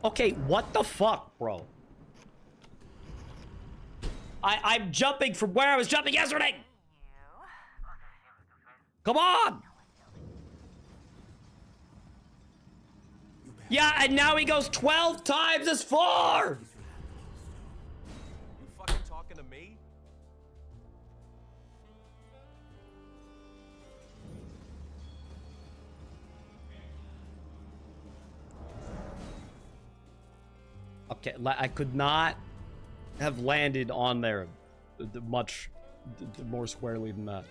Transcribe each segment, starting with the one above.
Okay, what the fuck, bro? I'm jumping from where I was jumping yesterday! Come on! Yeah, and now he goes 12 times as far! You fucking talking to me? Okay, I could not have landed on there much more squarely than that.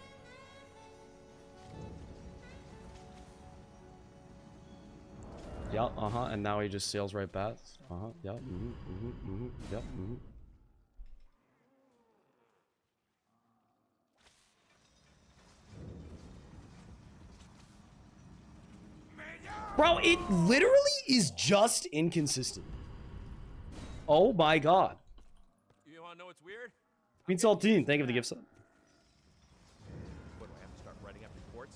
Yep, and now he just sails right past. Yep, yep, Bro, it literally is just inconsistent. Oh my god. You wanna know what's weird? Queen Saltine, thank you for the gift sub. What, do I have to start writing up reports?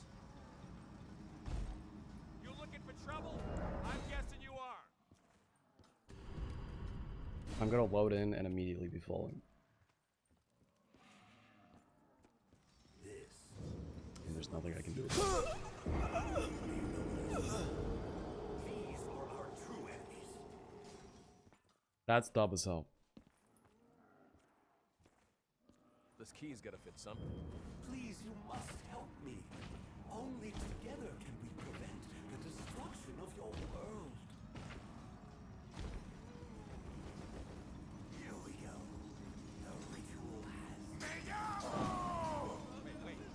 You looking for trouble? I'm guessing you are. I'm gonna load in and immediately be falling. And there's nothing I can do about it. That's dumb as hell. This key's gotta fit something. Please, you must help me. Only together can we prevent the destruction of your world. Here we go. The ritual has...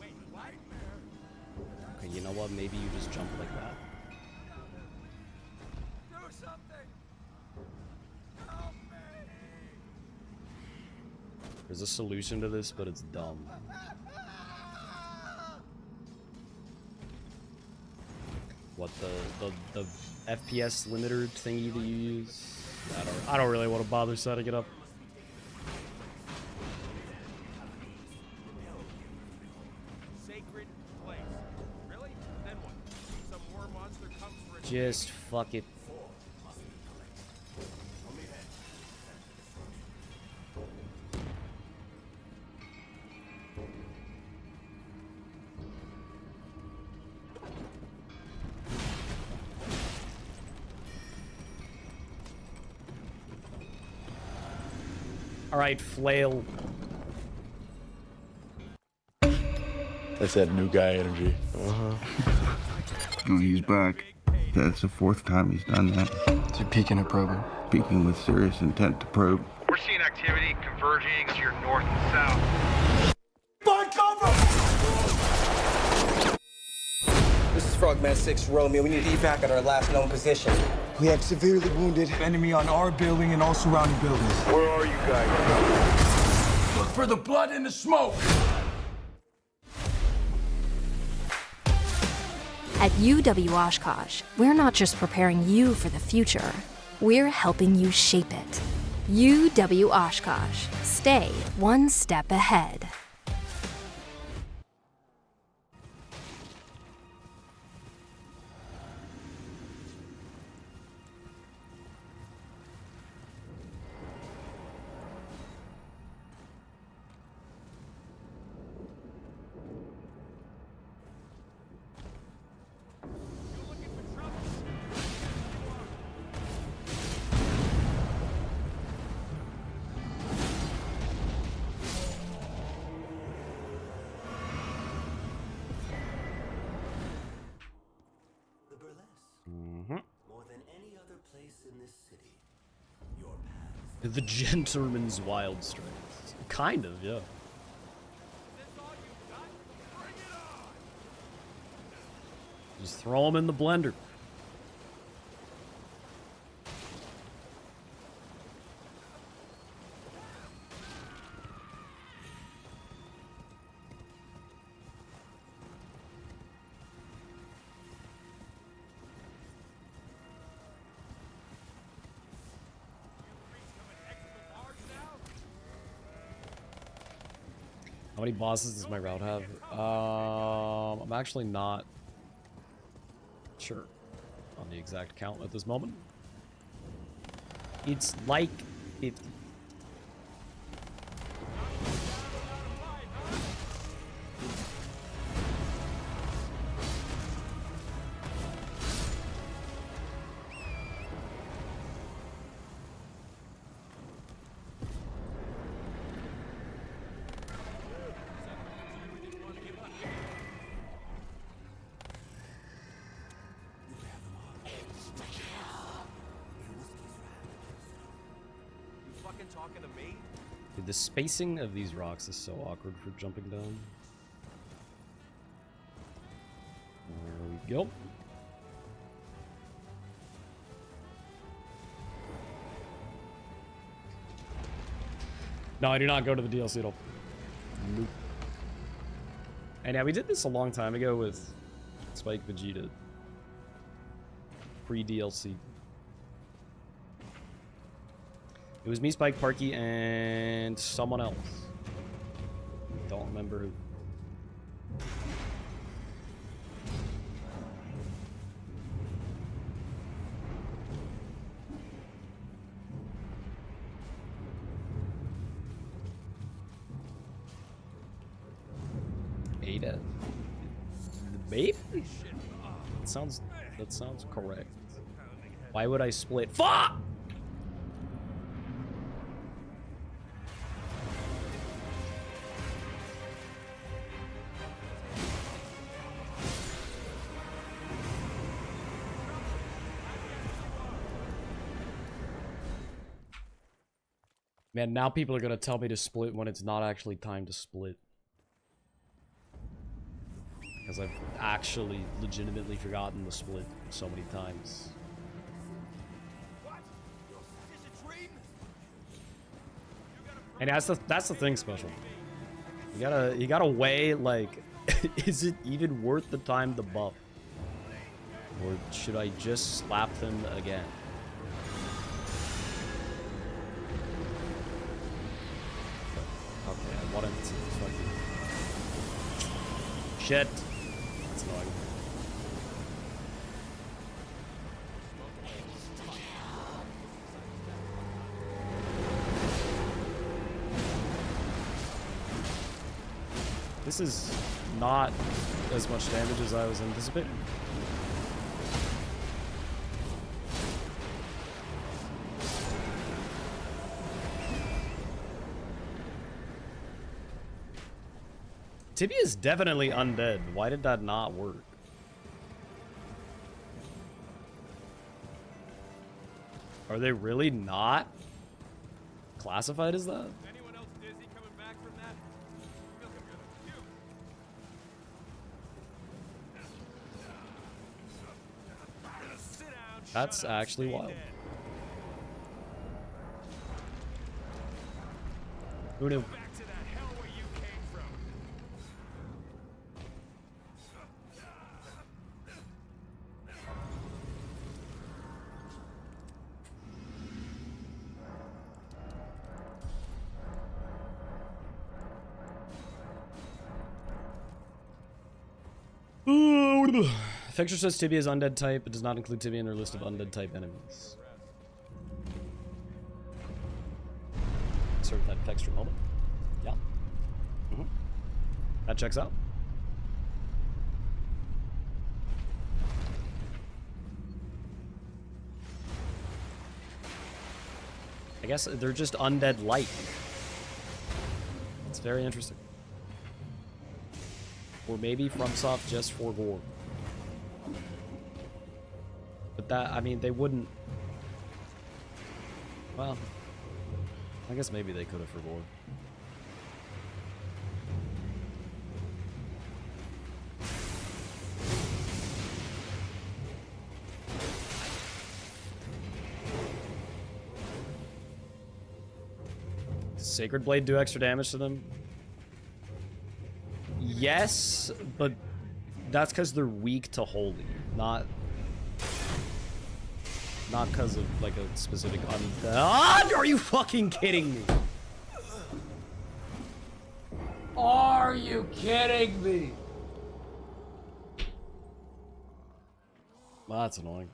Wait, what? Okay, you know what? Maybe you just jump like that. Do something! Help me! There's a solution to this, but it's dumb. What, the FPS limiter thingy that you use? I don't really want to bother setting it up. Sacred place. Really? Then what? Some war monster comes for a Just fuck it. Alright, flail. That's that new guy energy. Oh, he's back. That's the fourth time he's done that. Is he peeking at probing? Peeking with serious intent to probe. We're seeing activity converging to your north and south. Find cover! This is Frogman 6 Romeo. We need evac at our last known position. We have severely wounded Enemy on our building and all surrounding buildings. Where are you guys? Look for the blood and the smoke! At UW Oshkosh, we're not just preparing you for the future, we're helping you shape it. UW Oshkosh. Stay one step ahead. The burlesque. More than any other place in this city. Your paths. The Gentleman's Wild Strength. Kind of, yeah. Just throw them in the blender. How many bosses does my route have? I'm actually not sure on the exact count at this moment. It's like 50. You fucking talking to me? Dude, the spacing of these rocks is so awkward for jumping down. There we go. No, I do not go to the DLC at all. Nope. And yeah, we did this a long time ago with Spike Vegeta. Pre-DLC. It was me, Spike, Parky, and someone else. Don't remember who. Ada? The babe? That sounds correct. Why would I split? Fuck! Man, now people are gonna tell me to split when it's not actually time to split. Because I've actually legitimately forgotten the split so many times. What? Is it a dream? And that's the thing special. You gotta weigh, like, is it even worth the time to buff? Or should I just slap them again? Okay, I wanted to fucking... Shit! That's annoying. This is not as much damage as I was anticipating. Tibia is definitely undead. Why did that not work? Are they really not classified as that? Anyone else dizzy coming back from that? Feels like I'm gonna puke. Sit down, That's shut up, actually stay wild. dead. Who knew? Back to that hell where you came from. Fixture says Tibia is undead type. It does not include Tibia in their list of undead type enemies. Insert that Fixture moment. Yeah. That checks out. I guess they're just undead light. It's very interesting. Or maybe FromSoft just for gore. But that, I mean, they wouldn't... Well, I guess maybe they could have for gore. Does Sacred Blade do extra damage to them? Yes, but that's because they're weak to holy, not because of like a specific undead. Are you fucking kidding me? Are you kidding me? Well, that's annoying.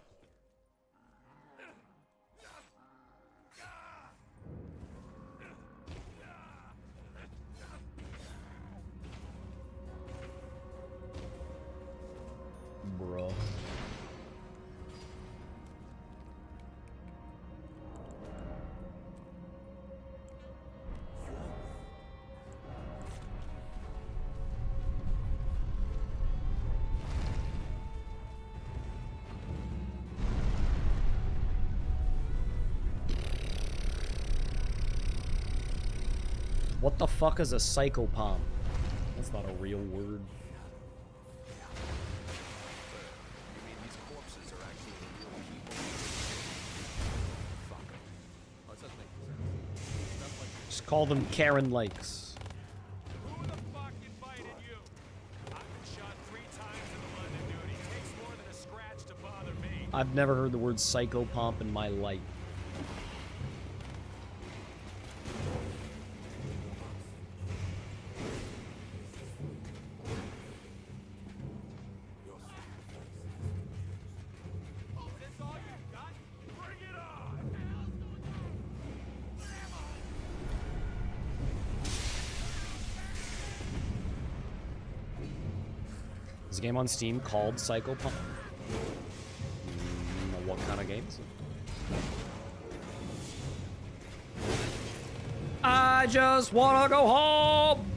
What the fuck is a psychopomp? That's not a real word. You mean these corpses are actually real people? Fuck 'em. Oh, it doesn't make sense. Stuff like this. Just call them Karen Lakes. Who the fuck invited you? I've been shot 3 times in the line of duty. Takes more than a scratch to bother me. I've never heard the word psychopomp in my life. Is this all you got? Bring it on! Is a game on Steam called Psychopomp? What kind of games? I just wanna go home!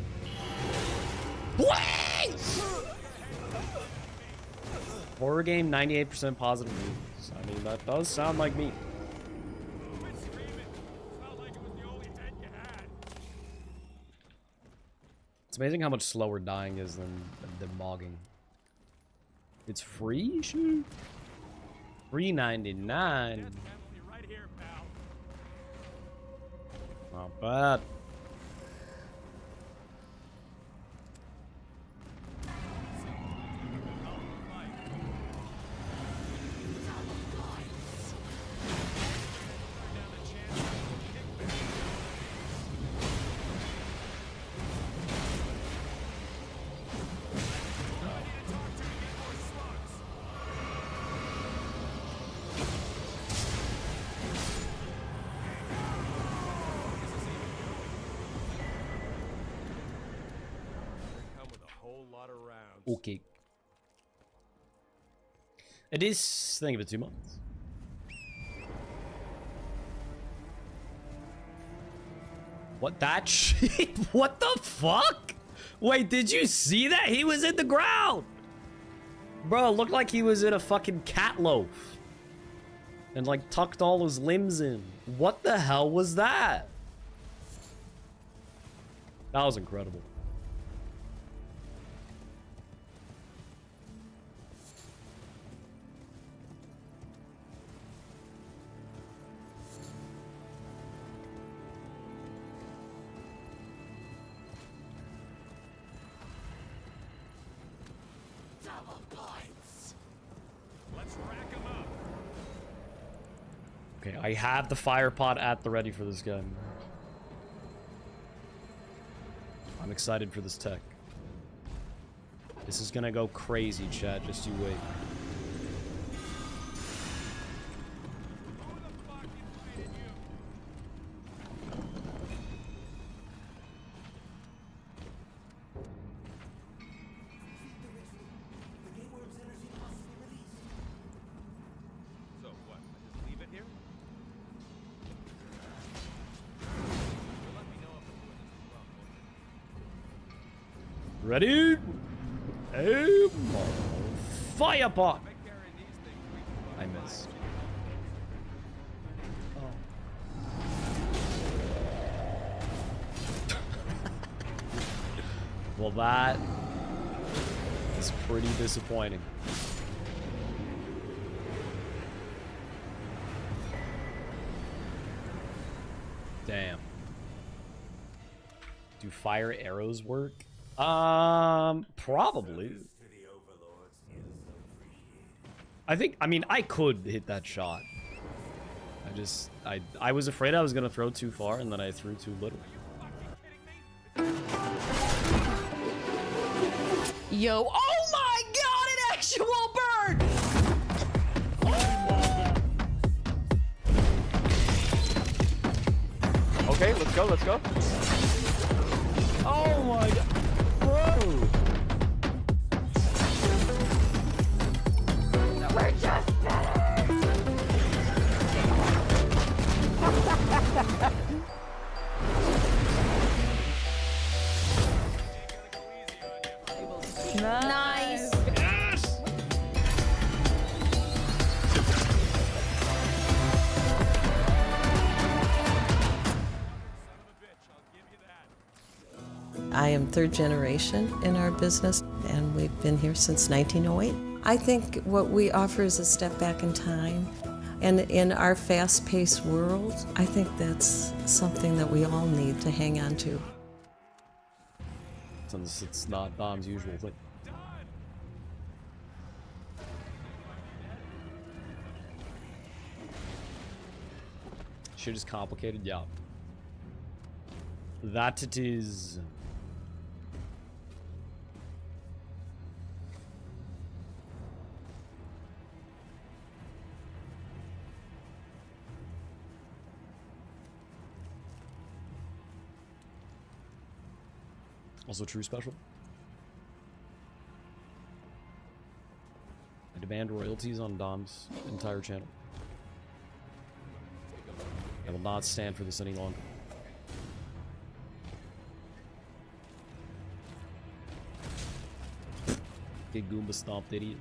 Please! Horror game, 98% positive reviews. I mean, that does sound like me. Quit screaming. Felt like it was the only head you had. It's amazing how much slower dying is than mogging. It's free? Shoot. $3.99. Penalty right here, pal. Not bad. Come with a whole lot of rounds. Okay. It is, think of it, 2 months. What, that shit? What the fuck? Wait, did you see that? He was in the ground. Bro, it looked like he was in a fucking cat loaf. And like tucked all his limbs in. What the hell was that? That was incredible. Let's rack 'em up. Okay, I have the fire pot at the ready for this gun. I'm excited for this tech. This is gonna go crazy, chat. Just you wait. Who the fuck invited you? So what? I just leave it here? You'll let me know if I'm doing this wrong, won't you? Ready? Aim! Fire pot! Make carrying these things we can I missed. Well, that is pretty disappointing. Damn. Do fire arrows work? Probably. I mean, I could hit that shot. I was afraid I was gonna throw too far, and then I threw too little. Yo, oh my god, an actual bird! Okay, let's go, let's go. Oh my god, bro! We're just Nice. Yes! Son of a bitch, I'll give you that. am third generation in our business, and we've been here since 1908. I think what we offer is a step back in time. And in our fast-paced world, I think that's something that we all need to hang on to. Since it's not Dom's usual thing. Shit is complicated, yeah. That it is. Also true special. I demand royalties on Dom's entire channel. I will not stand for this any longer. Get Goomba stomped, idiot.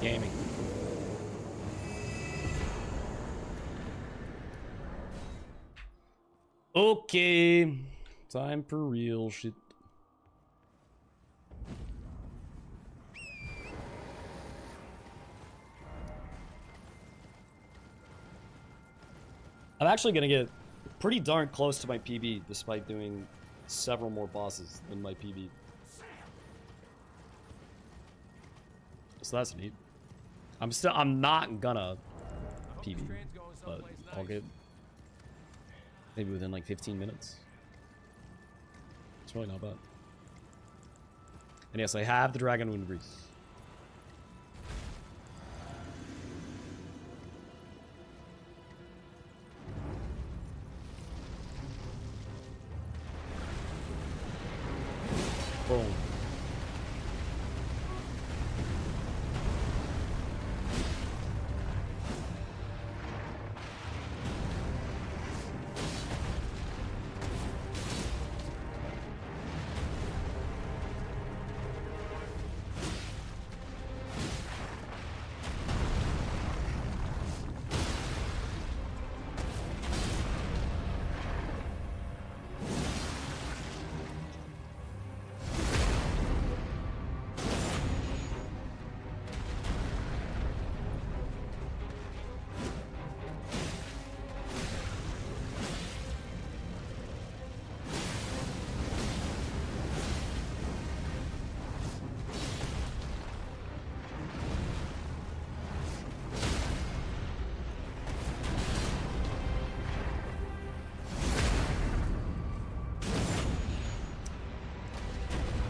Gaming. Okay, time for real shit. I'm actually gonna get pretty darn close to my PB despite doing several more bosses than my PB. So that's neat. I'm not gonna PB, but I'll get maybe within like 15 minutes. It's really not bad. And yes, I have the Dragon Wind Grease. Boom.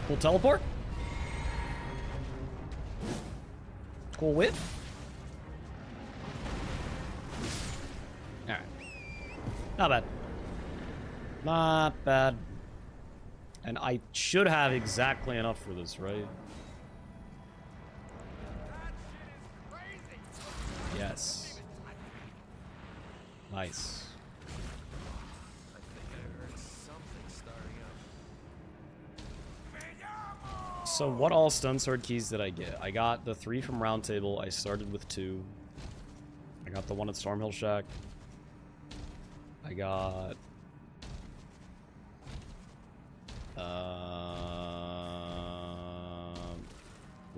Cool teleport. Cool whip. Alright. Not bad. Not bad. And I should have exactly enough for this, right? Yes. Nice. So what all stun sword keys did I get? I got the 3 from Round Table. I started with 2. I got the 1 at Stormhill Shack. I got the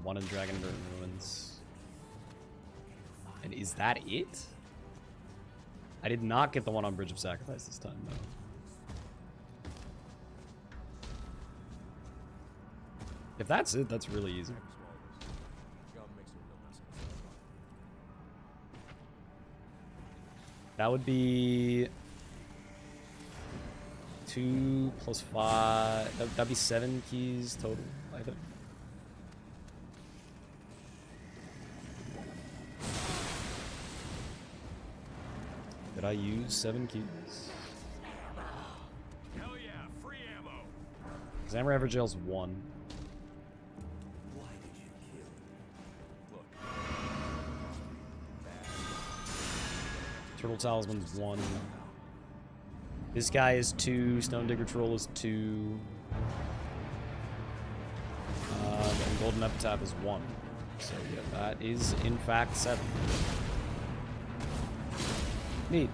1 in Dragonburn Ruins. And is that it? I did not get the 1 on Bridge of Sacrifice this time, though. If that's it, that's really easy. That would be 2 plus 5. That'd be 7 keys total, I think. Did I use 7 keys? Hell yeah, free ammo. Examiner average jail's 1. Why did you kill? Look, Turtle Talisman's 1. This guy is 2. Stone Digger Troll is 2. And Golden Epitaph is 1. So yeah, that is in fact 7. Neat.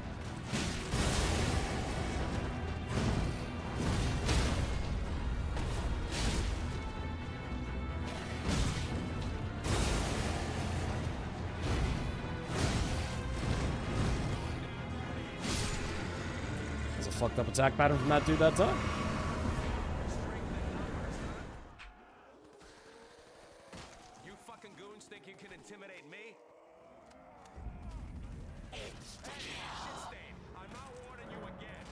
There's a fucked up attack pattern from that dude that time. you fucking goons think you can intimidate me? Hey, shit stain. I'm not warning you again.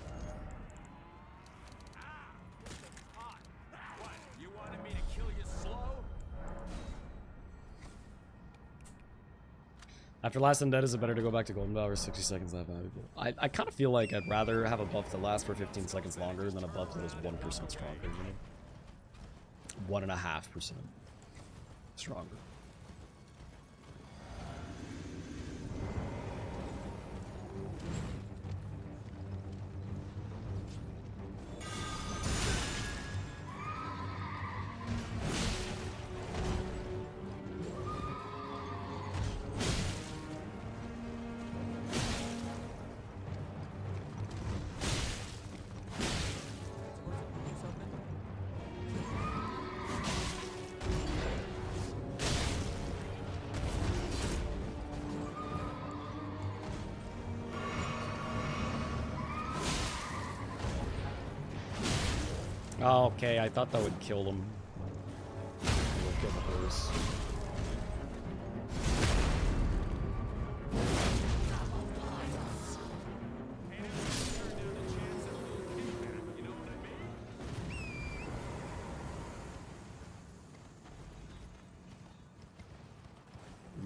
Ah! This thing's hot. What? You wanted me to kill you slow? After Last Undead, is it better to go back to Golden Power 60 seconds that valuable? I kind of feel like I'd rather have a buff that lasts for 15 seconds longer than a buff that is 1% stronger, you know? 1.5% stronger. Oh, okay, I thought that would kill them. It would kill the horse.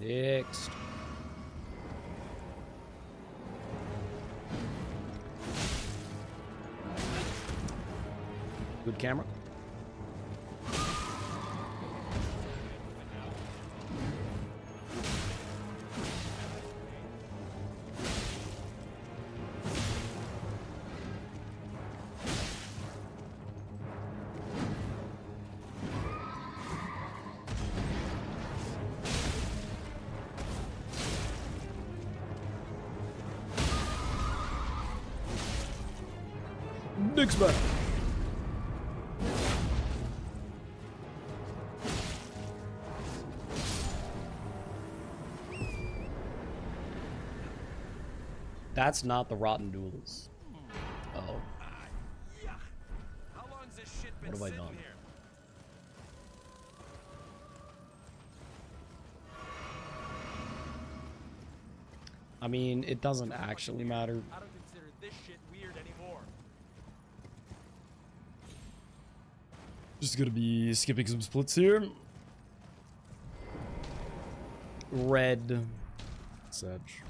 Next. Good camera. Nick's back. That's not the Rotten Duels. Oh. How long's this shit been What have I sitting done? here? I mean, it doesn't actually matter. I don't consider this shit weird anymore. Just gonna be skipping some splits here. Red. Sedge.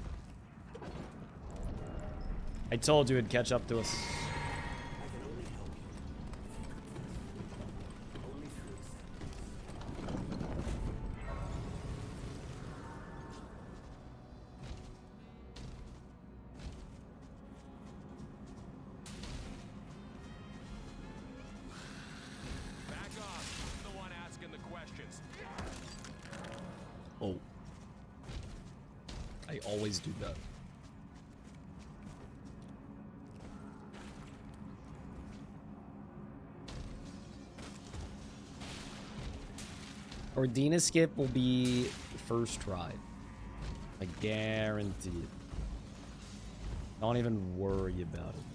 I told you it'd catch up to us. I can only help you. Only through acceptance. Back off. I'm the one asking the questions. Oh. I always do that. Ordina skip will be first try. I guarantee it. Don't even worry about it.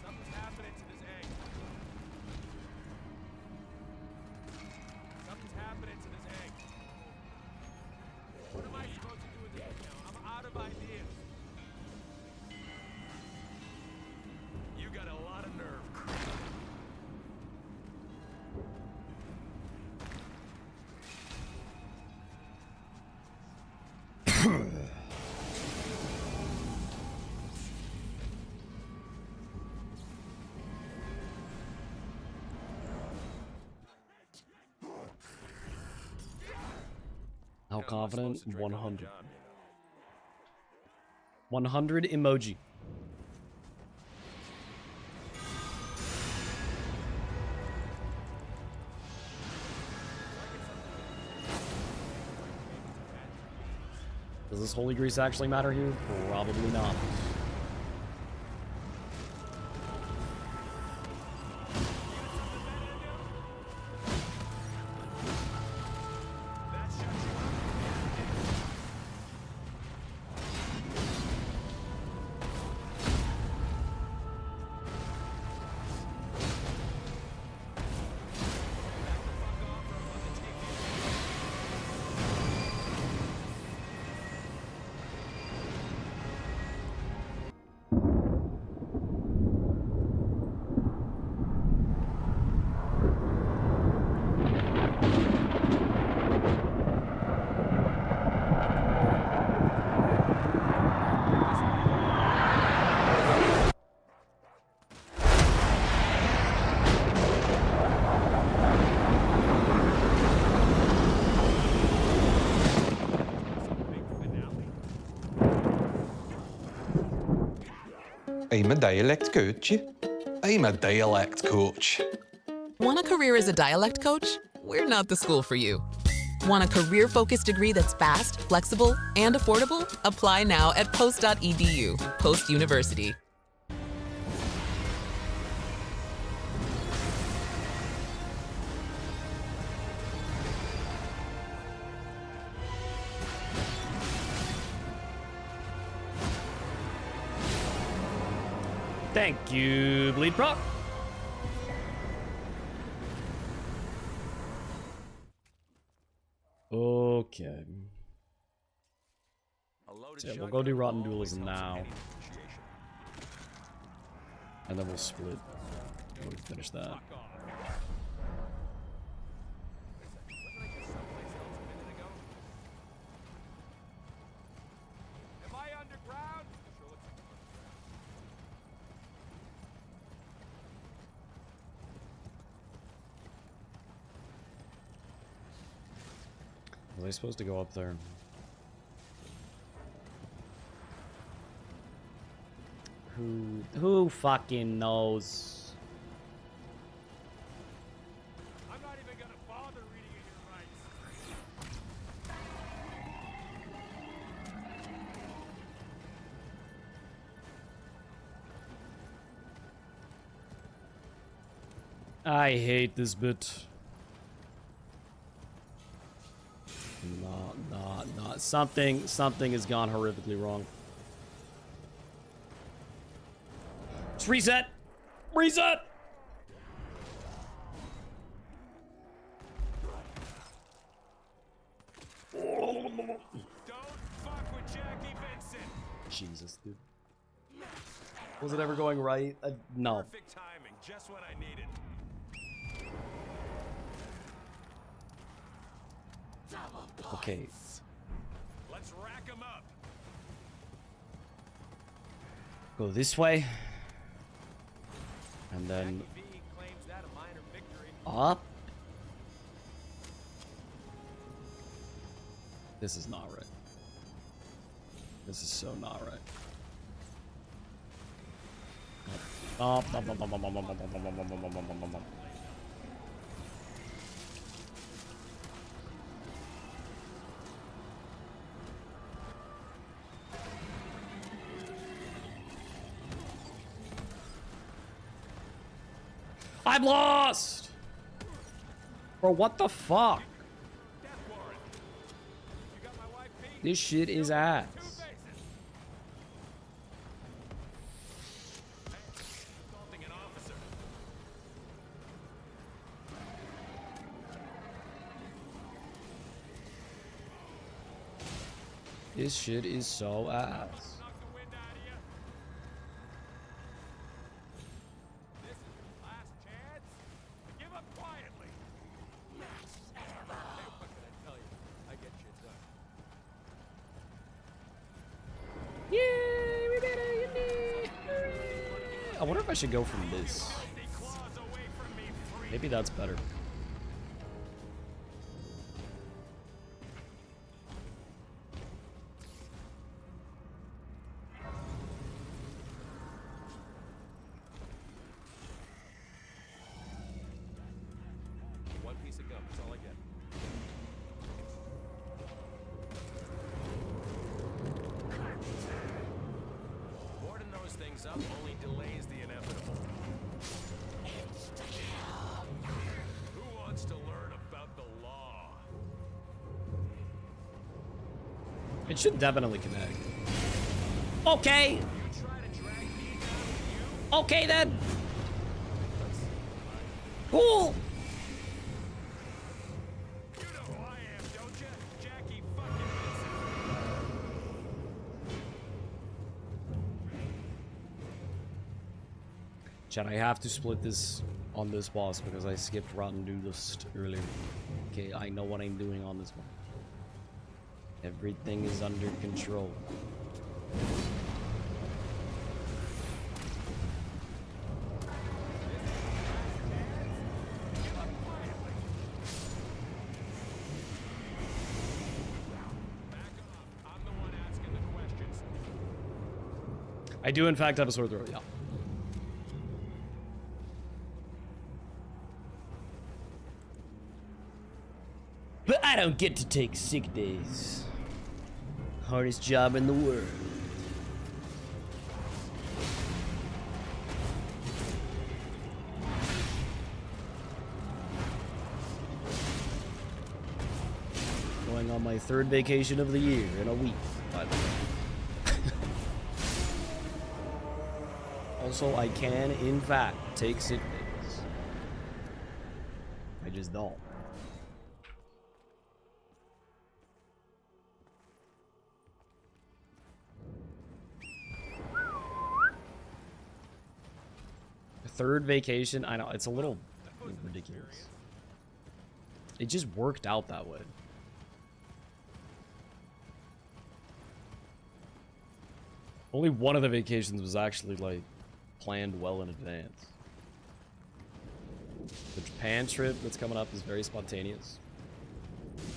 Something's happening to this egg. Something's happening to this egg. What am I supposed to do with this now? I'm out of ideas. How Am I confident? supposed to drink on the 100. job, you know? 100 emoji. Does this holy grease actually matter here? Probably not. I'm a dialect coach. I'm a dialect coach. Want a career as a dialect coach? We're not the school for you. Want a career-focused degree that's fast, flexible, and affordable? Apply now at post.edu. Post University. Thank you, Bleed Proc. Okay. So yeah, we'll go do Rotten Dualism now. And then we'll split. We'll finish that. Am I underground? Sure looks like Were they supposed to go up there? Who fucking knows? I'm not even gonna bother reading in your rights. I hate this bit. Not. Something has gone horrifically wrong. Just reset! Reset! Don't fuck with Jackie Vincent. Jesus, dude. Was it ever going right? No. Perfect timing, just what I needed. Okay. Let's rack 'em up. Go this way. And then V claims that a minor victory. up. This is not right. This is so not right. Up. I'm lost! Bro, what the fuck? This shit is ass. This shit is so ass. I wonder if I should go from this. Maybe that's better. One piece of gum, that's all I get. Boarding those things up only delays the inevitable. Who wants to learn about the law? It should definitely connect. Okay. Okay then. Cool. You know who I am, don't you? Jackie fucking Chat, I have to split this on this boss because I skipped Rotten Doodlest earlier. Okay, I know what I'm doing on this one. Everything is under control. I do in fact have a sword throw, yeah. But I don't get to take sick days. Hardest job in the world. Going on my 3rd vacation of the year in a week, by the way. Also, I can, in fact, take sick days. I just don't. Third vacation? I know, it's a little ridiculous. It just worked out that way. Only one of the vacations was actually, like, planned well in advance. The Japan trip that's coming up is very spontaneous.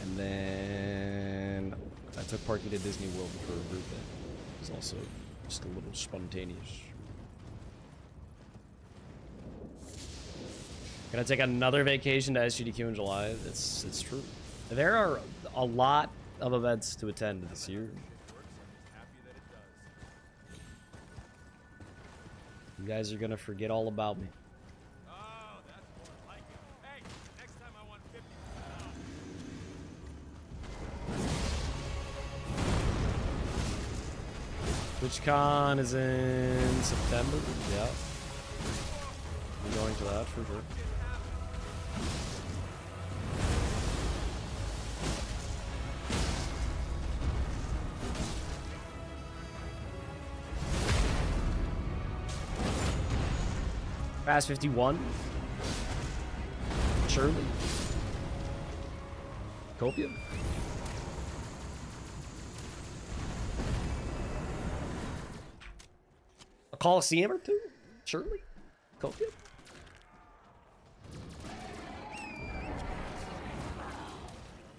And then I took Parky to Disney World for a birthday. It was also just a little spontaneous. Gonna take another vacation to SGDQ in July. It's true. There are a lot of events to attend this year. You guys are gonna forget all about me. Oh, that's more like it. Hey, next time I want 50%. TwitchCon is in September. Yeah. I'm going to that for sure. Fast 51. Shirley. Copia. A Coliseum or two? Shirley. Copia.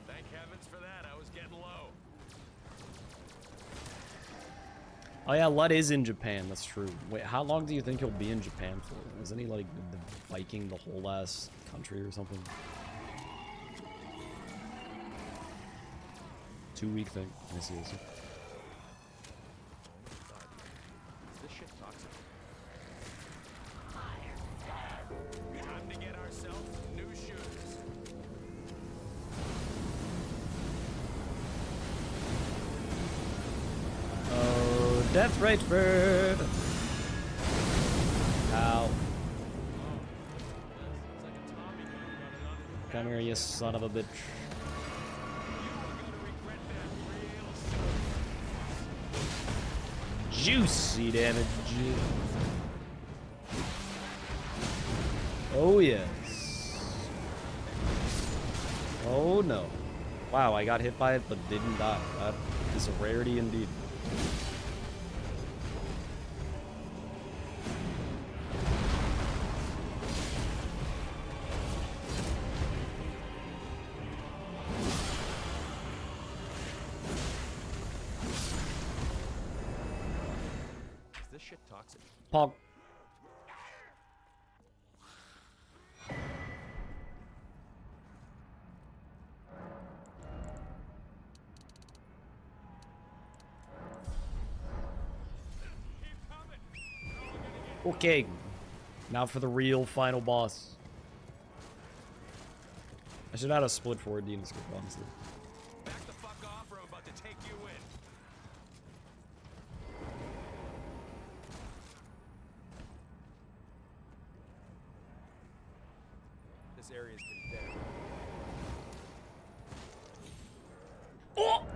Thank heavens for that. I was getting low. Oh yeah, Lud is in Japan, that's true. Wait, how long do you think he'll be in Japan for? Isn't he like the Viking the whole last country or something? 2-week thing. I see this. This shit toxic. Time to get ourselves new shoes. Oh, death rate bird. Ow. Come here, you son of a bitch. Juicy damage. Oh yes. Oh no. Wow, I got hit by it but didn't die. That is a rarity indeed. shit toxic? Pog. Okay, now for the real final boss. I should add a split forward Dean script, honestly. Back the fuck off, or I'm about to take you in. This area is condemned. Oh!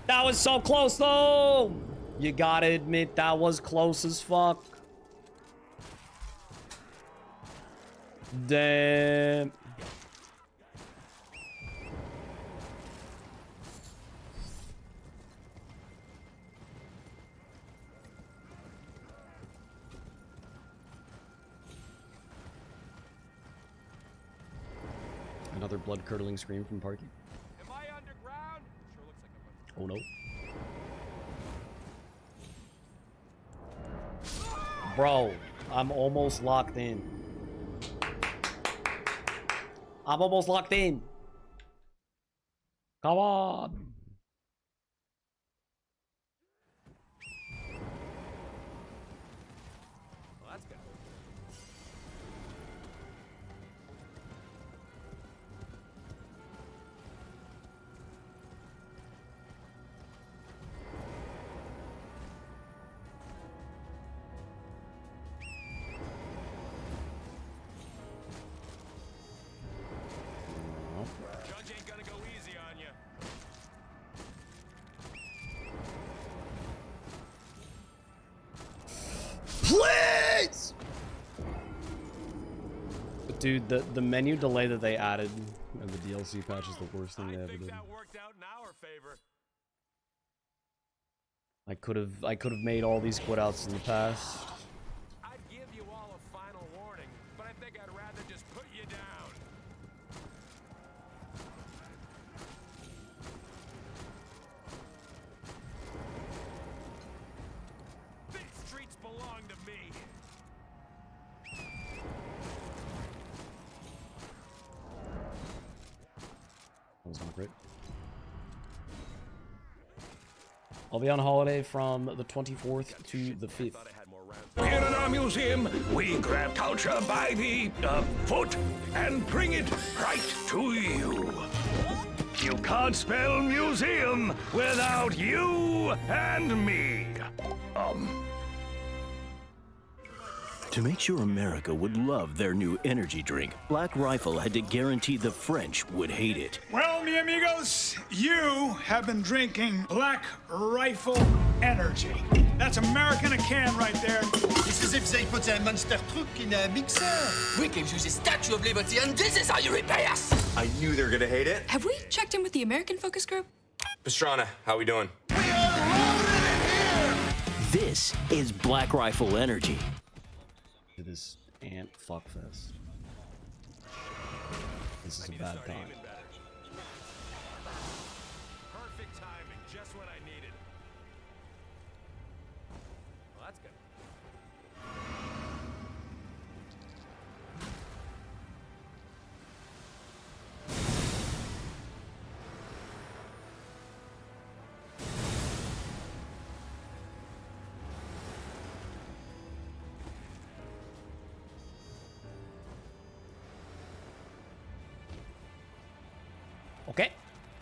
That was so close, though! You gotta admit, that was close as fuck. Damn. Another blood-curdling scream from Parky. Am I underground? Sure looks like I'm Oh no. Bro, I'm almost locked in. I'm almost locked in. Come on. Well, that's good. Judge ain't gonna go easy on you. Please! But dude, the menu delay that they added in the DLC patch is the worst thing they ever did. That worked out in our favor. I could have made all these quit outs in the past. I'd give you all a final warning, but I think I'd rather just put you down. These streets belong to me. That was not great. I'll be on holiday from the 24th to the 5th. Here at our museum, we grab culture by the foot and bring it right to you. You can't spell museum without you and me. To make sure America would love their new energy drink, Black Rifle had to guarantee the French would hate it. Well, mi amigos, you have been drinking Black Rifle Energy. That's American a can right there. It's as if they put a monster truck in a mixer. We gave you the Statue of Liberty, and this is how you repay us! I knew they were gonna hate it. Have we checked in with the American focus group? Pastrana, how we doing? This is Black Rifle Energy. To this ant fuckfest. This is a bad time. Perfect timing, just what I needed. Well, that's good. Okay.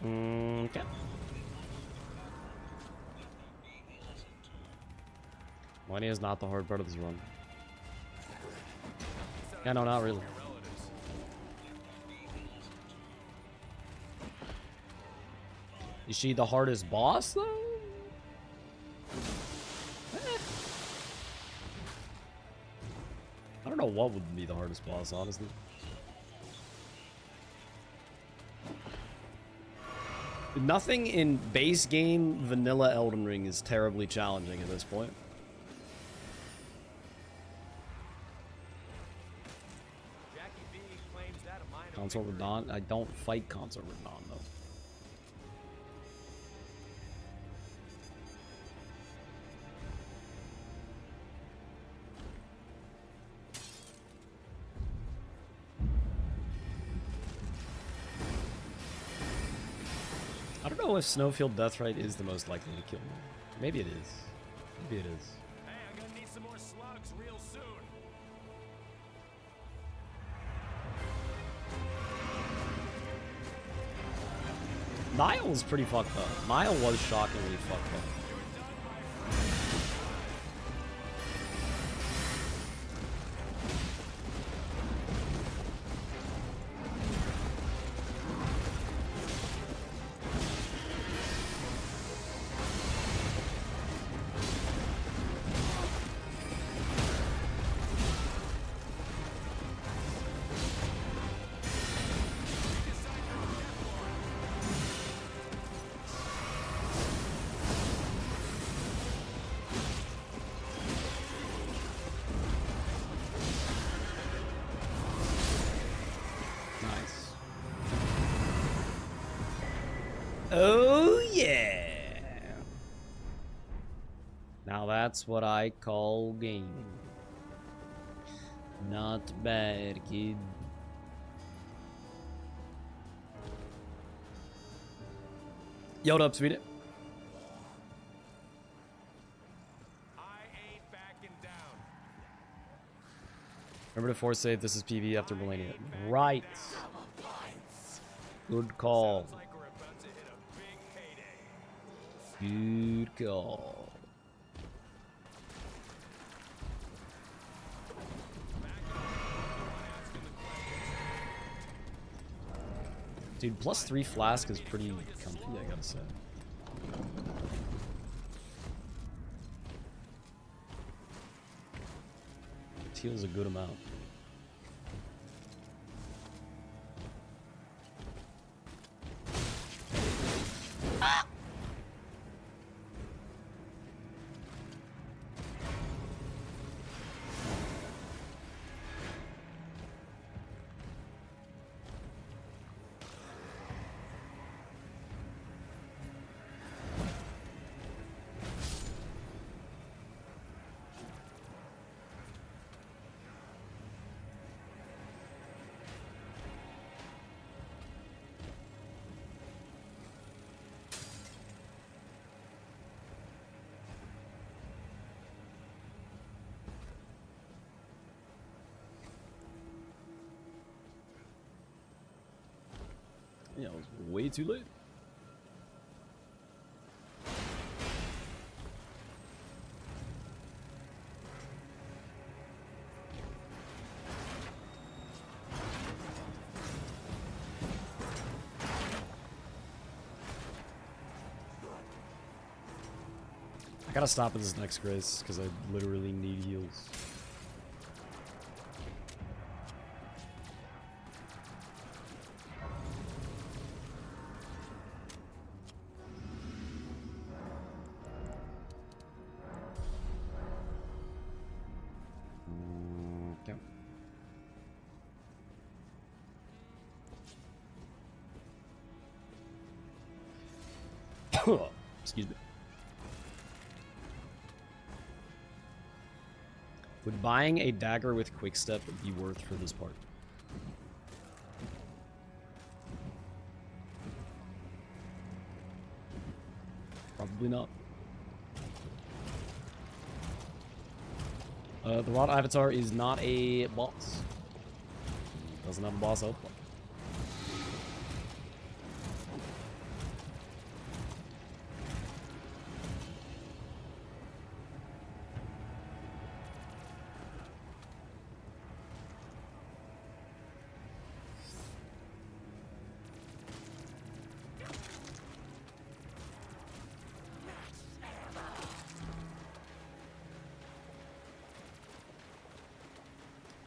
Okay. Money is not the hard part of this run. Yeah, no, not really. Is she the hardest boss, though? I don't know what would be the hardest boss, honestly. Nothing in base game vanilla Elden Ring is terribly challenging at this point. Consort Radon? I don't fight Consort Radon, though. know if Snowfield Deathrite is the most likely to kill me. Maybe it is. Maybe it is. Hey, I'm gonna need some more slugs real soon. Nile was pretty fucked up. Nile was shockingly fucked up. Oh yeah! Now that's what I call gaming. Not bad, kid. Yo, what up, sweetie? Remember to force save. This is PV after Millennia. Right. Good call. Good call. Dude, +3 flask is pretty comfy, I gotta say. It heals a good amount. Ah! Yeah, it was way too late. I gotta stop at this next grace because I literally need heals. Excuse me. Would buying a dagger with quickstep be worth for this part? Probably not. The Rod Avatar is not a boss. Doesn't have a boss output.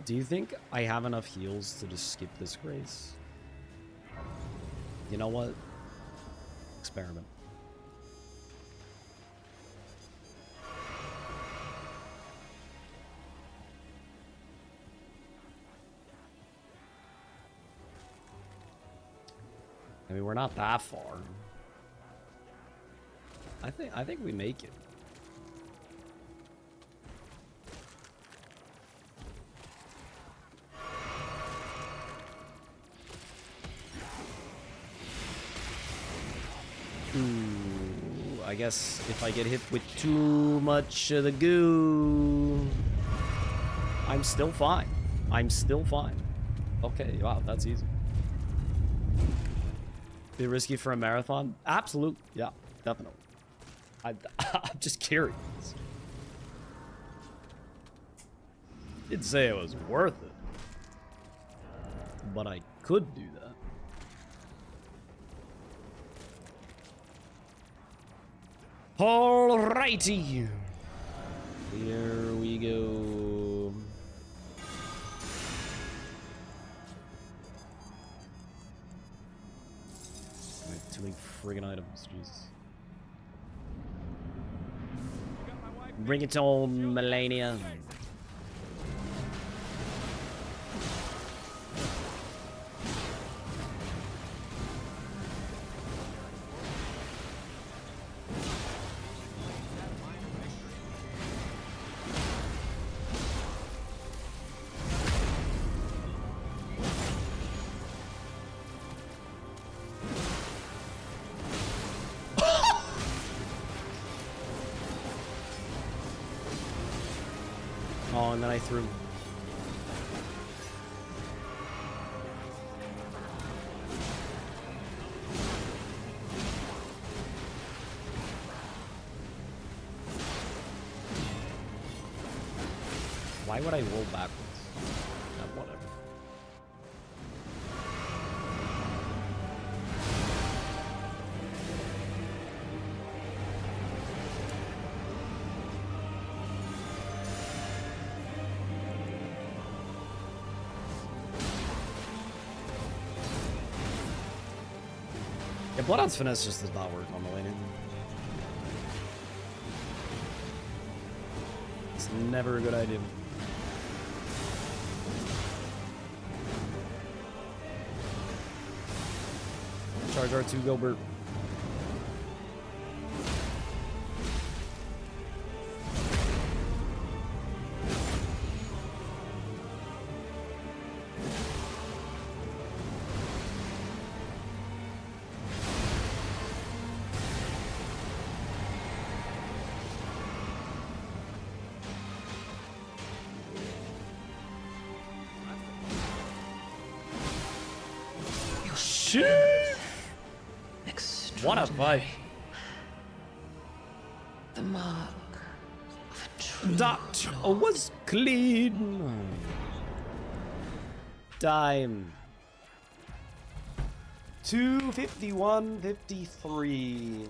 Do you think I have enough heals to just skip this grace? You know what? Experiment. I mean, we're not that far. I think we make it. Ooh, I guess if I get hit with too much of the goo, I'm still fine. I'm still fine. Okay, wow, that's easy. Be risky for a marathon? Absolute. Yeah, definitely. I'm just curious. Didn't say it was worth it, but I could do that. Alrighty, here we go. Too many friggin' items, Jesus. Bring it on, Melania. Oh, and then I threw. Why would I roll backwards? Whatever. Yeah, Bloodhound's finesse just does not work on the laning. It's never a good idea. Charge R2, Gilbert. What a fight. The mark of a true That was clean. Time. 2:51:53,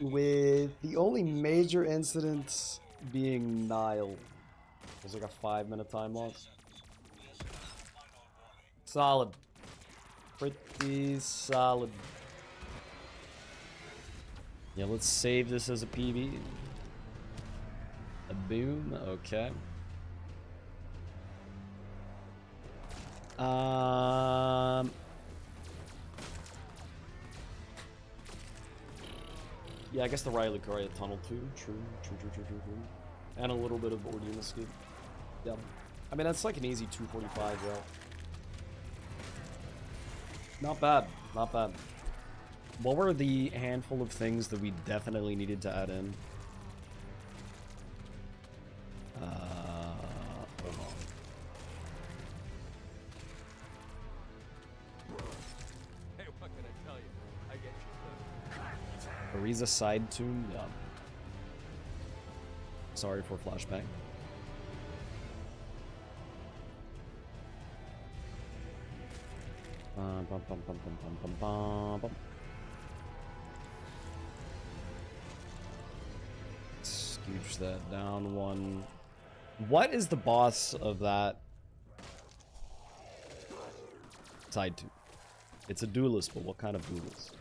with the only major incidents being Nile. There's like a 5-minute time loss. Solid. Pretty solid. Yeah, let's save this as a PB. A boom, okay. Yeah, I guess the Riley Courier tunnel too. True. And a little bit of Ordeal Escape. Yeah. I mean, that's like an easy 245 route. Not bad, not bad. What were the handful of things that we definitely needed to add in? Hold on. Hey, what can I tell you? I get you. Ariza side tune? Yeah. Sorry for flashbang. Scooch that down one. What is the boss of that side tune? It's a duelist, but what kind of duelist?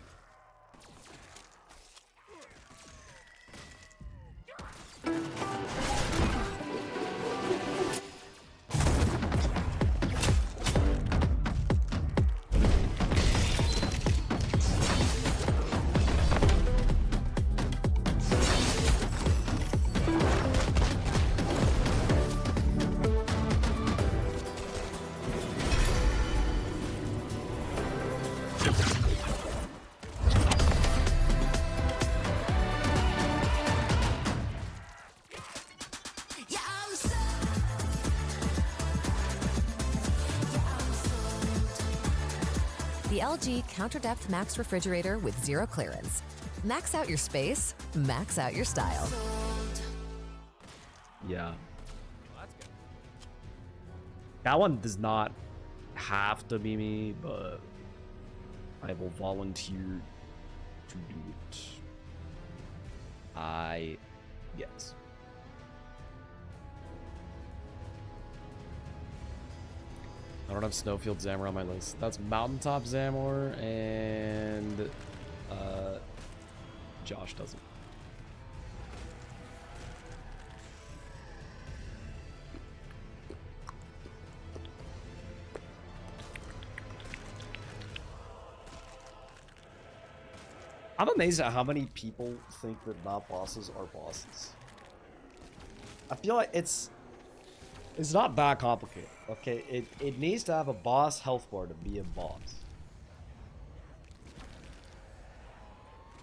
The LG Counter Depth Max refrigerator with zero clearance. Max out your space, max out your style. Yeah. That one does not have to be me, but I will volunteer to do it. Yes. I don't have Snowfield Zamor on my list. That's Mountaintop Zamor, and Josh doesn't. I'm amazed at how many people think that not bosses are bosses. I feel like it's not that complicated, okay? It needs to have a boss health bar to be a boss.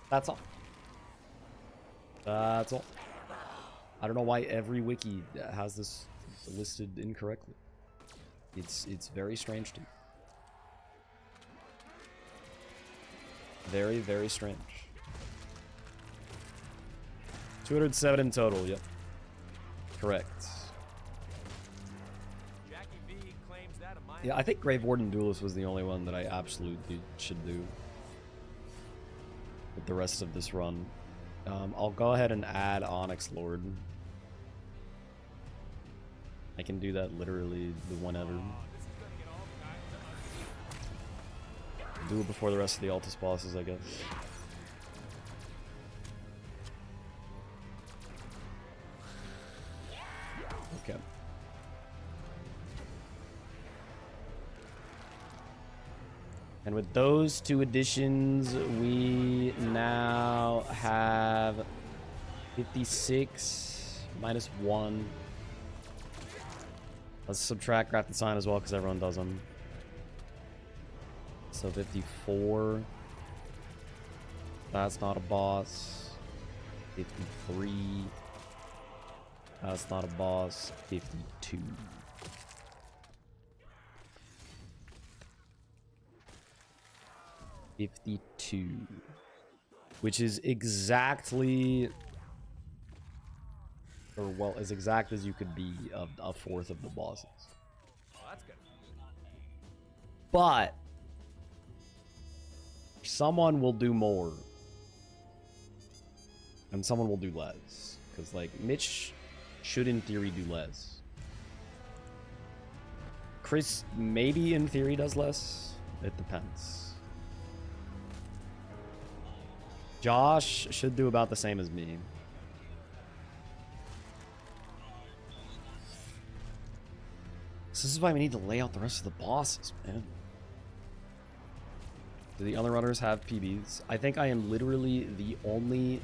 That's all. That's all. I don't know why every wiki has this listed incorrectly. It's very strange to me. Very, very strange. 207 in total, yep. Correct. Yeah, I think Grave Warden Duelist was the only one that I absolutely should do with the rest of this run. I'll go ahead and add Onyx Lord. I can do that literally whenever. Do it before the rest of the Altus bosses, I guess. Okay. And with those two additions, we now have 56 minus 1. Let's subtract Grafted Sign as well, because everyone does them. So 54. That's not a boss. 53. That's not a boss. 52. Which is exactly, or well, as exact as you could be of a fourth of the bosses. Oh, that's good. But someone will do more, and someone will do less. Because, like, Mitch should, in theory, do less. Chris, maybe, in theory, does less. It depends. Josh should do about the same as me. This is why we need to lay out the rest of the bosses, man. Do the other runners have PBs? I think I am literally the only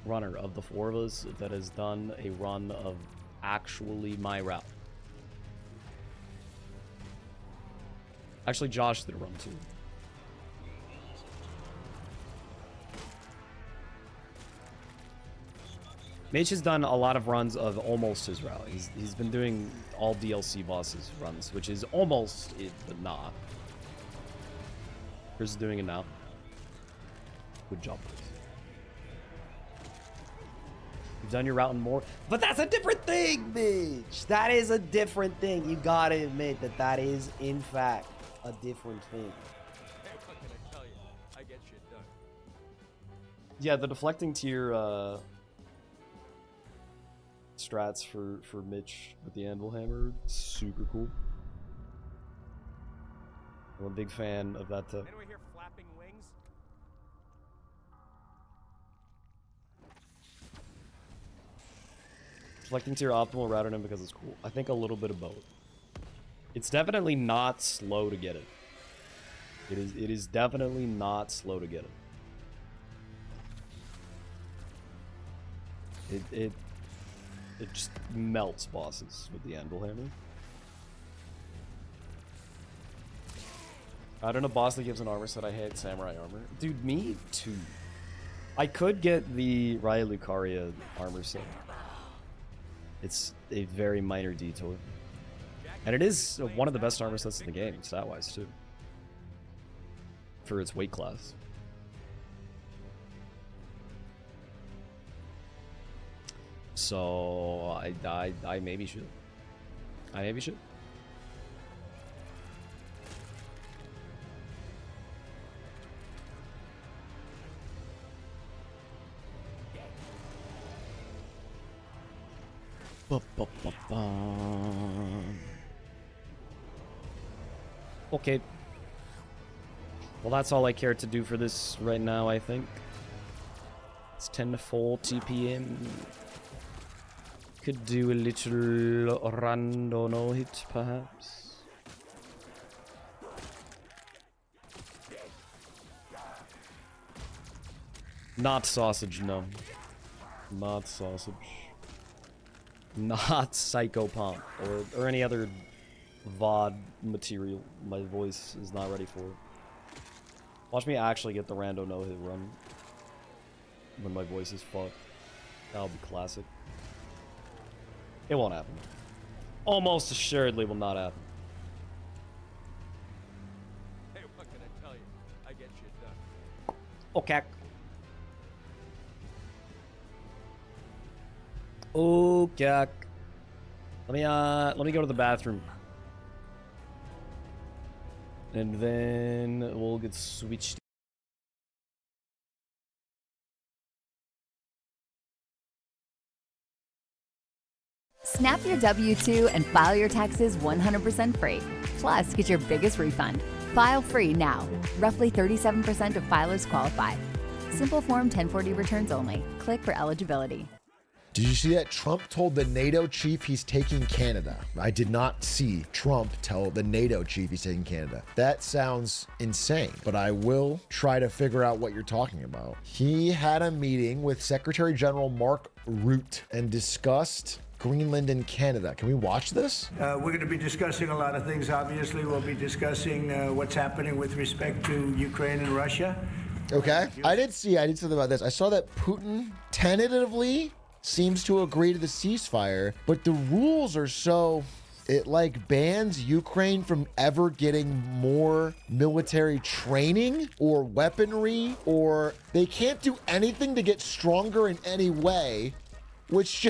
runner of the four of us that has done a run of actually my route. Actually, Josh did a run too. Mitch has done a lot of runs of almost his route. He's been doing all DLC bosses runs, which is almost it, but not. Chris is doing it now. Good job, Chris. You've done your route and more, but that's a different thing, Mitch. That is a different thing. You gotta admit that that is, in fact, a different thing. Hey, what can I tell you? I get shit done. Yeah, the deflecting tier strats for Mitch with the Anvil Hammer, super cool. I'm a big fan of that. Anyone hear flapping wings? Deflecting tier optimal rather than because it's cool. I think a little bit of both. It's definitely not slow to get it. It is definitely not slow to get it. It just melts bosses with the Anvil Hammer. I don't know, boss that gives an armor set. I hate samurai armor. Dude, me too. I could get the Raya Lucaria armor set. It's a very minor detour. And it is one of the best armor sets in the game, stat-wise, too. for its weight class. So I maybe should. I maybe should. Okay. Well, that's all I care to do for this right now, I think. It's 10 to 4 TPM. Could do a little rando no hit, perhaps. Not sausage, no. Not sausage. Not Psycho Pump or any other VOD material. My voice is not ready for it. Watch me actually get the rando no hit run when my voice is fucked. That'll be classic. It won't happen. Almost assuredly will not happen. Hey, what can I tell you? I get shit done. Okay. Okay. Let me go to the bathroom. And then we'll get switched. Snap your W-2 and file your taxes 100% free. Plus, get your biggest refund. File free now. Roughly 37% of filers qualify. Simple Form 1040 returns only. Click for eligibility. Did you see that Trump told the NATO chief he's taking Canada? I did not see Trump tell the NATO chief he's taking Canada. That sounds insane, but I will try to figure out what you're talking about. He had a meeting with Secretary General Mark Rutte and discussed Greenland and Canada. Can we watch this? We're going to be discussing a lot of things. Obviously, we'll be discussing what's happening with respect to Ukraine and Russia. Okay. I did something about this. I saw that Putin tentatively seems to agree to the ceasefire, but the rules are so, it like bans Ukraine from ever getting more military training or weaponry, or they can't do anything to get stronger in any way, which,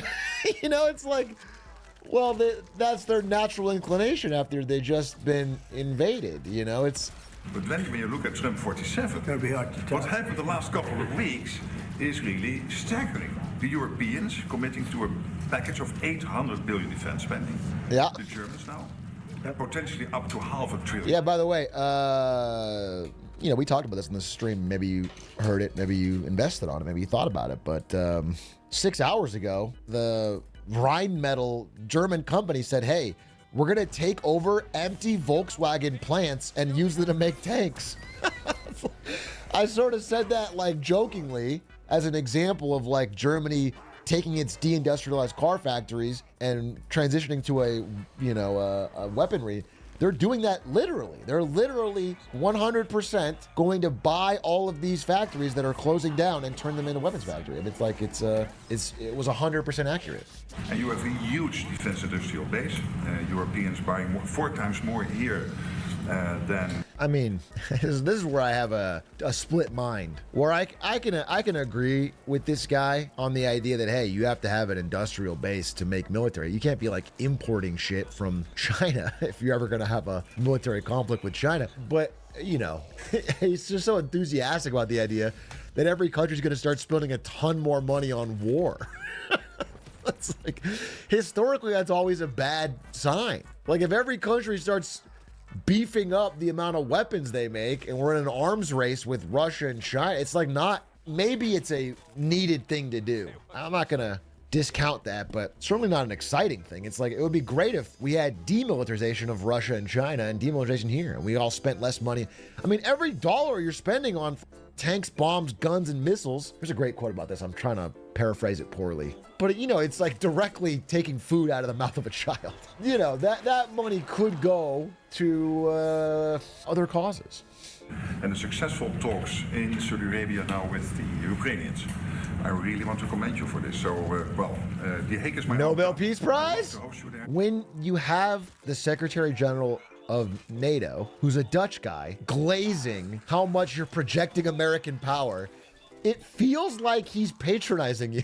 you know, it's like, well, that's their natural inclination after they've just been invaded, you know, it's... But when you look at Trump 47, what happened the last couple of weeks is really staggering. The Europeans committing to a package of 800 billion defense spending. Yeah. The Germans now, potentially up to $500 billion. Yeah, by the way, you know, we talked about this in the stream. Maybe you heard it, maybe you invested on it, maybe you thought about it. But 6 hours ago, the Rheinmetall German company said, hey, we're going to take over empty Volkswagen plants and use them to make tanks. I sort of said that like jokingly as an example of like Germany taking its deindustrialized car factories and transitioning to a weaponry. They're doing that literally. They're literally 100% going to buy all of these factories that are closing down and turn them into weapons factory. And it's like it was 100% accurate. And you have a huge defense industrial base. Europeans buying 4 times more here than. I mean, this is where I have a split mind. Where I can agree with this guy on the idea that, hey, you have to have an industrial base to make military. You can't be like importing shit from China if you're ever going to have a military conflict with China. But, you know, he's just so enthusiastic about the idea that every country's going to start spending a ton more money on war. That's like, historically, that's always a bad sign. Like, if every country starts beefing up the amount of weapons they make and we're in an arms race with Russia and China, it's like not, maybe it's a needed thing to do. I'm not gonna discount that, but certainly not an exciting thing. It's like, it would be great if we had demilitarization of Russia and China and demilitarization here and we all spent less money. I mean, every dollar you're spending on tanks, bombs, guns, and missiles. There's a great quote about this. I'm trying to paraphrase it poorly. But, you know, it's like directly taking food out of the mouth of a child. You know, that money could go to other causes. And the successful talks in Saudi Arabia now with the Ukrainians. I really want to commend you for this. So, the Hague is my Nobel Peace Prize? When you have the Secretary General of NATO, who's a Dutch guy, glazing how much you're projecting American power, it feels like he's patronizing you.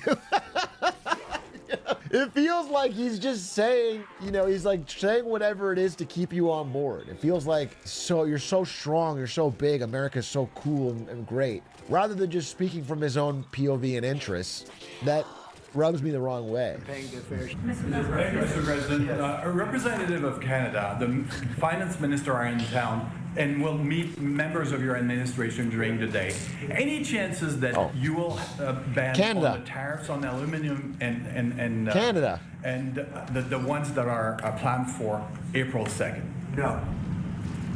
It feels like he's just saying, you know, he's like saying whatever it is to keep you on board. It feels like you're so strong, you're so big, America's so cool and great. Rather than just speaking from his own POV and interests, that rubs me the wrong way. Mr. President, a representative of Canada, the finance minister are in town and will meet members of your administration during the day. Any chances that you will ban Canada. all the tariffs on aluminum and Canada and the ones that are planned for April 2nd? No.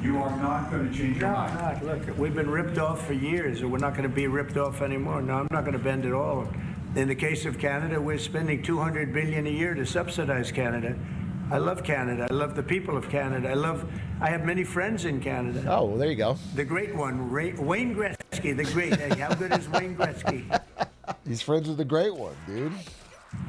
You are not going to change your mind? No, not. Look, we've been ripped off for years, and we're not going to be ripped off anymore. No, I'm not going to bend at all. In the case of Canada, we're spending $200 billion a year to subsidize Canada. I love Canada. I love the people of Canada. I have many friends in Canada. Oh, well, there you go. The great one, Wayne Gretzky, the great. Hey, how good is Wayne Gretzky? He's friends with the great one, dude.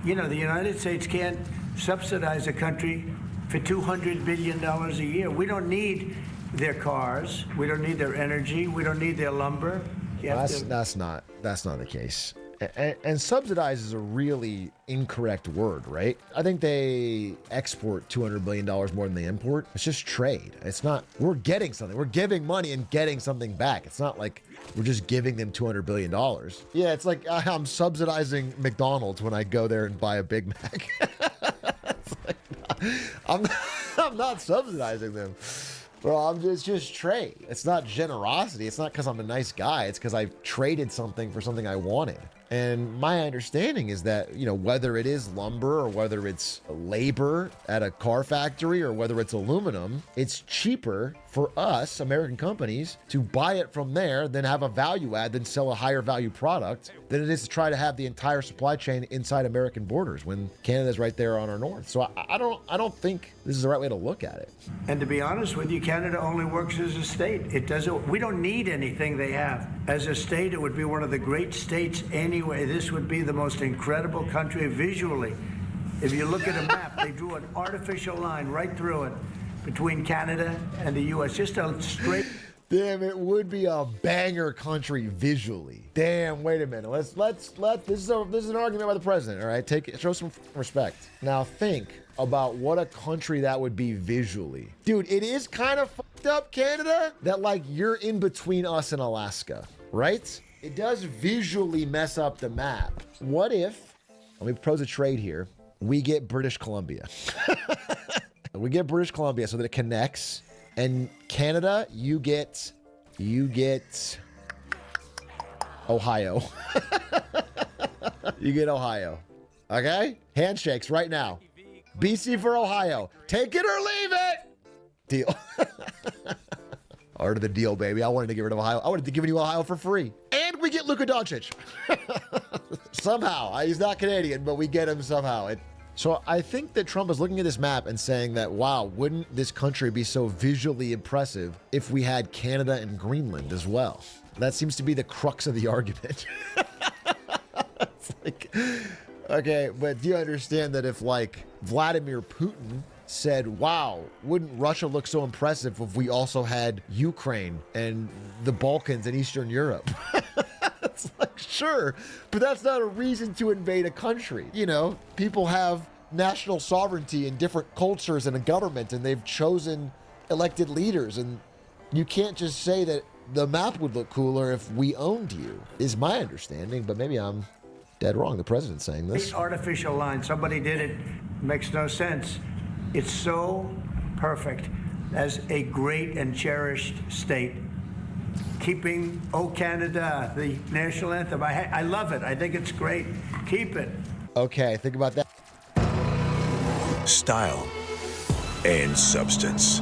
You know, the United States can't subsidize a country for $200 billion a year. We don't need their cars. We don't need their energy. We don't need their lumber. That's not the case. And subsidize is a really incorrect word, right? I think they export $200 billion more than they import. It's just trade. It's not, we're getting something. We're giving money and getting something back. It's not like we're just giving them $200 billion. Yeah, it's like I'm subsidizing McDonald's when I go there and buy a Big Mac. I'm not subsidizing them. Bro, it's just trade. It's not generosity. It's not because I'm a nice guy. It's because I traded something for something I wanted. And my understanding is that, you know, whether it is lumber or whether it's labor at a car factory or whether it's aluminum, it's cheaper for us, American companies, to buy it from there than have a value add, than sell a higher value product, than it is to try to have the entire supply chain inside American borders when Canada's right there on our north. So I don't think this is the right way to look at it. And to be honest with you, Canada only works as a state. It doesn't. We don't need anything they have. As a state, it would be one of the great states anyway. This would be the most incredible country visually. If you look at a map, they drew an artificial line right through it between Canada and the U.S. Just a straight. Damn, it would be a banger country visually. Damn, wait a minute. Let's this is an argument by the president, all right? Show some respect. Now think about what a country that would be visually. Dude, it is kind of fucked up, Canada, that like you're in between us and Alaska, right? It does visually mess up the map. What if, let me propose a trade here, we get British Columbia. We get British Columbia so that it connects. And Canada, you get Ohio. You get Ohio. Okay? Handshakes right now. BC for Ohio. Take it or leave it. Deal. Art of the deal, baby. I wanted to get rid of Ohio. I would have given you Ohio for free. And we get Luka Doncic. Somehow. He's not Canadian, but we get him somehow. So I think that Trump is looking at this map and saying that, wow, wouldn't this country be so visually impressive if we had Canada and Greenland as well? That seems to be the crux of the argument. It's like, okay, but do you understand that if like Vladimir Putin said, wow, wouldn't Russia look so impressive if we also had Ukraine and the Balkans and Eastern Europe? It's like, sure, but that's not a reason to invade a country. You know, people have national sovereignty in different cultures and a government, and they've chosen elected leaders. And you can't just say that the map would look cooler if we owned you, is my understanding. But maybe I'm dead wrong. The president's saying this. Artificial line. Somebody did it. Makes no sense. It's so perfect as a great and cherished state. Keeping "O Canada," the national anthem. I love it. I think it's great. Keep it. Okay, think about that. Style and substance.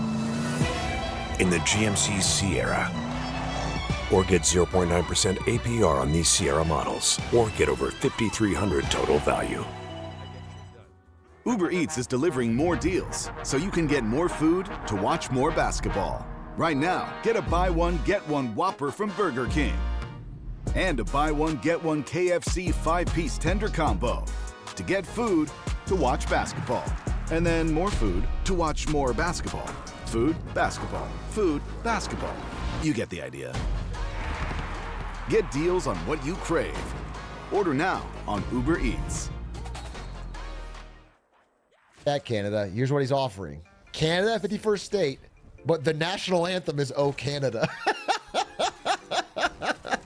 In the GMC Sierra. Or get 0.9% APR on these Sierra models. Or get over $5,300 total value. Uber Eats is delivering more deals, so you can get more food to watch more basketball. Right now, get a buy one, get one Whopper from Burger King. And a buy one, get one KFC 5-piece tender combo. To get food to watch basketball. And then more food to watch more basketball. Food, basketball. Food, basketball. You get the idea. Get deals on what you crave. Order now on Uber Eats. At Canada, here's what he's offering. Canada, 51st state, but the national anthem is "Oh Canada."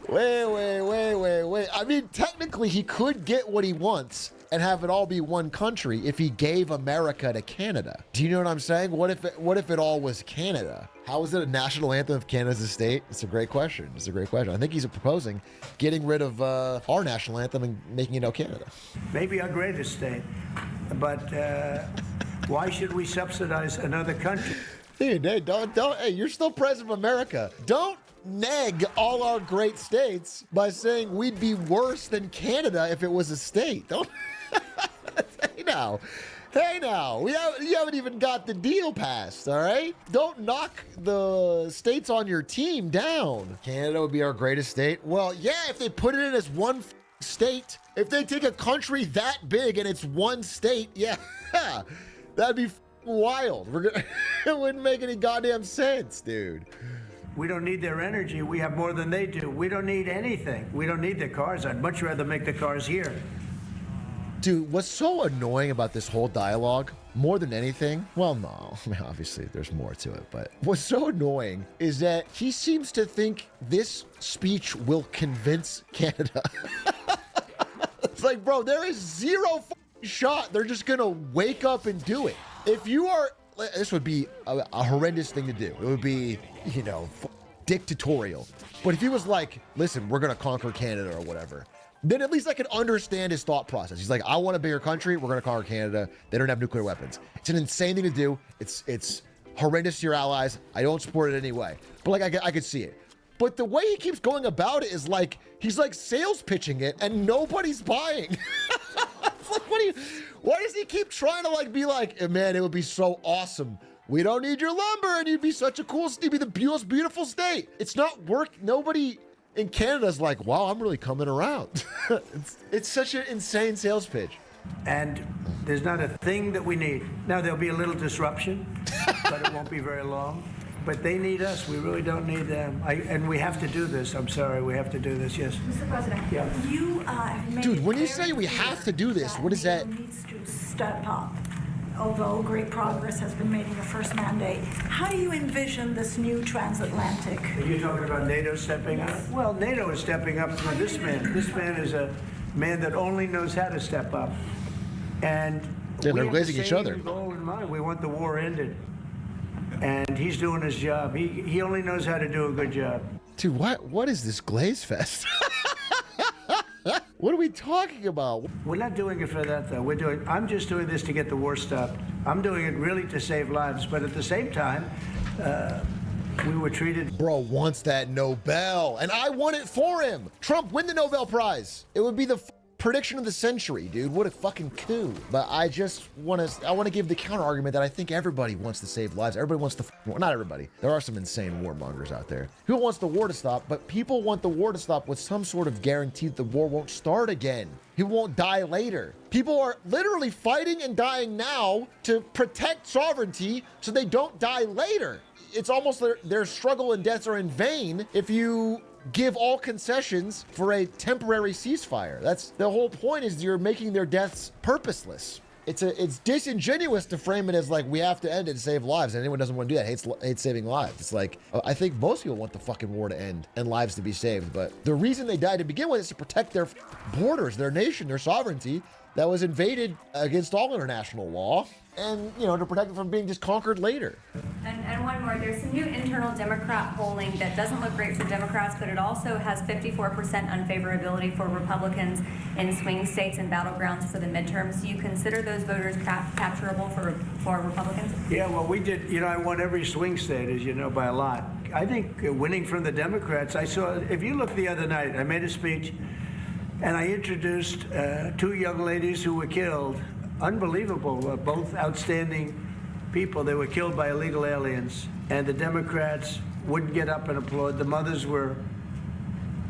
Wait. I mean, technically, he could get what he wants and have it all be one country if he gave America to Canada. Do you know what I'm saying? What if it all was Canada? How is it a national anthem if Canada's a state? It's a great question. I think he's proposing getting rid of our national anthem and making it "Oh Canada." Maybe our greatest state, but why should we subsidize another country? Dude, hey, don't. Hey, you're still president of America. Don't neg all our great states by saying we'd be worse than Canada if it was a state. Don't. Hey now, you haven't even got the deal passed, all right? Don't knock the states on your team down. Canada would be our greatest state. Well, yeah, if they put it in as one state, if they take a country that big and it's one state, yeah, that'd be wild. It wouldn't make any goddamn sense, dude. We don't need their energy. We have more than they do. We don't need anything. We don't need their cars. I'd much rather make the cars here. Dude, what's so annoying about this whole dialogue, more than anything, well, no, I mean, obviously there's more to it, but what's so annoying is that he seems to think this speech will convince Canada. It's like, bro, there is zero shot they're just gonna wake up and do it. If you are, this would be a horrendous thing to do. It would be, dictatorial. But if he was like, listen, we're gonna conquer Canada or whatever, then at least I could understand his thought process. He's like, I want a bigger country. We're going to conquer Canada. They don't have nuclear weapons. It's an insane thing to do. It's horrendous to your allies. I don't support it anyway. But like, I could see it. But the way he keeps going about it is like, he's like sales pitching it and nobody's buying. It's like, why does he keep trying to like be like, man, it would be so awesome. We don't need your lumber and you'd be such a cool, you'd be the most beautiful state. It's not work. Nobody in Canada's like, wow, I'm really coming around. It's such an insane sales pitch. And there's not a thing that we need. Now, there'll be a little disruption, but it won't be very long. But they need us. We really don't need them. And we have to do this. I'm sorry, we have to do this, yes. Mr. President, yeah. you have made Dude, when you say we have to do this, what is that? Needs to step up. Although great progress has been made in your first mandate, how do you envision this new transatlantic? Are you talking about NATO stepping up? Well, NATO is stepping up for this man. This man is a man that only knows how to step up. And yeah, we they're have glazing the each same other. goal in mind. We want the war ended. And he's doing his job. He only knows how to do a good job. Dude, what is this glaze fest? What are we talking about? We're not doing it for that, though. I'm just doing this to get the war stopped. I'm doing it really to save lives, but at the same time, we were treated... Bro wants that Nobel, and I want it for him. Trump, win the Nobel Prize. It would be the prediction of the century, dude. What a fucking coup. But I just want to give the counter argument that I think everybody wants to save lives. Everybody wants to, well, not everybody. There are some insane warmongers out there who wants the war to stop, but people want the war to stop with some sort of guarantee that the war won't start again. He won't die later. People are literally fighting and dying now to protect sovereignty so they don't die later. It's almost their struggle and deaths are in vain if you give all concessions for a temporary ceasefire. That's the whole point, is you're making their deaths purposeless. It's disingenuous to frame it as like, we have to end it to save lives, and anyone doesn't want to do that, hates saving lives. It's like, I think most people want the fucking war to end and lives to be saved, but the reason they died to begin with is to protect their borders, their nation, their sovereignty that was invaded against all international law, and, to protect it from being just conquered later. And one more, there's some new internal Democrat polling that doesn't look great for Democrats, but it also has 54% unfavorability for Republicans in swing states and battlegrounds for the midterms. Do you consider those voters capturable for Republicans? Yeah, well, we did, I won every swing state, as you know, by a lot. I think winning from the Democrats, if you look the other night, I made a speech, and I introduced two young ladies who were killed. Unbelievable, both outstanding people. They were killed by illegal aliens, and the Democrats wouldn't get up and applaud. The mothers were,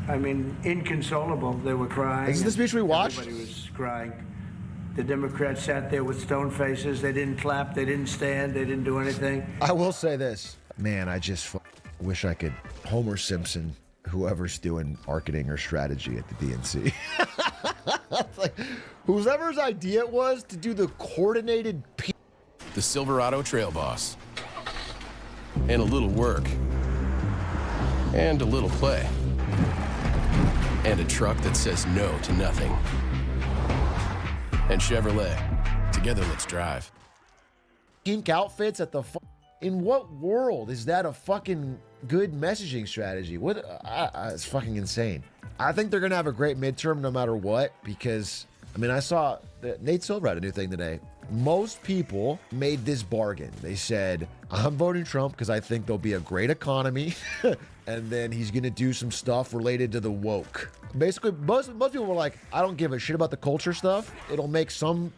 inconsolable. They were crying. Is this the speech we watched? Everybody was crying. The Democrats sat there with stone faces. They didn't clap. They didn't stand. They didn't do anything. I will say this. Man, I just wish I could Homer Simpson whoever's doing marketing or strategy at the DNC. It's like, whoever's idea it was to do the coordinated the Silverado Trail Boss. And a little work. And a little play. And a truck that says no to nothing. And Chevrolet. Together, let's drive. pink outfits at the in what world is that a fucking good messaging strategy? What it's fucking insane. I think they're gonna have a great midterm no matter what, because I mean, I saw that Nate Silver had a new thing today. Most people made this bargain. They said, I'm voting Trump because I think there'll be a great economy and then he's gonna do some stuff related to the woke. Basically, most people were like, I don't give a shit about the culture stuff. It'll make some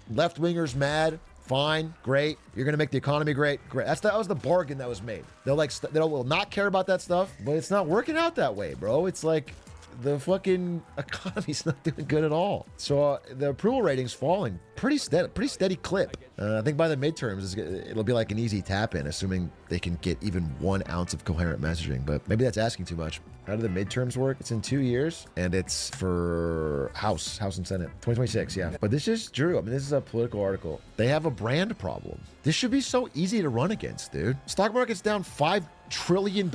left-wingers mad. Fine, great. You're gonna make the economy great. Great. That was the bargain that was made. They'll will not care about that stuff, but it's not working out that way, bro. It's like the fucking economy's not doing good at all. So the approval rating's falling pretty steady clip. I think by the midterms, it'll be like an easy tap in, assuming they can get even 1 ounce of coherent messaging. But maybe that's asking too much. How do the midterms work? It's in 2 years, and it's for House and Senate, 2026. Yeah, but this is Drew. I mean, this is a political article. They have a brand problem. This should be so easy to run against, dude. Stock market's down $5 trillion.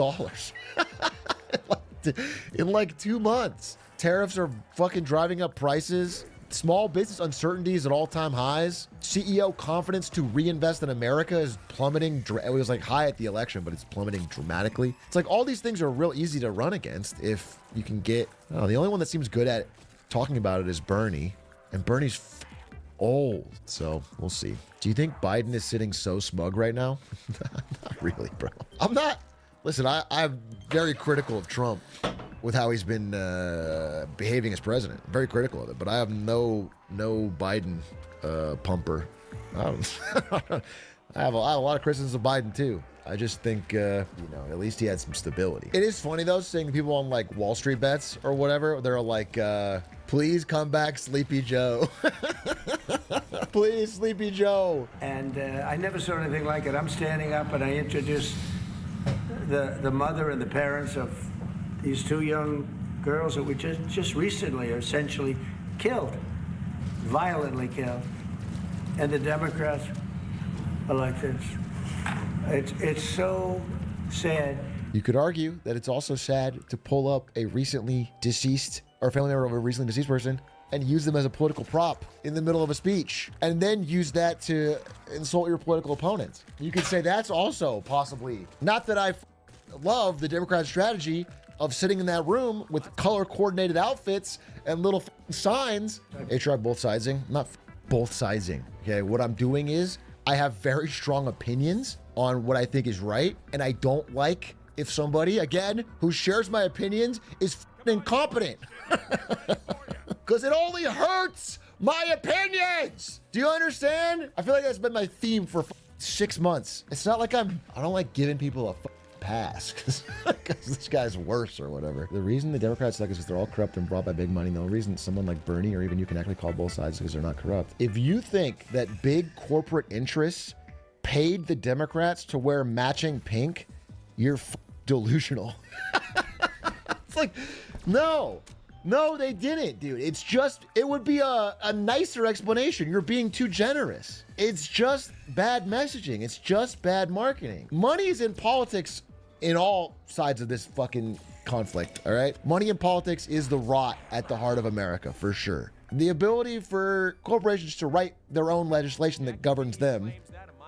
In like 2 months. Tariffs are fucking driving up prices. Small business uncertainty is at all-time highs. CEO confidence to reinvest in America is plummeting. It was like high at the election, but it's plummeting dramatically. It's like all these things are real easy to run against if you can get... the only one that seems good at talking about it is Bernie. And Bernie's old, so we'll see. Do you think Biden is sitting so smug right now? Not really, bro. I'm not... Listen, I'm very critical of Trump with how he's been behaving as president. I'm very critical of it, but I have no Biden pumper. I have a lot of criticisms of Biden too. I just think, at least he had some stability. It is funny though, seeing people on like Wall Street bets or whatever. They're like, please come back, Sleepy Joe. Please, Sleepy Joe. And I never saw anything like it. I'm standing up and I introduce the mother and the parents of these 2 young girls that were just recently essentially killed, violently killed. And the Democrats are like this. It's so sad. You could argue that it's also sad to pull up a recently deceased or family member of a recently deceased person and use them as a political prop in the middle of a speech, and then use that to insult your political opponents. You could say that's also possibly, not that I love the Democrat strategy of sitting in that room with color-coordinated outfits and little signs. A-Truck both sidesing, not both sidesing. Okay, what I'm doing is I have very strong opinions on what I think is right, and I don't like if somebody, again, who shares my opinions is incompetent. Because it only hurts my opinions. Do you understand? I feel like that's been my theme for 6 months. It's not like I don't like giving people a pass because this guy's worse or whatever. The reason the Democrats suck is because they're all corrupt and brought by big money. The only reason someone like Bernie or even you can actually call both sides is because they're not corrupt. If you think that big corporate interests paid the Democrats to wear matching pink, you're delusional. It's like, no, they didn't, dude. It's just, it would be a nicer explanation. You're being too generous. It's just bad messaging. It's just bad marketing. Money is in politics in all sides of this fucking conflict, all right? Money in politics is the rot at the heart of America, for sure. The ability for corporations to write their own legislation that governs them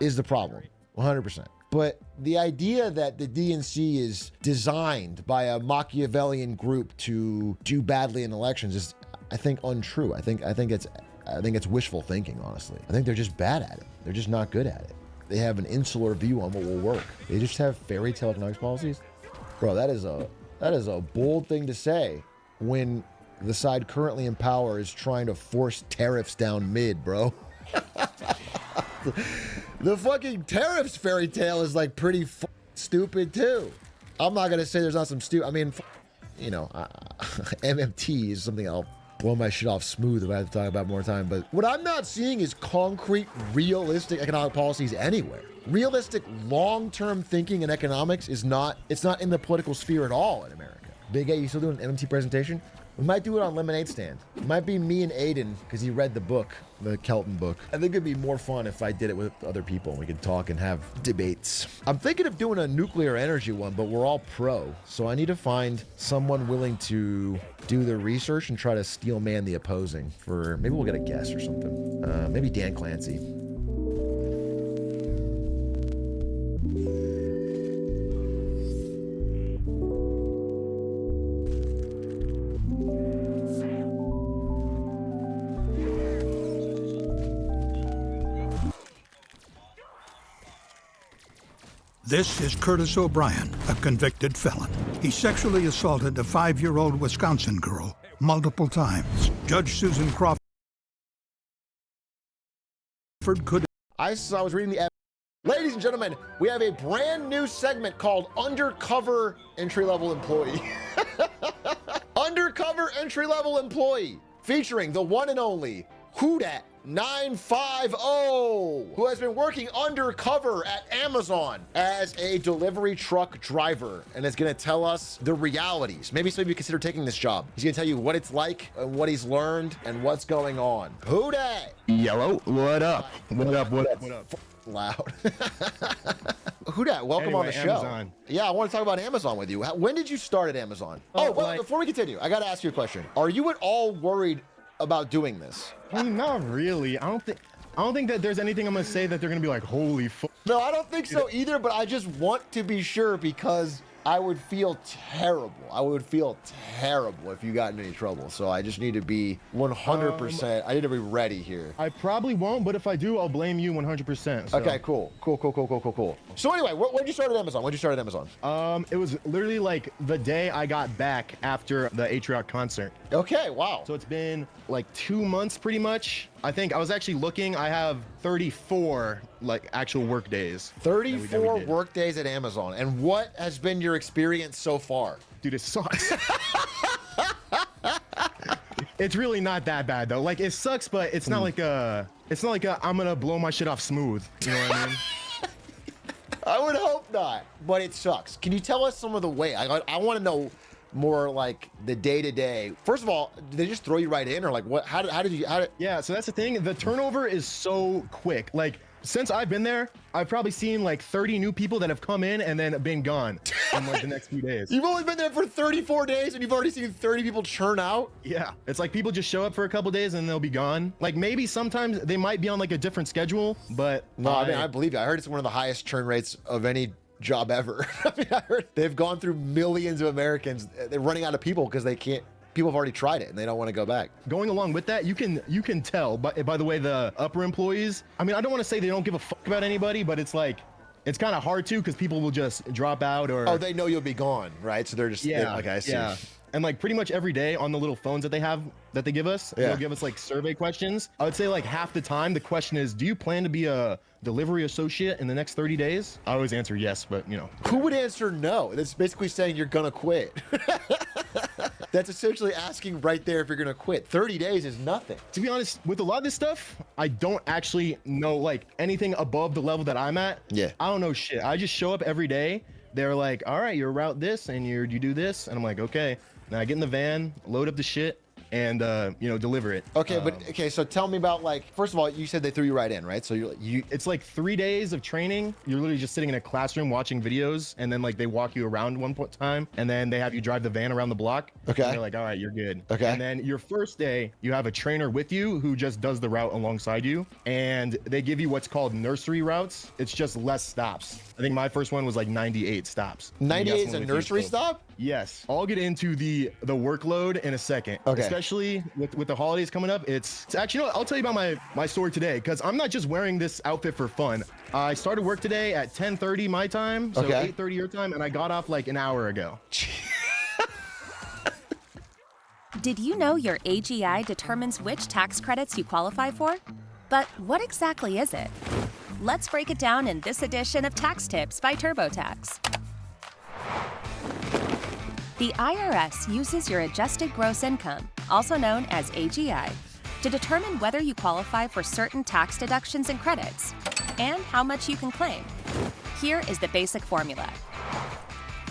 is the problem, 100%. But the idea that the DNC is designed by a Machiavellian group to do badly in elections is, I think, untrue. I think it's wishful thinking, honestly. I think they're just bad at it. They're just not good at it. They have an insular view on what will work. They just have fairy tale economics policies. Bro, that is a bold thing to say when the side currently in power is trying to force tariffs down mid, bro. The fucking tariffs fairy tale is like pretty stupid too. I'm not gonna say there's not some stupid. I mean, MMT is something I'll blow my shit off smooth if I have to talk about it more time. But what I'm not seeing is concrete, realistic economic policies anywhere. Realistic, long-term thinking in economics is not, it's not in the political sphere at all in America. Big A, you still doing an MMT presentation? We might do it on Lemonade Stand. It might be me and Aiden, because he read the book, the Kelton book. I think it'd be more fun if I did it with other people and we could talk and have debates. I'm thinking of doing a nuclear energy one, but we're all pro. So I need to find someone willing to do the research and try to steel man the opposing for, maybe we'll get a guest or something. Maybe Dan Clancy. This is Curtis O'Brien, a convicted felon. He sexually assaulted a 5-year-old Wisconsin girl multiple times. Judge Susan Crawford could... I was reading the... Ladies and gentlemen, we have a brand new segment called Undercover Entry-Level Employee. Undercover Entry-Level Employee, featuring the one and only Whodat 950, who has been working undercover at Amazon as a delivery truck driver and is going to tell us the realities. Maybe some of you consider taking this job. He's going to tell you what it's like and what he's learned and what's going on. Whodat? Yellow, what up? What up, what up, what up? Loud. Whodat, welcome on the show. Amazon. Yeah, I want to talk about Amazon with you. When did you start at Amazon? Before we continue, I got to ask you a question. Are you at all worried about doing this? I mean, not really. I don't think that there's anything I'm gonna say that they're gonna be like, holy fuck. No, I don't think so either, but I just want to be sure because I would feel terrible. I would feel terrible if you got in any trouble. So I just need to be 100%. I need to be ready here. I probably won't, but if I do, I'll blame you 100%. So. Okay, cool. So anyway, when did you start at Amazon? It was literally like the day I got back after the Atriot concert. Okay, wow. So it's been like 2 months pretty much. I think I was actually looking, I have 34 like actual work days. 34 work days at Amazon. And what has been your experience so far? Dude, it sucks. It's really not that bad though. Like it sucks, but it's not like I'm gonna blow my shit off smooth. You know what I mean? I would hope not, but it sucks. Can you tell us some of the way? I want to know more like the day-to-day. First of all, did they just throw you right in or like what? How did Yeah, so that's the thing. The turnover is so quick. Like since I've been there, I've probably seen like 30 new people that have come in and then been gone in like the next few days. You've only been there for 34 days and you've already seen 30 people churn out? Yeah, it's like people just show up for a couple days and they'll be gone. Like maybe sometimes they might be on like a different schedule, but no, I mean, I believe you. I heard it's one of the highest churn rates of any job ever. I mean, I heard they've gone through millions of Americans. They're running out of people because they can't. People have already tried it and they don't want to go back. Going along with that, you can tell. But by the way, the upper employees. I mean, I don't want to say they don't give a fuck about anybody, but it's like it's kind of hard to because people will just drop out or. Oh, they know you'll be gone, right? So they're just okay. I see. Yeah. And like pretty much every day on the little phones that they give us, they'll give us like survey questions. I would say like half the time the question is, do you plan to be a delivery associate in the next 30 days? I always answer yes, but you know. Who would answer no? That's basically saying you're gonna quit. That's essentially asking right there if you're gonna quit. 30 days is nothing. To be honest, with a lot of this stuff, I don't actually know like anything above the level that I'm at. Yeah. I don't know shit. I just show up every day. They're like, all right, you're route this and you do this. And I'm like, okay. Now I get in the van, load up the shit, and deliver it. Okay, so tell me about like, first of all, you said they threw you right in, right? So it's like 3 days of training. You're literally just sitting in a classroom watching videos, and then like they walk you around one time, and then they have you drive the van around the block. Okay. And they're like, all right, you're good. Okay. And then your first day, you have a trainer with you who just does the route alongside you, and they give you what's called nursery routes. It's just less stops. I think my first one was like 98 stops. 98 is a nursery stop? Yes. I'll get into the workload in a second. Okay. Especially with the holidays coming up. It's actually, I'll tell you about my story today, because I'm not just wearing this outfit for fun. I started work today at 10:30 my time, so 8:30 your time, and I got off like an hour ago. Did you know your AGI determines which tax credits you qualify for? But what exactly is it? Let's break it down in this edition of Tax Tips by TurboTax. The IRS uses your adjusted gross income, also known as AGI, to determine whether you qualify for certain tax deductions and credits, and how much you can claim. Here is the basic formula.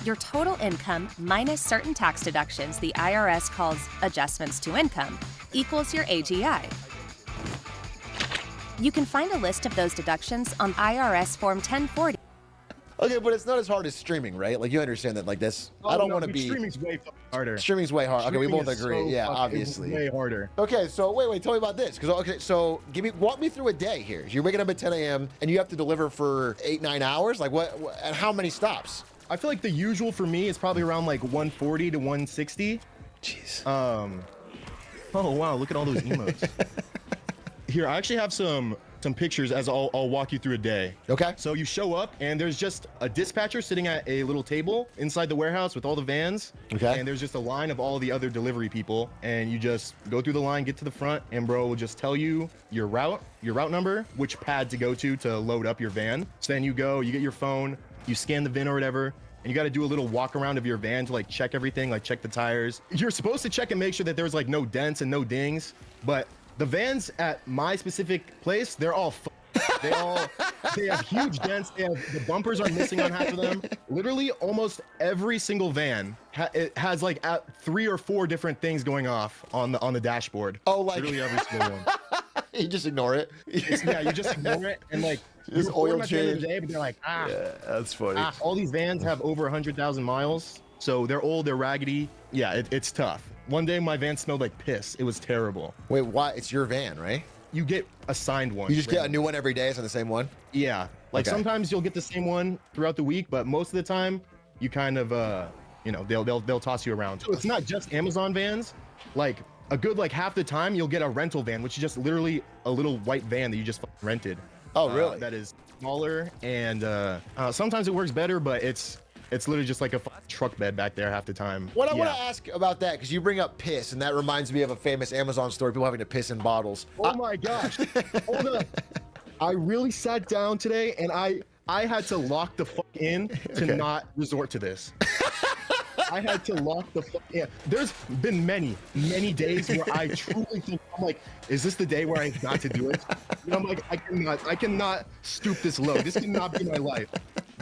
Your total income minus certain tax deductions the IRS calls adjustments to income equals your AGI. You can find a list of those deductions on IRS Form 1040. Okay, but it's not as hard as streaming, right? Like, you understand that, like, this. Oh, I don't no, want to dude, be. Streaming's way harder. Streaming's way hard. Okay, we Streaming both is agree. so Yeah, fucking obviously. way harder. Okay, so wait, tell me about this. Because okay, so walk me through a day here. You're waking up at 10 a.m. and you have to deliver for 8-9 hours. Like, what? And how many stops? I feel like the usual for me is probably around like 140 to 160. Jeez. Oh wow, look at all those emotes. Here, I actually have some pictures as I'll walk you through a day. Okay. So you show up and there's just a dispatcher sitting at a little table inside the warehouse with all the vans. Okay. And there's just a line of all the other delivery people, and you just go through the line, get to the front, and bro will just tell you your route number, which pad to go to load up your van. So then you go, you get your phone, you scan the VIN or whatever, and you got to do a little walk around of your van to like check everything, like check the tires. You're supposed to check and make sure that there's like no dents and no dings, but the vans at my specific place, they're all they have huge dents. The bumpers are missing on half of them. Literally almost every single van it has like 3 or 4 different things going off on the dashboard. Oh, like literally every single one. You just ignore it. Yeah, you just ignore it and like just oil change. But they're like, Yeah, that's funny. all these vans have over 100,000 miles, so they're old, they're raggedy. Yeah, it's tough. One day my van smelled like piss. It was terrible. Wait, why? It's your van, right? You get assigned one. You just get a new one every day. It's on the same one. Yeah, like Okay. sometimes you'll get the same one throughout the week, but most of the time you kind of they'll toss you around. So it's not just Amazon vans. Like a good like half the time you'll get a rental van, which is just literally a little white van that you just rented. Oh, really? That is smaller, and sometimes it works better, but it's literally just like a truck bed back there half the time. What I want to ask about that, because you bring up piss, and that reminds me of a famous Amazon story, people having to piss in bottles. Oh my gosh. Hold up. I really sat down today and I had to lock the fuck in to not resort to this. I had to lock the fuck in. There's been many days where I truly think, I'm like, is this the day where I got to do it? And I'm like, I cannot stoop this low. This cannot be my life.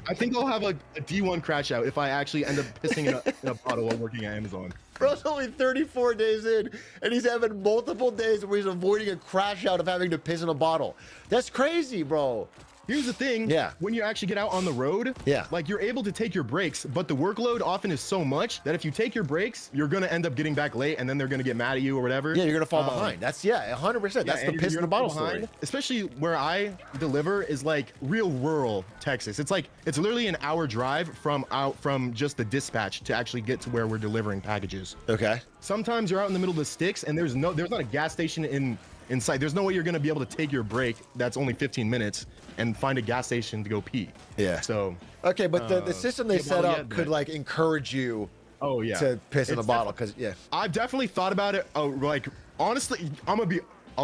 I think I'll have a D1 crash out if I actually end up pissing in a bottle while working at Amazon. Bro's only 34 days in, and he's having multiple days where he's avoiding a crash out of having to piss in a bottle. That's crazy, bro. Here's the thing. Yeah. When you actually get out on the road, like you're able to take your breaks, but the workload often is so much that if you take your breaks, you're gonna end up getting back late, and then they're gonna get mad at you or whatever. Yeah, you're gonna fall behind. That's 100%. That's the piss in the bottle story. Especially where I deliver is like real rural Texas. It's literally an hour drive from just the dispatch to actually get to where we're delivering packages. Okay. Sometimes you're out in the middle of the sticks, and there's not a gas station in sight. There's no way you're gonna be able to take your break that's only 15 minutes and find a gas station to go pee. Yeah. So okay, but the system they set up could like encourage you to piss in a bottle, because I've definitely thought about it. Oh, like honestly, I'll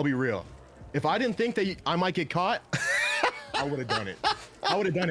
be real. If I didn't think that I might get caught, I would have done it.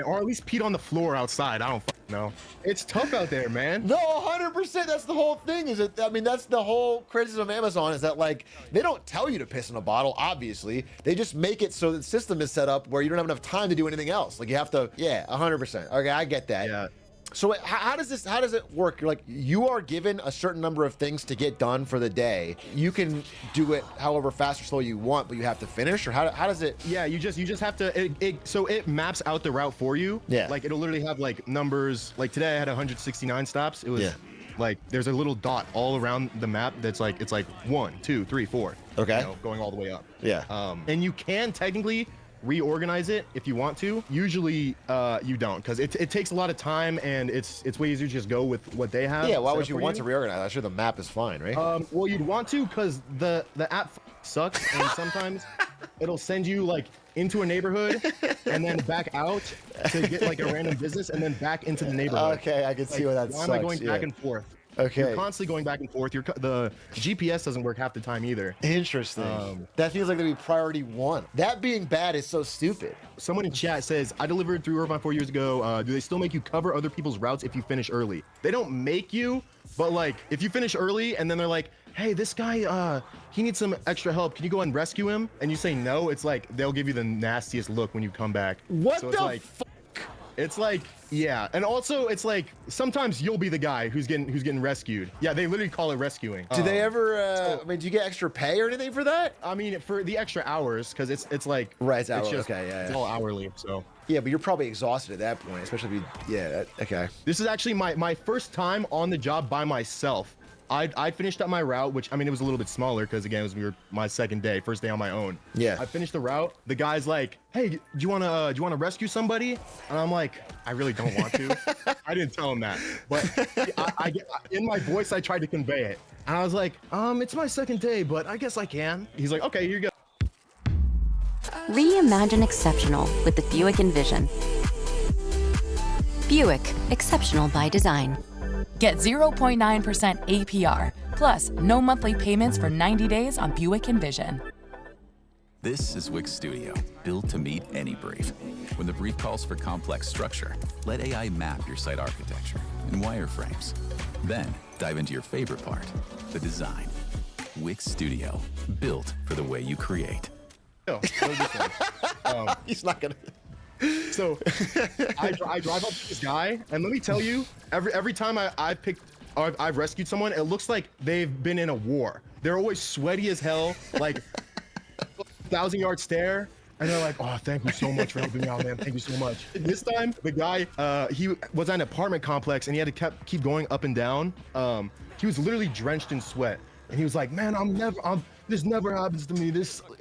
Or at least peed on the floor outside. I don't know. It's tough out there, man. No, 100%. That's the whole thing. That's the whole criticism of Amazon, is that like they don't tell you to piss in a bottle. Obviously, they just make it so the system is set up where you don't have enough time to do anything else. Like you have to. Yeah, 100%. Okay, I get that. Yeah. So how does it work? You're like, you are given a certain number of things to get done for the day. You can do it however fast or slow you want, but you have to finish, or how does it? Yeah, you just have to. So it maps out the route for you. Yeah. Like it'll literally have like numbers. Like today I had 169 stops. It was like there's a little dot all around the map that's like it's like 1, 2, 3, 4. Okay. Going all the way up. Yeah. And you can technically reorganize it if you want to. Usually you don't, because it takes a lot of time, and it's way easier to just go with what they have. Yeah, why would you want to reorganize? I'm sure the map is fine, right? Well, you'd want to, because the app sucks, and sometimes it'll send you like into a neighborhood and then back out to get like a random business and then back into the neighborhood. Okay, I can see where that sucks. sucks. Why am I going back and forth? Okay. You're constantly going back and forth. The GPS doesn't work half the time either. Interesting. That feels like that'd be priority 1. That being bad is so stupid. Someone in chat says, I delivered through Irvine 4 years ago. Do they still make you cover other people's routes if you finish early? They don't make you, But like, if you finish early and then they're like, hey, this guy, he needs some extra help. Can you go and rescue him? And you say no, it's like they'll give you the nastiest look when you come back. What so the fuck? It's like, yeah, and also it's like sometimes you'll be the guy who's getting rescued. Yeah, they literally call it rescuing. Do they ever? I mean, do you get extra pay or anything for that? I mean, for the extra hours, because it's like right, it's just, okay, yeah, it's all hourly. So yeah, but you're probably exhausted at that point, especially if you. Yeah, okay. This is actually my first time on the job by myself. I finished up my route, which I mean it was a little bit smaller because again it was my second day, first day on my own. Yeah. I finished the route. The guy's like, "Hey, do you wanna rescue somebody?" And I'm like, "I really don't want to." I didn't tell him that, but I in my voice I tried to convey it, and I was like, "It's my second day, but I guess I can." He's like, "Okay, here you go." Reimagine exceptional with the Buick Envision. Buick, exceptional by design. Get 0.9% APR, plus no monthly payments for 90 days on Buick Envision. This is Wix Studio, built to meet any brief. When the brief calls for complex structure, let AI map your site architecture in wireframes. Then, dive into your favorite part, the design. Wix Studio, built for the way you create. He's not gonna... So I drive up to this guy, and let me tell you, every time I've rescued someone, it looks like they've been in a war. They're always sweaty as hell, like 1,000-yard stare, and they're like, "Oh, thank you so much for helping me out, man. Thank you so much." This time, the guy, he was at an apartment complex, and he had to keep going up and down. He was literally drenched in sweat, and he was like, "Man, this never happens to me."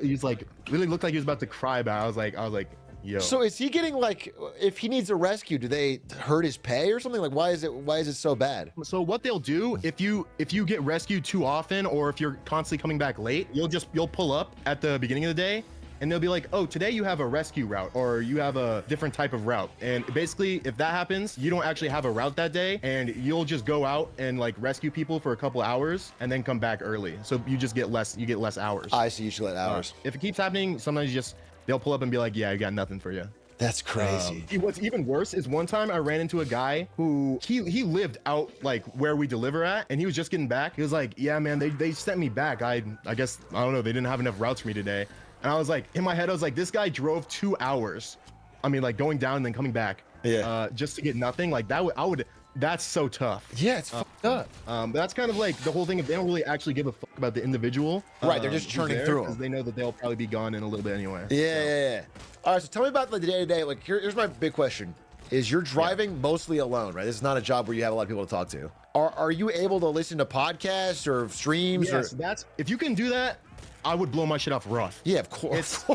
He's like, literally looked like he was about to cry about it. I was like. Yo. So is he getting like, if he needs a rescue, do they hurt his pay or something? Like, why is it so bad? So what they'll do if you get rescued too often, or if you're constantly coming back late, you'll pull up at the beginning of the day, and they'll be like, "Oh, today you have a rescue route, or you have a different type of route." And basically, if that happens, you don't actually have a route that day, and you'll just go out and like rescue people for a couple hours, and then come back early. So you just get less hours. I see, you should let hours. If it keeps happening, sometimes they'll pull up and be like, "Yeah, I got nothing for you." That's crazy. What's even worse is one time I ran into a guy who he lived out like where we deliver at, and he was just getting back. He was like, "Yeah, man, they sent me back. I guess I don't know. They didn't have enough routes for me today." And I was like, in my head, I was like, "This guy drove 2 hours. I mean, like going down and then coming back. Yeah. Just to get nothing. Like that. That's so tough." Yeah, it's fucked up. But that's kind of like the whole thing. If they don't really actually give a fuck about the individual, right? They're just churning through because they know that they'll probably be gone in a little bit anyway. Yeah. All right, so tell me about the day-to-day. Like, here's my big question: is you're driving mostly alone, right? This is not a job where you have a lot of people to talk to. Are you able to listen to podcasts or streams? Yes, that's if you can do that. I would blow my shit off rough. Yeah, of course.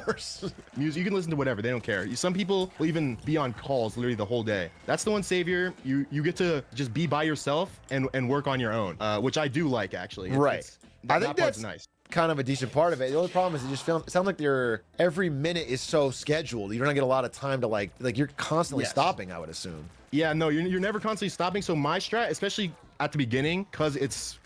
Music, you can listen to whatever. They don't care. Some people will even be on calls literally the whole day. That's the one savior. You get to just be by yourself and work on your own, which I do like actually. Right. I think that's nice. Kind of a decent part of it. The only problem is it just sounds like every minute is so scheduled. You don't get a lot of time to like you're constantly stopping, I would assume. Yeah, no, you're never constantly stopping. So my strat, especially at the beginning, because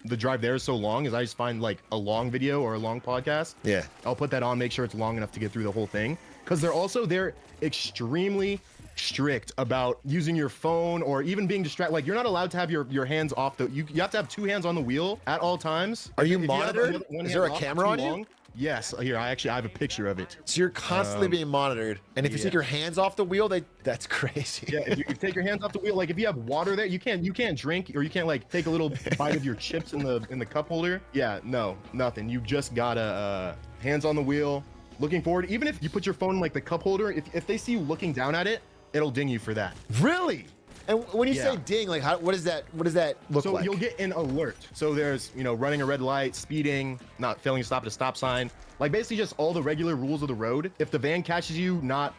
the drive there is so long, is I just find like a long video or a long podcast. Yeah. I'll put that on, make sure it's long enough to get through the whole thing. Because they're extremely strict about using your phone or even being distracted. Like you're not allowed to have your hands off you have to have 2 hands on the wheel at all times. Are you monitored? Is there a camera on you? Yes, here I have a picture of it. So you're constantly being monitored, and if you take your hands off the wheel, that's crazy. Yeah, if you take your hands off the wheel, like if you have water there, you can't drink, or you can't like take a little bite of your chips in the cup holder. Yeah, no, nothing. You just gotta hands on the wheel, looking forward. Even if you put your phone in like the cup holder, if they see you looking down at it, it'll ding you for that. Really? And when you say ding, like what does that look like? So you'll get an alert. So there's, running a red light, speeding, not failing to stop at a stop sign, like basically just all the regular rules of the road. If the van catches you not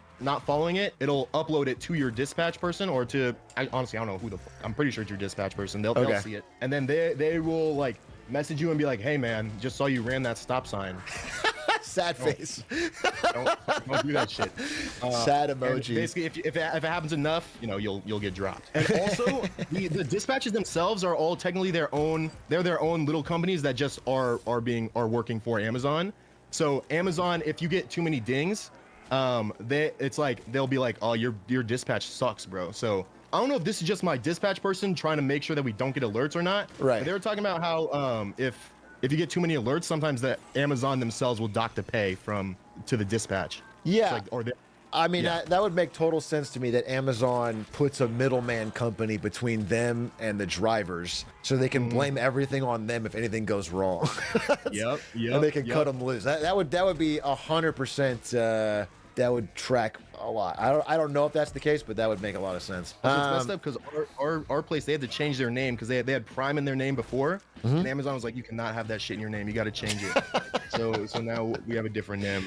following it, it'll upload it to your dispatch person or to, honestly, I don't know who I'm pretty sure it's your dispatch person. They'll see it. And then they will like message you and be like, "Hey man, just saw you ran that stop sign." Sad face. Don't do that shit. Sad emoji. Basically, if it happens enough, you'll get dropped. And also, the dispatches themselves are all technically their own. They're their own little companies that just are working for Amazon. So Amazon, if you get too many dings, they'll be like, "Oh, your dispatch sucks, bro." So I don't know if this is just my dispatch person trying to make sure that we don't get alerts or not. Right. But they were talking about how if you get too many alerts, sometimes the Amazon themselves will dock the pay to the dispatch. Yeah. I mean, Yeah. that would make total sense to me that Amazon puts a middleman company between them and the drivers so they can blame everything on them if anything goes wrong. Yep. And they can cut them loose. That would be 100%. That would track a lot. I don't know if that's the case, but that would make a lot of sense. It's messed up because our place, they had to change their name because they had Prime in their name before, and Amazon was like, you cannot have that shit in your name. You got to change it. so now we have a different name.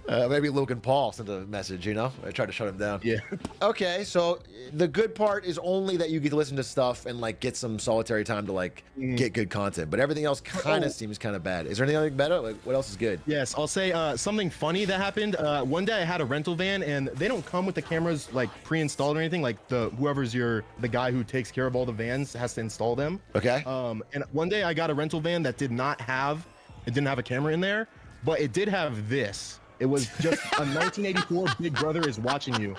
Maybe Logan Paul sent a message, I tried to shut him down. Yeah. Okay, so the good part is only that you get to listen to stuff and like get some solitary time to like get good content, but everything else kind of seems kind of bad. Is there anything better? Like, what else is good? Yes, I'll say something funny that happened. One day I had a rental van, and they don't come with the cameras like pre-installed or anything. Like whoever's the guy who takes care of all the vans has to install them. Okay. And one day I got a rental van that didn't have a camera in there, but it did have this. It was just a 1984 Big Brother is watching you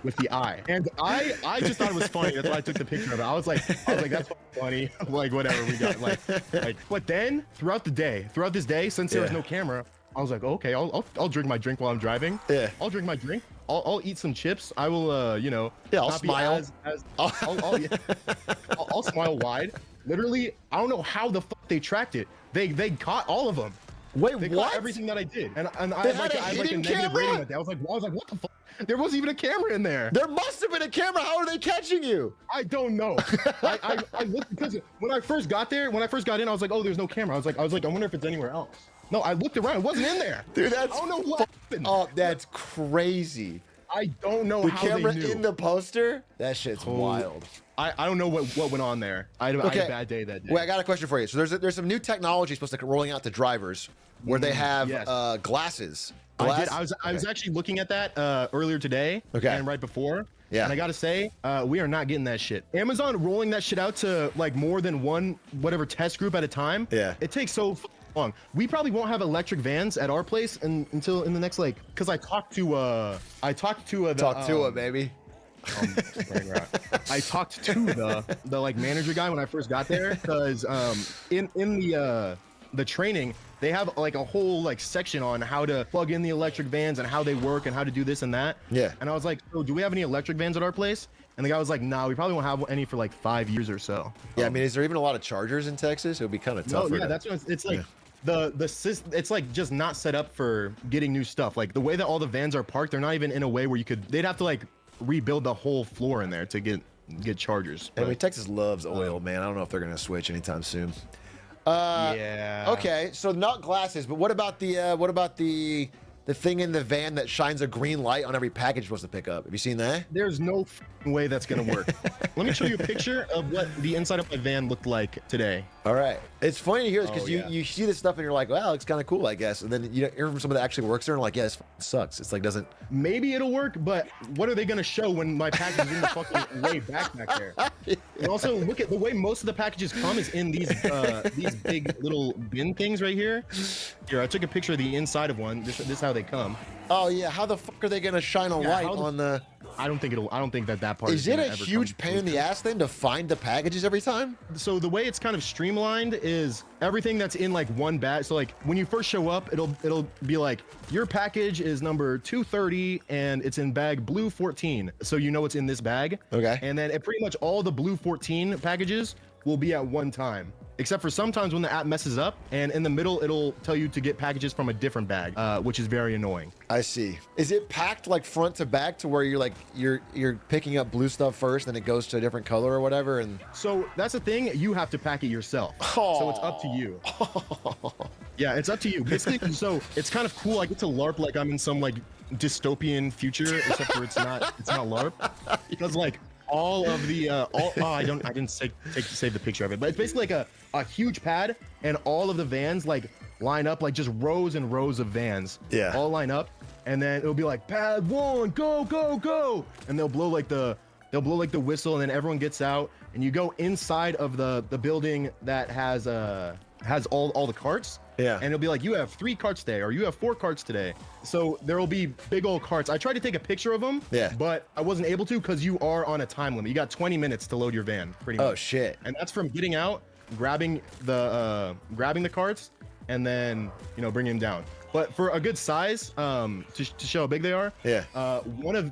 with the eye. And I just thought it was funny. That's why I took the picture of it. I was like, that's funny. Like, whatever we got. Like, but then throughout this day, since there was no camera, I was like, okay, I'll drink my drink while I'm driving. Yeah. I'll drink my drink. I'll eat some chips. I will, I'll smile. I'll smile wide. Literally, I don't know how the fuck they tracked it. They caught all of them. Wait, they what? caught everything that I did, and I They had had a like a hidden negative rating camera? with that. I was like, what the fuck? There wasn't even a camera in there. There must have been a camera. How are they catching you? I don't know. I looked because when I first got in, I was like, oh, there's no camera. I was like, I wonder if it's anywhere else. No, I looked around. It wasn't in there. Dude, that's I don't know what happened. Oh, that's crazy. I don't know The how camera they knew. in the poster? That shit's wild. I don't know what went on there. I had a bad day that day. Wait, I got a question for you. So there's some new technology supposed to be rolling out to drivers where they have glasses. I was actually looking at that earlier today and right before. Yeah. And I gotta say, we are not getting that shit. Amazon rolling that shit out to like more than one whatever test group at a time. Yeah. It takes so long. We probably won't have electric vans at our place until in the next because I talked to baby. I talked to the like manager guy when I first got there because in the training they have like a whole like section on how to plug in the electric vans and how they work and how to do this and that. Yeah. And I was like, oh, do we have any electric vans at our place? And the guy was like, nah, we probably won't have any for like 5 years or so. Yeah, I mean, is there even a lot of chargers in Texas? It would be kind of tough. No, yeah, that's what it's like. It's like just not set up for getting new stuff. Like the way that all the vans are parked, they're not even in a way where they'd have to like rebuild the whole floor in there to get chargers. I mean, Texas loves oil, man. I don't know if they're gonna switch anytime soon. Yeah. Okay, so not glasses, but what about the thing in the van that shines a green light on every package you're supposed to pick up? Have you seen that? There's no way that's gonna work. Let me show you a picture of what the inside of my van looked like today. All right. It's funny to hear this because yeah. you see this stuff and you're like, well, it's kind of cool, I guess. And then you hear from someone that actually works there and like, yeah, this sucks. It's like, doesn't. Maybe it'll work, but what are they going to show when my package is in the fucking way back there? And also, look at the way most of the packages come is in these big little bin things right here. Here, I took a picture of the inside of one. This is how they come. Oh, yeah. How the fuck are they going to shine a light on the... I don't think that part is it a huge pain in the ass then to find the packages every time? So the way it's kind of streamlined is everything that's in like one bag. So like when you first show up, it'll be like your package is number 230 and it's in bag blue 14. So you know it's in this bag. Okay. And then pretty much all the blue 14 packages will be at one time. Except for sometimes when the app messes up and in the middle, it'll tell you to get packages from a different bag, which is very annoying. I see. Is it packed like front to back to where you're like, you're picking up blue stuff first, then it goes to a different color or whatever? And so that's the thing. You have to pack it yourself. So it's up to you. Yeah, it's up to you. Basically, so it's kind of cool. I get to LARP like I'm in some like dystopian future, except for it's not LARP. Because like, all of the I didn't save the picture of it, but it's basically like a huge pad and all of the vans like line up like just rows and rows of vans, all line up, and then it'll be like pad 1 go, and they'll blow like the they'll blow like the whistle, and then everyone gets out, and you go inside of the building that has all the carts. Yeah. And it'll be like, you have 3 carts today, or you have 4 carts today. So there will be big old carts. I tried to take a picture of them, Yeah. but I wasn't able to because you are on a time limit. You got 20 minutes to load your van, pretty much. Oh shit. And that's from getting out, grabbing the carts, and then bringing them down. But for a good size, to show how big they are, Yeah.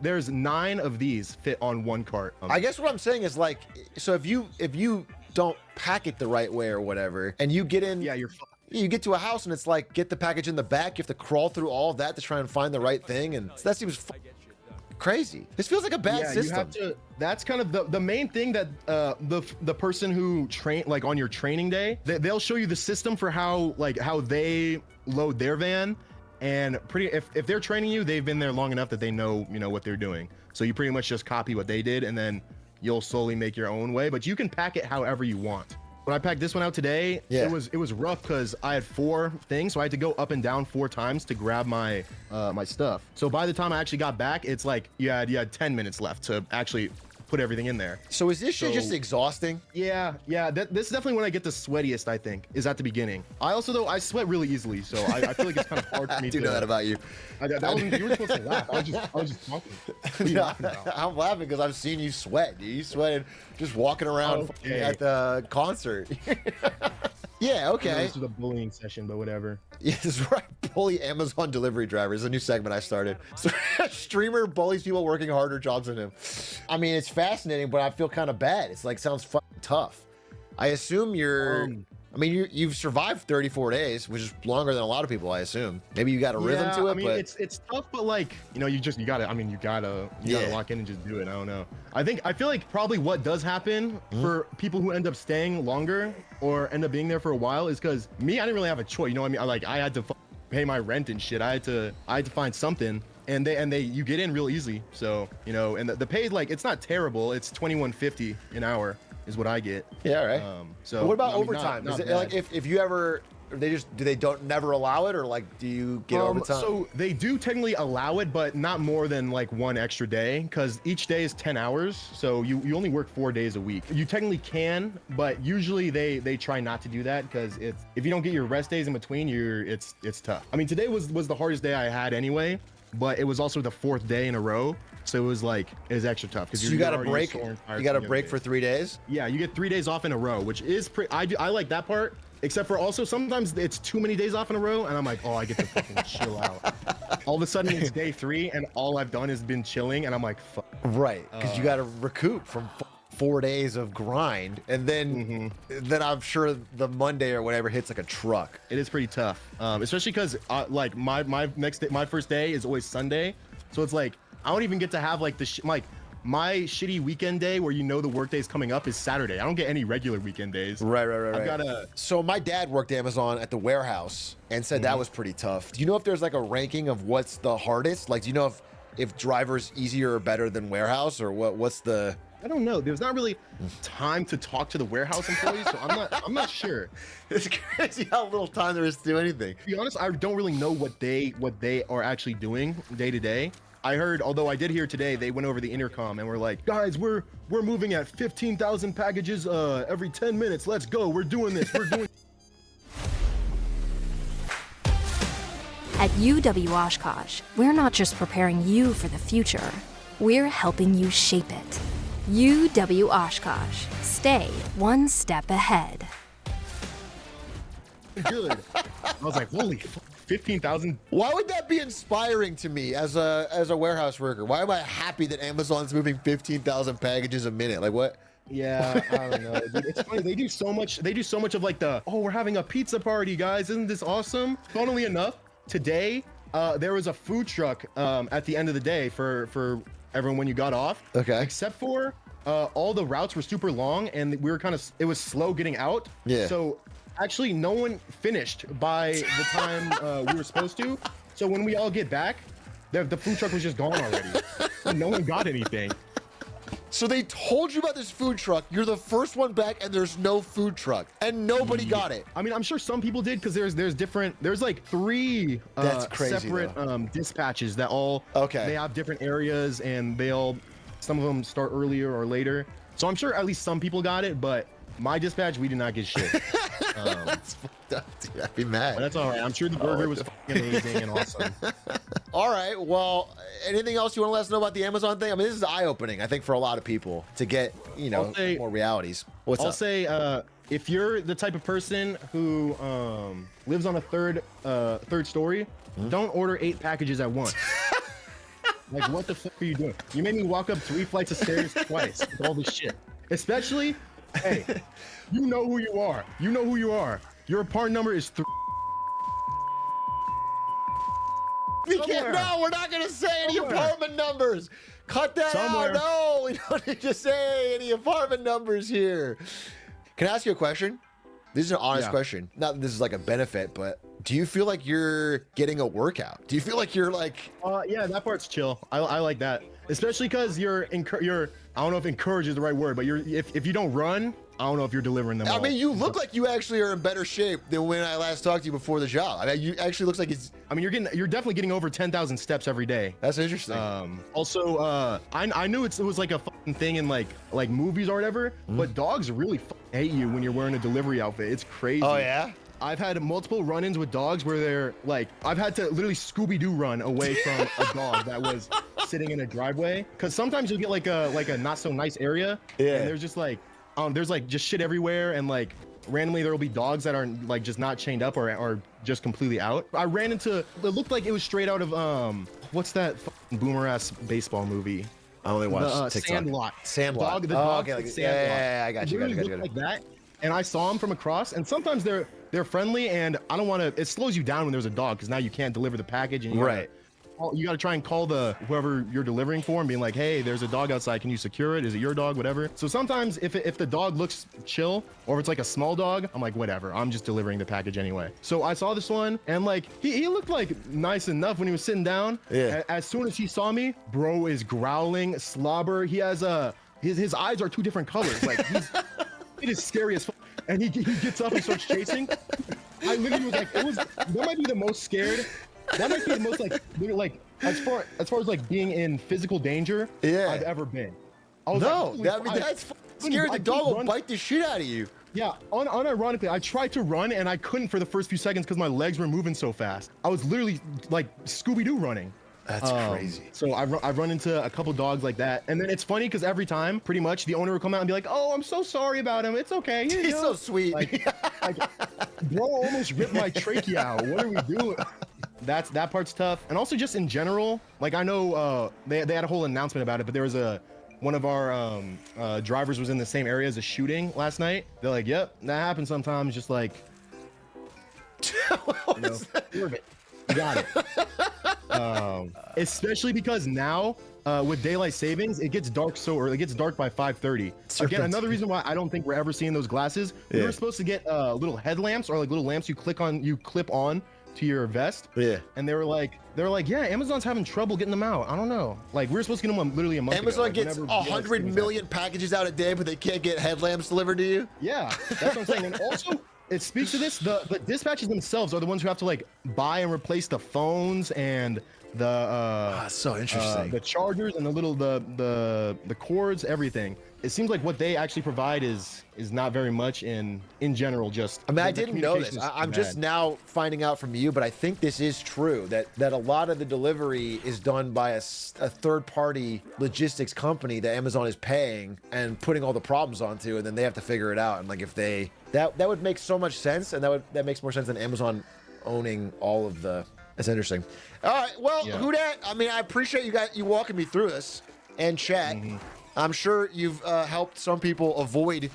there's 9 of these fit on 1 cart. I guess what I'm saying is like, so if you don't pack it the right way or whatever, and you get in, yeah, you get to a house and it's like, get the package in the back. You have to crawl through all of that to try and find the right thing, and that seems crazy. This feels like a bad system. You have to. That's kind of the main thing that the person who like on your training day, they'll show you the system for how they load their van, and if they're training you, they've been there long enough that they know what they're doing. So you pretty much just copy what they did, and then you'll slowly make your own way. But you can pack it however you want. When I packed this one out today, yeah. it was rough because I had 4 things, so I had to go up and down 4 times to grab my my stuff. So by the time I actually got back, it's like you had 10 minutes left to actually put everything in there. So is this shit just exhausting? Yeah. This is definitely when I get the sweatiest, I think, is at the beginning. I sweat really easily, so I feel like it's kind of hard for me to know that about you. You were supposed to laugh. I was just talking. What are you laughing about? I'm laughing because I've seen you sweat. Dude. You sweated just walking around at the concert. Yeah, okay. This was a bullying session, but whatever. Yeah, this is where I bully Amazon delivery drivers. It's a new segment I started. So, streamer bullies people working harder jobs than him. I mean, it's fascinating, but I feel kind of bad. It's like, sounds fucking tough. I assume you're... I mean, you've survived 34 days, which is longer than a lot of people, I assume. Maybe you got a rhythm to it. I mean, but... it's tough, but like, you gotta lock in and just do it. I don't know. I feel like probably what does happen for people who end up staying longer or end up being there for a while is because I didn't really have a choice. You know what I mean? I had to pay my rent and shit. I had to find something. And you get in real easy. So, and the pay, like, it's not terrible. It's $21.50 an hour is what I get. Yeah, right. So but what about overtime? Not is it bad. like if you ever, never allow it, or like do you get overtime? So they do technically allow it, but not more than like 1 extra day, because each day is 10 hours. So you only work 4 days a week. You technically can, but usually they try not to do that, because if you don't get your rest days in between, it's tough. I mean, today was the hardest day I had anyway, but it was also the 4th day in a row. So it was extra tough because you got a break. You got a break for 3 days. Yeah, you get 3 days off in a row, which is I like that part. Except for also sometimes it's too many days off in a row, and I'm like, oh, I get to fucking chill out. All of a sudden it's day 3, and all I've done has been chilling, and I'm like, fuck. Right, because you got to recoup from 4 days of grind, and then I'm sure the Monday or whatever hits like a truck. It is pretty tough, especially because like my first day is always Sunday, so it's like I don't even get to have like my shitty weekend day where the workday is coming up is Saturday. I don't get any regular weekend days. Right. So my dad worked Amazon at the warehouse and said that was pretty tough. Do you know if there's like a ranking of what's the hardest? Like, do you know if drivers easier or better than warehouse, or what's the... I don't know. There's not really time to talk to the warehouse employees, so I'm not sure. It's crazy how little time there is to do anything. To be honest, I don't really know what they are actually doing day to day. I heard, although I did hear today, they went over the intercom and were like, guys, we're moving at 15,000 packages every 10 minutes. Let's go. We're doing this. We're doing. At UW Oshkosh, we're not just preparing you for the future, we're helping you shape it. UW Oshkosh. Stay one step ahead. Good. I was like, holy fuck. 15,000. Why would that be inspiring to me as a warehouse worker? Why am I happy that Amazon's moving 15,000 packages a minute? Like what? Yeah, I don't know. Dude, it's funny. They do so much of like we're having a pizza party, guys. Isn't this awesome? Funnily enough, today there was a food truck at the end of the day for everyone when you got off. Okay. Except for all the routes were super long, and we were it was slow getting out. Yeah. So actually, no one finished by the time we were supposed to. So when we all get back, the food truck was just gone already. No one got anything. So they told you about this food truck. You're the first one back, and there's no food truck, and nobody got it. I mean, I'm sure some people did, because there's like 3 That's crazy, separate dispatches that they have different areas, and they all Some of them start earlier or later. So I'm sure at least some people got it, but my dispatch, we did not get shit. That's fucked up, dude. I'd be mad. But that's all right. I'm sure the burger was amazing and awesome. All right. Well, anything else you want to let us know about the Amazon thing? I mean, this is eye-opening, I think, for a lot of people to get, you know, more realities. What's I'll up? say, if you're the type of person who lives on a third story, don't order 8 packages at once. Like, what the fuck are you doing? You made me walk up 3 flights of stairs twice with all this shit. Especially, hey, you know who you are. You know who you are. Your apartment number is 3. We can't. No, we're not gonna say any apartment numbers. Cut that out. No, we don't need to say any apartment numbers here. Can I ask you a question? This is an honest question. Not that this is like a benefit, but do you feel like you're getting a workout? Do you feel like you're like? Yeah, that part's chill. I like that, especially because you're. I don't know if encourage is the right word, but if you don't run, I don't know if you're delivering them. I mean, you look like you actually are in better shape than when I last talked to you before the job. I mean, you actually looks like it's. I mean, you're definitely getting over 10,000 steps every day. That's interesting. Also, I knew it was like a fucking thing in like movies or whatever, but dogs really hate you when you're wearing a delivery outfit. It's crazy. Oh yeah. I've had multiple run-ins with dogs where they're like, I've had to literally Scooby-Doo run away from a dog that was sitting in a driveway. Because sometimes you'll get like a not so nice area, and there's just like, there's like just shit everywhere, and like randomly there will be dogs that are like just not chained up or just completely out. I ran into, it looked like it was straight out of what's that boomer ass baseball movie? I only watched TikTok. Sandlot. Sandlot. The dog, okay, like, Sandlot. yeah, I got you. Like that. And I saw them from across, and sometimes they're friendly, and I don't want to. It slows you down when there's a dog because now you can't deliver the package, and you got to try and call whoever you're delivering for and being like, hey, there's a dog outside. Can you secure it? Is it your dog? Whatever. So sometimes if the dog looks chill or if it's like a small dog, I'm like, whatever. I'm just delivering the package anyway. So I saw this one, and like he looked like nice enough when he was sitting down. Yeah. As soon as he saw me, bro is growling, slobber. He has his eyes are 2 different colors. Like it is scary as fuck. And he gets up and starts chasing. I literally was like, that might be the most scared. That might be the most like as far as like being in physical danger I've ever been. I was that's scary. The dog will bite the shit out of you. Yeah, unironically, I tried to run and I couldn't for the first few seconds because my legs were moving so fast. I was literally like Scooby-Doo running. That's crazy. So I've run into a couple dogs like that, and then it's funny because every time, pretty much, the owner will come out and be like, "Oh, I'm so sorry about him. It's okay." He's so sweet. Like, bro, almost ripped my trachea out. What are we doing? That part's tough, and also just in general, like I know they had a whole announcement about it, but there was one of our drivers was in the same area as a shooting last night. They're like, "Yep, that happens sometimes." Just like, you got it. Especially because now with daylight savings, it gets dark so early. It gets dark by 5:30. Again, another reason why I don't think we're ever seeing those glasses. We were supposed to get little headlamps or like little lamps you clip on to your vest. Yeah. And they were like, yeah, Amazon's having trouble getting them out. I don't know. Like we were supposed to get them literally a month Amazon ago. gets 100 million packages out a day, but they can't get headlamps delivered to you. Yeah, that's what I'm saying. And also, it speaks to this. The dispatches themselves are the ones who have to like buy and replace the phones and the so interesting. The chargers and the cords, everything. It seems like what they actually provide is not very much in general. Just I mean, I didn't know this. I'm just now finding out from you, but I think this is true that a lot of the delivery is done by a third-party logistics company that Amazon is paying and putting all the problems onto, and then they have to figure it out. And like if they that would make so much sense, and that makes more sense than Amazon owning all of the. That's interesting. All right, well, who dat? I mean, I appreciate you walking me through this and chat. I'm sure you've helped some people avoid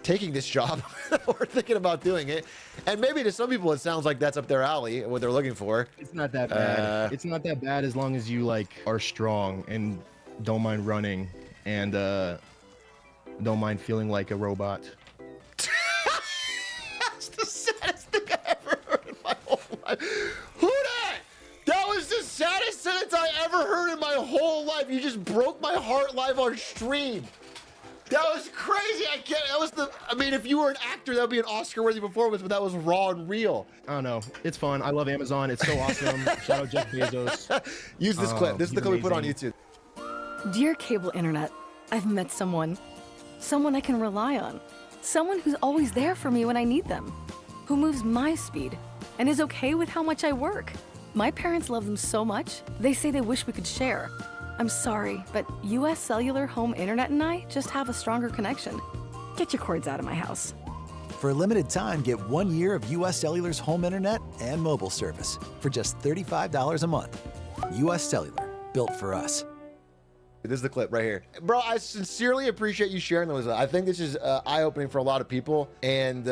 taking this job or thinking about doing it. And maybe to some people, it sounds like that's up their alley, what they're looking for. It's not that bad. It's not that bad as long as you like are strong and don't mind running and don't mind feeling like a robot. That's the saddest thing I ever heard in my whole life. Who dat? That was the saddest sentence I ever heard in my whole life. You just broke my heart live on stream. That was crazy. I mean, if you were an actor, that would be an Oscar-worthy performance, but that was raw and real. I don't know. It's fun. I love Amazon. It's so awesome. Shout out Jeff Bezos. Use this clip. This is the clip we put on YouTube. Dear cable internet, I've met someone I can rely on. Someone who's always there for me when I need them. Who moves my speed and is okay with how much I work. My parents love them so much, they say they wish we could share. I'm sorry, but US Cellular Home Internet and I just have a stronger connection. Get your cords out of my house. For a limited time, get 1 year of US Cellular's home internet and mobile service for just $35 a month. US Cellular, built for us. This is the clip right here. Bro, I sincerely appreciate you sharing those. I think this is eye-opening for a lot of people and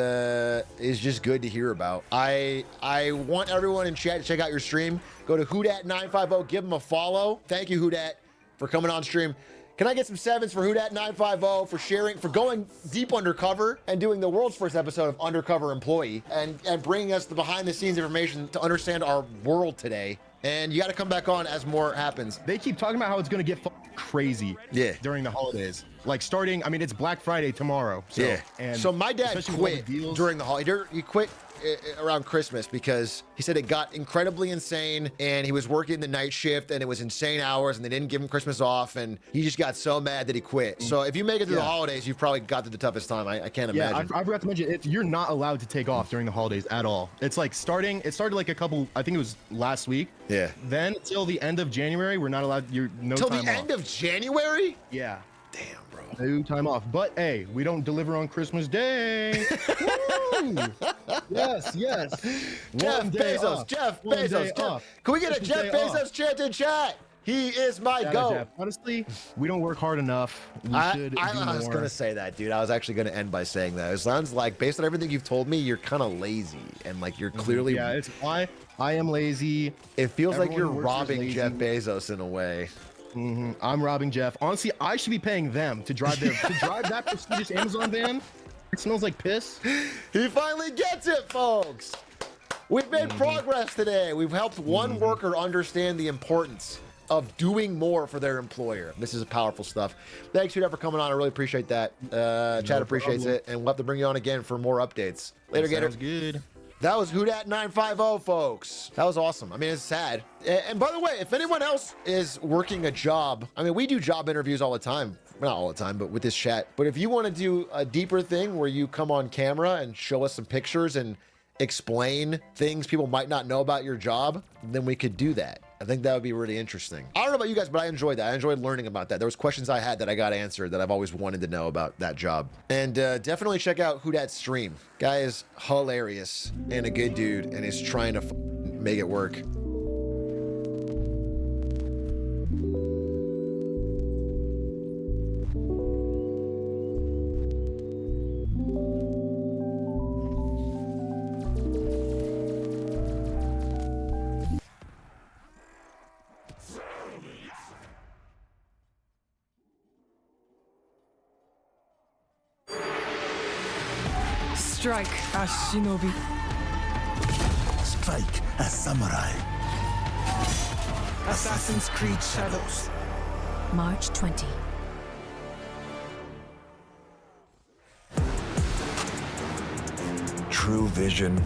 is just good to hear about. I want everyone in chat to check out your stream. Go to Whodat950, give him a follow. Thank you, Whodat, for coming on stream. Can I get some sevens for Whodat950 for sharing, for going deep undercover and doing the world's first episode of Undercover Employee and bringing us the behind-the-scenes information to understand our world today. And you got to come back on as more happens. They keep talking about how it's going to get crazy during the holidays. Like starting, I mean, it's Black Friday tomorrow. So, and so my dad quit during the holiday. He quit around Christmas because he said it got incredibly insane and he was working the night shift and it was insane hours and they didn't give him Christmas off and he just got so mad that he quit. So if you make it through the holidays, you've probably got through the toughest time. I can't imagine. I forgot to mention, you're not allowed to take off during the holidays at all. It's like it started like a couple, I think it was last week. Yeah. Then till the end of January, we're not allowed, till the end of January? Yeah. Damn, bro. No time off. But hey, we don't deliver on Christmas Day. Woo! Yes. Jeff Bezos. Can we get a Jeff Bezos chant in chat? He is my goat. Honestly, we don't work hard enough. I was going to say that, dude. I was actually going to end by saying that. It sounds like, based on everything you've told me, you're kind of lazy and like you're clearly. Yeah, it's why I am lazy. It feels like you're robbing Jeff Bezos in a way. I'm robbing Jeff. Honestly, I should be paying them to drive that prestigious Amazon van. It smells like piss. He finally gets it, folks. We've made progress today. We've helped one worker understand the importance of doing more for their employer. This is powerful stuff. Thanks, Huda, for coming on. I really appreciate that. Chad appreciates it, and we'll have to bring you on again for more updates. Later, Gator. Sounds good. That was Whodat950, folks. That was awesome. I mean, it's sad. And by the way, if anyone else is working a job, I mean, we do job interviews all the time. Not all the time, but with this chat. But if you want to do a deeper thing where you come on camera and show us some pictures and explain things people might not know about your job, then we could do that. I think that would be really interesting. I don't know about you guys, but I enjoyed that. I enjoyed learning about that. There was questions I had that I got answered that I've always wanted to know about that job. And definitely check out Whodat's stream. Guy is hilarious and a good dude and is trying to make it work. Strike as shinobi. Strike as samurai. Assassin's Creed Shadows. March 20. True vision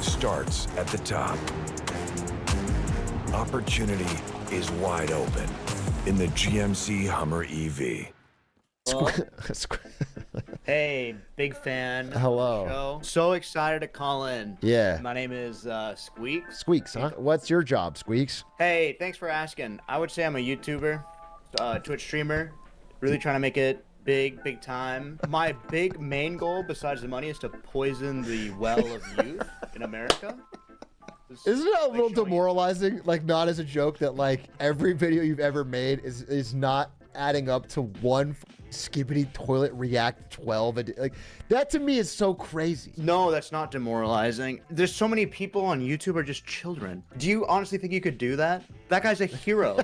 starts at the top. Opportunity is wide open in the GMC Hummer EV. Hey, big fan. Hello. Of the show. So excited to call in. Yeah. My name is Squeaks. Squeaks, huh? What's your job, Squeaks? Hey, thanks for asking. I would say I'm a YouTuber, Twitch streamer, really trying to make it big time. My big main goal, besides the money, is to poison the well of youth in America. Isn't it a little demoralizing, like not as a joke, that like every video you've ever made is not adding up to one skippity toilet react 12 like that? To me is so crazy. No, that's not demoralizing. There's so many people on YouTube are just children. Do you honestly think you could do that? That guy's a hero.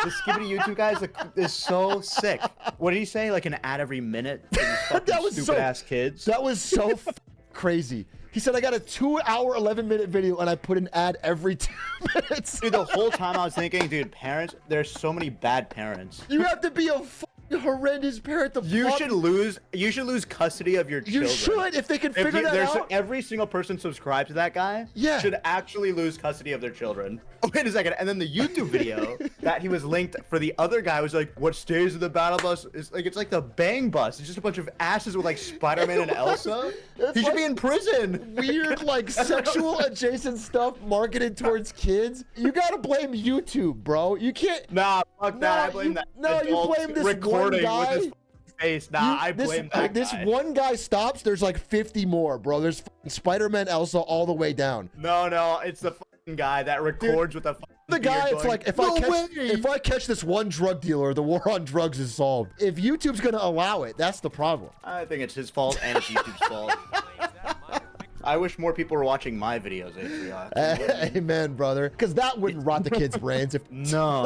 The skippity YouTube guy is so sick. What did he say? Like an ad every minute? That was stupid ass kids. That was so crazy. He said, I got a 2-hour, 11-minute video and I put an ad every 2 minutes. Dude, the whole time I was thinking, dude, parents, there's so many bad parents. You have to be a horrendous parent. You should lose custody of your children. You should, if they can figure that out. Every single person subscribed to that guy should actually lose custody of their children. Oh, wait a second. And then the YouTube video that he was linked for the other guy was like, what stays in the battle bus? It's like the bang bus. It's just a bunch of asses with like Spider-Man and Elsa. He should be in prison. Weird, like, sexual adjacent stuff marketed towards kids. You gotta blame YouTube, bro. You can't. Nah, fuck that. I blame that. No, you blame this one guy. With his face. Nah, I blame that This guy. one guy stops, there's like 50 more, bro. There's Spider-Man Elsa all the way down. No, it's the fucking guy that records with the guy, it's like, if I catch this one drug dealer, the war on drugs is solved. If YouTube's gonna allow it, that's the problem. I think it's his fault and it's YouTube's fault. I wish more people were watching my videos, Amen, brother. Because that wouldn't rot the kids' brains. No.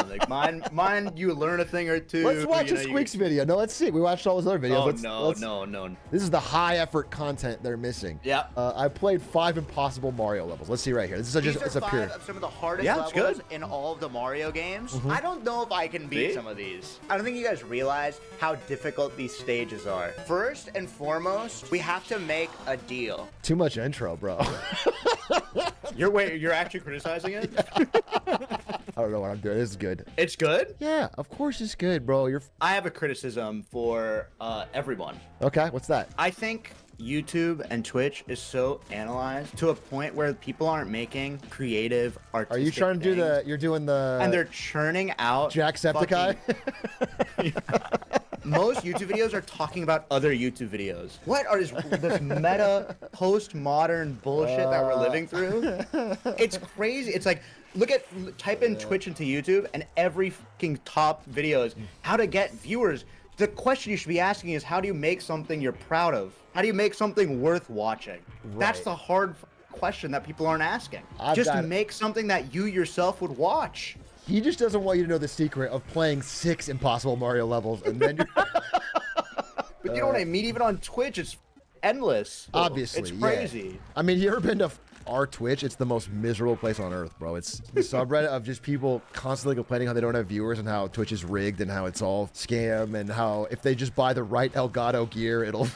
Like mine, you learn a thing or two. Let's watch a Squeaks video. No, let's see. We watched all those other videos. No. This is the high effort content they're missing. Yeah. I played 5 impossible Mario levels. Let's see right here. This is These are 5 of some of the hardest levels in all of the Mario games. I don't know if I can beat some of these. I don't think you guys realize how difficult these stages are. First and foremost, we have to make a deal. Too much intro, bro. You're actually criticizing it? I don't know what I'm doing. This is good. It's good? Yeah, of course it's good, bro. I have a criticism for everyone. Okay, what's that? I think YouTube and Twitch is so analyzed to a point where people aren't making creative, artistic Are you trying to things. you're doing the... And they're churning out... Jacksepticeye? Most YouTube videos are talking about other YouTube videos. What are this meta, postmodern bullshit that we're living through? It's crazy. It's like, type in Twitch into YouTube, and every fucking top video is how to get viewers. The question you should be asking is, how do you make something you're proud of? How do you make something worth watching? Right. That's the hard question that people aren't asking. Just make something that you yourself would watch. He just doesn't want you to know the secret of playing 6 impossible Mario levels, and then you're... But you know what I mean? Even on Twitch, it's endless. Obviously, it's crazy. Yeah. I mean, you ever been to our Twitch? It's the most miserable place on earth, bro. It's the subreddit of just people constantly complaining how they don't have viewers and how Twitch is rigged and how it's all scam and how if they just buy the right Elgato gear, it'll...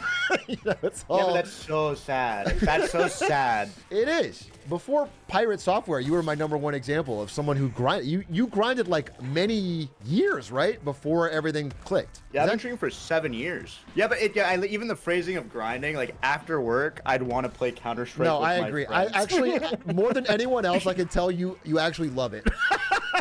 it's all... Yeah, but that's so sad. That's so sad. It is. Before Pirate Software, you were my #1 example of someone who grinded. You grinded like many years, right? Before everything clicked. Yeah, I've been streaming for 7 years. Yeah, but even the phrasing of grinding, like after work, I'd want to play Counter-Strike with my agree. friends. I actually, more than anyone else, I can tell you actually love it.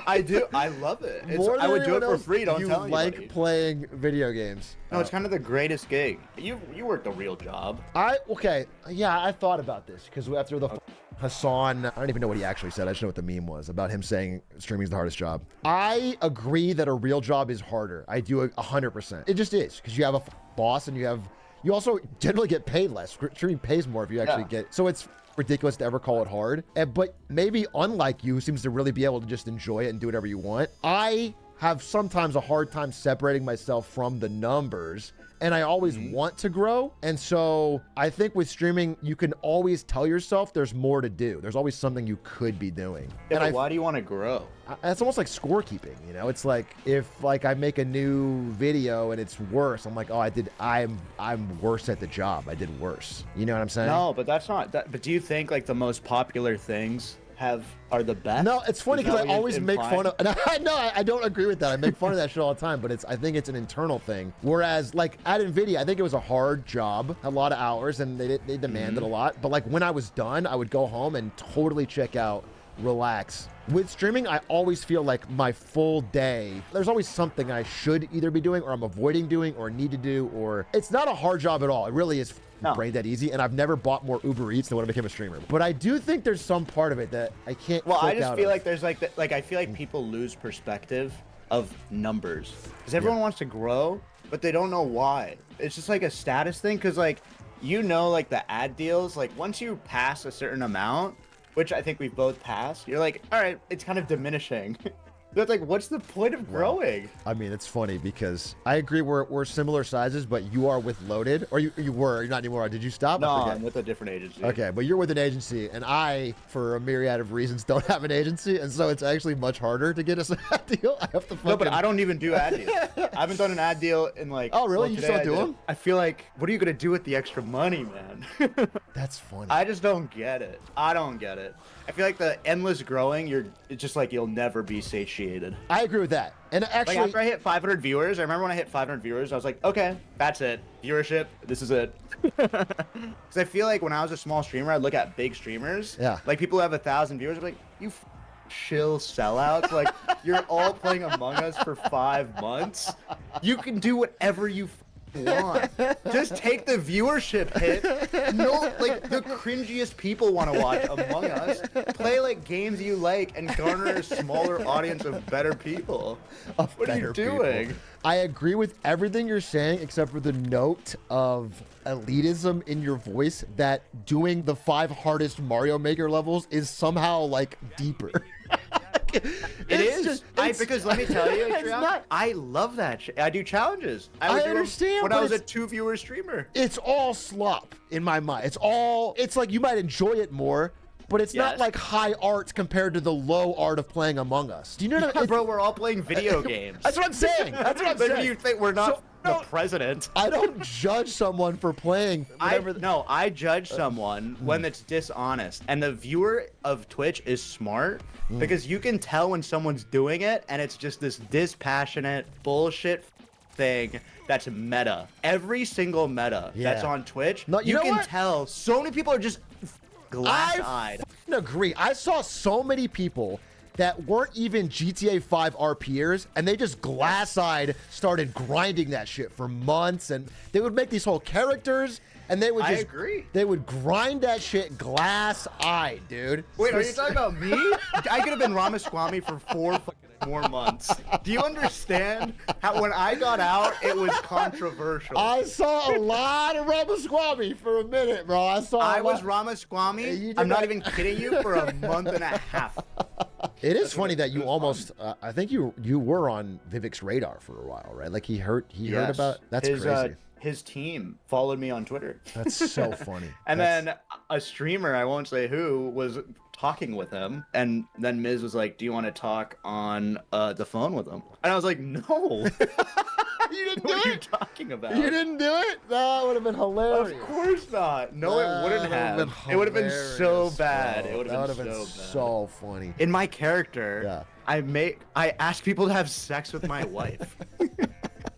I do. I love it. I would do it for free. Don't tell anybody. You like playing video games. No, it's kind of the greatest gig. You worked a real job. Yeah, I thought about this because after the Hassan, I don't even know what he actually said. I just know what the meme was about him saying streaming is the hardest job. I agree that a real job is harder. I do 100%. It just is because you have a boss and you also generally get paid less. Streaming pays more if you actually get. So it's ridiculous to ever call it hard. But maybe unlike you, who seems to really be able to just enjoy it and do whatever you want, I have sometimes a hard time separating myself from the numbers. And I always want to grow. And so I think with streaming, you can always tell yourself there's more to do. There's always something you could be doing. Yeah, and why do you want to grow? It's almost like scorekeeping, you know? It's like if I make a new video and it's worse, I'm like, I'm worse at the job. I did worse. You know what I'm saying? No, but that's not that. But do you think like the most popular things are the best? No, it's funny because I always make fun of. I don't agree with that. I make fun of that shit all the time, but I think it's an internal thing. Whereas, like at Nvidia, I think it was a hard job, a lot of hours, and they demanded a lot. But like when I was done, I would go home and totally check out, relax. With streaming, I always feel like my full day, there's always something I should either be doing or I'm avoiding doing or need to do, or it's not a hard job at all. It really is brain dead easy. And I've never bought more Uber Eats than when I became a streamer. But I do think there's some part of it that I can't. Well, I just feel like there's like I feel like people lose perspective of numbers because everyone wants to grow, but they don't know why. It's just like a status thing because like like the ad deals, like once you pass a certain amount, which I think we've both passed, you're like, all right, it's kind of diminishing. That's like, what's the point of growing? I mean, it's funny because I agree we're similar sizes, but you are with Loaded, or you were, you're not anymore. Did you stop? No, I forget. I'm with a different agency. Okay, but you're with an agency, and I, for a myriad of reasons, don't have an agency, and so it's actually much harder to get us an ad deal. I have to fucking... No, but I don't even do ad deals. I haven't done an ad deal in like... Oh, really? well, You today still I do did. them? I feel like, what are you going to do with the extra money, man? That's funny. I just don't get it. I don't get it. I feel like the endless growing, it's just like you'll never be satiated. I agree with that. And actually, like after I hit 500 viewers, I remember when I hit 500 viewers, I was like, okay, that's it. Viewership, this is it. Because I feel like when I was a small streamer, I'd look at big streamers. Yeah. Like people who have 1,000 viewers, I'm like, you chill sellouts. Like you're all playing Among Us for 5 months. You can do whatever you want. Just take the viewership hit. No, like the cringiest people want to watch Among Us. Play like games you like and garner a smaller audience of better people. What are you doing? People. I agree with everything you're saying except for the note of elitism in your voice that doing the 5 hardest Mario Maker levels is somehow like deeper. It is because let me tell you, I love that shit. I do challenges. I understand when I was a 2-viewer streamer. It's all slop in my mind. It's like you might enjoy it more, but it's not like high art compared to the low art of playing Among Us. Do you know what I mean? Bro, we're all playing video games. That's what I'm saying. That's what I'm saying. You think we're not the president? I don't judge someone for playing whatever. No, I judge someone when it's dishonest. And the viewer of Twitch is smart because you can tell when someone's doing it and it's just this dispassionate bullshit thing that's meta. Every single meta that's on Twitch, you can tell so many people are just glass-eyed. I agree. I saw so many people that weren't even GTA 5 RPers, and they just glass-eyed started grinding that shit for months, and they would make these whole characters, and they would just... I agree. They would grind that shit glass-eyed, dude. Wait, are you talking about me? I could have been Ramaswamy for 4 more months. Do you understand how when I got out, it was controversial? I saw a lot of Ramaswamy for a minute, bro. I was Ramaswamy. I'm not even kidding you, for a month and a half. It is funny that you almost, I think you were on Vivek's radar for a while, right? Like he heard about, that's crazy. His team followed me on Twitter. That's so funny. And then a streamer, I won't say who, was talking with him. And then Miz was like, do you want to talk on the phone with him? And I was like, no. You didn't do what it? are you talking about? You didn't do it? That would have been hilarious. Of course not. No, it wouldn't have. It would have been so bad. It would have been so funny. In my character, I ask people to have sex with my wife.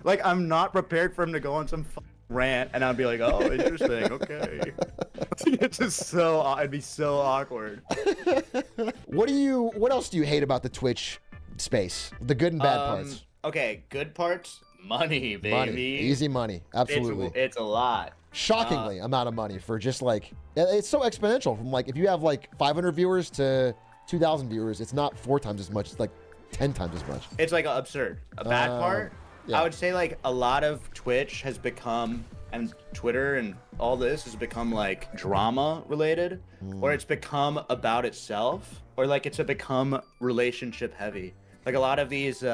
Like, I'm not prepared for him to go on some rant, and I'd be like, oh, interesting, okay. It's just it'd be so awkward. What else do you hate about the Twitch space? The good and bad parts. Okay, good parts, money, baby. Money. Easy money, absolutely. It's a lot. Shockingly amount of money for just like, it's so exponential from like, if you have like 500 viewers to 2,000 viewers, it's not 4 times as much, it's like 10 times as much. It's like absurd. A bad part, yeah. I would say like a lot of Twitch has become, and Twitter and all this has become like drama related, or it's become about itself, or like it's become relationship heavy. Like a lot of these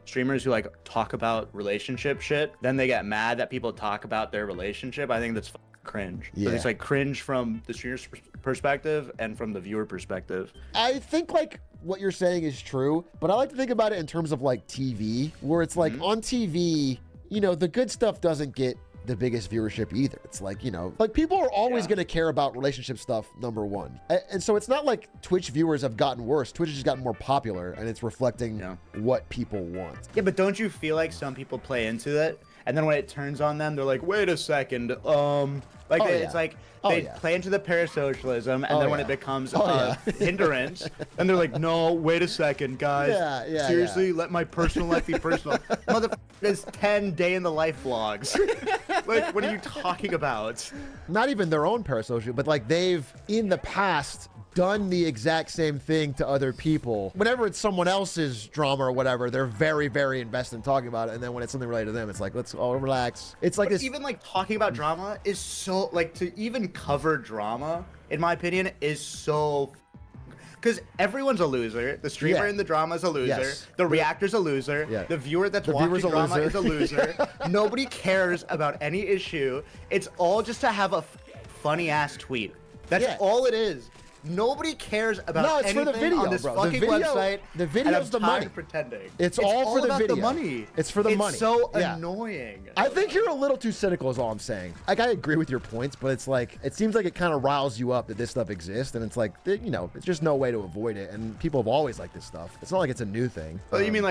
streamers who like talk about relationship shit, then they get mad that people talk about their relationship. I think that's cringe. Yeah. It's like cringe from the streamer's perspective and from the viewer perspective. I think like what you're saying is true, but I like to think about it in terms of like TV, where it's like on TV, you know, the good stuff doesn't get the biggest viewership either. It's like, you know, like people are always going to care about relationship stuff, number one. And so it's not like Twitch viewers have gotten worse. Twitch has just gotten more popular, and it's reflecting what people want. Yeah, but don't you feel like some people play into it, and then when it turns on them, they're like, wait a second, it's like they play into the parasocialism, and then when it becomes a hindrance, and they're like, no, wait a second, guys. Seriously, let my personal life be personal. Motherfucker, there's 10 day in the life vlogs. Like, what are you talking about? Not even their own parasocial, but like they've, in the past, done the exact same thing to other people. Whenever it's someone else's drama or whatever, they're very, very invested in talking about it. And then when it's something related to them, it's like, let's all relax. It's like this. Even like talking about drama is so, like, to even cover drama, in my opinion, is so. because everyone's a loser. The streamer Yeah. in the drama is a loser. Yes. The reactor's a loser. Yeah. The viewer that's The watching viewer's a drama loser. is a loser. Nobody cares about any issue. It's all just to have a funny ass tweet. That's all it is. Nobody cares about No, it's for anything the video, on this bro. fucking The video- website. the and video's I'm the tired money. of pretending. It's all for the about video. the money. It's for the money. It's so Yeah. annoying. I think you're a little too cynical is all I'm saying. Like, I agree with your points, but it's like, it seems like it kind of riles you up that this stuff exists, and it's like, you know, it's just no way to avoid it, and people have always liked this stuff. It's not like it's a new thing. Oh, you mean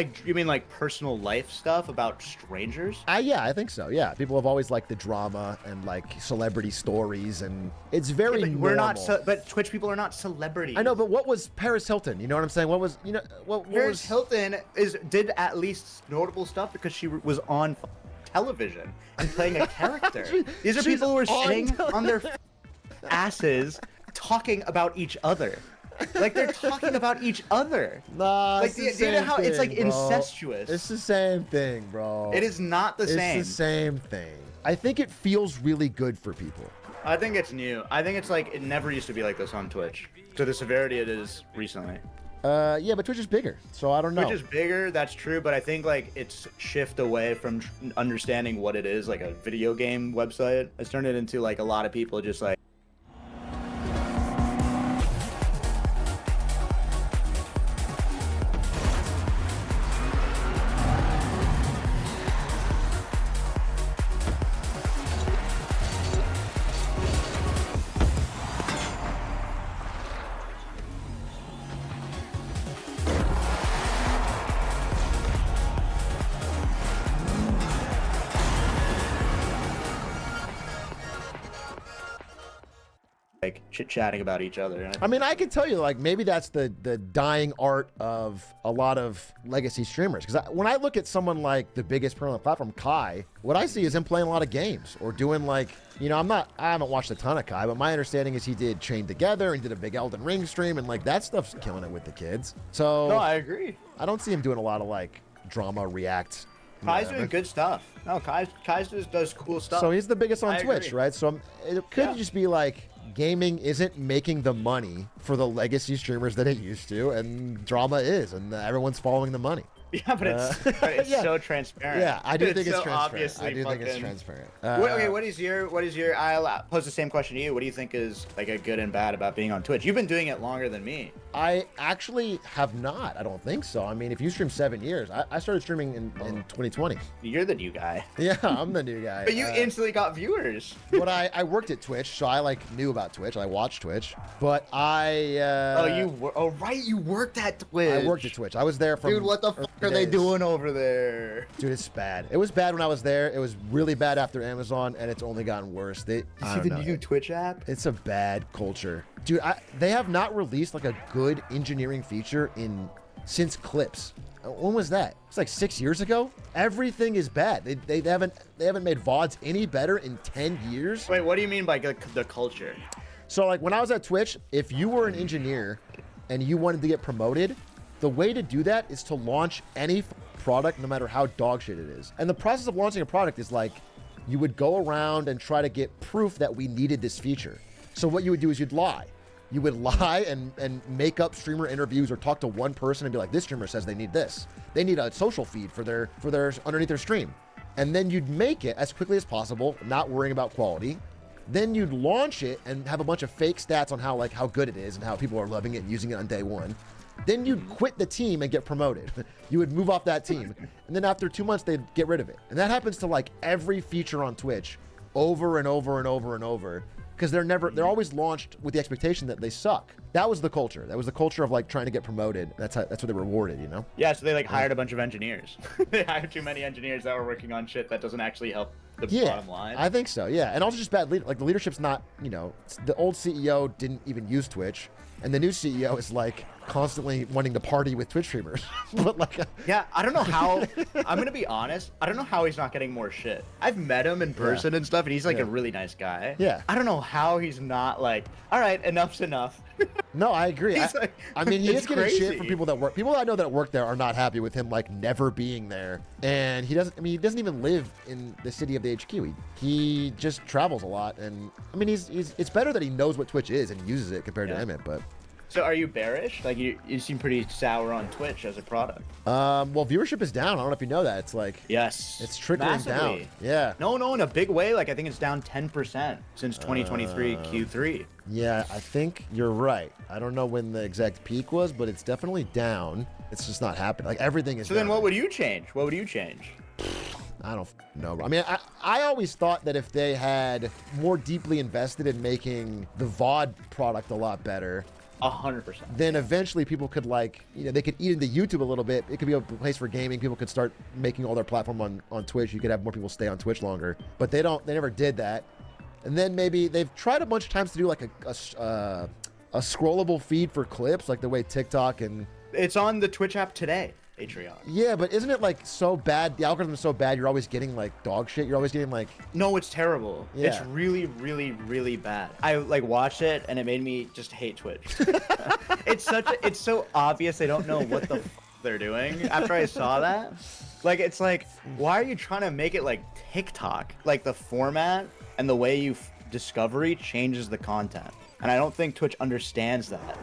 like personal life stuff about strangers? Yeah, I think so. Yeah, people have always liked the drama and like celebrity stories, and it's very Yeah, but we're not. normal. But Twitch people are not celebrities. I know, but what was Paris Hilton? You know what I'm saying? What was what Paris was Hilton did at least notable stuff because she was on television and playing a character. These are she's people who are on sitting on their asses talking about each other. Like they're talking about each other. Nah, like it's the do you know same how it's like thing, bro. incestuous? It's the same thing, bro. It is not the same. It's the same thing. I think it feels really good for people. I think it's new. I think it's like it never used to be like this on Twitch. To the severity it is recently. Yeah, but Twitch is bigger, so I don't know. Twitch is bigger, that's true, but I think like it's shift away from understanding what it is, like a video game website. It's turned it into like a lot of people just like chit-chatting about each other. I mean, I could tell you, like, maybe that's the dying art of a lot of legacy streamers. Because when I look at someone like the biggest player on the platform, Kai, what I see is him playing a lot of games or doing like, you know, I haven't watched a ton of Kai, but my understanding is he did Chained Together and did a big Elden Ring stream, and like that stuff's killing it with the kids. So No, I agree. I don't see him doing a lot of like drama react. Kai's whatever. doing good stuff. No, Kai's just does cool stuff. So he's the biggest on I Twitch, agree. right? So it could just be like gaming isn't making the money for the legacy streamers that it used to, and drama is, and everyone's following the money. Yeah, but it's yeah. so transparent. Yeah, I do think it's so transparent. obviously I do think it's fucking- transparent. Okay, what is your? I'll pose the same question to you. What do you think is like a good and bad about being on Twitch? You've been doing it longer than me. I actually have not. I don't think so. I mean, if you stream 7 years, I started streaming in 2020. You're the new guy. Yeah, I'm the new guy. But you instantly got viewers. But I worked at Twitch, so I like knew about Twitch. I watched Twitch, but I. You worked at Twitch. I worked at Twitch. I was there from. Dude, what the fuck are they doing over there? Dude, it's bad. It was bad when I was there. It was really bad after Amazon, and it's only gotten worse. I You see don't the know. new Twitch app? It's a bad culture, dude. They have not released like a good engineering feature since Clips. When was that? It's like 6 years ago. Everything is bad. They haven't made VODs any better in 10 years. Wait, what do you mean by the culture? So like when I was at Twitch, if you were an engineer and you wanted to get promoted, the way to do that is to launch any product, no matter how dog shit it is. And the process of launching a product is like, you would go around and try to get proof that we needed this feature. So what you would do is you'd lie. You would lie and make up streamer interviews or talk to one person and be like, this streamer says they need this. They need a social feed for their underneath their stream. And then you'd make it as quickly as possible, not worrying about quality. Then you'd launch it and have a bunch of fake stats on how good it is and how people are loving it and using it on day one. Then you'd quit the team and get promoted. You would move off that team. And then after 2 months, they'd get rid of it. And that happens to like every feature on Twitch over and over and over and over. Because they're always launched with the expectation that they suck. That was the culture. That was the culture of like trying to get promoted. That's what they rewarded, you know? Yeah, so they like hired a bunch of engineers. They hired too many engineers that were working on shit that doesn't actually help the bottom line. I think so, yeah. And also just bad leader. Like the leadership's not, you know, the old CEO didn't even use Twitch. And the new CEO is like constantly wanting to party with Twitch streamers. But like, yeah, I don't know how. I'm gonna be honest. I don't know how he's not getting more shit. I've met him in person and stuff, and he's like a really nice guy. Yeah. I don't know how he's not like, all right, enough's enough. No, I agree. I mean, he it's is getting shit crazy. from people that work. People I know that work there are not happy with him, like never being there. And he doesn't. I mean, he doesn't even live in the city of the HQ. He just travels a lot. And I mean, it's better that he knows what Twitch is and uses it compared to Emmett. But So are you bearish? Like you seem pretty sour on Twitch as a product. Well, viewership is down. I don't know if you know that. It's like Yes. it's trickling down. Massively. Yeah. No, in a big way. Like I think it's down 10% since 2023 Q3. Yeah, I think you're right. I don't know when the exact peak was, but it's definitely down. It's just not happening. Like everything is. So then, what would you change? What would you change? I don't know. I mean, I always thought that if they had more deeply invested in making the VOD product a lot better, 100%. then eventually people could they could eat into YouTube a little bit. It could be a place for gaming. People could start making all their platform on Twitch. You could have more people stay on Twitch longer, but they never did that. And then maybe they've tried a bunch of times to do like a scrollable feed for clips, like the way TikTok and it's on the Twitch app today. Patreon. Yeah, but isn't it like so bad? The algorithm is so bad. You're always getting like dog shit. You're always getting like. No, it's terrible. Yeah. It's really, really, really bad. I like watched it and it made me just hate Twitch. It's so obvious they don't know what the they're doing. After I saw that, like it's like, why are you trying to make it like TikTok? Like the format and the way you discovery changes the content, and I don't think Twitch understands that.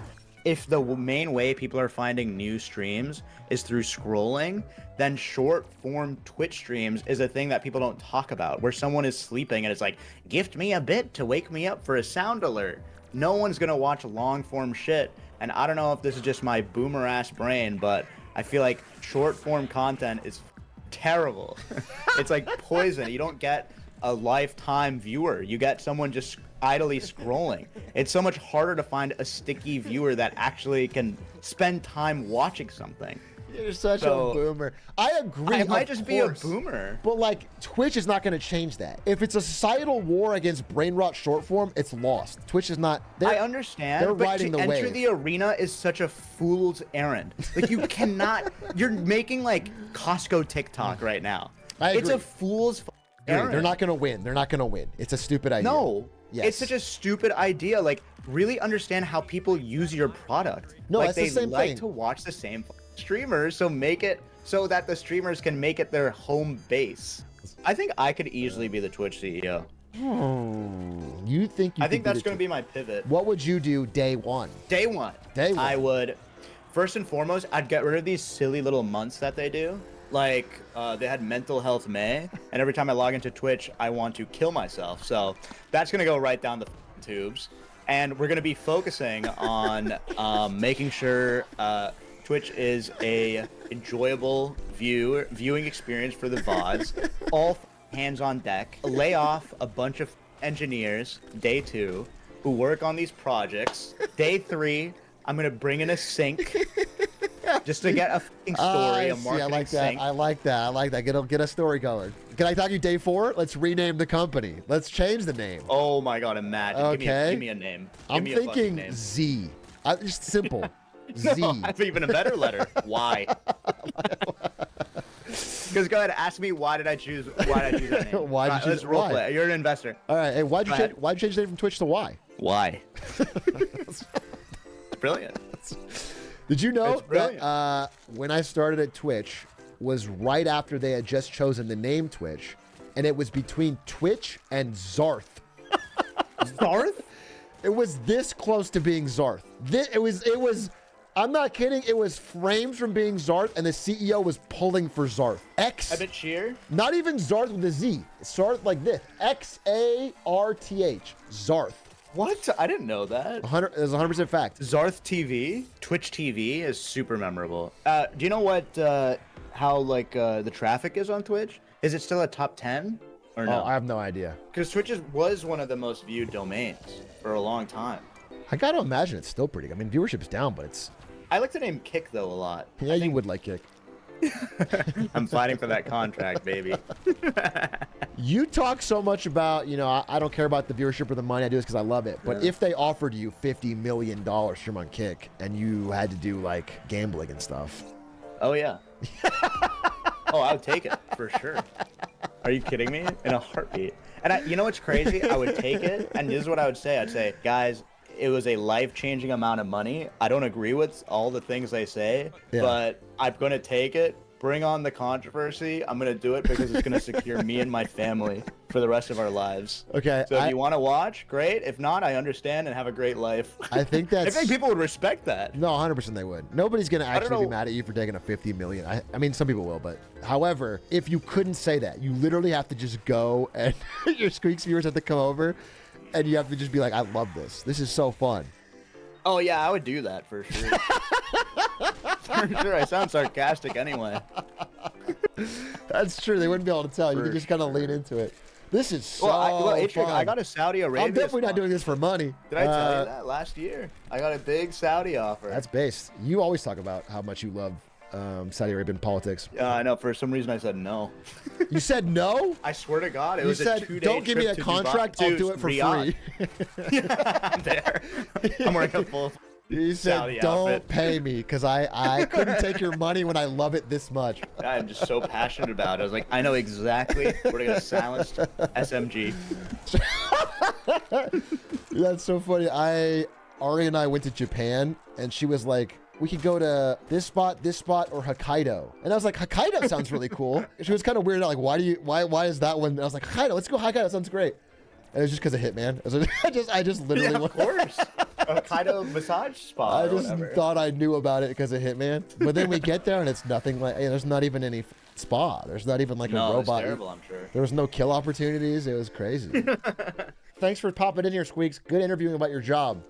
If the main way people are finding new streams is through scrolling, then short form Twitch streams is a thing that people don't talk about, where someone is sleeping and it's like, gift me a bit to wake me up for a sound alert. No one's gonna watch long form shit. And I don't know if this is just my boomer ass brain, but I feel like short form content is terrible. It's like poison. You don't get a lifetime viewer. You get someone just idly scrolling. It's so much harder to find a sticky viewer that actually can spend time watching something. You're such a boomer. I agree. I might just be a boomer. But like Twitch is not going to change that. If it's a societal war against brain rot short form, it's lost. Twitch is not. I understand. They're but riding to the enter wave. the arena is such a fool's errand. Like you cannot. You're making like Costco TikTok right now. I It's agree. a fool's errand. They're not going to win. They're not going to win. It's a stupid idea. No. Yes. It's such a stupid idea. Like, really understand how people use your product. No, like, that's the they same like thing. to watch the same streamers, so make it so that the streamers can make it their home base. I think I could easily be the Twitch CEO. You think you I think could that's going to be my pivot. What would you do day one? Day one. I would, first and foremost, I'd get rid of these silly little months that they do. Like, they had Mental Health May, and every time I log into Twitch, I want to kill myself. So that's going to go right down the tubes. And we're going to be focusing on making sure Twitch is a enjoyable viewing experience for the VODs. All hands on deck. Lay off a bunch of engineers, day 2, who work on these projects. Day 3, I'm going to bring in a sync. Just to get a fucking story, a marketing I like that. sync. I like that. I like that. Get a story going. Can I talk to you day 4? Let's rename the company. Let's change the name. Oh my god, imagine. Okay. Give me a name. Give I'm me a fucking thinking name. Z. Just simple. No, Z. that's even a better letter. Why? Because go ahead, ask me why did I choose that name? Why did you Let's choose role why? play. You're an investor. All right. Hey, why'd you Go ahead. change the name from Twitch to Y? Why? Brilliant. Did you know It's brilliant. that when I started at Twitch was right after they had just chosen the name Twitch, and it was between Twitch and Zarth. Zarth? It was this close to being Zarth. It was. I'm not kidding. It was frames from being Zarth, and the CEO was pulling for Zarth. I bet cheer. Not even Zarth with a Z. Zarth like this. XARTH. Zarth. What? I didn't know that. 100. It's 100% fact. Zarth TV, Twitch TV is super memorable. Do you know what? How the traffic is on Twitch? Is it still a top 10 or no? Oh, I have no idea. Because Twitch was one of the most viewed domains for a long time. I got to imagine it's still pretty. I mean, viewership's down, but it's. I like the name Kick though a lot. Yeah, you would like Kick. I'm fighting for that contract, baby. You talk so much about, I don't care about the viewership or the money. I do this because I love it. But Yeah. if they offered you $50 million from on Kick and you had to do like gambling and stuff. Oh yeah. Oh, I would take it for sure. Are you kidding me? In a heartbeat. And you know what's crazy? I would take it, and this is what I would say. I'd say, guys, it was a life-changing amount of money. I don't agree with all the things they say, Yeah. but I'm gonna take it bring on the controversy. I'm gonna do it because it's gonna secure me and my family for the rest of our lives. Okay. So if you want to watch, great. If not, I understand and have a great life. I think I that's. think people would respect that. No, 100% they would. Nobody's going to don't actually be know. mad at you for taking a $50 million. I mean, some people will, but however, if you couldn't say that, you literally have to just go and your Squeaks viewers have to come over and you have to just be like, I love this. This is so fun. Oh yeah, I would do that for sure. For sure. I sound sarcastic anyway. That's true. They wouldn't be able to tell. You For could just kind of lean into it. This is so Adrian, fun. I got a Saudi Arabia. I'm definitely not doing this for money. Did I tell you that last year? I got a big Saudi offer. That's based. You always talk about how much you love Saudi Arabian politics. Yeah, I know. For some reason, I said no. You said no? I swear to God, it You was said, a 2-day don't give me trip a to contract, Dubai, I'll do it for Riyadh. free. I'm there. I'm wearing a full You said, Saudi don't outfit. pay me because I couldn't take your money when I love it this much. I'm just so passionate about it. I was like, I know exactly where to get a silenced SMG. That's so funny. Ari and I went to Japan, and she was like, we could go to this spot, or Hokkaido. And I was like, Hokkaido sounds really cool. She was kind of weirded out, like, why is that one? And I was like, Hokkaido, let's go Hokkaido, that sounds great. And it was just because of Hitman. I, was like, I just literally Yeah, of course. A Hokkaido massage spa. I or just whatever. thought I knew about it because of Hitman. But then we get there and it's nothing like, there's not even any spa. There's not even like a No, it's robot. terrible, I'm sure. There was no kill opportunities. It was crazy. Thanks for popping in here, Squeaks. Good interviewing about your job.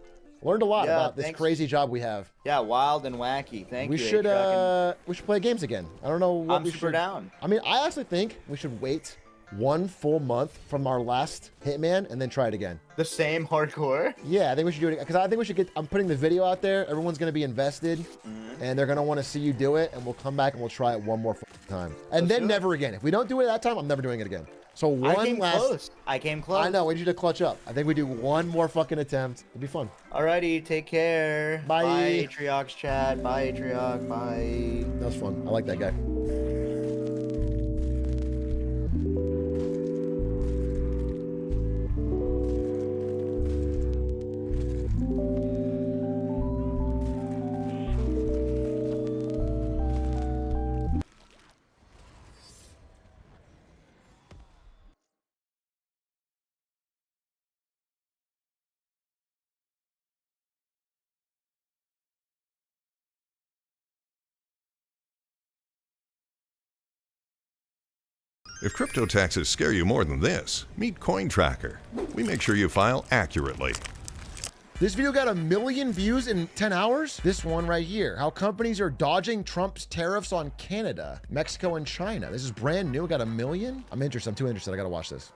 Learned a lot Yeah, about this thanks. crazy job we have. Yeah, wild and wacky. Thank We you. should A-Truck, we should play games again. I don't know what I'm we super should. down. I mean, I actually think we should wait 1 full month from our last Hitman and then try it again. The same hardcore? Yeah, I think we should do it because I think we should get. I'm putting the video out there. Everyone's gonna be invested, and they're gonna want to see you do it. And we'll come back and we'll try it one more time, and then never again. If we don't do it that time, I'm never doing it again. So one I came last. close. I came close. I know. We need you to clutch up. I think we do one more fucking attempt. It'd be fun. Alrighty, take care. Bye. Bye, Atriox chat. Bye, Atriox. Bye. That was fun. I like that guy. If crypto taxes scare you more than this, meet CoinTracker. We make sure you file accurately. This video got 1 million views in 10 hours. This one right here. How companies are dodging Trump's tariffs on Canada, Mexico, and China. This is brand new. Got 1 million. I'm interested. I'm too interested. I gotta watch this.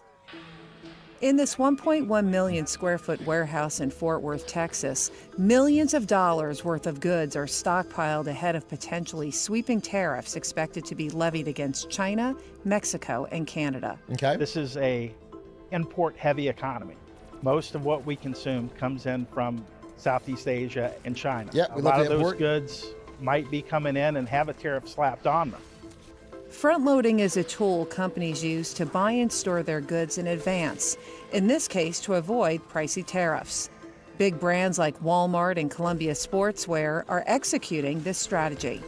In this 1.1 million square foot warehouse in Fort Worth, Texas, millions of dollars worth of goods are stockpiled ahead of potentially sweeping tariffs expected to be levied against China, Mexico, and Canada. Okay. This is a import-heavy economy. Most of what we consume comes in from Southeast Asia and China. Yeah, a we lot love of to those import. goods might be coming in and have a tariff slapped on them. Front-loading is a tool companies use to buy and store their goods in advance, in this case to avoid pricey tariffs. Big brands like Walmart and Columbia Sportswear are executing this strategy.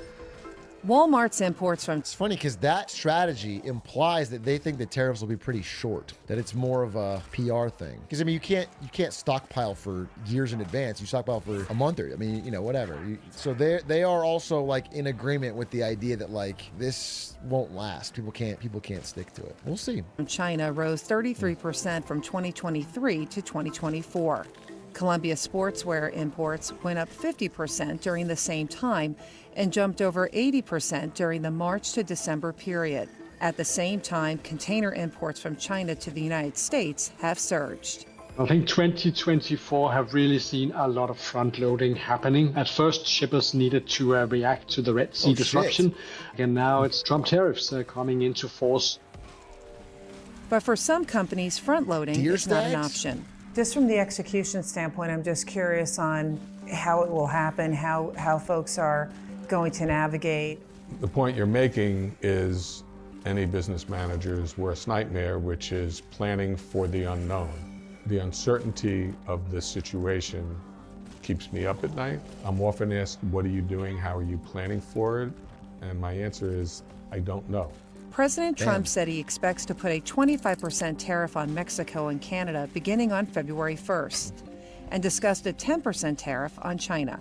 Walmart's imports from... It's funny because that strategy implies that they think the tariffs will be pretty short, that it's more of a PR thing. Because I mean, you can't stockpile for years in advance. You stockpile for a month or, I mean, you know, whatever. So they are also like in agreement with the idea that like this won't last. People can't stick to it. We'll see. China rose 33% from 2023 to 2024. Columbia Sportswear imports went up 50% during the same time and jumped over 80% during the March to December period. At the same time, container imports from China to the United States have surged. I think 2024 have really seen a lot of front loading happening. At first, shippers needed to react to the Red Sea disruption, and now it's Trump tariffs coming into force. But for some companies, front loading is not an stags? option. Just from the execution standpoint, I'm just curious on how it will happen, how folks are going to navigate. The point you're making is any business manager's worst nightmare, which is planning for the unknown. The uncertainty of this situation keeps me up at night. I'm often asked, what are you doing? How are you planning for it? And my answer is, I don't know. President Trump said he expects to put a 25% tariff on Mexico and Canada beginning on February 1st, and discussed a 10% tariff on China.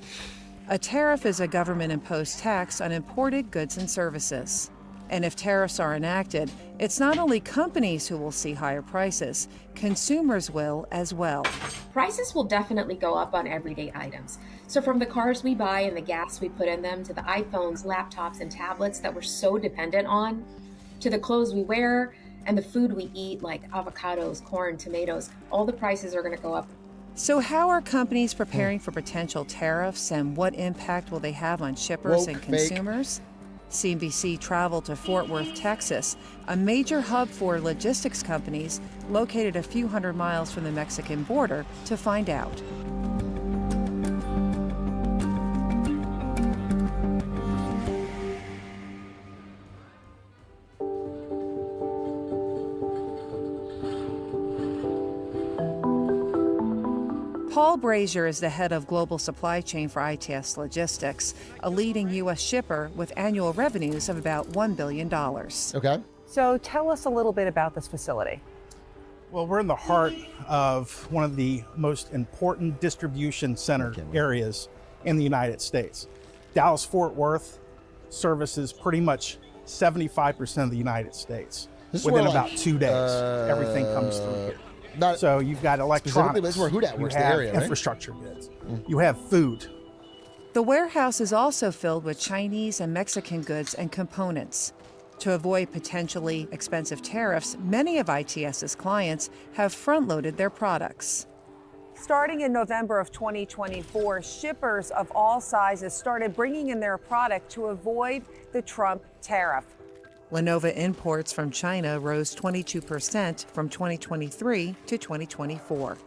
A tariff is a government-imposed tax on imported goods and services. And if tariffs are enacted, it's not only companies who will see higher prices, consumers will as well. Prices will definitely go up on everyday items. So from the cars we buy and the gas we put in them, to the iPhones, laptops, and tablets that we're so dependent on, to the clothes we wear and the food we eat like avocados, corn, tomatoes, all the prices are going to go up. So how are companies preparing for potential tariffs, and what impact will they have on shippers and consumers? CNBC traveled to Fort Worth, Texas, a major hub for logistics companies located a few hundred miles from the Mexican border, to find out. Paul Brazier is the head of global supply chain for ITS Logistics, a leading U.S. shipper with annual revenues of about $1 billion. Okay. So tell us a little bit about this facility. Well, we're in the heart of one of the most important distribution center areas in the United States. Dallas-Fort Worth services pretty much 75% of the United States. Within about 2 days, everything comes through here. So you've got electronics, this is where Houdat works, you the have area, right? infrastructure goods, you have food. The warehouse is also filled with Chinese and Mexican goods and components. To avoid potentially expensive tariffs, many of ITS's clients have front-loaded their products. Starting in November of 2024, shippers of all sizes started bringing in their product to avoid the Trump tariff. Lenovo imports from China rose 22% from 2023 to 2024.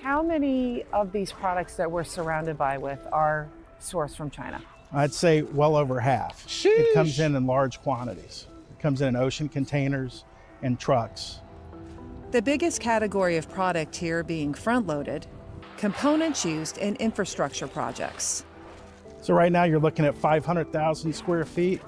How many of these products that we're surrounded by with are sourced from China? I'd say well over half. It comes in large quantities. It comes in ocean containers and trucks. The biggest category of product here being front-loaded, components used in infrastructure projects. So right now you're looking at 500,000 square feet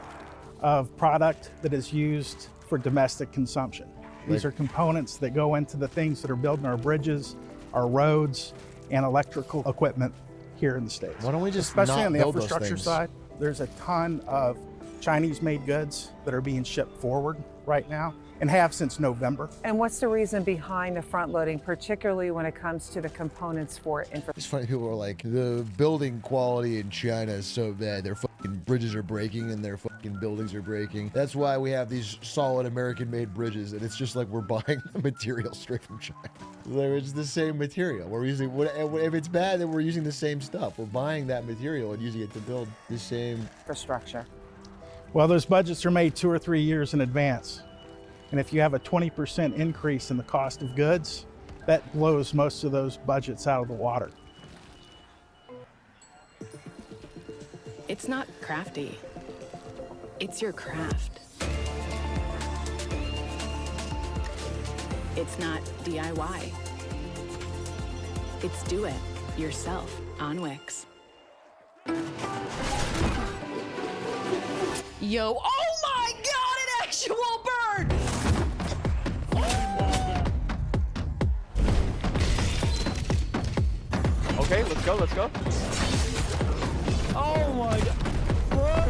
of product that is used for domestic consumption. These are components that go into the things that are building our bridges, our roads, and electrical equipment here in the States. Why don't we just especially not on the build those infrastructure things? side, there's a ton of Chinese-made goods that are being shipped forward right now and have since November. And what's the reason behind the front loading, particularly when it comes to the components for infrastructure? It's funny, people are like, the building quality in China is so bad, their fucking bridges are breaking and their fucking buildings are breaking. That's why we have these solid American-made bridges, and it's just like we're buying the material straight from China. It's the same material. We're using, if it's bad, then we're using the same stuff. We're buying that material and using it to build the same infrastructure. Well, those budgets are made 2 or 3 years in advance. And if you have a 20% increase in the cost of goods, that blows most of those budgets out of the water. It's not crafty. It's your craft. It's not DIY. It's do it yourself on Wix. Yo, oh my god, an actual bird! Okay, let's go, let's go. Oh my god. Bro!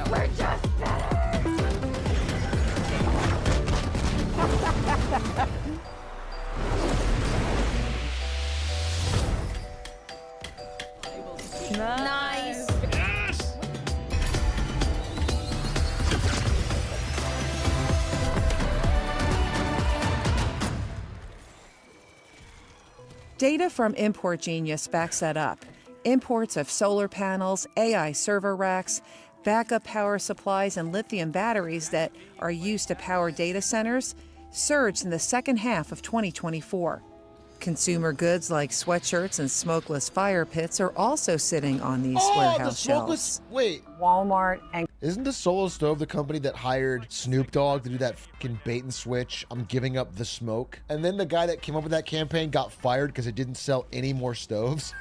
We're just better! Nice. Data from Import Genius backs that up. Imports of solar panels, AI server racks, backup power supplies, and lithium batteries that are used to power data centers surged in the second half of 2024. Consumer goods like sweatshirts and smokeless fire pits are also sitting on these warehouse shelves. Wait, Walmart and isn't the Solo Stove the company that hired Snoop Dogg to do that fucking bait and switch? I'm giving up the smoke. And then the guy that came up with that campaign got fired because it didn't sell any more stoves.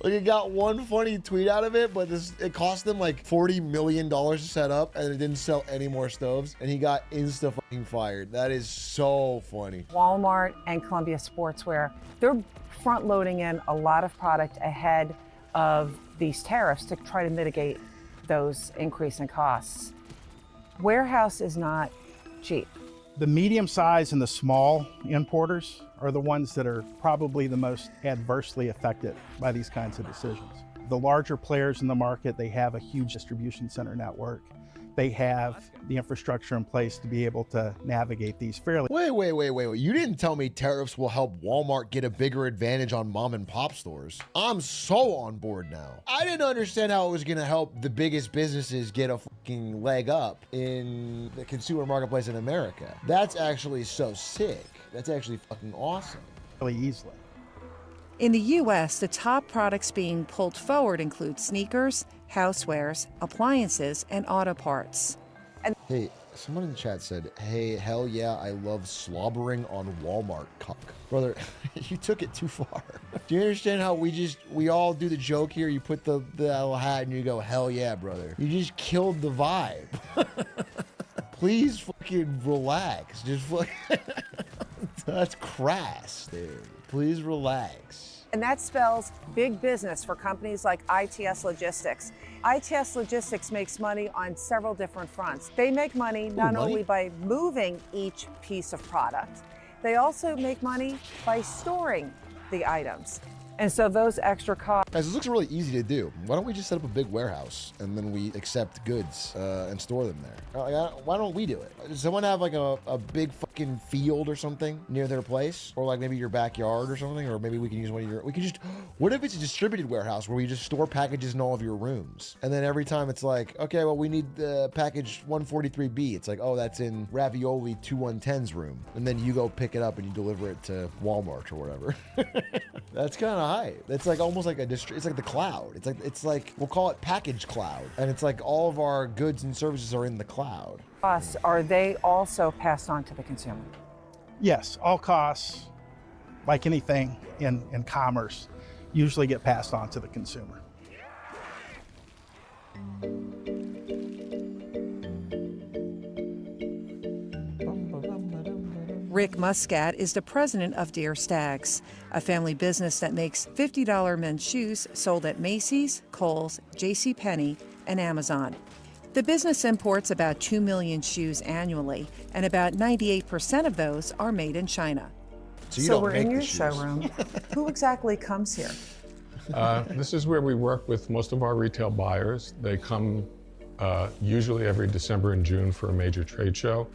Like, it got one funny tweet out of it, but it cost them like $40 million to set up, and it didn't sell any more stoves, and he got fucking fired. That is so funny. Walmart and Columbia Sportswear, they're front loading in a lot of product ahead of these tariffs to try to mitigate those increase in costs. Warehouse is not cheap. The medium size and the small importers are the ones that are probably the most adversely affected by these kinds of decisions. The larger players in the market, they have a huge distribution center network. They have the infrastructure in place to be able to navigate these fairly. Wait. You didn't tell me tariffs will help Walmart get a bigger advantage on mom and pop stores. I'm so on board now. I didn't understand how it was going to help the biggest businesses get a fucking leg up in the consumer marketplace in America. That's actually so sick. That's actually fucking awesome. Really easily. In the U.S., the top products being pulled forward include sneakers, housewares, appliances, and auto parts. Hey, someone in the chat said, hey, hell yeah, I love slobbering on Walmart cock. Brother, you took it too far. Do you understand how we all do the joke here? You put the little hat and you go, hell yeah, brother. You just killed the vibe. Please fucking relax. Just fucking... That's crass, dude. Please relax. And that spells big business for companies like ITS Logistics. ITS Logistics makes money on several different fronts. They make money not only by moving each piece of product, they also make money by storing the items. And so those extra costs. Guys, this looks really easy to do. Why don't we just set up a big warehouse and then we accept goods and store them there? Why don't we do it? Does someone have like a big fucking field or something near their place? Or like maybe your backyard or something? Or maybe we can use one of your, what if it's a distributed warehouse where we just store packages in all of your rooms? And then every time it's like, okay, well, we need the package 143B. It's like, oh, that's in Ravioli 2110's room. And then you go pick it up and you deliver it to Walmart or whatever. That's kind of high. It's like almost like it's like the cloud. It's like we'll call it package cloud, and it's like all of our goods and services are in the cloud. Costs, are they also passed on to the consumer? Yes, all costs, like anything in commerce, usually get passed on to the consumer. Rick Muscat is the president of Dear Stags, a family business that makes $50 men's shoes sold at Macy's, Kohl's, JCPenney, and Amazon. The business imports about 2 million shoes annually, and about 98% of those are made in China. So we're in your showroom. Who exactly comes here? This is where we work with most of our retail buyers. They come usually every December and June for a major trade show.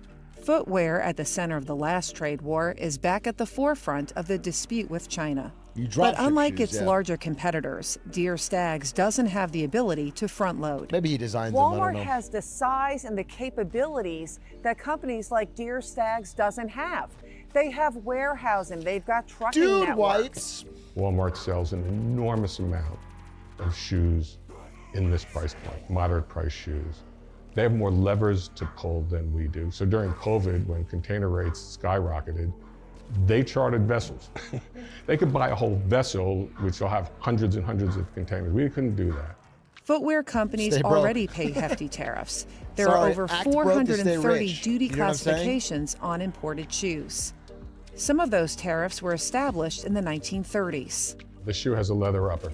Footwear, at the center of the last trade war, is back at the forefront of the dispute with China. But unlike its larger competitors, Dear Stags doesn't have the ability to front load. Maybe he designs them, I don't Walmart know. has the size and the capabilities that companies like Dear Stags doesn't have. They have warehousing, they've got trucking networks. Walmart sells an enormous amount of shoes in this price point, moderate price shoes. They have more levers to pull than we do. So during COVID, when container rates skyrocketed, they chartered vessels. They could buy a whole vessel, which will have hundreds and hundreds of containers. We couldn't do that. Footwear companies already pay hefty tariffs. There are over 430 duty classifications on imported shoes. Some of those tariffs were established in the 1930s. The shoe has a leather upper,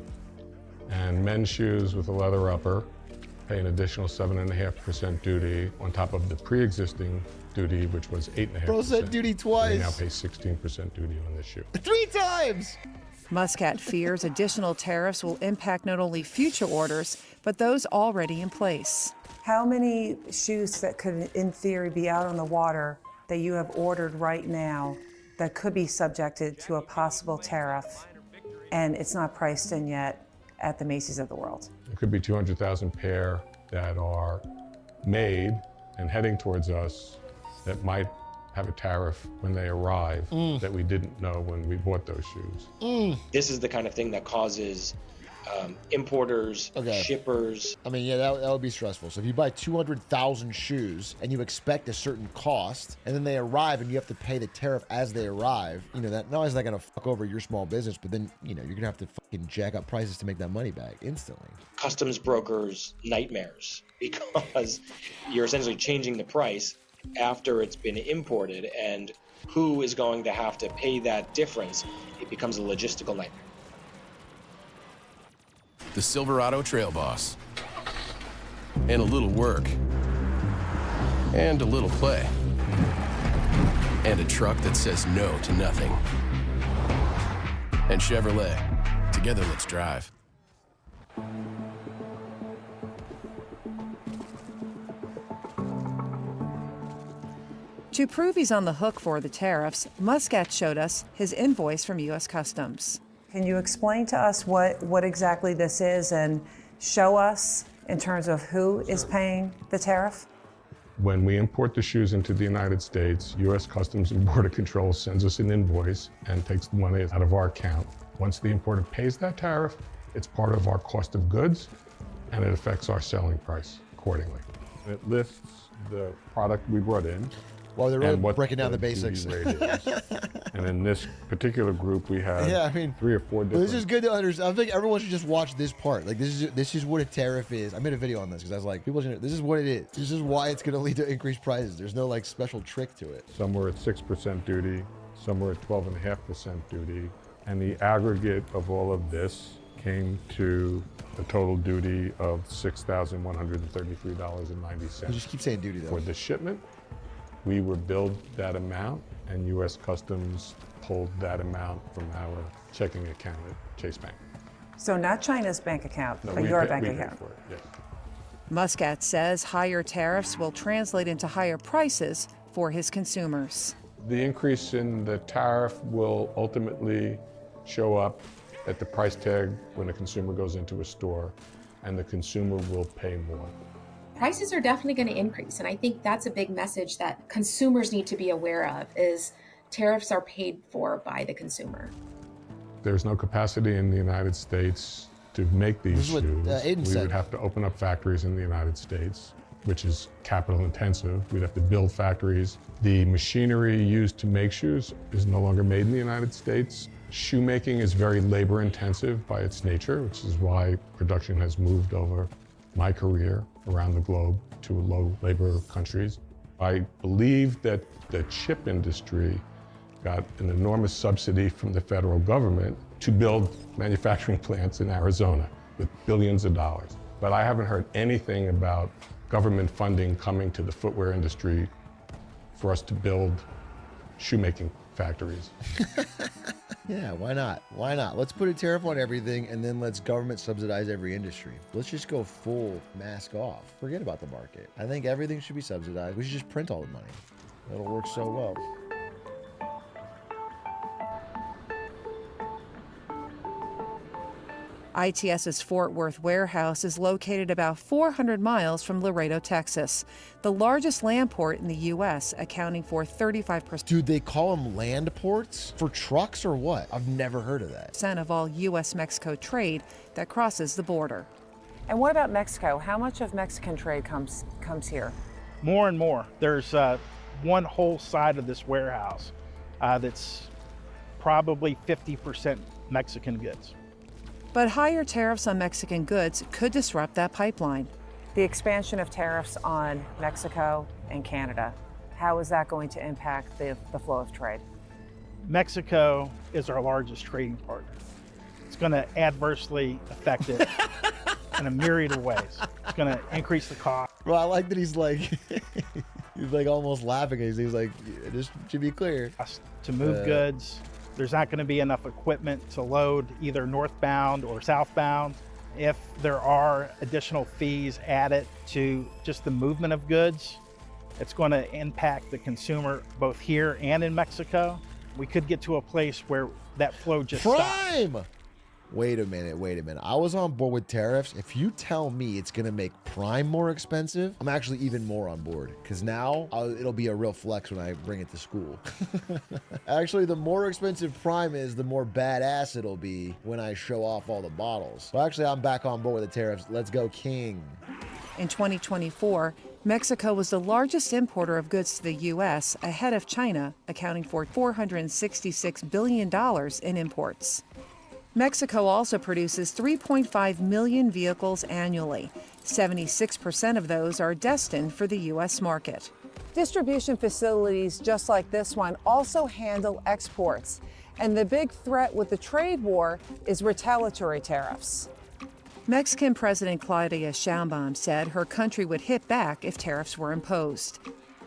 and men's shoes with a leather upper pay an additional 7.5% duty on top of the pre-existing duty, which was 8.5%. Bro said duty twice. They now pay 16% duty on this shoe. 3 times! Muscat fears additional tariffs will impact not only future orders, but those already in place. How many shoes that could, in theory, be out on the water that you have ordered right now that could be subjected to a possible tariff, and it's not priced in yet at the Macy's of the world? It could be 200,000 pair that are made and heading towards us that might have a tariff when they arrive that we didn't know when we bought those shoes. This is the kind of thing that causes importers, shippers. I mean, yeah, that would be stressful. So if you buy 200,000 shoes and you expect a certain cost, and then they arrive and you have to pay the tariff as they arrive, that not only is that going to fuck over your small business, but then, you're going to have to fucking jack up prices to make that money back instantly. Customs brokers' nightmares, because you're essentially changing the price after it's been imported, and who is going to have to pay that difference? It becomes a logistical nightmare. The Silverado Trail Boss. And a little work. And a little play. And a truck that says no to nothing. And Chevrolet. Together, let's drive. To prove he's on the hook for the tariffs, Muscat showed us his invoice from U.S. Customs. Can you explain to us what exactly this is and show us in terms of who is paying the tariff? When we import the shoes into the United States, U.S. Customs and Border Control sends us an invoice and takes the money out of our account. Once the importer pays that tariff, it's part of our cost of goods, and it affects our selling price accordingly. It lists the product we brought in. Well, they're really breaking down the basics. And in this particular group, we have 3 or 4 different. This is good to understand. I think everyone should just watch this part. Like this is what a tariff is. I made a video on this because I was like, this is what it is. This is why it's going to lead to increased prices. There's no like special trick to it. Some were at 6% duty, some were at 12.5% duty, and the aggregate of all of this came to a total duty of $6,133.90. You just keep saying duty though. For the shipment. We were billed that amount, and U.S. Customs pulled that amount from our checking account at Chase Bank. So not China's bank account, No, but your bank account. For it, yes. Muscat says higher tariffs will translate into higher prices for his consumers. The increase in the tariff will ultimately show up at the price tag when a consumer goes into a store, and the consumer will pay more. Prices are definitely going to increase, and I think that's a big message that consumers need to be aware of, is tariffs are paid for by the consumer. There's no capacity in the United States to make these shoes. We would have to open up factories in the United States, which is capital intensive. We'd have to build factories. The machinery used to make shoes is no longer made in the United States. Shoemaking is very labor intensive by its nature, which is why production has moved over my career around the globe to low labor countries. I believe that the chip industry got an enormous subsidy from the federal government to build manufacturing plants in Arizona with billions of dollars. But I haven't heard anything about government funding coming to the footwear industry for us to build shoemaking factories. Yeah, why not? Why not? Let's put a tariff on everything and then let's government subsidize every industry. Let's just go full mask off. Forget about the market. I think everything should be subsidized. We should just print all the money. That'll work so well. ITS's Fort Worth warehouse is located about 400 miles from Laredo, Texas, the largest land port in the U.S., accounting for 35%. Dude, they call them land ports for trucks or what? I've never heard of that. Of all U.S.-Mexico trade that crosses the border. And what about Mexico? How much of Mexican trade comes here? More and more. There's one whole side of this warehouse that's probably 50% Mexican goods. But higher tariffs on Mexican goods could disrupt that pipeline. The expansion of tariffs on Mexico and Canada, how is that going to impact the flow of trade? Mexico is our largest trading partner. It's going to adversely affect it in a myriad of ways. It's going to increase the cost. Well, I like that he's like, he's like almost laughing. He's like, just to be clear. To move goods. There's not going to be enough equipment to load either northbound or southbound. If there are additional fees added to just the movement of goods, it's going to impact the consumer both here and in Mexico. We could get to a place where that flow just stops. Wait a minute. I was on board with tariffs. If you tell me it's going to make Prime more expensive, I'm actually even more on board because now it'll be a real flex when I bring it to school. Actually, the more expensive Prime is, the more badass it'll be when I show off all the bottles. So actually, I'm back on board with the tariffs. Let's go, King. In 2024, Mexico was the largest importer of goods to the U.S., ahead of China, accounting for $466 billion in imports. Mexico also produces 3.5 million vehicles annually. 76% of those are destined for the U.S. market. Distribution facilities just like this one also handle exports. And the big threat with the trade war is retaliatory tariffs. Mexican President Claudia Sheinbaum said her country would hit back if tariffs were imposed.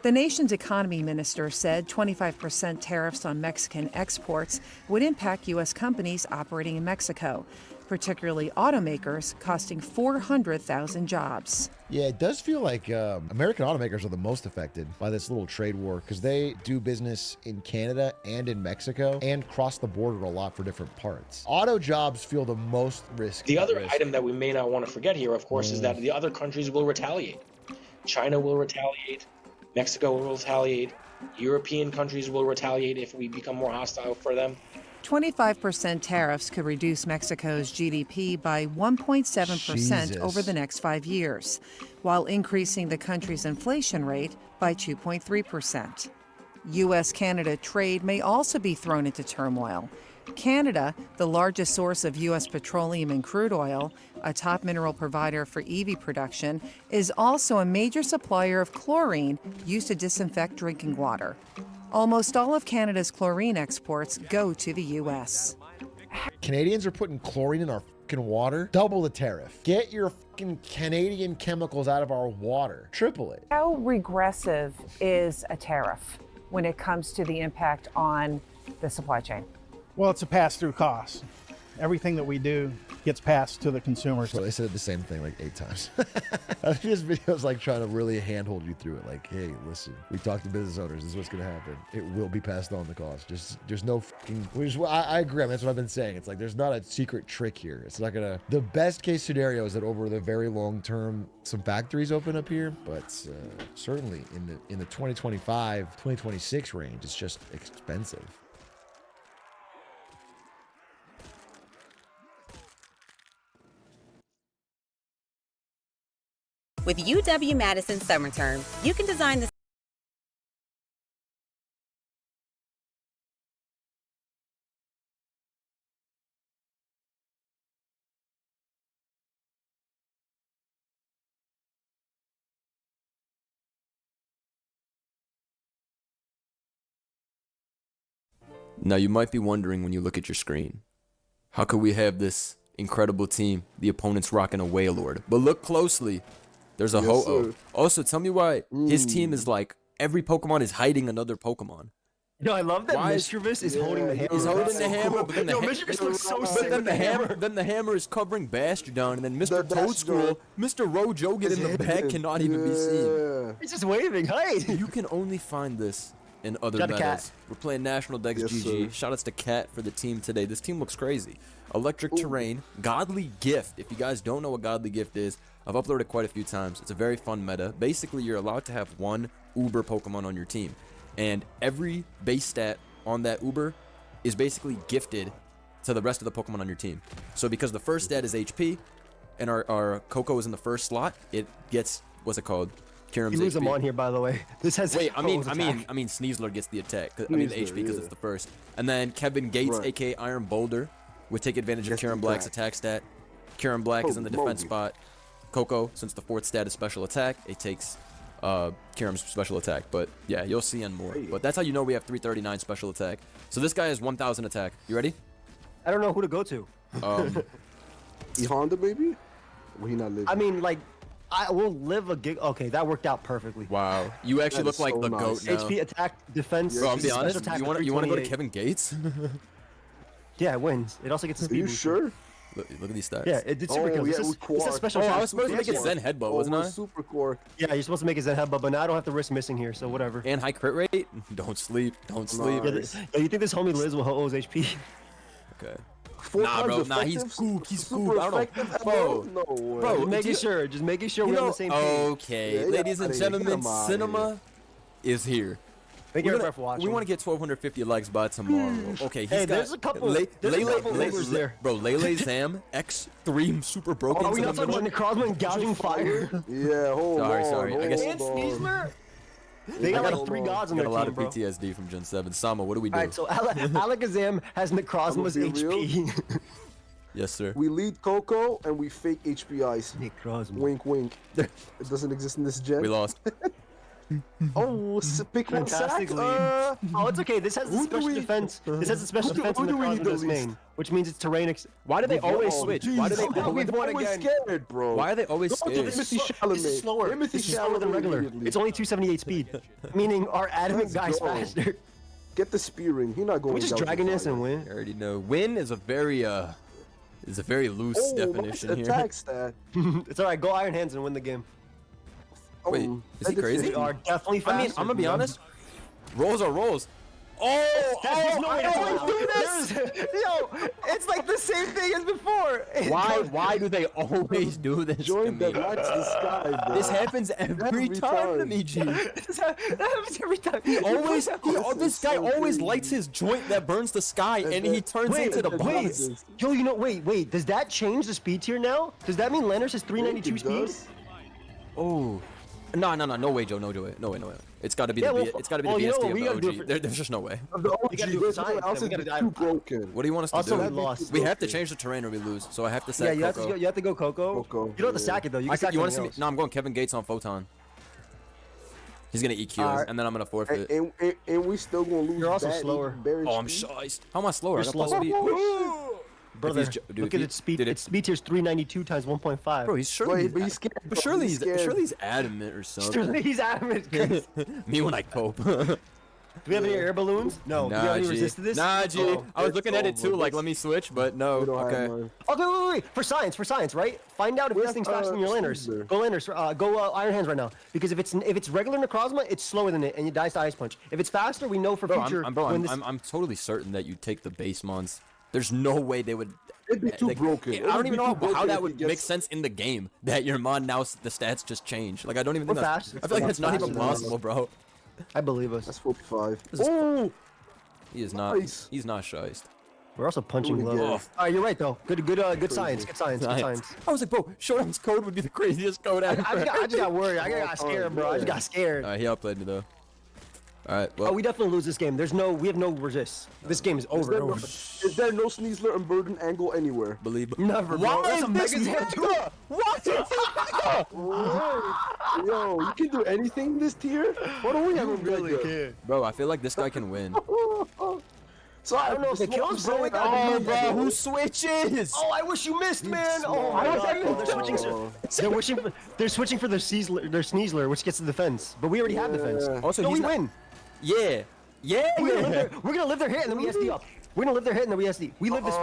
The nation's economy minister said 25% tariffs on Mexican exports would impact U.S. companies operating in Mexico, particularly automakers, costing 400,000 jobs. Yeah, it does feel like American automakers are the most affected by this little trade war because they do business in Canada and in Mexico and cross the border a lot for different parts. Auto jobs feel the most risk. The other item that we may not want to forget here, of course, is that the other countries will retaliate. China will retaliate. Mexico will retaliate. European countries will retaliate if we become more hostile for them. 25% tariffs could reduce Mexico's GDP by 1.7% over the next 5 years, while increasing the country's inflation rate by 2.3%. U.S.-Canada trade may also be thrown into turmoil. Canada, the largest source of U.S. petroleum and crude oil, a top mineral provider for EV production, is also a major supplier of chlorine used to disinfect drinking water. Almost all of Canada's chlorine exports go to the U.S. Canadians are putting chlorine in our fucking water. Double the tariff. Get your fucking Canadian chemicals out of our water. Triple it. How regressive is a tariff when it comes to the impact on the supply chain? Well, it's a pass-through cost. Everything that we do gets passed to the consumers. So they said the same thing like 8 times. This video is like trying to really handhold you through it. Like, hey, listen, we talked to business owners. This is what's going to happen. It will be passed on the cost. There's no fucking. I agree. I mean, that's what I've been saying. It's like there's not a secret trick here. It's not gonna. The best case scenario is that over the very long term, some factories open up here. But certainly in the 2025, 2026 range, it's just expensive. With UW-Madison summer term, you can design the Now you might be wondering when you look at your screen, how could we have this incredible team, the opponent's rocking a Wailord? But look closely. There's a Ho-Oh. Also, tell me why his team is like, every Pokemon is hiding another Pokemon. Yo, I love that Mischievous is holding the hammer. He's holding the hammer, but then the Mischievous looks so sick with the hammer. Then the hammer is covering Bastrodon, and then Mr. Toadstool, Mr. Rojogan in the back cannot even be seen. He's just waving. Hey! You can only find this in other Shout out to metas. Cat. We're playing National Dex Yes, GG. sir. Shout outs to Cat for the team today. This team looks crazy. Electric Terrain, Godly Gift. If you guys don't know what Godly Gift is, I've uploaded quite a few times. It's a very fun meta. Basically, you're allowed to have one Uber Pokemon on your team. And every base stat on that Uber is basically gifted to the rest of the Pokemon on your team. So because the first stat is HP, and our Coco is in the first slot, it gets, what's it called? Kyurem's You lose HP. him on here, by the way. This has. Wait, I mean, attack. Sneasler gets the attack. I mean, the HP because it's the first. And then Kevin Gates, Right. aka Iron Boulder, would take advantage of Kyurem Black's attack stat. Kyurem Black is in the defense spot. Coco, since the fourth stat is special attack, it takes Kyurem's special attack. But yeah, you'll see on more. But that's how you know we have 339 special attack. So this guy has 1,000 attack. You ready? I don't know who to go to. E Honda, baby? Will he not live? I mean, like, I will live a gig. Okay, that worked out perfectly. Wow, you actually look like the GOAT now. HP, attack, defense. Bro, I'll be special honest. attack You want to go to Kevin Gates? Yeah, it wins. It also gets a speed. Are you boost. sure? Look at these stats. Yeah, it's super kills. Yeah, This with is a Quark. special Oh, shot. I was supposed to make it Yeah. Zen Headbutt, wasn't I? Super Quark. Yeah, you're supposed to make a Zen headbutt, but now I don't have to risk missing here, so whatever. And high crit rate? Don't sleep. Don't sleep. Yeah, you think this homie Liz will hold his HP? Okay. Nah, bro. Nah, he's cool. He's cool. I don't know. Bro, No way. bro, Just making sure. Just making sure we're on the same page. Okay, Yeah, ladies and outta here. Get gentlemen, him outta cinema is here. Thank you everybody for watching. We want to get 1,250 likes by tomorrow. Okay, he's Hey, got there's a couple. Lele Labors there. Bro, Lele Zam X3 super broken. Are we not talking about Necrozma gouging fire? Yeah, hold on. Sorry. I guess And Sneasler? They got like 3 gods on their got a lot team, of bro. PTSD from Gen 7. Sama, what do we do? Alright, so Alakazam has Necrozma's I'm gonna be HP. Yes, sir. We lead Coco and we fake HPIs. Necrozma. Wink, wink. It doesn't exist in this gen. We lost. Oh, pick one Fantastic sack. lead. Oh, it's okay. This has the who do special we- defense. This has the special who defense in do we need Necrozma the does least? main, which means it's terrain. Why do they always Oh, switch? geez. Why do they Somehow always we've always scared, bro. Why are they always Don't do scared? Timothy Chalamet. This is slower. Timothy This is slower than Chalamet regular. immediately. It's only 278 speed, meaning our adamant Let's guy's go. faster. Get the spearing. He's not going. We just gouging dragon this fire. and win. I already know. Win is a very loose Oh, definition nice here. attack stat. It's alright. Go Iron Hands and win the game. Wait, is he crazy? We are definitely faster. I mean, I'm gonna be honest. Rolls are rolls. Oh, There's no way I to always do do this. Yo, it's like the same thing as before. Why do they always do this to Join me? the lights the sky, bro. This happens every time to me, G. That happens every time. This guy always lights his joint that burns the sky, and he turns into the boss. Yo, you know, wait. Does that change the speed tier now? Does that mean Lanners has 392 speed? Oh. No way, Joe. No way. It's got to be Yeah, the well, it's got to be well, the you know BSD what, of we the gotta do OG. it for- There's just no way. Of the You OG, gotta do it there's for no science, else then. We it's gotta too die. broken. What do you want us to Also, do? we lost. We have to change the terrain or we lose. So I have to Yeah, sack you have to Coco. go. You have to go Coco. Coco, You don't have to sack it though. You can sack You want to see something me? else. No, I'm going Kevin Gates on Photon. He's gonna EQ us, Alright. and then I'm gonna forfeit. And we still gonna lose. You're also bad slower. Barry Oh, I'm speed. shiced. How am I slower? I You're got plus slower. speed. Brother, Dude, look if at he- its speed. dude, Its speed tier is 392 times 1.5. Bro, he's surely. But he's scared. But surely He's he's scared. adamant or something. Surely he's adamant. Do Me when I cope. we have any air balloons? No. Do we have Nah, any G. resist to this? Nah, G. Oh. I was looking at it it's too, over. like let me switch, but no. We don't have Okay. mine. Okay, wait. For science, right? Find out if We this have, thing's faster than your Lanners. Caesar. Go Lanners. Go Iron Hands right now. Because if it's regular Necrozma, it's slower than it, and it dies to Ice Punch. If it's faster, we know for Bro, future. I'm totally certain that you take the base months. There's no way they would. It'd be too broken. I It don't would even be know too broken how if that he would gets- make sense in the game. That your mod now the stats just change. Like I don't even think We're that's. fast. I feel like We're that's not even faster than possible, bro. I believe us. That's 45. This is- Oh, He is not. Nice. He's not shiced. We're also punching Ooh, low. yeah. All right, you're right though. Good science. Good science. I was like, bro, Showdown's code would be the craziest code ever. I just got worried. I got scared, bro. I just got scared. He outplayed me though. All right. Well, Oh, we definitely lose this game. We have no resist. This game is over. is there no Sneasler and Burden angle anywhere? believe. Never, bro. Why That's is a this mega mega? What is mega? Yo, you can do anything this tier? What do we have in Mega? Bro, I feel like this guy can win. So I don't know. If it kills, bro, it got Oh, the bro, mega. who switches? Oh, I wish you missed, man. Oh my god. They're switching for their Sneasler, which gets the defense. But we already have defense. Also, no, he's we not- win. Yeah. We're gonna live their hit and then we SD up. We're gonna live their hit and then we SD. We live this.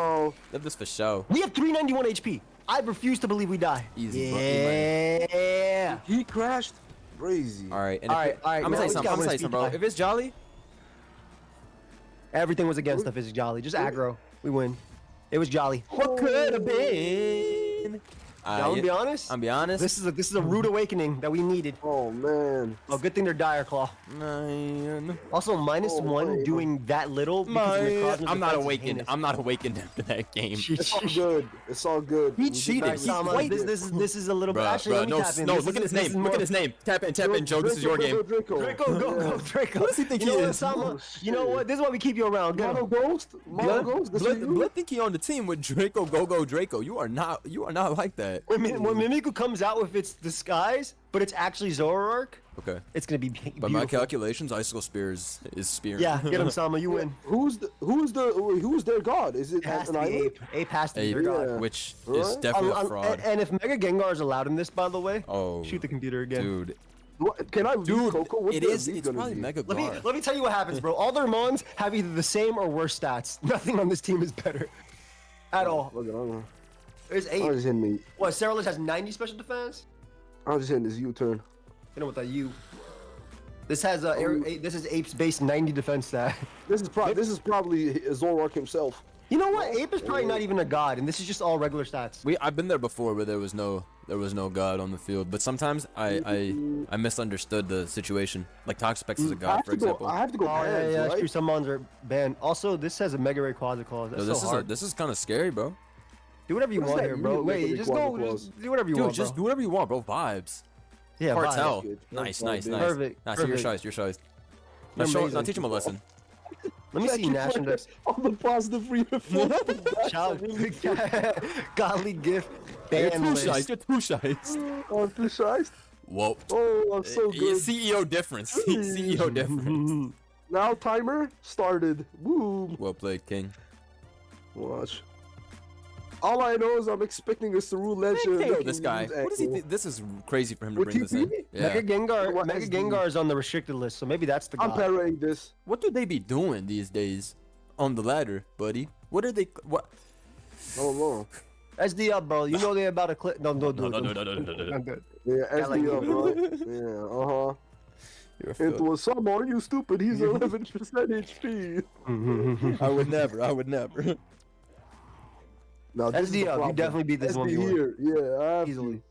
Live this for show. We have 391 HP. I refuse to believe we die. Easy, bro. Yeah. He crashed. Crazy. All right. And All right, if it- all right, I'm gonna now say we something. gotta I'm win gonna a say something, bro. speed If it's Jolly, Everything was against us. It's Jolly. Just aggro. We win. It was Jolly. what could have been? I'm gonna be honest. I'm be honest. This is a rude awakening that we needed. Oh man. Oh, good thing they're Dire Claw. Man. Also, -1 doing that little. because of Necrozma's I'm not defense is awakened. heinous. I'm not awakened after that game. It's all good. It's all good. He We did cheated. that. Alright, Sama, Wait. this is a little bit. Bro, Actually, bro, let me no, tap in. no. This Look at is- his this is name. Look more- at his name. Tap in, Joe. This is your game. Draco. Go, Draco. What does he think You he know what, is? Sama? You know what? This is why we keep you around. Get Mono him. Ghost. Mono Ghost. This is you? Blood think he on the team with Draco, Go, Draco. You are not like that. When Mimiku comes out with its disguise, but it's actually Zoroark, Okay. it's gonna be beautiful. By my calculations, Icicle Spear is spearing. Yeah, get him, Sama. You win. Who's their god? Is it It has an to be island? Ape. Ape has to be Ape, your god. which is Right? definitely a fraud. And if Mega Gengar is allowed in this, by the way, Oh, shoot the computer again. dude. What, can I read Dude, Coco? What's it their is. lead It's gonna probably be? Mega Let Gar. me tell you what happens, bro. All their Mons have either the same or worse stats. Nothing on this team is better. At all. Look, I'm There's just 8. hitting me. What, Cerulege has 90 special defense? I'm just hitting this U-turn. You know what that U. This has this is Ape's base 90 defense stat. This is probably Zoroark himself. You know what? Ape is probably not even a god, and this is just all regular stats. I've been there before where there was no god on the field, but sometimes I misunderstood the situation. Like Toxapex is a god, for example. I have to go. Oh yeah, that's true. Some mons are banned. Also, this has a Mega Ray Quasar Claws. That's so hard. This is kind of scary, bro. Do whatever you want here, bro. Wait, just go. Just do whatever you want, just do whatever you want, bro. Vibes. Yeah, Cartel. vibes. Nice. Perfect. Nice. You're shy. Now teach him a lesson. Let me see National Dex. On the positive reinforcement. Godly gift. You're too shy. Oh, I'm too shy? Whoa. Oh, I'm so good. CEO difference. CEO difference. Now timer started. Boom. Well played, King. Watch. All I know is I'm expecting a Saru Legend. Yo, this guy. What does he think? This is crazy for him to bring this in. Yeah. Mega Gengar is on the restricted list, so maybe that's the guy. I'm parrying this. What do they be doing these days on the ladder, buddy? What are they? What? I don't know. SD up, bro. You know they're about to click. No. No. I'm good. Yeah, SD up, bro. Yeah, It was some are you stupid? He's 11% HP. I would never. No, this SD up. You definitely beat this one here. Yeah, easily.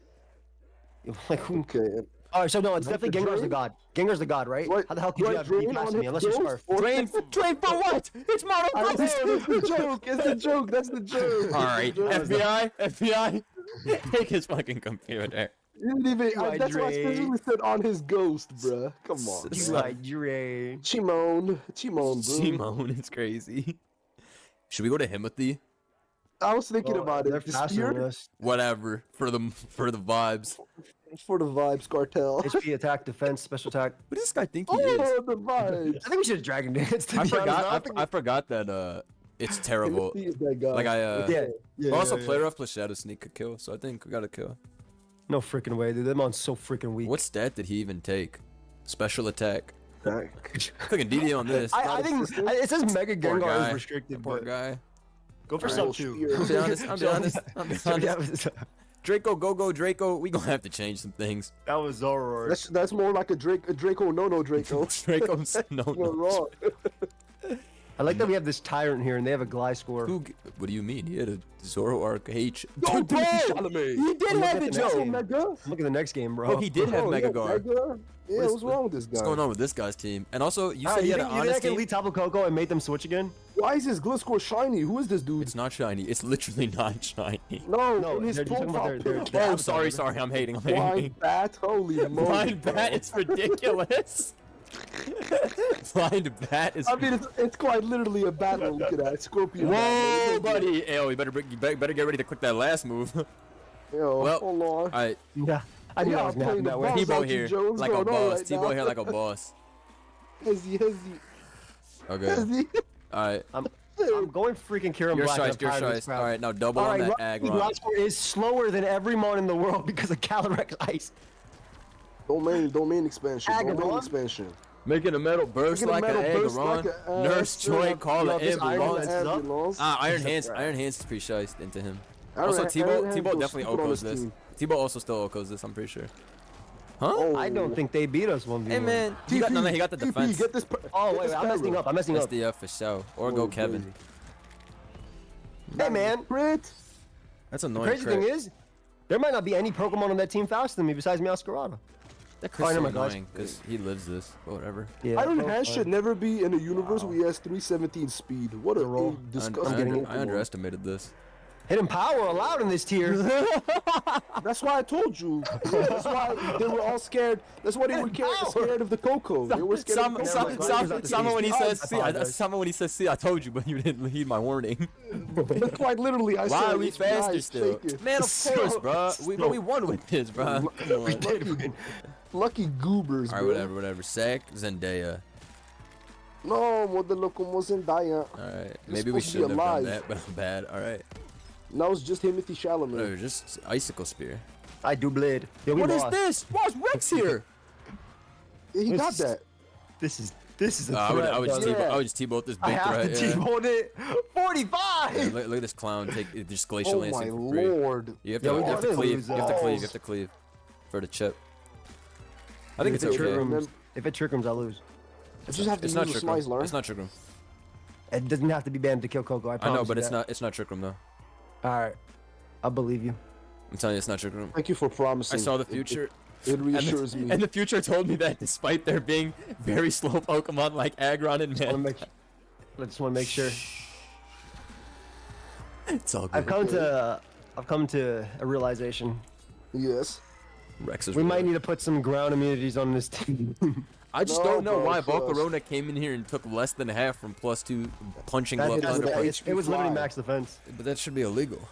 Like, okay. Alright, so no, it's definitely Gengar's the god. Gengar's the god, right? How the hell could you have beat past me unless you're Scarf? Train for what? It's Mono It's the joke. It's the joke. That's the joke. Alright, FBI. Take his fucking computer. You didn't even. That's why I specifically said on his ghost, bruh. Come on. Chimone, bro. Chimone is crazy. Should we go to Himothy? I was thinking about it. The spear? Whatever. For the vibes. For the vibes, cartel. HP, attack, defense, special attack. What does this guy think he is? Oh, the vibes. I think we should have Dragon Dance. I forgot that it's terrible. Like also player off plus Shadow Sneak could kill, so I think we gotta kill. No freaking way, dude. That mon's so freaking weak. What stat did he even take? Special attack. Clicking DD on this. I think it says Mega Gengar is restricted. Poor guy. Go for sub 2. I'm be honest. Draco, go Draco. We gonna have to change some things. That was Zoroark. That's more like a Draco no Draco. Draco's no. I like that we have this tyrant here and they have a Gliscor. What do you mean? He had a Zoroark H. He did have it, Joe. Look at the next game, bro. Oh, he did have Mega Gar. Yeah, what's wrong with this guy? What's going on with this guy's team? And also, you said he had an honest team. You think I can team? lead Tapu Koko and make them switch again? Why is his Gliscor shiny? Who is this dude? It's not shiny. It's literally not shiny. No, in his profile. Oh, sorry. I'm hating. Blind Bat? Holy moly. Blind Bat is ridiculous. Blind Bat is. I mean, it's quite literally a battle. Look at that, Scorpion. Whoa, buddy! Yo, you better get ready to click that last move. Yo, well, hold on. All right. Yeah, I knew I was gonna happen that way. Tebow here, like a boss. Tebow here, like a boss. Hezzy. Okay. All right. I'm going freaking Kieran You're Black. You're shy. All right, now double on that Aggron. Gliscor is slower than every mon in the world because of Calyrex Ice. Domain expansion. Domain expansion. Making a metal burst like an Aggron. Nurse Joy, call an ambulance. Iron Hands is pretty shiced into him. Also, Tebow definitely OKOs this. Tebow also still OKOs this, I'm pretty sure. Huh? Oh. I don't think they beat us 1v1. Hey man, he got the defense. Get this wait, I'm messing up. SDF for show. Or go Kevin. Hey man. Crit. That's annoying. The crazy thing is, there might not be any Pokemon on that team faster than me besides Meowscarada. That Chris is annoying because he lives this, but whatever. Yeah, Iron Hand should never be in a universe where he has 317 speed. What a roll! I underestimated this. Hidden power allowed in this tier. That's why I told you. That's why they were all scared. That's why they were scared of the Coco. They were scared of the Someone when he says, see, I told you, but you didn't heed my warning. But quite literally, I said, why are we faster still? Man, of course, bro. We won with this, bro. We did win. Lucky goobers, bro. Alright, whatever. Sack Zendaya. No, modelo como Zendaya. Alright, maybe we shouldn't have done that, but I'm bad. Alright. That was just Timothy Chalamet. No, just Icicle Spear. I do blade. What is this? Why's Rex here? He got that. This is a threat. I would just T-bolt this big threat. I have to T-bolt it. 45! Yeah, look at this clown take just glacial lancing for free. Oh my lord. You have to cleave. You have to cleave for the chip. I think it's okay. If it trick rooms, I lose. You just have to It's use not the trick slice, room. learn. It's not trick room. It doesn't have to be banned to kill Coco. I I promise know, but you it's that. not. It's not trick room though. All right, I believe you. I'm telling you, it's not trick room. Thank you for promising. I saw the future. It reassures me. And the future told me that despite there being very slow Pokemon like Aggron and Man. I just want to make sure. It's all good. I've come to a realization. Yes. Rex is We real. might need to put some ground immunities on this team. I just No, don't know bro, why trust. Volcarona came in here and took less than half from +2 punching That glove hit was- thunder. it was literally max defense. But that should be illegal.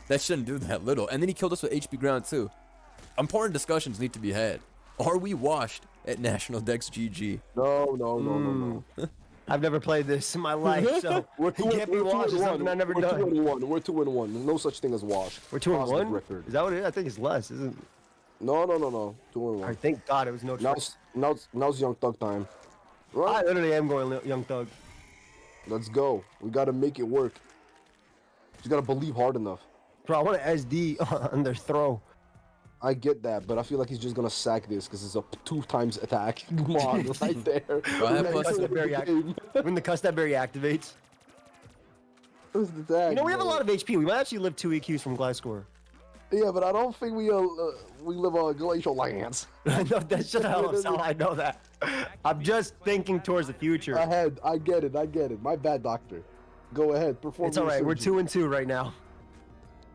That shouldn't do that little. And then he killed us with HP ground too. Important discussions need to be had. Are we washed at National Dex GG? No. I've never played this in my life, so We're it can't be washed. It's something I've never done. 2-1. We're 2-1. There's no such thing as wash. We're 2-1. Record. Is that what it is? I think it's less, isn't? No. 2-1. I thank God it was no Now choice. it's Young Thug time. I Right? literally am going Young Thug. Let's go. We gotta make it work. You gotta believe hard enough. Bro, I want an SD on their throw. I get that, but I feel like he's just gonna sack this because it's a 2 times attack. Come on, right there. When the Custap Berry activates. Who's the tag? You know, we have a lot of HP. We might actually live 2 EQs from Gliscor. Yeah, but I don't think we live on glacial lands. No, that's just how I know that. I'm just thinking towards the future. Ahead, I get it. My bad, doctor. Go ahead, perform. It's all right. We're 2-2 right now.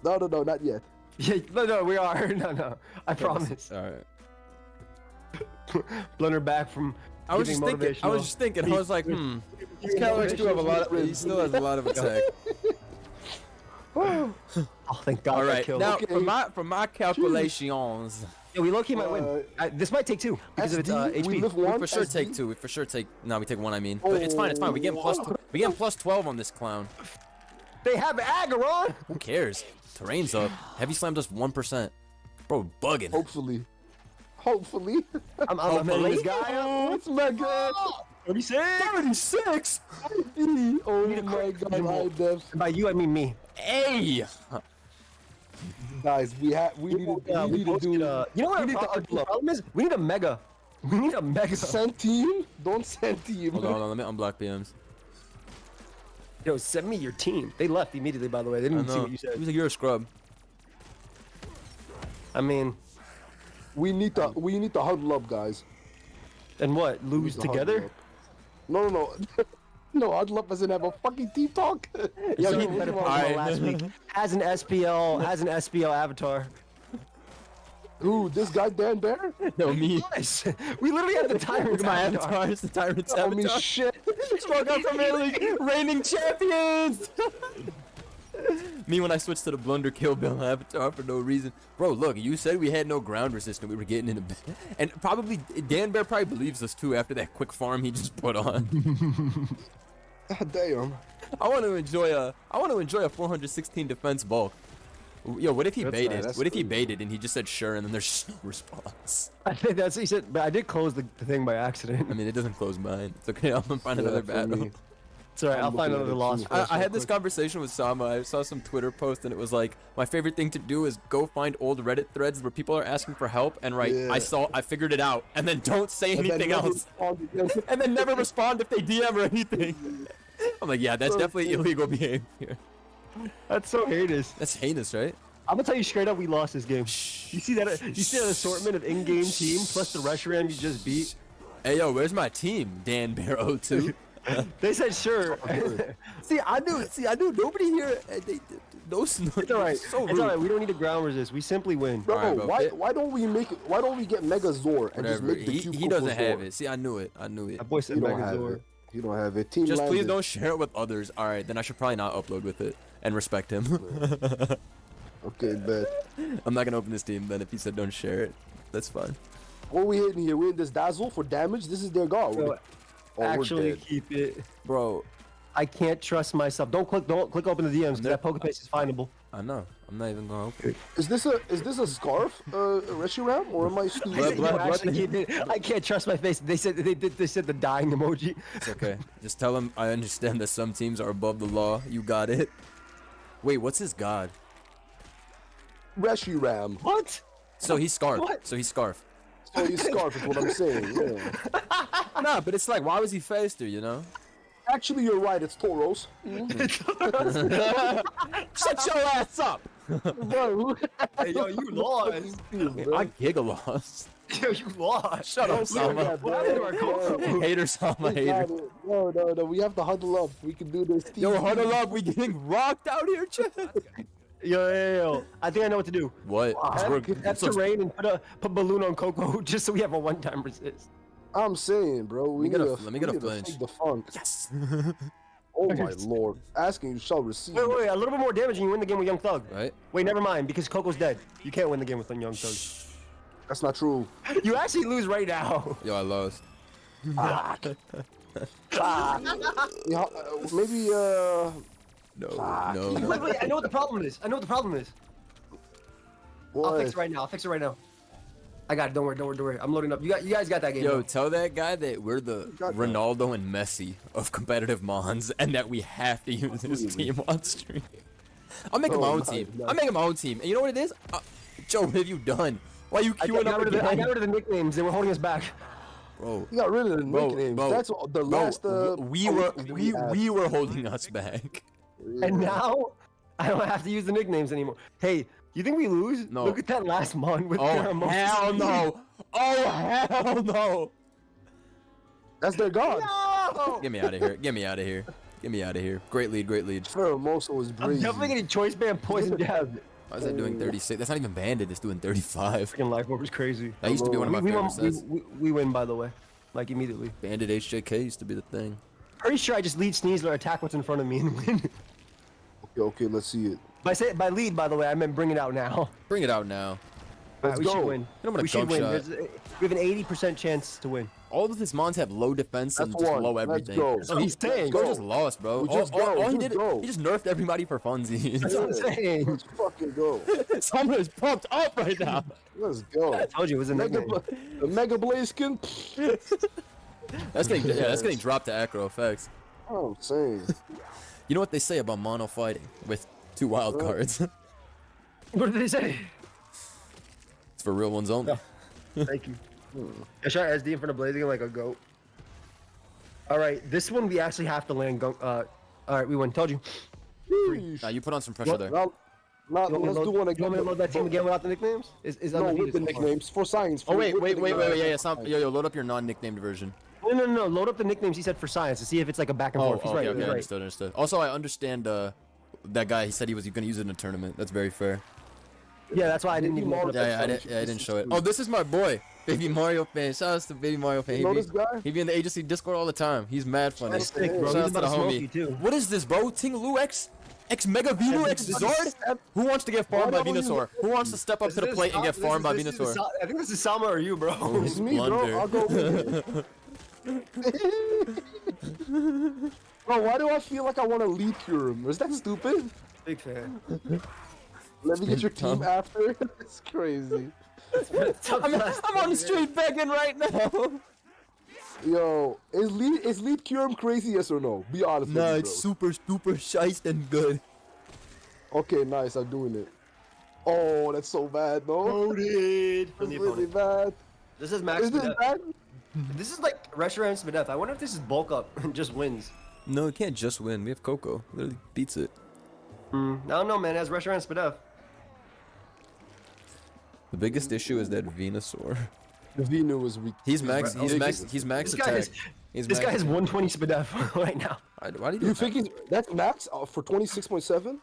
No, not yet. Yeah, no, we are. No, I promise. All right. Blunder back from. I was just thinking. I was like, This Calyrex do have a lot. He still has a lot of attack. Oh, thank God. All that right. killed. Now, Okay. from my calculations, Yeah, we low-key might win. This might take 2 because of its HP. we live we one. for sure SD? take 2. We for sure take. No, we take 1. I mean, but it's fine. It's fine. We get plus 12 on this clown. They have Aggron. Who cares? Terrain's up. Heavy Slam does 1%. Bro, bugging. Hopefully. I'm hitting this guy. Oh, it's mega. 36. 36. Oh my God, I def. By you, I mean me. Hey. Guys, we need to do. You know what our problem is? We need a mega. We need a mega. Send team? Don't send team. Hold on, let me unblock PMs. Yo, send me your team. They left immediately, by the way. They didn't even see what you He said. was like, you're a scrub. I mean, We need to huddle up, guys. and what? We Lose need to huddle together? up. No. No, huddle up doesn't have a fucking team talk. Yo, So, he better come Pokemon on. last week. Has an SPL avatar. Who? This guy Dan Bear? No, me. Yes. We literally have the Tyrant's My avatar. avatar is the Tyrant's I mean, avatar. shit. Smoke out from League, reigning champions. Me when I switched to the Blunder Kill Bill avatar for no reason. Bro, look, you said we had no ground resistance. We were getting in a bit. And probably, Dan Bear probably believes us too after that quick farm he just put on. Damn. I want to enjoy a 416 defense bulk. Yo, what if he baited? that's What if he crazy. baited and he just said sure and then there's no response? I think that's what he said, but I did close the thing by accident. I mean, it doesn't close mine. It's okay. I'm gonna find another for battle. me. It's alright, I'll find another loss. I had this conversation with Sama. I saw some Twitter post and it was like, my favorite thing to do is go find old Reddit threads where people are asking for help and write, Yeah. I figured it out, and then don't say And then anything never else. respond again. And then never respond if they DM or anything. I'm like, yeah, that's definitely illegal behavior. That's so heinous. That's heinous, right? I'm gonna tell you straight up, we lost this game. You see that? You see that assortment of in-game team plus the Reshiram you just beat? Hey, yo, where's my team? Dan Bear 02. They said sure. See, I knew. Nobody here. No, It's alright. So It's rude. alright. We don't need to ground resist. We simply win. Bro, Alright, bro. why don't we get Mega Zor and just Whatever. make the cube He doesn't Coco have Zor? it. See, I knew it. That boy said You don't have Megazord. it. You don't have it. Team Just please landed. don't share it with others. All right, then I should probably not upload with it and respect him. Okay, bet. I'm not gonna open this team then if he said don't share it. That's fine. What are we hitting here? We're in this Dazzle for damage. This is their god. Bro, Oh, we're actually dead. keep it. Bro, I can't trust myself. Don't click open the DMs because that Pokepace is findable. I know. I'm not even gonna open it. Is this a scarf, Reshiram, or am I stupid? Actually keep it. I can't trust my face. They said they said the dying emoji. It's okay. Just tell him I understand that some teams are above the law. You got it. Wait, what's his god? Reshiram. What? So he's Scarf. What? So he's Scarf. So he's Scarf is what I'm saying. Yeah. Nah, but it's like, why was he faster, you know? Actually, you're right. It's Toros. Shut your ass up! Bro. Hey, yo, you lost. I giga lost. Yo, you lost. Shut up, Sama. What happened to our Coco? Hater, Sama, hater. No. We have to huddle up. We can do this. Yo, huddle up. We getting rocked out here, Chad. Yo. I think I know what to do. What? That's terrain and put balloon on Coco just so we have a one-time resist. I'm saying, bro. Let me get a flinch. Take the funk. Yes. Oh my lord. Asking you shall receive. Wait. A little bit more damage and you win the game with Young Thug. Right. Wait, never mind, because Coco's dead. You can't win the game with Young Thug. That's not true. You actually lose right now. Yo, I lost. Yeah, maybe No. Wait, I know what the problem is. What? I'll fix it right now. I got it. Don't worry. I'm loading up. You guys got that game. Yo, tell that guy that we're the Ronaldo and Messi of competitive Mons, and that we have to use this team on stream. I'm making my own team. I'm making my own team. And you know what it is? Joe, what have you done? Why are you queuing up again? I got rid of the nicknames. They were holding us back. Bro, you got rid of the nicknames. That's the last. We were holding us back. And now I don't have to use the nicknames anymore. Hey, you think we lose? No. Look at that last mon with hell no. Oh hell no. That's their god. No! Get me out of here. Great lead. Pheromoso is breezy. I'm definitely getting choice band poison jab. Why is that doing 36? That's not even banded. It's doing 35. Freaking life orb is crazy. That used to be one of my favorite sets. We win, by the way. Like, immediately. Banded HJK used to be the thing. Pretty sure I just lead Sneasler, attack what's in front of me, and win. Okay, let's see it. By lead, by the way, I meant bring it out now. Bring it out now. Let's we go. should win. We should win. We have an 80% chance to win. All of his mons have low defense and That's just one. low Let's everything. go. So he's saying, Go just lost, bro. We just go. All he Just did, go. he just nerfed everybody for funsies. That's what I'm saying. Let's fucking go. Someone is pumped up right now. Let's go. I told you it was a nickname. The Mega Blaze skin. That's getting dropped to acro effects. Oh, I'm saying. You know what they say about mono fighting with 2 wild cards? What did they say? It's for real ones only. Thank you. I shot SD in front of Blazing like a goat. Alright, this one we actually have to land. Alright, we won. Told you. Nah, you put on some pressure there. Let's do one You want me again. to load that team again without the nicknames? No, with the nicknames for science. Oh wait, yo, load up your non-nicknamed version. No. Load up the nicknames he said for science to see if it's like a back and forth. He's right. Okay, He's right. understood. Also, I understand that guy. He said he was going to use it in a tournament. That's very fair. Yeah, that's why I didn't even. I didn't show it. Oh, this is my boy, Baby Mario fan. Shout out to Baby Mario fan. You know this guy? He be in the agency Discord all the time. He's mad funny. That's sick, bro. Shout out He's to the about to smoke homie. you, too. What is this, bro? Ting Lu X Mega Vino X Zard? Who wants to get farmed by Venusaur? Who wants to step up to the plate and get farmed by Venusaur? I think this is Sama or you, bro. It's me, bro. I'll go with it. Bro, why do I feel like I want to lead cure him? Is that stupid? Big fan. Let me get your team after. It's crazy. I'm on the street begging right now. Yo, is lead cure him crazy? Yes or no? Be honest. No, with me, it's bro. super shiced and good. Okay, nice. I'm doing it. Oh, that's so bad, no? Loaded. That's really bad. This is max. Is this bad? This is like Restaurant Spadef. I wonder if this is bulk up and just wins. No, it can't just win. We have Coco. Literally beats it. I don't know, man. It has Restaurant Spadef. The biggest issue is that Venusaur. The Venu is weak. He's max attack. This guy has 120 Spadef right now. Why do you You think he's that's max for 26.7?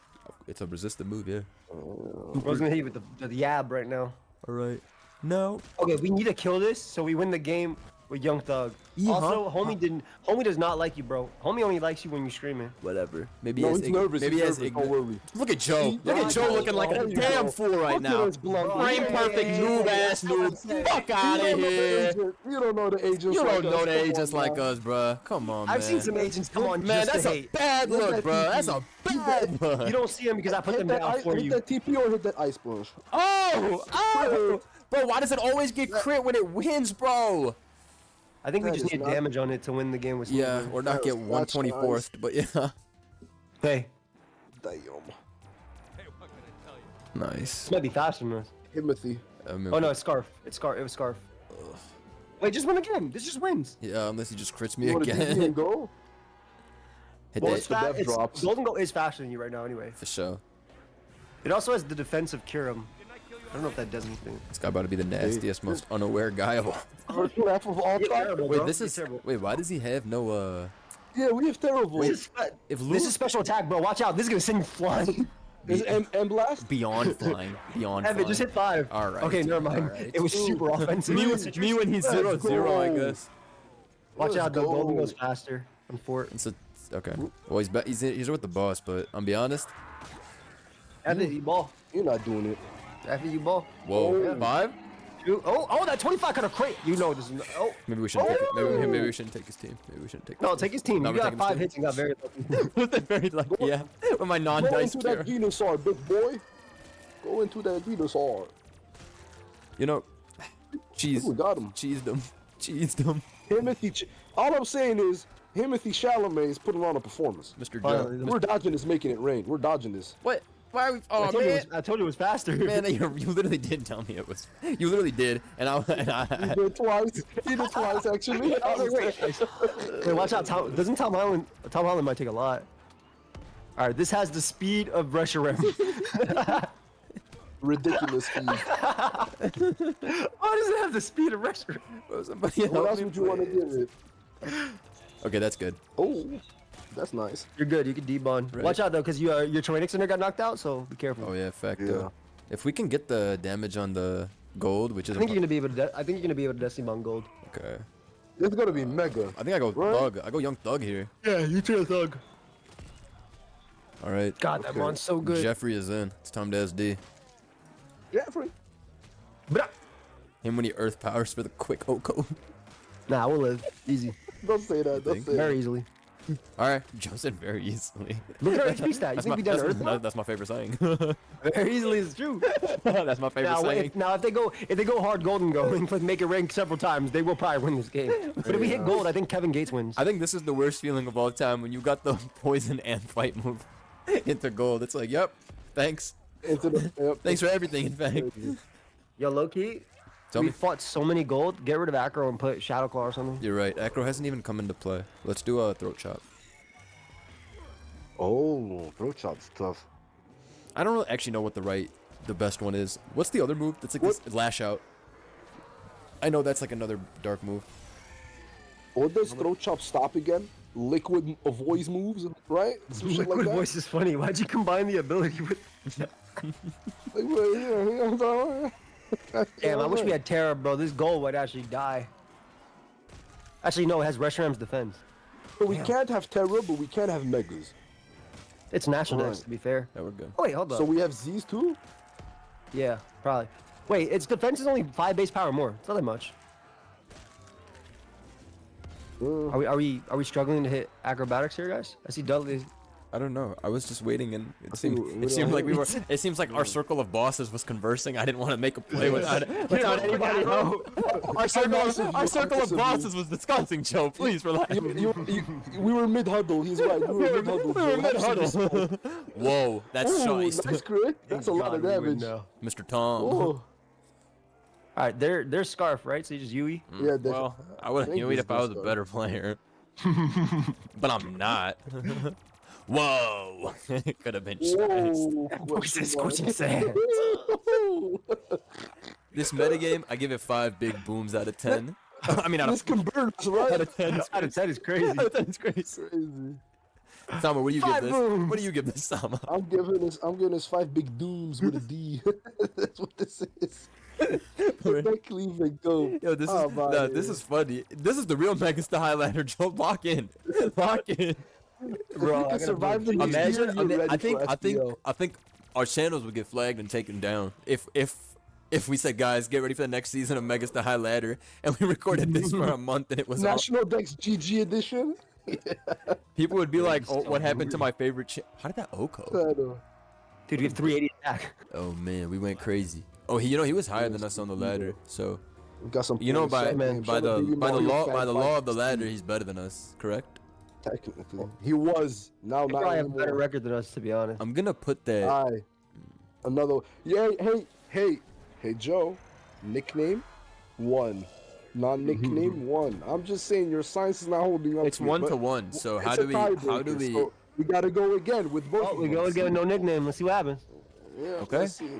It's a resistant move, yeah. I was gonna hit you with the yab right now. Alright. No. Okay, we need to kill this so we win the game with Young Thug. Also, homie does not like you, bro. Homie only likes you when you're screaming. Whatever. Maybe No, he has he's nervous. Maybe he has Don't worry. Look at Joe. Look at Joe looking like a damn fool right now. Frame perfect noob ass noob. Fuck out of here. You don't know the agents. You don't like know us. the Come agents on, like man. us, bruh. Come on, man. I've seen some agents come on Man, just that's to a hate. bad look, bruh. That's a bad look. You don't see them because I put them Hit down that, for hit you. that TP or hit that ice splash. Oh! Bro, why does it always get crit when it wins, bro? I think we That just is need not- damage on it to win the game with. Yeah, Sneasler. or not get 124th, but yeah. Hey, Damn. Nice. this might be faster than us. Timothy. Oh no, it's Scarf. It's Scarf. It was Scarf. Wait, just win again. This just wins. Yeah, unless he just crits me You want to again. and go? Hit Well, that Golden Goat is faster than you right now, anyway. for sure. It also has the defensive Curum. I don't know if that does anything. This guy about to be the nastiest, most unaware guy of all. First rap of all time. Wait, this is. Wait, why does he have no? Yeah, we have terrible. This is special attack, bro. Watch out. This is gonna send you flying. Is M blast? Beyond flying. Beyond Evan, flying. just hit 5. All right. Okay, never mind. all right. It was super offensive. Me when he's 0-0, I guess. Watch out, the Golden goes faster on Fort. It's a, okay. Well, he's with the boss, but I'll be honest. Evan, you ball. You're not doing it. After you ball. Whoa, 5? Oh, that 25 could have crit. You know this is. Oh. Maybe we shouldn't. Maybe we shouldn't take his team. Maybe we shouldn't take. No, take his team. No, You we're got taking 5 his hits and got very lucky. team. Very lucky. Yeah. With my Go non-dice into that cure. dinosaur, big boy. Go into that dinosaur. You know, cheese. We got him. Cheesed him. Cheesed him. All I'm saying is, Timothy Chalamet is putting on a performance. Mr. Joe. We're dodging this, making it rain. We're dodging this. What? Why are we? Oh, I told you it was faster. Man, you literally did tell me it was. You literally did, and I. He did twice. He did twice, actually. I was like, wait, watch out. Doesn't Tom Holland might take a lot. All right, this has the speed of Reshiram. Ridiculous speed. Why does it have the speed of Reshiram? Somebody What else would you want to give it? Okay, that's good. Oh, that's nice. You're good. You can debond. Right. Watch out though, because your Tyrannic Center got knocked out, so be careful. Oh yeah, fact. Yeah. If we can get the damage on the gold, which is. I think you're gonna be able to. I think you're gonna be able to Destiny Bond Gold. Okay. It's gonna be mega. I think I go Right? Thug. I go Young Thug here. Yeah, you too, Thug. All right. God, that mon's so good. Jeffrey is in. It's time to SD. Jeffrey. Him when he earth powers for the quick Oko. Nah, we'll live. Easy. Don't say that. Don't say Very that. easily. All right, Joe said very easily. Look at our HP stat. You think we done Earth? That's my favorite saying. Very easily is true. That's my favorite saying. Now, if they go hard gold and go and make it rank several times, they will probably win this game. But if we hit gold, I think Kevin Gates wins. I think this is the worst feeling of all time when you got the poison and fight move into gold. It's like, yep, thanks. Thanks for everything, in fact. Yo, low key, we fought so many gold. Get rid of Acro and put Shadow Claw or something. You're right. Acro hasn't even come into play. Let's do a throat chop. Oh, throat chop's tough. I don't really actually know what the best one is. What's the other move? That's like this lash out. I know that's like another dark move. What does throat chop stop again? Liquid voice moves, right? Some shit Liquid like that. voice is funny. Why'd you combine the ability with? Damn, I wish we had Terra, bro. This gold would actually die. Actually, no, it has Reshiram's defense. But we can't have Terra, but we can have Megas. It's national decks, to be fair. Yeah, we're good. Oh, wait, hold up. So we have Z's too? Yeah, probably. Wait, its defense is only 5 base power more. It's not that much. Are we struggling to hit acrobatics here, guys? I see Dudley. I don't know. I was just waiting, and it seemed like we were. It seems like our circle of bosses was conversing. I didn't want to make a play without anybody know. Our circle of bosses was discussing. Joe, please relax. We were mid huddle. He's right. We were mid huddle. Whoa, that's nice. Nice crit. That's a lot of damage. Mr. Tom. Oh. All right, they're Scarf, right? So you just Yui. Yeah. Well, I would have Yui'd if I was a better player, but I'm not. Whoa! Could have been stressed. Voices squishing sand. This metagame, I give it 5 big booms out of 10. I mean, out of converts, right? Out of 10. Out of 10 is crazy. Out of 10 is crazy. Sama, what do you give this? Booms. What do you give this, Sama? I'm giving this 5 big dooms with a D. That's what this is. Cleave and go. Yo, this is funny. This is the real Megastar Highlander. Joe, lock in. Lock in. Bro, I survive the Imagine. I think our channels would get flagged and taken down if we said, guys, get ready for the next season of Megastar High Ladder, and we recorded this for a month and it was National Dex GG edition. People would be like, "Oh, what happened to my favorite?" How did that Oko? Dude, we have 380 attack. Oh man, we went crazy. Oh, he was higher than us on the ladder, so we got some. By the law of the ladder, he's better than us, correct? Technically, he was. Now He not probably have a anymore. better record than us, to be honest. I'm gonna put that. Another. Yeah. Hey, Joe. Nickname 1. Not nickname one. I'm just saying your science is not holding up. It's to it, 1 but to 1. So it's how a do we? tiebreaker, so we gotta go again with both. Oh, of we them. go again with no nickname. Let's see what happens. Yeah. Okay. Let's see.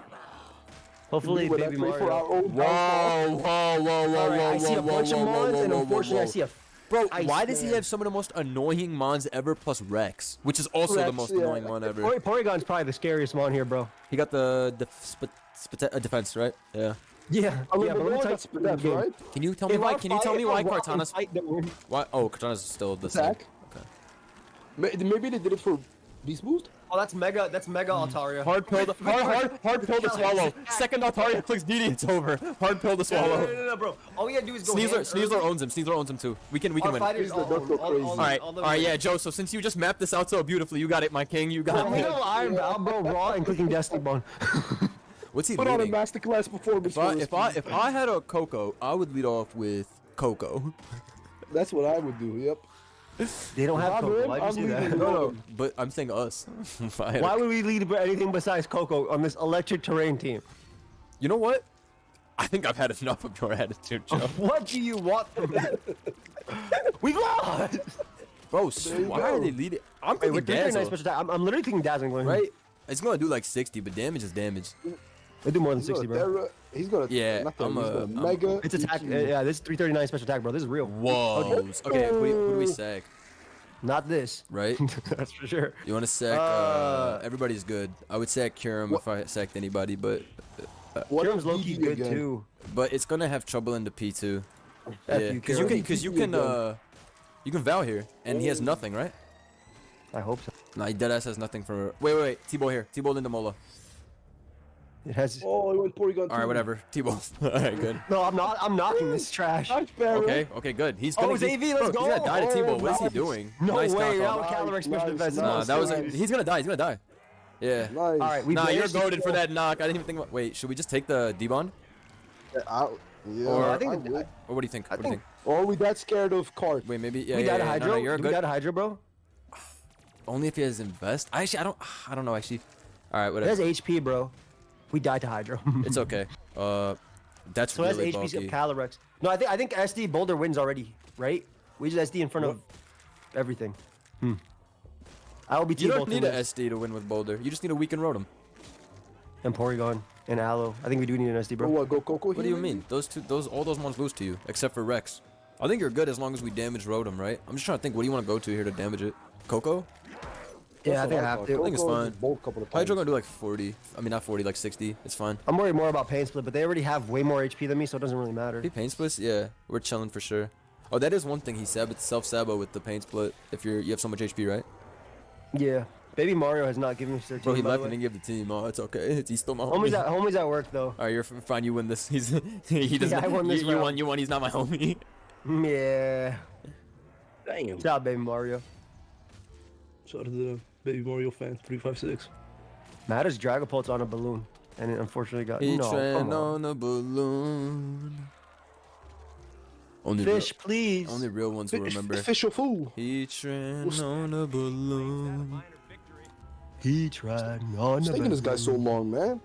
Hopefully, When I Baby play for our Mario. own downfall. Whoa, All right, I see a bunch of mons, and unfortunately, I see a Bro, Ice why does he Man. have some of the most annoying mons ever plus Rex, which is also the Rex, most yeah. annoying one ever? Porygon's probably the scariest mon here, bro. He got the defense, right? Yeah. Yeah, I mean, yeah, but but no let me one tell got you split that, right? Can you tell me why? Can you tell me why Cortana's? Cortana's? Why? Oh, Cortana's still the same. Attack. Maybe they did it for Beast Boost. Oh, that's mega Altaria. Hard pill to swallow. Second Altaria clicks DD, it's over. Hard pill to swallow. No, bro. All we gotta do is go. Sneasler owns him. Sneasler owns him too. We can win. All right, yeah, Joe. So since you just mapped this out so beautifully, you got it, my king. You got it. I'm bro, raw and clicking Destiny Bone. What's he Put on a leading? masterclass performance. If I had a Coco, I would lead off with Coco. That's what I would do. Yep. They don't have I'm Coco. in, Why'd you I'm say that? leaving. No, but I'm saying us. Why would we lead anything besides Coco on this electric terrain team? You know what? I think I've had enough of your attitude, Joe. What do you want from me? We lost. Bro, why are they leading? I'm thinking with Dazzle. nice special attack. I'm literally thinking Dazzling Gleam. Right? It's gonna do like 60, but damage is damage. They do more than 60, bro. He's gonna. Yeah, not that, I'm he's a- gonna mega. It's attack. Yeah, this is 339 special attack, bro. This is real. Whoa. Okay, who do we sack? Not this. Right? That's for sure. You want to sack? Everybody's good. I would sack Kirim if I sacked anybody, but Kirim's low-key good too. but it's gonna have trouble in the P2. F Yeah, you, because you Kirim. can vow here, and he has nothing, right? I hope so. Nah, he deadass has nothing for. Wait. T-Ball here. T-Ball into Mola. It has. Oh, he went Porygon. All right, whatever. T-Ball. All right, good. No, I'm not. I'm knocking this trash. Okay, good. He's gonna. Oh, it's AV. Let's go. He's gonna die to T-Ball. What is he nice. doing? No Nice way. knockoff. That was Calyrex special defense. Nah, that was. nice. He's gonna die. He's gonna die. Yeah. Nice. All right, we Nah, you're blaze the goaded for kill. that knock. I didn't even think about. Wait, should we just take the D-Bond? Yeah, Or, I think. or what do you think? What do you think? Or are we that scared of cart? Wait, maybe. Yeah, we yeah, died of yeah. Hydro. No, you're we good. died of Hydro, bro. Only if he has invest. Actually, I don't know. Actually. All right, It whatever. has HP, bro. We died to Hydro. It's okay. That's So really that's HP bulky. of Calyrex. No, I think SD Boulder wins already, right? We just SD in front of everything. I will be You don't T-Bolt need in an this. SD to win with Boulder. You just need a weaken Rotom. And Porygon and Aloe. I think we do need an SD, Oh, bro. what, go Coco What do you mean? All those mons lose to you, except for Rex. I think you're good as long as we damage Rotom, right? I'm just trying to think. What do you want to go to here to damage it? Coco? Yeah, I think I have I to. think it's fine. Couple of Hydro gonna do like 40. I mean, not 40, like 60. It's fine. I'm worried more about Pain Split, but they already have way more HP than me, so it doesn't really matter. Hey, pain splits? Yeah, we're chilling for sure. Oh, that is one thing he said. It's self-sabo with the pain split. If you have so much HP, right? Yeah. Baby Mario has not given me 13. Bro, he by left the and way. didn't give the team. Oh, it's okay. He's still my homie. Homie's at work though. All right, you're fine. You win this. He doesn't. Yeah, I won this you round. won. You won. He's not my homie. Yeah. Damn. Good job, Baby Mario. Shout out to the Baby Mario fan 356. Matters Dragapult's on a balloon, and it unfortunately got He no. ran Come on. on a balloon. Only Fish, real, please. Only real ones will remember. Fish or fool. He ran on a balloon. He tried on What's a taking this guy so balloon. long, man?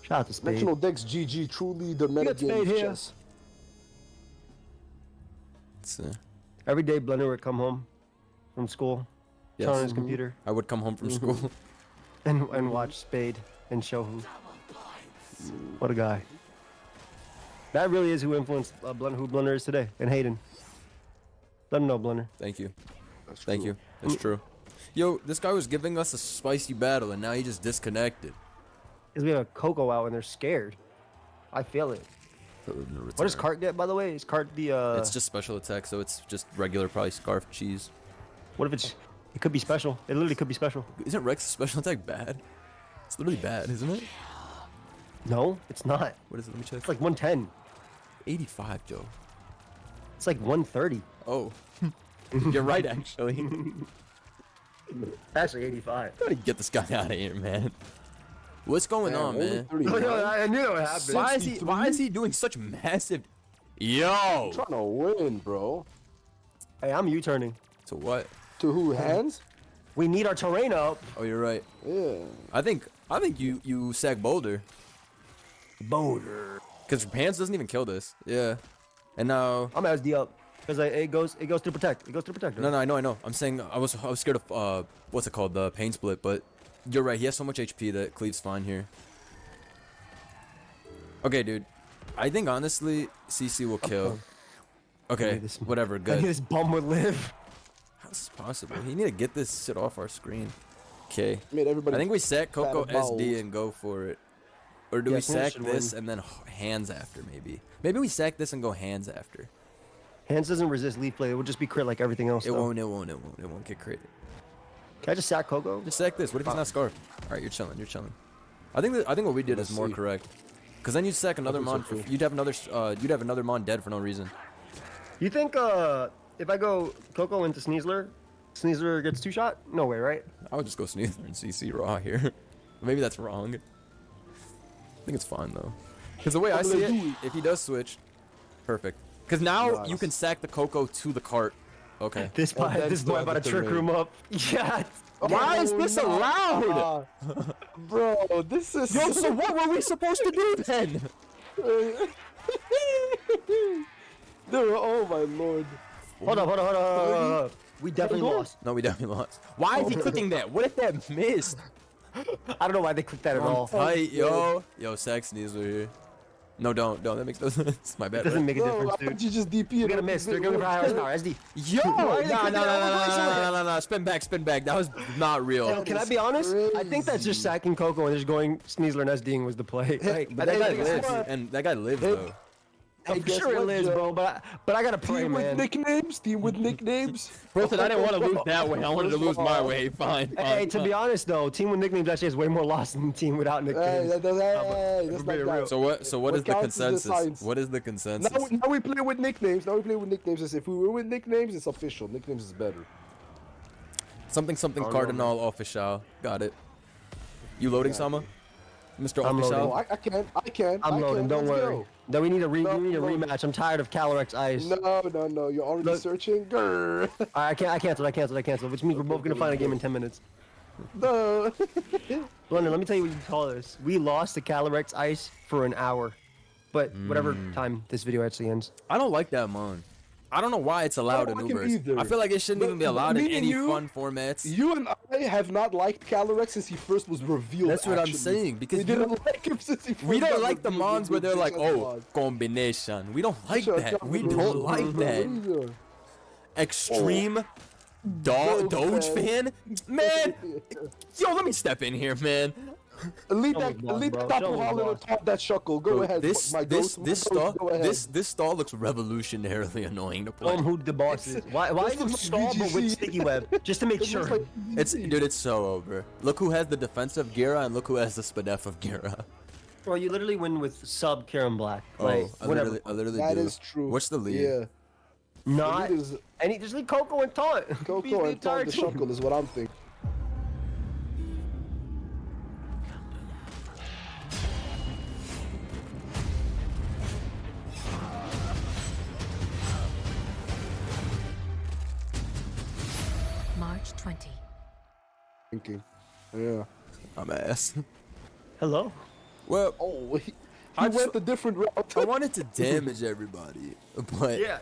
Shout out to Spade. National Dex GG, truly the meta got Spade game of here. chess. Every day, Blender would come home from school, Yes. turn on his computer, I would come home from school. and watch Spade and show who. What a guy. That really is who influenced Blender, who Blender is today, and Hayden. Let him know, Blender. Thank you. Thank you. That's true. Yo, this guy was giving us a spicy battle, and now he just disconnected. Because we have a Coco out and they're scared. I feel it. What does Cart get, by the way? Is Cart the It's just special attack, so it's just regular, probably scarf cheese. What if it's? It could be special. It literally could be special. Isn't Rex's special attack bad? It's literally bad, isn't it? No, it's not. What is it? Let me check. It's like 110. 85, Joe. It's like 130. Oh. You're right, actually. Actually, 85. Gotta get this guy out of here, man. What's going on, man? I knew that would happen. Why is he doing such massive? Yo. Trying to win, bro. Hey, I'm U-turning. To what? To who? Hands? We need our terrain up. Oh, you're right. Yeah. I think you sack Boulder. Boulder. Because Pants doesn't even kill this. Yeah. And now I'm SD up because it goes to protect. It goes to protect. No, I know. I'm saying I was scared of what's it called, the pain split, but you're right. He has so much HP that Cleave's fine here. Okay, dude. I think honestly, CC will kill. Okay, whatever. I Good. think this bum would live. How's this possible? You need to get this shit off our screen. Okay. Made everybody I think we sack Coco fat of SD bowels. and go for it. Or do Yeah, we Finish sack should this win. and then hands after maybe? Maybe we sack this and go hands after. Hands doesn't resist leaf blade. It would just be crit like everything else. It though. won't get crit. Can I just sack Coco? Just sack this. What if he's not scarfed? All right, you're chilling. I think what we did is more correct. Cause then you'd sack another mon. You'd have another mon dead for no reason. You think if I go Coco into Sneasler, Sneasler gets 2-shot? No way, right? I would just go Sneasler and CC raw here. Maybe that's wrong. I think it's fine though. Cause the way I see it, if he does switch, perfect. Cause now you can sack the Coco to the cart. Okay. This boy about to trick room up. Yeah. Why is this allowed? Bro, this is... Yo, so what were we supposed to do then? Oh my lord. Hold up. We definitely lost. No, we definitely lost. Why is he clicking that? What if that missed? I don't know why they clicked that at all. Tight, yo, sack Sneasler here. No, don't. That makes no sense. My bad. It doesn't make a difference, Why dude. don't you just DP it? We're gonna miss. They're gonna high horsepower. SD. Yo! No. Spin back. That was not real. Yo, can I be honest? I think that's just sacking Coco and just going Sneasler and SDing was the play. But that guy lives. And that guy lives, though. I'm sure it lives, bro, but I gotta pray, Team man. Team with nicknames. Bro said I didn't want to lose that way. I wanted to lose my way. Fine. Hey, to be honest though, team with nicknames actually has way more loss than team without nicknames. That's not that. So what is the counts is the consensus? science. What is the consensus? Now we play with nicknames. As if we were with nicknames, it's official. Nicknames is better. Something Cardinal official. Got it. You loading, Sama? Mr. I'm Official? loading. I can. I'm loading. Don't Let's worry. go. No, we need a rematch. I'm tired of Calyrex Ice. No. You're already searching. Grr. I canceled. Which means we're both gonna find a game in 10 minutes. No. London, let me tell you what you call this. We lost to Calyrex Ice for an hour, but whatever time this video actually ends. I don't like that mon. I don't know why it's allowed in Ubers. I feel like it shouldn't even be allowed in any fun formats. You and I have not liked Calyrex since he first was revealed. That's what I'm saying, because we didn't like him since he first we don't got like the revealed. mons where they're like, oh, combination. We don't like that. We don't like that. Extreme Doge fan? Man, yo, let me step in here, man. Elite Tapu Holland taught that shuckle. Go ahead. This stall looks revolutionarily annoying to play. Who the boss is? Why is it stall but with sticky web? Just to make sure. It's so over. Look who has the defensive Gira and look who has the Spadef of Gira. Bro, you literally win with sub Karen Black. Oh, like, I literally That do. is true. What's the lead? Yeah. Not any. Just leave Coco and Taunt. Coco and Taunt the shuckle is what I'm thinking. March 20. Thinking. Yeah. I'm ass. Hello. Well, he went a different route. I wanted to damage everybody, but Yeah.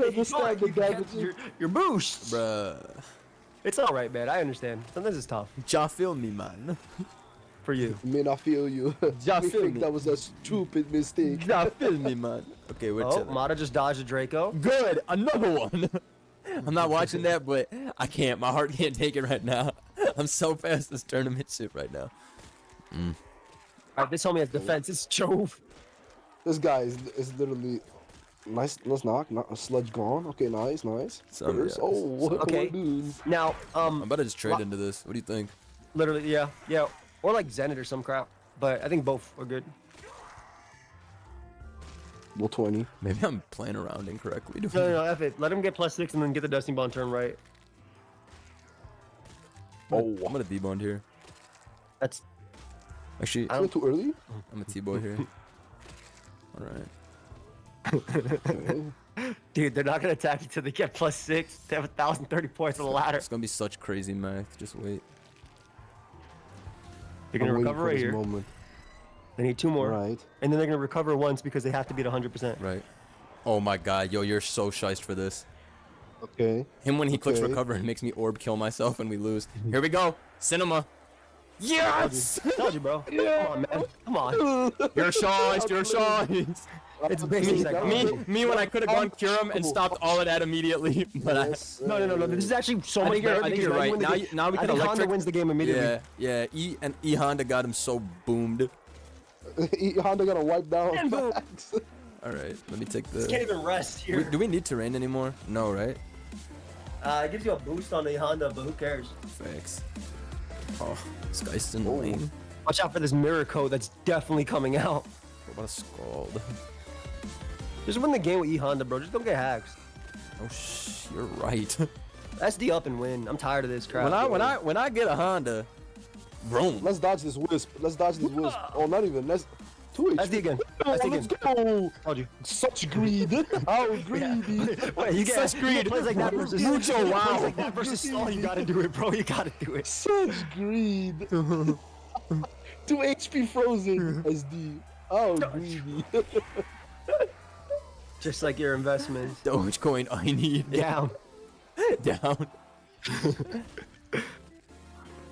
Understand the damage. Your boost. Bruh. It's all right, man. I understand. Sometimes it's tough. Ja feel me, man. For you. I mean, I feel you. Ja We feel think me. that was a stupid mistake. Ja feel me, man. Okay, we're Oh, chilling. Mata just dodged a Draco. Good, another one. I'm not watching that, but I can't. My heart can't take it right now. I'm so past this tournament shit right now. All right, this homie has defense. It's Jove. This guy is literally nice. Let's knock. Sludge gone. Okay, nice. So, First. yeah. Oh, what Okay. do I do? Now, I'm about to just trade into this. What do you think? literally, yeah, or like Zenit or some crap. But I think both are good. Well, 20. Maybe I'm playing around incorrectly. No, F it. Let him get +6 and then get the Dusting Bond turn right. Oh, I'm gonna debond here. That's actually. Is it too early? I'm a T-boy here. All right. Dude, they're not gonna attack you till they get +6. They have 1,030 points on the ladder. It's gonna be such crazy math. Just wait. They're gonna recover right here. Moment. They need 2 more. Right. And then they're gonna recover once because they have to be at 100%. Right. Oh my god, yo, you're so shiced for this. Okay. Him when he clicks Okay. recover and makes me orb kill myself and we lose. Here we go. Cinema. Yes! Told you, bro. Come on, man. Come on. You're shiced. You're shiced. It's basic. Me when I could have gone cure him and stopped all of that immediately. But No. This is actually so much better. I think you're right. Now we can Honda electric. wins the game immediately. Yeah. E Honda got him so boomed. Honda gotta wipe down. All right, let me take the. Can't even rest here. Do we need terrain anymore? No, right? It gives you a boost on the Honda, but who cares? Facts. Oh, this guy's still in the lane. Watch out for this mirror code that's definitely coming out. What about a Scald? Just win the game with E Honda, bro. Just don't get hacks. Oh, you're right. SD up and win. I'm tired of this crap. When I get a Honda, boom. Let's dodge this wisp. Oh, not even. Let's. SD again. SD again. Let's go. Told you. Such greed. How greedy. Wait, you get Such greed. Plays like that versus Mucho wow. Plays like that versus Stall. You gotta do it, bro. You gotta do it. Such greed. 2 HP frozen. SD. Oh, greedy. Just like your investments. Dogecoin, I need down. Down.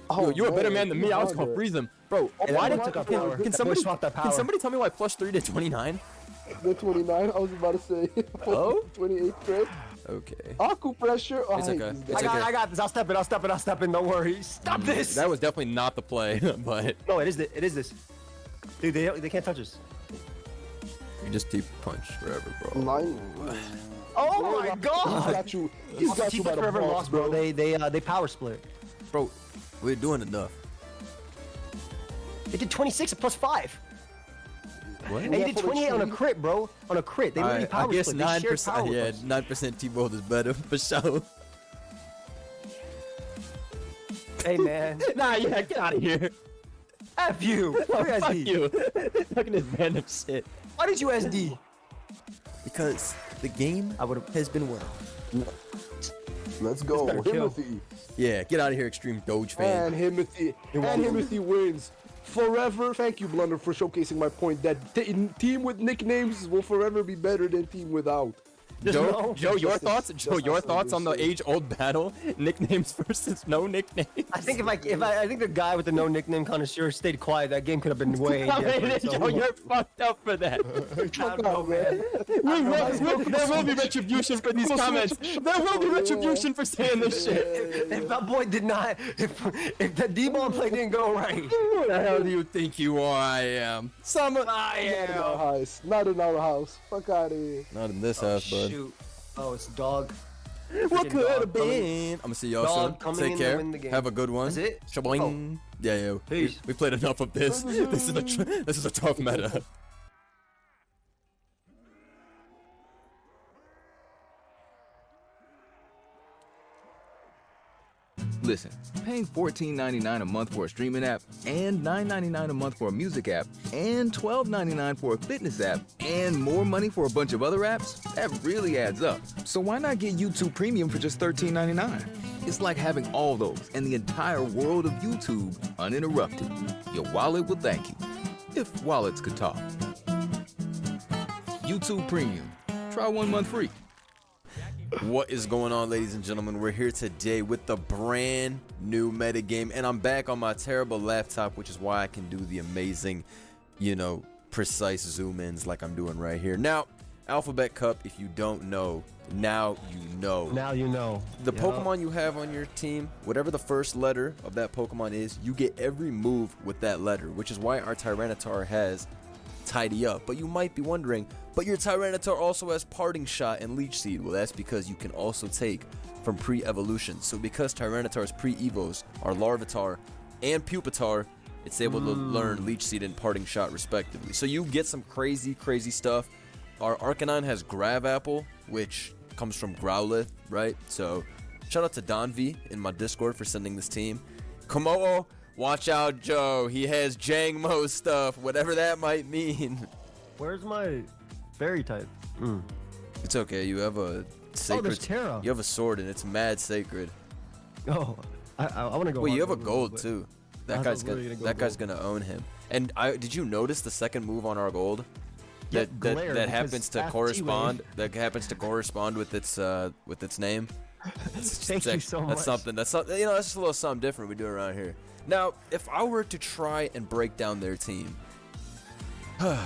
Oh, you're a better man than me. I was gonna freeze him, bro. Why did can somebody swap that power? Can somebody tell me why +3 to 29? The 29. I was about to say. Oh. 28 crit. Okay. Aku pressure. Oh, It's I okay. hate these It's guys. okay. I got this. I'll step in. Don't worry. Stop this. That was definitely not the play, but No, it is this. Dude, they can't touch us. you just deep punch forever, bro. Line. Oh Bro, my He's god. got you. He's got you by the forever balls, lost, bro. They power split. Bro, we're doing enough. They did 26 plus 5. What? And they did 28 on a crit, bro. On a crit. They literally power I guess split. They shared 9%. power with Yeah, us. 9% T-Bolt is better for sure. Hey, man. Nah, yeah, get out of here. F you. Fuck Fuck SD. you. Look at this random shit. Why did you SD? Because the game has been won. Let's go. better kill. Himothy. Yeah, get out of here, extreme Doge fan. And Himothy. And Himothy wins. Forever. Thank you, Blunder, for showcasing my point that team with nicknames will forever be better than team without. Joe, your Justice. thoughts? Joe, Justice, your thoughts on the obviously. age-old battle? Nicknames versus no nicknames. I think I think the guy with the no nickname connoisseur stayed quiet. That game could have been way I mean, different. Joe, you're fucked up for that. Fuck out, man. There will be retribution for these comments. There will be retribution for saying this shit. If that boy did not, if the D-ball play didn't go right, Who the hell do you think you are? I am. I Not in our am. house. Not in our house. Fuck out of here. Not in this house, bud. Shoot. Oh, it's dog. What Freaking could dog have been? I'm gonna see y'all Dog soon. coming Take in to care. win the game. Have a good one. That's it? Shaboing. Yeah. Peace. We played enough of this. This is a tough meta. Listen, paying $14.99 a month for a streaming app, and $9.99 a month for a music app, and $12.99 for a fitness app, and more money for a bunch of other apps, that really adds up. So why not get YouTube Premium for just $13.99? It's like having all those and the entire world of YouTube uninterrupted. Your wallet will thank you, if wallets could talk. YouTube Premium. Try 1 month free. What is going on, ladies and gentlemen? We're here today with the brand new metagame, and I'm back on my terrible laptop, which is why I can do the amazing, precise zoom-ins like I'm doing right here. Now, Alphabet Cup, if you don't know, now you know. Now you know. The Pokemon you have on your team, whatever the first letter of that Pokemon is, you get every move with that letter, which is why our Tyranitar has Tidy Up. But you might be wondering, but your Tyranitar also has Parting Shot and Leech Seed. Well, that's because you can also take from pre-evolution. So because Tyranitar's pre-evos are Larvitar and Pupitar, it's able to learn Leech Seed and Parting Shot respectively. So you get some crazy stuff. Our Arcanine has Grav Apple, which comes from Growlithe, right? So shout out to Don V in my Discord for sending this team. Komodo, watch out, Joe. He has Jangmo stuff, whatever that might mean. Where's my berry type? It's okay. You have a sacred. there's Terra. You have a sword, and it's mad sacred. Oh, I want to go. Wait, you have a hard gold but- too. I That was guy's really gonna go that guy's gold. gonna own him. And did you notice the second move on our gold? Glare, happens because to F correspond T-Wave. with its name. Thank you so much. That's something. That's something. That's just a little something different we do around here. Now, if I were to try and break down their team, you know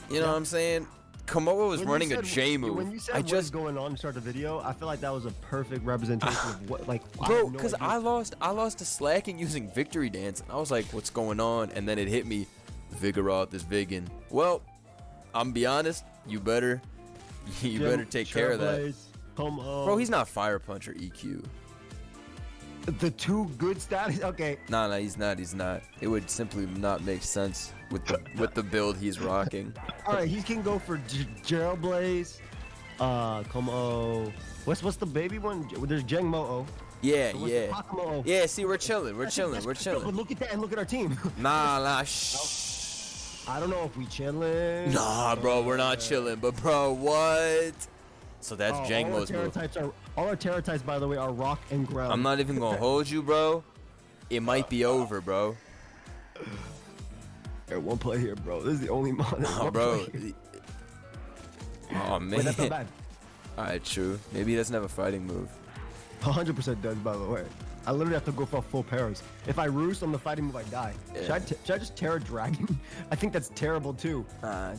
what I'm saying? Kamoa was running a J move. When you said what is going on to start the video, I feel like that was a perfect representation of what, like, bro. Because I lost to slacking using Victory Dance, and I was like, "What's going on?" And then it hit me, Vigoroth is Vigan. Well, I'm be honest. You better take care of that. Come on. Bro, he's not Fire Punch or EQ. The two good status. Okay. Nah, he's not. It would simply not make sense with the build he's rocking. All right, he can go for Gerald Blaze. Come on. What's the baby one? There's Jeng Mo-O. Yeah, So yeah. Hakamo-O. Yeah, see, we're chilling. We're But chilling. look at that and look at our team. Nah, shh. I don't know if we chilling. Nah, bro, we're not chilling. But bro, what? So that's Jangmo's move. All our Terra types, by the way, are rock and ground. I'm not even gonna hold you, bro. It might be over, bro. Here, one play here, bro. This is the only mod. Oh, bro. Oh man. Wait, that's not bad. All right, true. Maybe he doesn't have a fighting move. 100% does, by the way. I literally have to go for full pairs. If I roost on the fighting move, I die. Yeah. Should I just Terra Dragon? I think that's terrible too.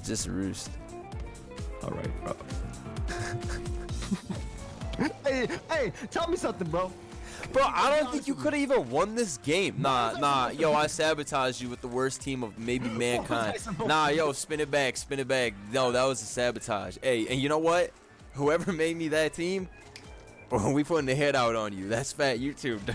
Just roost. All right, bro. hey, tell me something, bro. Bro, I don't think you could have even won this game. Nah. Yo, I sabotaged you with the worst team of maybe mankind. Nah, yo, spin it back. No, that was a sabotage. Hey, and you know what? Whoever made me that team, we putting the head out on you. That's fat. YouTube,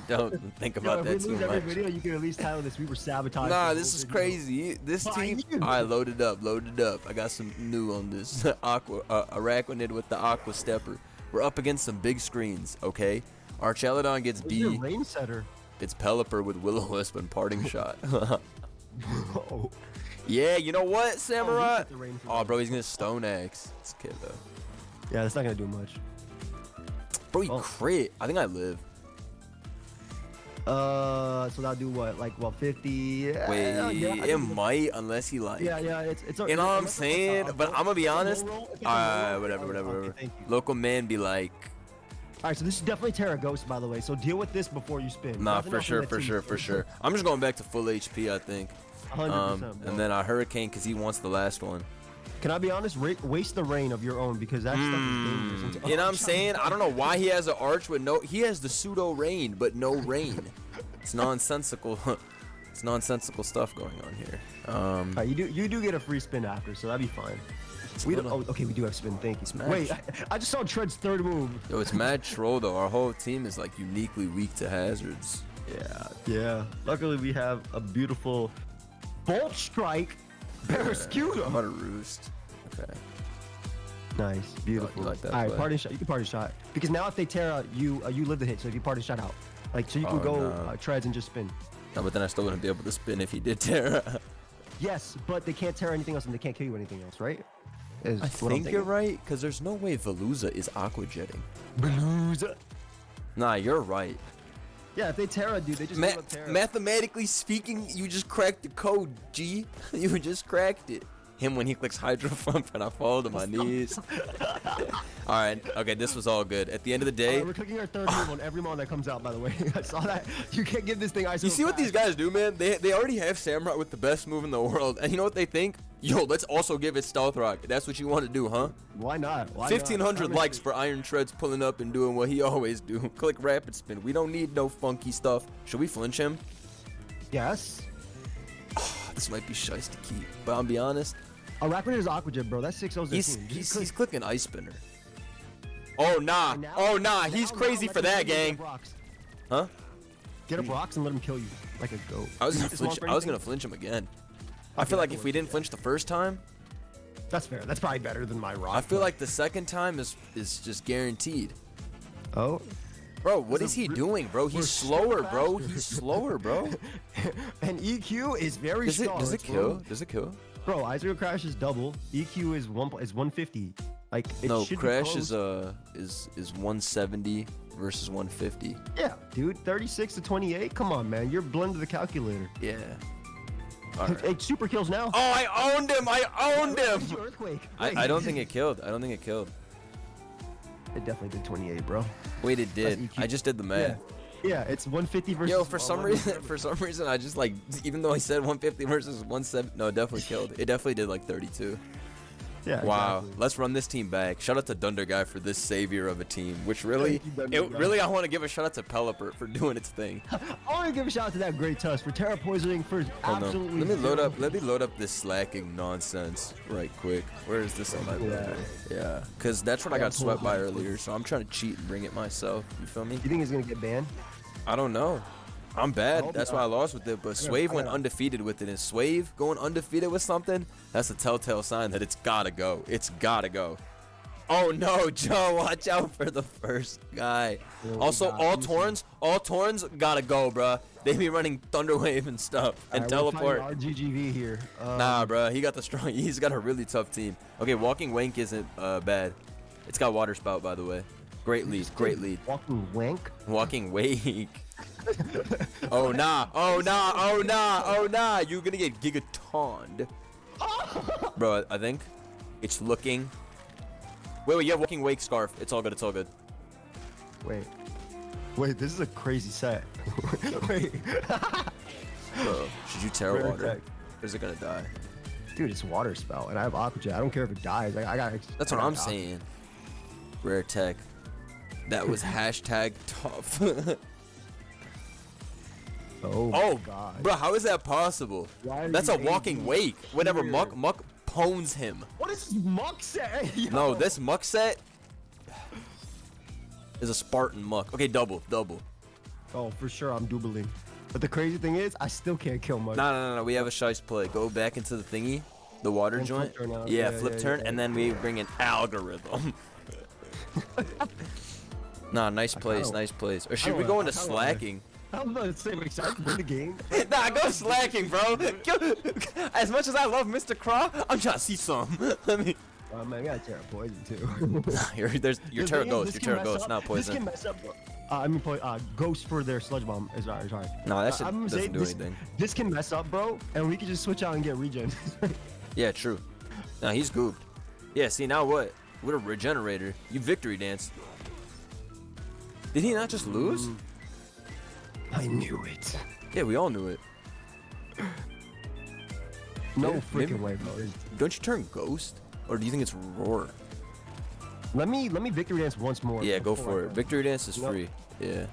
don't think about that too much. Every video, you can at least title this. We were sabotaged. Nah, this is crazy. This team. All right, load it up. I got some new on this. Araquanid with the Aqua Stepper. We're up against some big screens, okay? Our Chaladon gets B. Rain setter. It's Pelipper with Will-O-Wisp and Parting Shot. Oh. Yeah, you know what, Samurai? Oh, bro, he's gonna Stone Axe. It's a kid, though. Yeah, that's not gonna do much. Bro, you crit. I think I live. So that'll do what? Like, 50? Wait, yeah, it might, unless he like. Yeah, it's. You know what I'm saying? But I'm gonna be honest. Whatever. Local man be like. All right, so this is definitely Terra Ghost, by the way. So deal with this before you spin. Nah, for sure. I'm just going back to full HP, I think. 100%. And then I Hurricane because he wants the last one. Can I be honest? Waste the rain of your own because that stuff is dangerous. You know what I'm saying? I don't know why he has an arch with no. He has the pseudo rain, but no rain. It's nonsensical. It's nonsensical stuff going on here. Right, you do get a free spin after, so that'd be fine. We don't. Oh, okay, we do have spin. Thank you. Wait, I just saw Tread's third move. Yo, it's mad troll though. Our whole team is like uniquely weak to hazards. Yeah. Luckily, we have a beautiful Bolt Strike. Barraskewda. I'm gonna roost. Okay. Nice, beautiful. Like that all right, play. party shot. You can party shot because now if they tear out, you live the hit. So if you party shot out, like so you can go treads and just spin. No, but then I still wouldn't be able to spin if he did tear. Yes, but they can't tear anything else and they can't kill you anything else, right? I think you're right because there's no way Veluza is aqua jetting. Veluza. Nah, you're right. Yeah, if they Terra, dude, they just give up Terra. Mathematically speaking, you just cracked the code, G. You just cracked it. Him when he clicks Hydro Pump and I fall to my knees. All right, okay, this was all good. At the end of the day, we're clicking our third move on every mon that comes out. By the way, I saw that. You can't give this thing ice. You see what these guys do, man? They already have Samurai with the best move in the world, and you know what they think? Yo, let's also give it Stealth Rock. That's what you want to do, huh? Why not? 1,500 likes for Iron Treads pulling up and doing what he always do. Click Rapid Spin. We don't need no funky stuff. Should we flinch him? Yes. This might be shice to keep, but I'll be honest. Araquanid is Aqua Jet, bro. That's 6-0's He's clicking Ice Spinner. Oh, nah. He's crazy for that, gang. Huh? Get up rocks and let him kill you like a goat. I was gonna flinch him again. I feel like if we didn't flinch the first time, that's fair. That's probably better than my rock. I feel like the second time is just guaranteed. Oh, bro, what is he doing, bro? He's slower, bro. He's slower, bro. And EQ is very strong. Does it kill? Does it kill? Bro, Icicle Crash is double. EQ is 150. Like it should Crash be is 170 versus 150. Yeah, dude, 36 to 28. Come on, man. You're blend to the calculator. Yeah. Hey, super kills now. Oh, I owned him. I owned him. Earthquake. I don't think it killed. I don't think it killed. It definitely did 28, bro. Wait, it did. I just did the math. Yeah, it's 150 versus. Yo, for some reason, I just like, even though I said 150 versus 170, no, it definitely killed. It definitely did like 32. Yeah. Wow. Exactly. Let's run this team back. Shout out to Dunder Guy for this savior of a team, which really, I want to give a shout out to Pelipper for doing its thing. I want to give a shout out to that great tusk for terra poisoning for absolutely. Let me load up this slacking nonsense right quick. Where is this on my level? Yeah, because that's what I got swept by earlier. So I'm trying to cheat and bring it myself. You feel me? You think he's gonna get banned? I don't know. I'm bad. That's why I lost with it. But Swave went undefeated with it. And Swave going undefeated with something, that's a telltale sign that it's gotta go. It's gotta go. Oh no, Joe, watch out for the first guy. Also, all Torns gotta go, bruh. They be running Thunderwave and stuff and teleport. Our GGV here. Nah, bruh, he got the strong. He's got a really tough team. Okay, Walking Wank isn't bad. It's got Water Spout, by the way. Great lead, great lead. Walking Wank? Walking Wake. Oh nah, oh nah, oh nah, oh nah. You're gonna get gigatoned. Bro, I think it's looking. Wait, you have Walking Wake Scarf. It's all good, it's all good. Wait, this is a crazy set. Wait. Bro, should you Terra Water? Or is it gonna die? Dude, it's Water Spout, and I have Aqua Jet. I don't care if it dies. I got. That's what I'm saying. Rare tech. That was hashtag tough. Oh God. Bro, how is that possible? That's a Walking Wake. Whatever, Muck pwns him. What is this Muck set? No, this Muck set is a Spartan Muck. Okay, double. Oh, for sure, I'm doubling. But the crazy thing is, I still can't kill Muck. No. We have a shice play. Go back into the thingy, the water And joint. flip turn out. Yeah, Yeah, flip yeah, turn, yeah. and then we bring an algorithm. Nah, nice plays. Or should we go into slacking? I'm about to say, wait, should I win the game? Nah, go slacking, bro. As much as I love Mr. Craw, I'm trying to see some. Let me. Man, I got Terra Poison too. You're Terra Ghost. You're Terra Ghost, not This can Poison. mess up. I mean, Ghost for their Sludge Bomb is sorry. No, that shit I'm gonna doesn't say do anything. This can mess up, bro, and we can just switch out and get regen. Yeah, true. Nah, he's gooped. Yeah, see, now what? With a regenerator, you victory dance. Did he not just lose? I knew it. Yeah, we all knew it. No Yeah, freaking way, bro. Don't you turn Ghost? Or do you think it's Roar? Let me victory dance once more. Yeah, go before for I it. go. Victory dance is Nope. free. Yeah.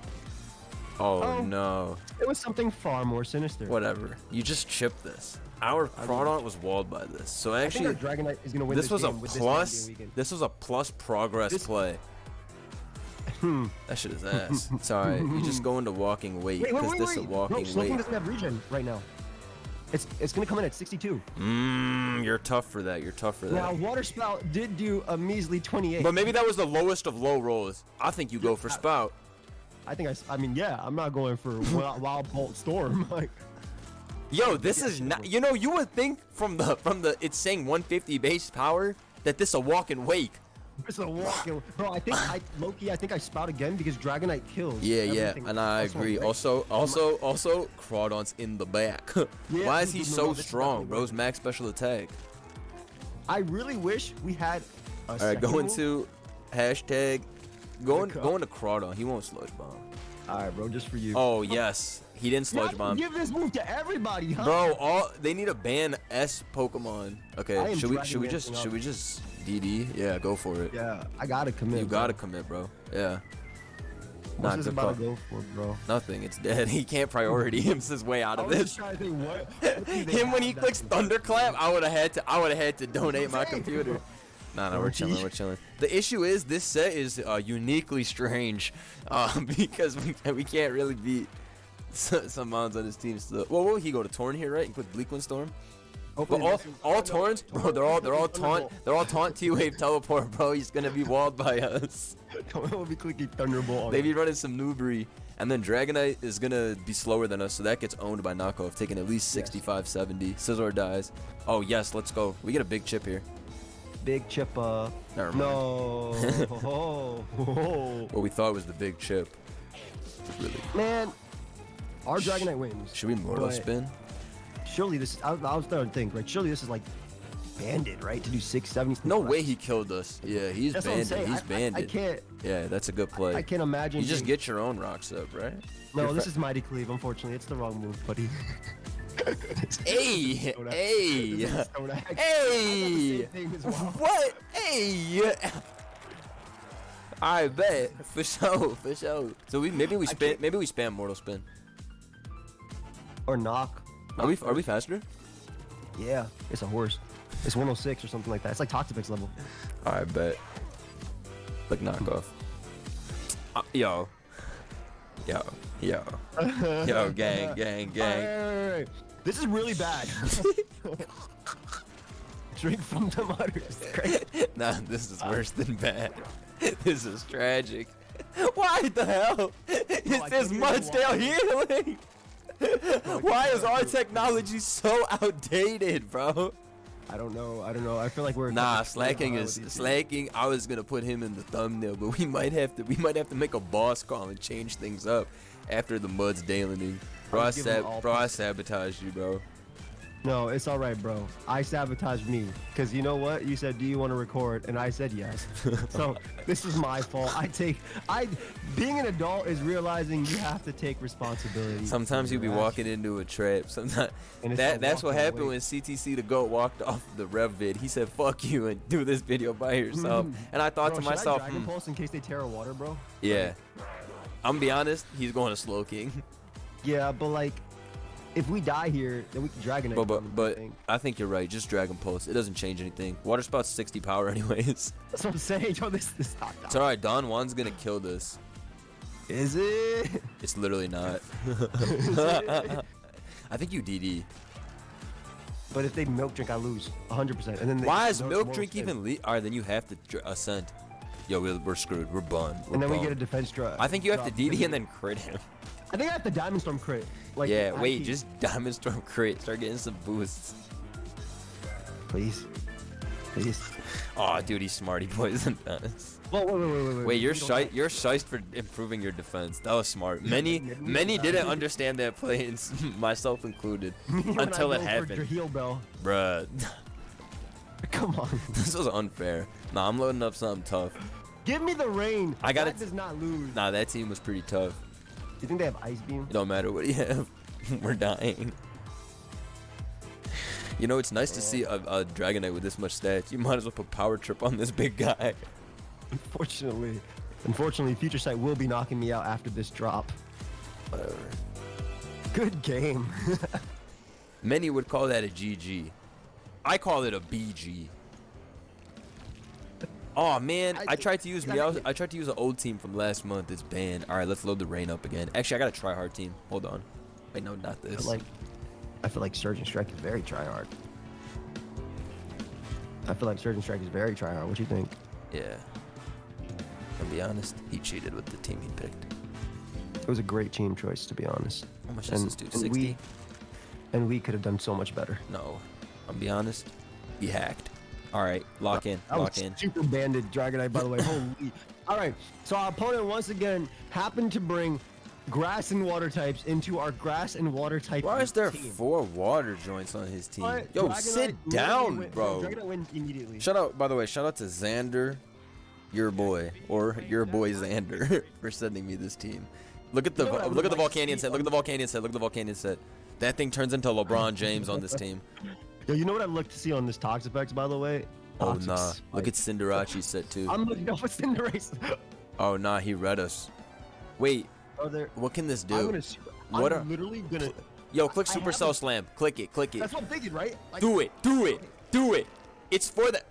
Oh, no. It was something far more sinister. Whatever. You just chipped this. Our Crawdaunt was walled by this. So actually, I think our Dragonite is gonna win this was a game with this plus. game weekend. This was a plus progress play. That shit is ass. Sorry, you just go into Walking Wait because this is a Walking Bro, Slowking Wait. doesn't have regen right now. It's gonna come in at 62. You're tough for that. You're tough for that. Now Water Spout did do a measly 28. But maybe that was the lowest of low rolls. I think you go for Spout. I think I mean, yeah, I'm not going for Wild Bolt Storm. Like, Yo, this is not. You know, you would think from the it's saying 150 base power that this a Walking Wake. it's a walking. Bro, I think I Spout again because Dragonite kills. Yeah, everything. and I That's one, agree. right? Also, Crawdaunt's in the back. Yeah, Why is he no, so this is strong? definitely Bro's max special attack. I really wish we had a All right, second go move. into hashtag. Go into Crawdaunt. He won't sludge bomb. All right, bro, just for you. Oh yes, he didn't You have sludge to bomb. Give this move to everybody, huh? Bro, they need to ban S Pokemon. I Okay, am should we dragging just this DD? Yeah, go for it. Yeah, I gotta commit. You gotta commit, bro. Yeah. What's this good about call. to go for, bro? Nothing. It's dead. He can't priority his way out I of was this. just trying to think what do they Him when he have that clicks can- Thunderclap, I would have had to donate my Dang. computer. Nah, we're chilling. The issue is this set is uniquely strange because we can't really beat some mons on his team still. Well, will he go to Torn here, right? And put Bleak Wind Storm. Hopefully But this is- all Torns, bro, they're all taunt T-Wave teleport, bro. He's gonna be walled by us. We'll be clicking Thunderbolt. They be running some Nubri, and then Dragonite is gonna be slower than us, so that gets owned by knockoff, taking at least 65, 70. Scizor dies. Oh yes, let's go. We get a big chip here. Big chip. Never mind. No. What we thought was the big chip. Really. Man, our Dragonite wins. Should we Mortal but spin? surely this. I was starting to think, right? Surely this is like banded, right? To do 670. No way he killed us. Yeah, he's That's what I'm banded. saying. He's banded. I can't. Yeah, that's a good play. I can't imagine. You just get your own rocks up, right? No, this is Mighty Cleave. Unfortunately, it's the wrong move, buddy. Hey, hey, hey! What? Hey! I bet for sure, for sure. So maybe we spam mortal spin or knock. Are we faster? Yeah, it's a horse. It's 106 or something like that. It's like Toxapex level. I bet. Like knockoff. Yo, gang. Hey. This is really bad. Drink from the mutters. Nah, this is worse than bad. This is tragic. Why the hell is this Mudsdale healing? Why is our technology so outdated, bro? I don't know. I feel like we're slacking is slacking. I was gonna put him in the thumbnail, but we might have to make a boss call and change things up after the Mudsdaling. Bro, I sabotaged you, bro. No, it's all right, bro. I sabotaged me because you know what? You said, "Do you want to record?" And I said yes. So this is my fault. Being an adult is realizing you have to take responsibility. Sometimes you be walking into a trap. Sometimes that's what happened when CTC the GOAT walked off the Rev vid. He said, "Fuck you," and do this video by yourself. And I thought to myself, should I Dragon Pulse in case they tear a water, bro? Yeah. I'm gonna be honest. He's going to Slow King. Yeah, but like, if we die here, then we can Dragon Knight. But I think you're right. Just Dragon Pulse. It doesn't change anything. Water Spout's 60 power anyways. That's what I'm saying. Yo, this not. It's alright. Don Juan's gonna kill this. Is it? It's literally not. I think you DD. But if they milk drink, I lose 100%. And then why is milk drink even lead? Alright, then you have to ascend. Yo, we're screwed. We're bummed. And then we get a defense drop. I think you have to DD and then crit him. I think I have to Diamond Storm crit. Like, yeah, wait, just Diamond Storm crit. Start getting some boosts. Please. Oh, dude, he's smart. He poisoned us. Whoa, wait, you're shiced for improving your defense. That was smart. Many didn't understand that play, myself included, until it happened. Heal bell. Bruh. Come on. This was unfair. Nah, I'm loading up something tough. Give me the rain. That does not lose. Nah, that team was pretty tough. You think they have Ice Beam? It don't matter what you have. We're dying. You know, it's nice to see a Dragon Knight with this much stats. You might as well put Power Trip on this big guy. Unfortunately, Future Sight will be knocking me out after this drop. Whatever. Good game. Many would call that a GG. I call it a BG. Oh man, I tried to use an old team from last month. It's banned. All right, let's load the rain up again. Actually, I got a tryhard team. Hold on. Wait, no, not this. I feel like Surge and Strike is very tryhard. What do you think? Yeah. I'll be honest. He cheated with the team he picked. It was a great team choice, to be honest. How much does this do? 60? And we could have done so much better. No. I'll be honest. He hacked. All right, lock in. Super banded Dragonite, by the way. Holy. All right, so our opponent once again happened to bring grass and water types into our grass and water type. Why is there team. 4 water joints on his team? What? Yo, Dragonite sit down, bro. Dragonite wins immediately. By the way, shout out to Xander, your boy, or your boy Xander, for sending me this team. Look at the Volcanion set. Look at the Volcanion set. That thing turns into LeBron James on this team. Yo, you know what I'd look to see on this Toxapex, by the way? Oh, nah. Look at Cinderace's set, too. I'm looking up for Cinderace. Oh, nah. He read us. Wait. What can this do? I'm literally gonna... Yo, click Supercell Slam. Click it. That's what I'm thinking, right? Like, do it. It's for the...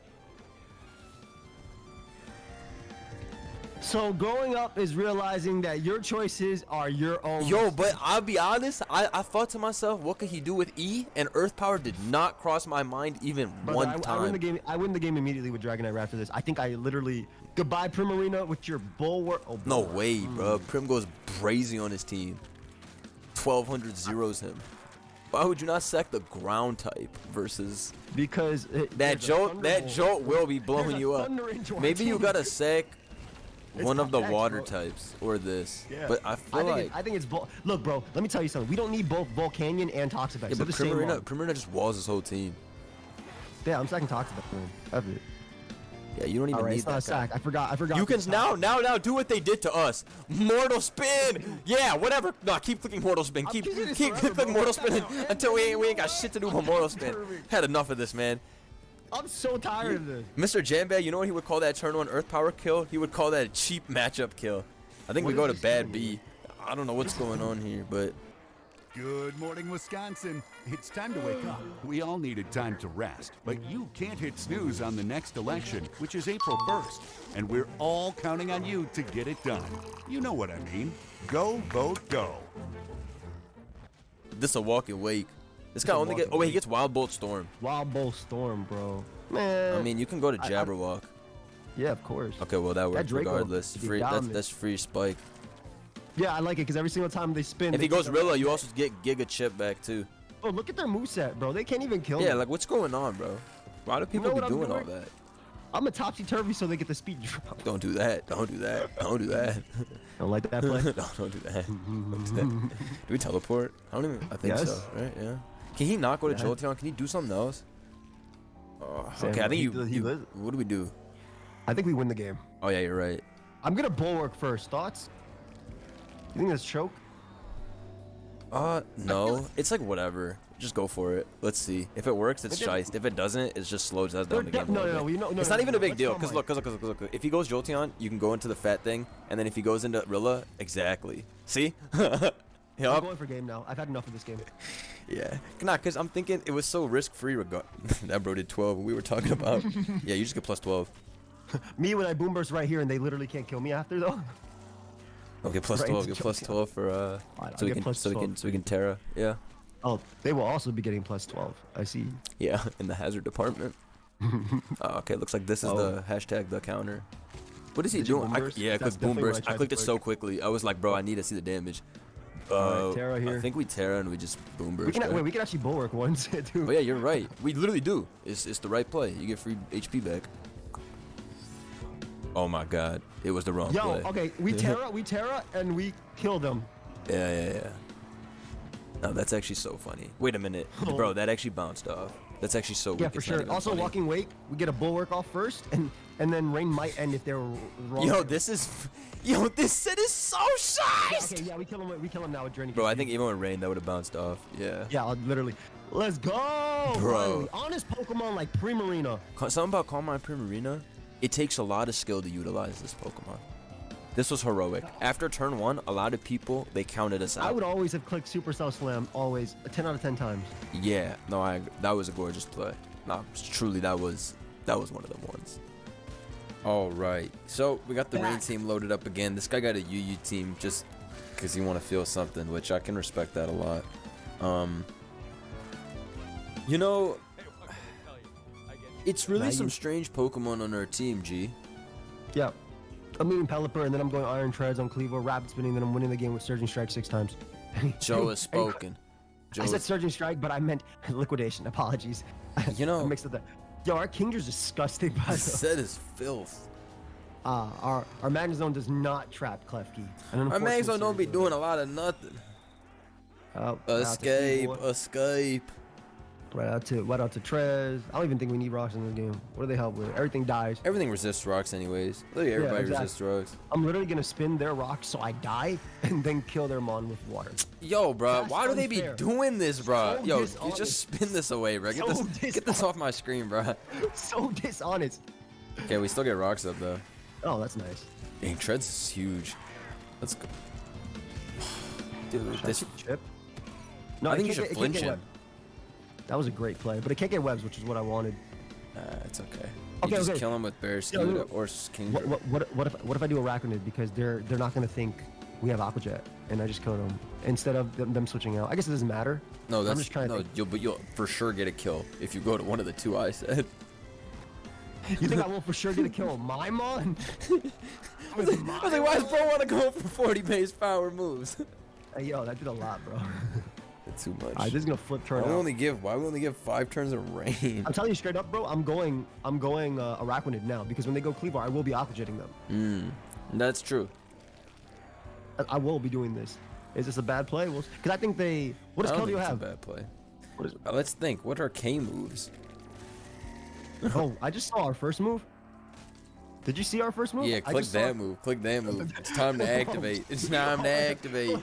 So growing up is realizing that your choices are your own. Yo, but I'll be honest, I thought to myself, what could he do with E? And Earth Power did not cross my mind even one time. I win the game immediately with Dragonite right after this. I think I literally goodbye Primarina with your Bulwark. Oh, no way, bro. Prim goes crazy on his team. 1200 zeros him. Why would you not sack the ground type versus? Because that jolt will be blowing you up. Maybe you gotta sack one of the X, water bro. types or this. Yeah. But I feel like I think it's look, bro. Let me tell you something. We don't need both Volcanion and Toxic. yeah, but Primarina just walls his whole team. Yeah, I'm stacking Toxic, man. Ever. Yeah, you don't even Alright, need it's not a that. sack. I forgot. You can now do what they did to us. Mortal spin. Yeah, whatever. No, keep clicking mortal spin. Keep clicking mortal spin until we ain't got shit to do with mortal spin. Had enough of this, man. I'm so tired of this. Mr. Jambad, you know what he would call that turn 1 Earth Power kill? He would call that a cheap matchup kill. I think we go to bad B. I don't know what's going on here, but Good morning, Wisconsin. It's time to wake up. We all needed time to rest, but you can't hit snooze on the next election, which is April 1st, and we're all counting on you to get it done. You know what I mean. Go, vote, go. this a walking wake. This guy only get. Oh wait, he gets Wild Bolt Storm. Wild Bolt Storm, bro. Man. I mean, you can go to Jabberwock. Yeah, of course. Okay, well that works Draco regardless. is Free. dominant. That's free spike. Yeah, I like it because every single time they spin. If they he goes get Rilla, you also get Giga Chip back too. Oh, look at their moveset, bro. They can't even kill me. Yeah, like what's going on, bro? Why do people know be what I'm doing all doing? that? I'm a topsy-turvy so they get the speed drop. Don't do that. Don't do that. Don't do that. Don't like that play? Don't do that. Don't do that. Do we teleport? I don't even. I think Yes. so. Right? Yeah. Can he not go to Yeah. Jolteon? Can he do something else? Oh, Sam, okay, I think he lives. What do we do? I think we win the game. Oh yeah, you're right. I'm gonna bulwark first. Thoughts? You think that's choke? No. It's like whatever. Just go for it. Let's see. If it works, it's But then- shiced. If it doesn't, it just slows us down the game. a No, little no, bit. no, It's no, not even no, a big let's deal. calm Cause mine. look. If he goes Jolteon, you can go into the fat thing, and then if he goes into Rilla, exactly. See? I'm Yup. going for game now. I've had enough of this game. Yeah. Nah, cause I'm thinking it was so risk-free. That bro did 12. We were talking about. Yeah, you just get plus 12. Me when I boom burst right here and they literally can't kill me after though. Okay, plus Right 12. into Get plus Jolteon. 12 for Alright, I'll so we get can plus 12. Terra. Yeah. Oh, they will also be getting plus 12. I see. Yeah, in the hazard department. Okay, looks like this is the hashtag the counter. What is he Did you doing? boom burst? Yeah, That's because boom definitely what I burst. I tried clicked to it so click. quickly. I was like, bro, I need to see the damage. Alright, Terra here. I think we Terra and we just boom burst. We can right? wait. We can actually bulwark once, dude. Oh yeah, you're right. We literally do. It's the right play. You get free HP back. Oh my god, it was the wrong Yo, play. okay, we Terra, and we kill them. Yeah. No, that's actually so funny. Wait a minute, bro. That actually bounced off. That's actually so weak. Yeah, for it's not sure. even Also, funny. walking wake, we get a bulwark off first, and then rain might end if they were wrong. Yo, this set is so shiced. Okay, yeah, we kill him. We kill him now with Drain. Bro, I think even with rain, that would have bounced off. Yeah. Yeah, literally. Let's go, Bro. finally. Honest Pokemon like Primarina. Something about Calm Mind Primarina. It takes a lot of skill to utilize this Pokemon. This was heroic. After turn 1, a lot of people, they counted us out. I would always have clicked Supercell Slam, always. 10 out of 10 times. Yeah, no, that was a gorgeous play. No, truly, that was one of the ones. All right, so we got the rain team loaded up again. This guy got a UU team just because he want to feel something, which I can respect that a lot. You know, it's really some strange Pokemon on our team, G. Yeah. I'm moving Pelipper, and then I'm going Iron Treads on Cleaver, Rapid Spinning, then I'm winning the game with Surging Strike 6 times. Joe has spoken. I said Surging Strike, but I meant Liquidation. Apologies. You know, I mixed up that. Yo, our Kingdra's disgusting, by the way. This set is filth. Our Magnezone does not trap Klefki. Our Magnezone don't be doing a lot of nothing. Escape. Right out to Trez. I don't even think we need rocks in this game. What do they help with? Everything dies. Everything resists rocks anyways. Look at everybody resists rocks. I'm literally gonna spin their rocks so I die and then kill their mon with water. Yo, bro, That's why do they be unfair. doing this, bro? So Yo, you dishonest. just spin this away, bro. Get this off my screen, bro. So dishonest. Okay, we still get rocks up though. Oh, that's nice. Dang, Treads is huge. Let's go. Dude, this chip. No, I think it you can't should get- it can't flinch get him. web. That was a great play, but it can't get webs, which is what I wanted. It's okay. Okay, You just okay. kill him with Bear Yo, Scoot no. or King. What if I do Arachnid because they're not gonna think we have Aqua Jet and I just kill them instead of them switching out. I guess it doesn't matter. No, that's I'm just trying no. to. You'll for sure get a kill if you go to one of the two I said. You think I will for sure get a kill on my mon? I was like, why does bro want to go for 40 base power moves? Hey, yo, that did a lot, bro. That's too much. Alright, this is gonna flip turn Why out. we only give 5 turns of rain? I'm telling you straight up, bro. I'm going Arachnid now because when they go Cleaver, I will be Aqua Jetting them. That's true. I will be doing this. Is this a bad play? Well, because I think they. What does I don't Keldeo think it's have? a bad play. Let's think. What are K moves? Oh, I just saw our first move. Did you see our first move? Yeah, I click just saw- that move. Click that move. It's time to activate. It's time to activate.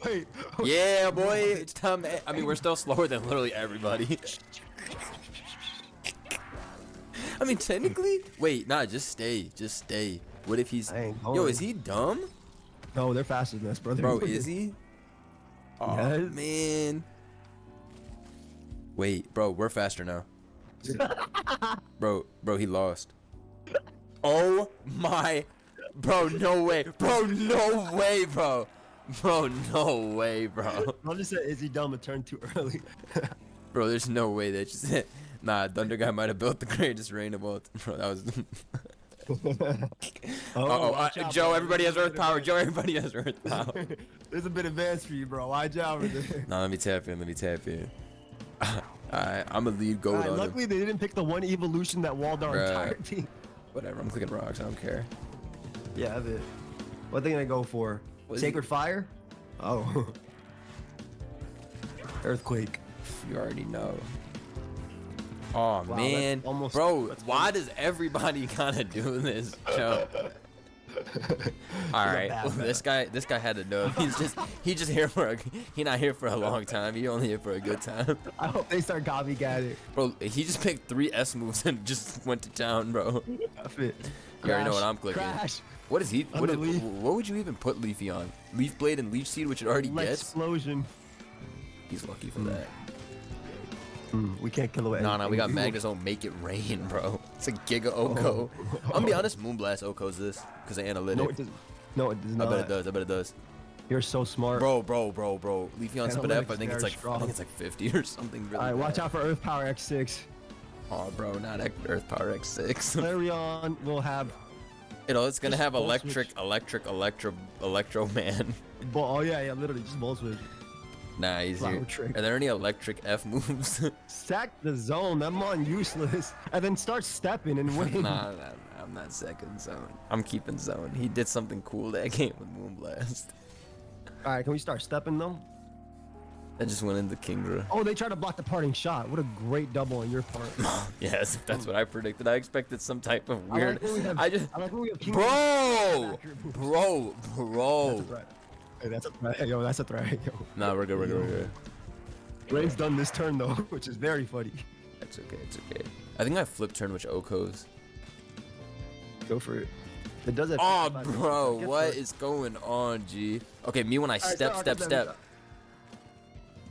Wait. Yeah, boy. It's time to. I mean, we're still slower than literally everybody. I mean, technically. Wait, nah. Just stay. Just stay. What if he's? Yo, is he dumb? No, they're faster than us, brother. Bro, is he? Oh Yes. man. Wait, bro, we're faster now. Bro, he lost. Oh my, bro, no way, bro, no way, bro, no way, bro. I just said, is he dumb and turned too early? Bro, there's no way that you said. Nah, Thunder Guy might have built the greatest rain of all. Bro, that was. Joe, everybody has Earth power. Joe, everybody has Earth power. There's a bit advanced for you, bro. Watch out over there. Nah, let me tap in. Alright, I'm a lead goat on him. Luckily, they didn't pick the one evolution that walled our entire team. Whatever, I'm clicking rocks. I don't care. Yeah, but what are they gonna go for? Sacred Fire? Oh. Earthquake. You already know. Oh Wow, man, that's bro, why does everybody gotta do this, Joe? All right, well, this guy had to know. He's just here for he not here for a long time. He only here for a good time. I hope they start copycatting. Bro, he just picked 3 S moves and just went to town, bro. You already know what I'm clicking. Crash. What is he? What would you even put Leafy on? Leaf Blade and Leech Seed, which it already gets. Explosion. He's lucky for that. We can't kill away. No, we got Magnus on Make It Rain, bro. It's a Giga Oko. I'm gonna be honest, Moonblast Oko's this because of analytics. No, it doesn't. No, it does not. I bet it does. You're so smart. Bro. Leafy on Spit F, I think it's like strong. 50 or something really. All right, watch out for Earth Power X6. Oh, bro, not Earth Power X6. Clarion will have. It's gonna have Electro Man. Oh yeah, literally just ball switch. Nah, easier. Are there any electric F moves? Sack the zone. I'm on useless, and then start stepping and win. Nah, I'm not second zone. I'm keeping zone. He did something cool that game with Moonblast. All right, can we start stepping though? I just went into Kingdra. Oh, they tried to block the parting shot. What a great double on your part. Yes, that's what I predicted. I expected some type of weird. I like when we have Bro. Hey, that's a threat. Yo, that's a threat. Yo. Nah, we're good. Rain's done this turn though, which is very funny. It's okay. I think I flipped turn which Okos. Go for it. It does it. Oh, bro, what is going on, G? Okay, me when I step.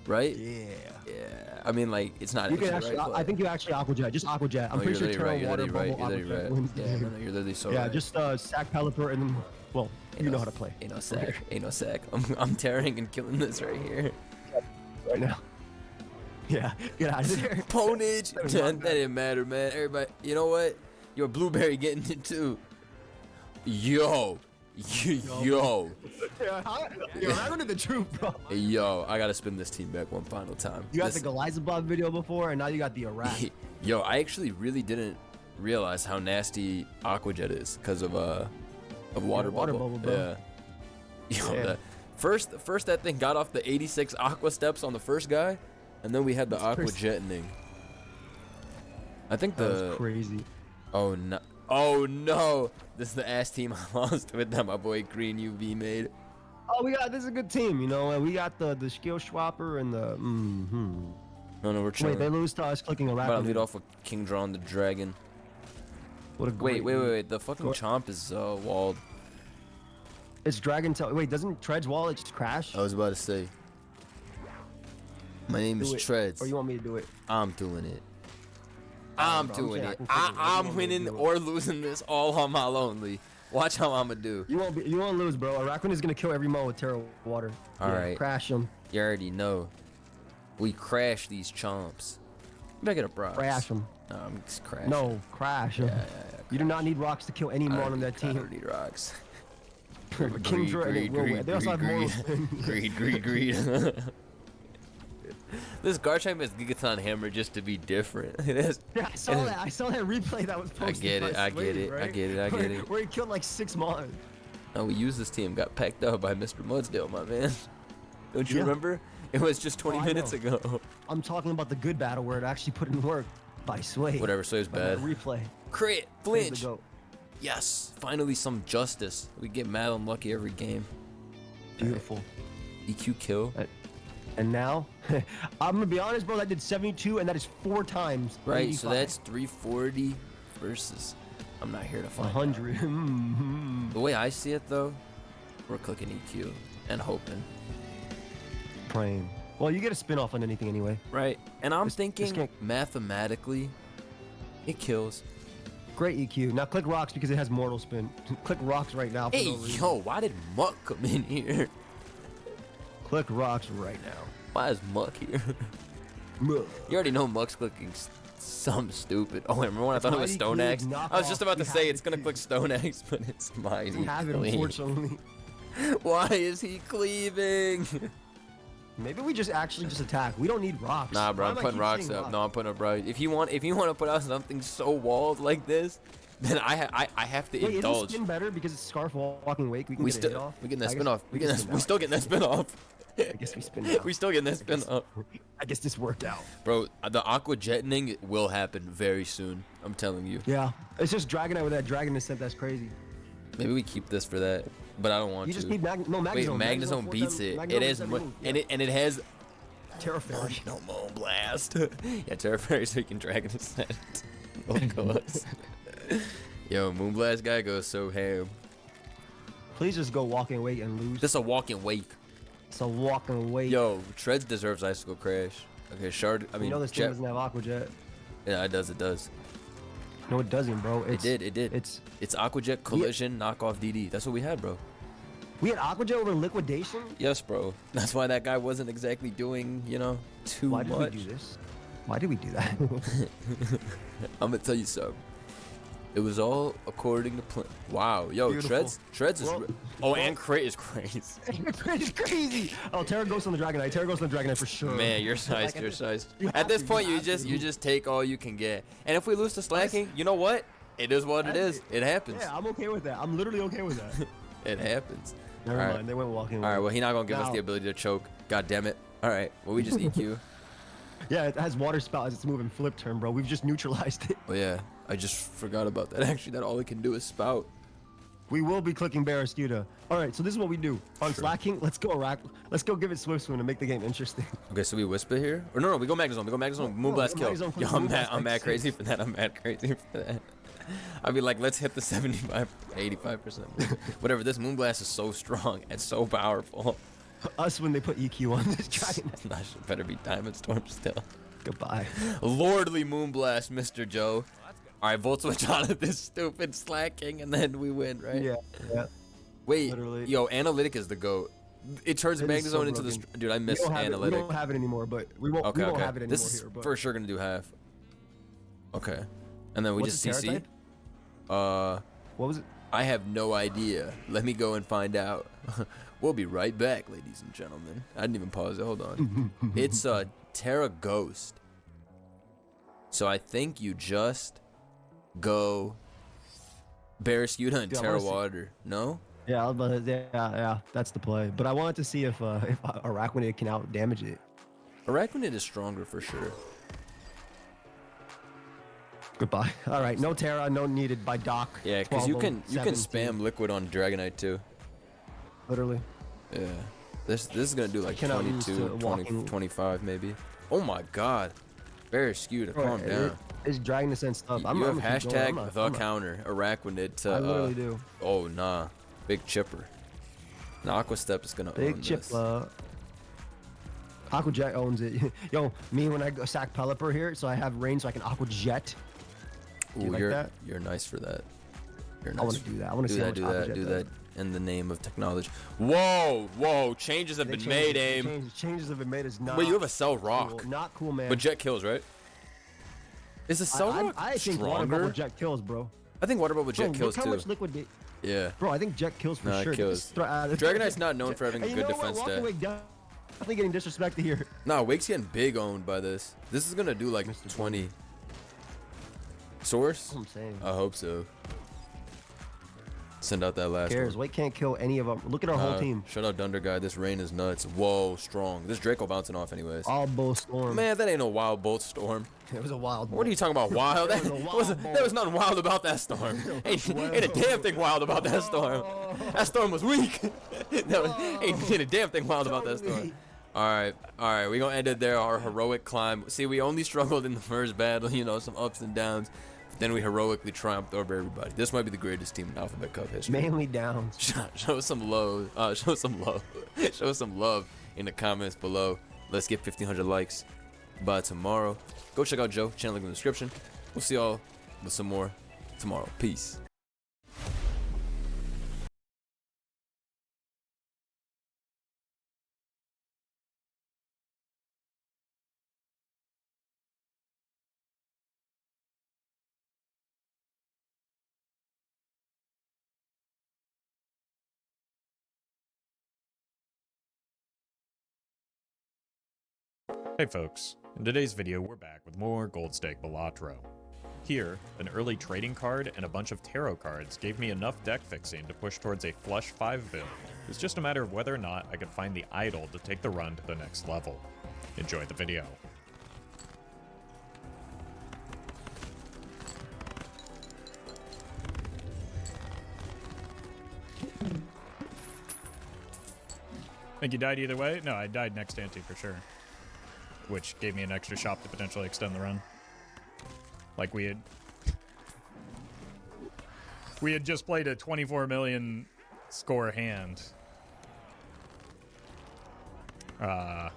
Right? Yeah. I mean, like, it's not. You can actually. I think you actually Aqua Jet. Just Aqua Jet. I'm pretty sure Turtle Water Bubble Aqua Jet wins the game. You're literally so right. right. Just sack Pelipper and then. Well, you know how to play. Ain't no sack. I'm tearing and killing this right here. Right now. Yeah, get out of there. Ponage. That didn't matter, man. Everybody, you know what? Your Blueberry getting it too. Yo. Yo, that went to the truth, bro. Yo, I gotta spin this team back one final time. You got the Galizabot video before, and now you got the Iraq. Yo, I actually really didn't realize how nasty Aqua Jet is because of water bubble, bro. Yeah. Yo, that first that thing got off the 86 Aqua steps on the first guy, and then we had the Aqua Jetting. I think that was crazy. Oh no! This is the ass team I lost with that my boy Green UV made. Oh, this is a good team, you know. We got the skill swapper and the. No, we're chilling. Wait, they lose to us clicking a rapid. About to lead off with King Drawn the Dragon. What a great wait. The fucking Chomp is walled. It's Dragon Tail. Wait, doesn't Treads wall it just crash? I was about to say. My name is Treads. Or you want me to do it? I'm doing it. I'm doing it. I'm winning or losing this all on my lonely. Watch how I'ma do. You won't lose, bro. Araquan is gonna kill every mo with Terra Water. All right. Crash him. You already know. We crash these chomps. Make it a Brox. Crash them. No, I'm just crashing. No, crash them. Yeah, you do not need rocks to kill anyone on that team. I don't need rocks. Greed. This Garchomp has Gigaton Hammer just to be different. Yeah, I saw that replay that was posted. I get it. Where he killed like 6 mons. No, we used this team. Got packed up by Mr. Mudsdale, my man. Don't you remember? It was just 20 minutes ago. I'm talking about the good battle where it actually put in work by Sway. Whatever, Sway's bad. Replay. Crit, Sway's the flinch. GOAT. Yes, finally some justice. We get mad unlucky every game. Beautiful. EQ kill. And now, I'm gonna be honest, bro. That did 72, and that is 4 times. Right, 85. so that's 340 versus. I'm not here to find 100. The way I see it, though, we're clicking EQ and hoping. Praying. Well, you get a spin off on anything anyway. Right, and I'm thinking mathematically, it kills. Great EQ. Now click rocks because it has mortal spin. Click rocks right now. For Hey, no reason. yo, why did Muck come in here? Click rocks right now. Why is Muck here? You already know Muck's clicking something stupid. Oh, wait, remember when I thought it was Stone Axe? I was just about to say it's gonna click Stone Axe, but it's Mighty. Have it, Cleave. unfortunately. Why is he cleaving? Maybe we just actually just attack. We don't need rocks. Nah, bro, Why I'm am I putting keep rocks saying up. rocks? No, I'm putting up rocks. If you want to put out something so walled like this, then I have to Wait, indulge. is the spin better because it's scarf walking wake? We can We get a hit still off. we getting that I spin guess off. We can getting spin that, we now. still getting that spin off. I guess we spin now. We still getting that spin up. I guess this worked out. Bro, the aqua jetting will happen very soon. I'm telling you. Yeah, it's just Dragonite with that dragon descent. That's crazy. Maybe we keep this for that, but I don't want You to. just need Magnezone. Wait, Magnezone beats it. It has and it has Terra Fairy. No Moon Blast. Yeah, Terra Fairy so you can Dragon Ascent. Of course. Yo, Moonblast guy goes so ham. Please just go walking wake and lose. This a walking wake. It's a walking wake. Yo, Treads deserves Icicle Crash. Okay, Shard. I mean, you know this team Jet. doesn't have Aqua Jet. Yeah, it does. It does. No, it doesn't, bro. It did. It's Aqua Jet, Collision, knockoff DD. That's what we had, bro. We had Aqua Jet over Liquidation? Yes, bro. That's why that guy wasn't exactly doing, too much. Why did we do this? Why did we do that? I'm gonna tell you something. It was all according to plan. Wow, yo, Beautiful. Treads is. And Crit is crazy. Crit is crazy. Oh, Terra Ghost on the Dragonite. Terra Ghost on the Dragonite for sure. Man, you're sized. You're sized. At this point, you just take all you can get. And if we lose to slacking, you know what? It is what it is. It happens. Yeah, I'm okay with that. I'm literally okay with that. It happens. Never All mind. right. They went walking. All right. Well, he's not gonna give us Now- the ability to choke. God damn it. All right. Well, we just EQ. Yeah, it has water spout as its moving flip turn, bro. We've just neutralized it. Oh yeah. I just forgot about that. Actually, that all it can do is spout. We will be clicking Barraskewda. All right, so this is what we do. On slacking, let's go Let's go give it Swift Swim to make the game interesting. Okay, so we whisper here? Or no, we go Magnezone. We go Magnezone. Moonblast kill. Magnezone Yo, from Moonblast, I'm mad like, crazy for that. I'm mad crazy for that. I'd be like, let's hit the 75, 85%. Whatever. This Moonblast is so strong and so powerful. Us when they put EQ on this dragon. That shit better be Diamond Storm still. Goodbye. Lordly Moonblast, Mr. Joe. All right, Volt Switch out of this stupid slacking, and then we win, right? Yeah. Wait, Literally. yo, Analytic is the GOAT. It turns It is so Magnezone into the... broken. Dude, I miss We Analytic. don't have it anymore, but we won't, Okay, we won't okay. have it anymore This is here. But for sure gonna do half. Okay. And then we What's just the Terra CC? type? What was it? I have no idea. Let me go and find out. We'll be right back, ladies and gentlemen. I didn't even pause it. Hold on. It's Terra Ghost. So I think you just go Barraskewda and Dude, I Terra wanna see- Water. No? Yeah, I was about to- yeah, that's the play. But I wanted to see if Araquanid can out damage it. Araquanid is stronger for sure. Goodbye. All right, no Terra, no needed by Doc. Yeah, because you 12, can 17. spam Liquid on Dragonite too. Literally. Yeah. This is gonna do like Cannot use 22, the 20, walking- 25 maybe. Oh my god. Barraskewda, calm down. It's Dragon Ascent stuff. You I'm have gonna keep going. hashtag the counter Araquanid to I literally do. Oh nah. Big chipper. And Aqua Step is gonna Big own chip. this. Aqua Jet owns it. Yo, me when I go sack Pelipper here, so I have range so I can Aqua Jet. Do you Ooh, like that? you're nice for that. You're nice. I wanna do that. I wanna see how much do Aqua that, Jet do does. that in the name of technology. Whoa, changes have been made, aim. Changes have been made. Is not. Wait, you have a Cell Rock. Cool. Not cool, man. But Jet kills, right? Is a Cell Rock I think Water stronger? Bubble Jet kills, bro. I think Water Bubble Jet Bro, kills look how too. much liquid. Yeah. Bro, I think Jet kills for Nah, sure. it kills. Dragonite's Dragonite's not known for having a Hey, good you know defense what? stat. Walking Wake definitely getting disrespected here. Nah, Wake's getting big owned by this. This is gonna do like 20. Source? That's what I'm saying. I hope so. Send out that last Cares? one. Wait can't kill any of them. Look at our whole team. Shut up, Dunder guy. This rain is nuts. Whoa, strong. This Draco bouncing off anyways. All bolt storm. Man, that ain't no wild bolt storm. It was a wild. What are you talking about? Wild? There was nothing wild about that storm. Ain't a damn thing wild about that storm. That storm was weak. Ain't a damn thing wild about that storm. All right. We gonna end it there. Our heroic climb. See, we only struggled in the first battle. You know, some ups and downs. Then we heroically triumphed over everybody. This might be the greatest team in Alphabet Cup history. Mainly downs. Show some love. Show some love. Show some love in the comments below. Let's get 1,500 likes by tomorrow. Go check out Joe. Channel link in the description. We'll see y'all with some more tomorrow. Peace. Hey folks, in today's video we're back with more Gold Stake Balatro. Here, an early trading card and a bunch of tarot cards gave me enough deck fixing to push towards a flush 5 build. It was just a matter of whether or not I could find the idol to take the run to the next level. Enjoy the video. Think you died either way? No, I died next ante for sure. Which gave me an extra shop to potentially extend the run. Like we had just played a 24 million score hand. And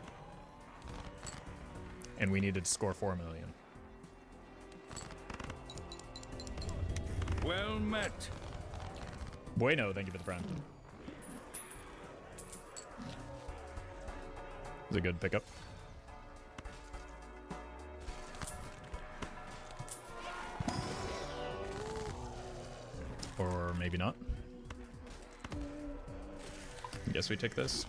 we needed to score 4 million. Well met. Bueno, thank you for the friend. It was a good pickup. Or maybe not. Guess we take this.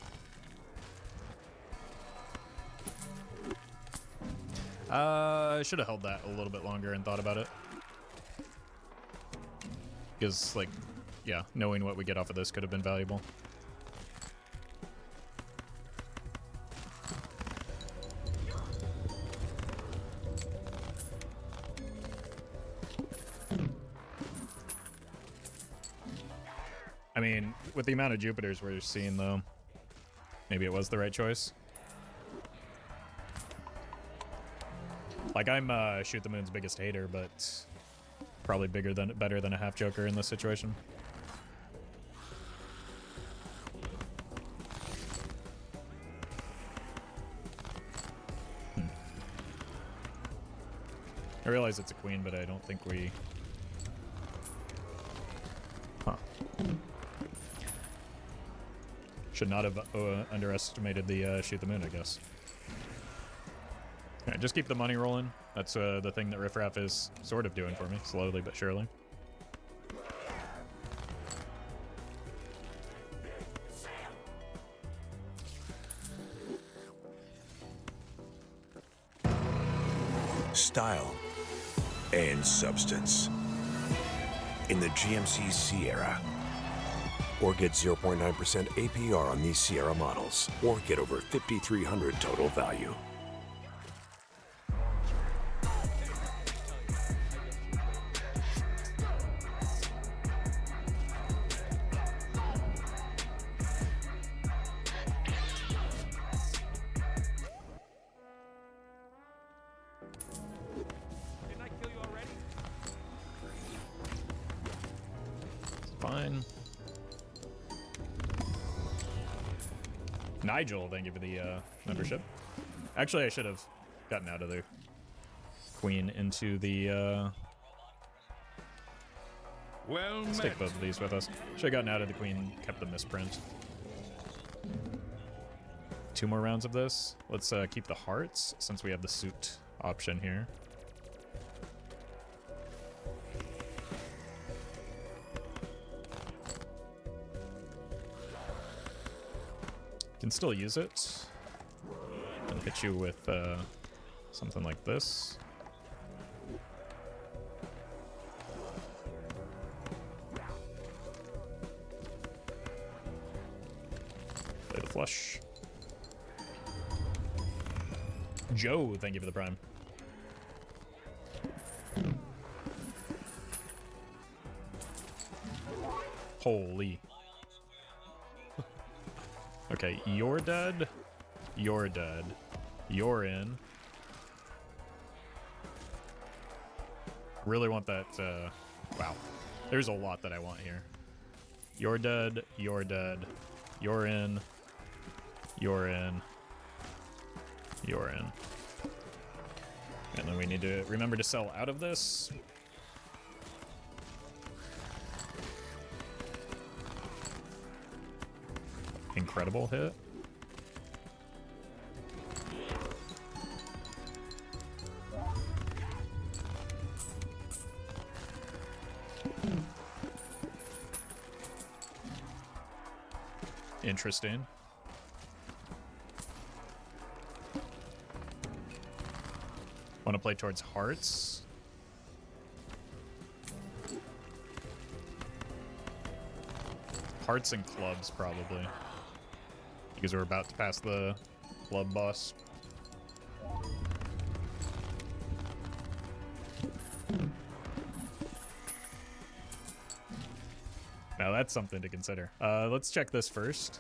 I should have held that a little bit longer and thought about it. Because, like, yeah, knowing what we get off of this could have been valuable. I mean, with the amount of Jupiters we're seeing, though, maybe it was the right choice. Like, I'm Shoot the Moon's biggest hater, but probably better than a half Joker in this situation. I realize it's a queen, but I don't think we... Huh. Should not have underestimated the Shoot the Moon, I guess. Alright, just keep the money rolling. That's the thing that Riffraff is sort of doing for me, slowly but surely. Style and substance in the GMC Sierra. Or get 0.9% APR on these Sierra models, or get over $5,300 total value. Fine. Nigel, thank you for the membership. Actually, I should have gotten out of the queen into the... Well, let's take both of these with us. Should have gotten out of the queen, kept the misprint. 2 more rounds of this. Let's keep the hearts, since we have the suit option here. Can still use it and hit you with something like this. flush. Joe, thank you for the prime. Holy. Okay, you're dead. You're dead. You're in. Really want that, wow. There's a lot that I want here. You're dead. You're dead. You're in. You're in. You're in. And then we need to remember to sell out of this. Incredible hit. Interesting. Want to play towards hearts? Hearts and clubs, probably. Because we're about to pass the club boss. Now that's something to consider. Let's check this first.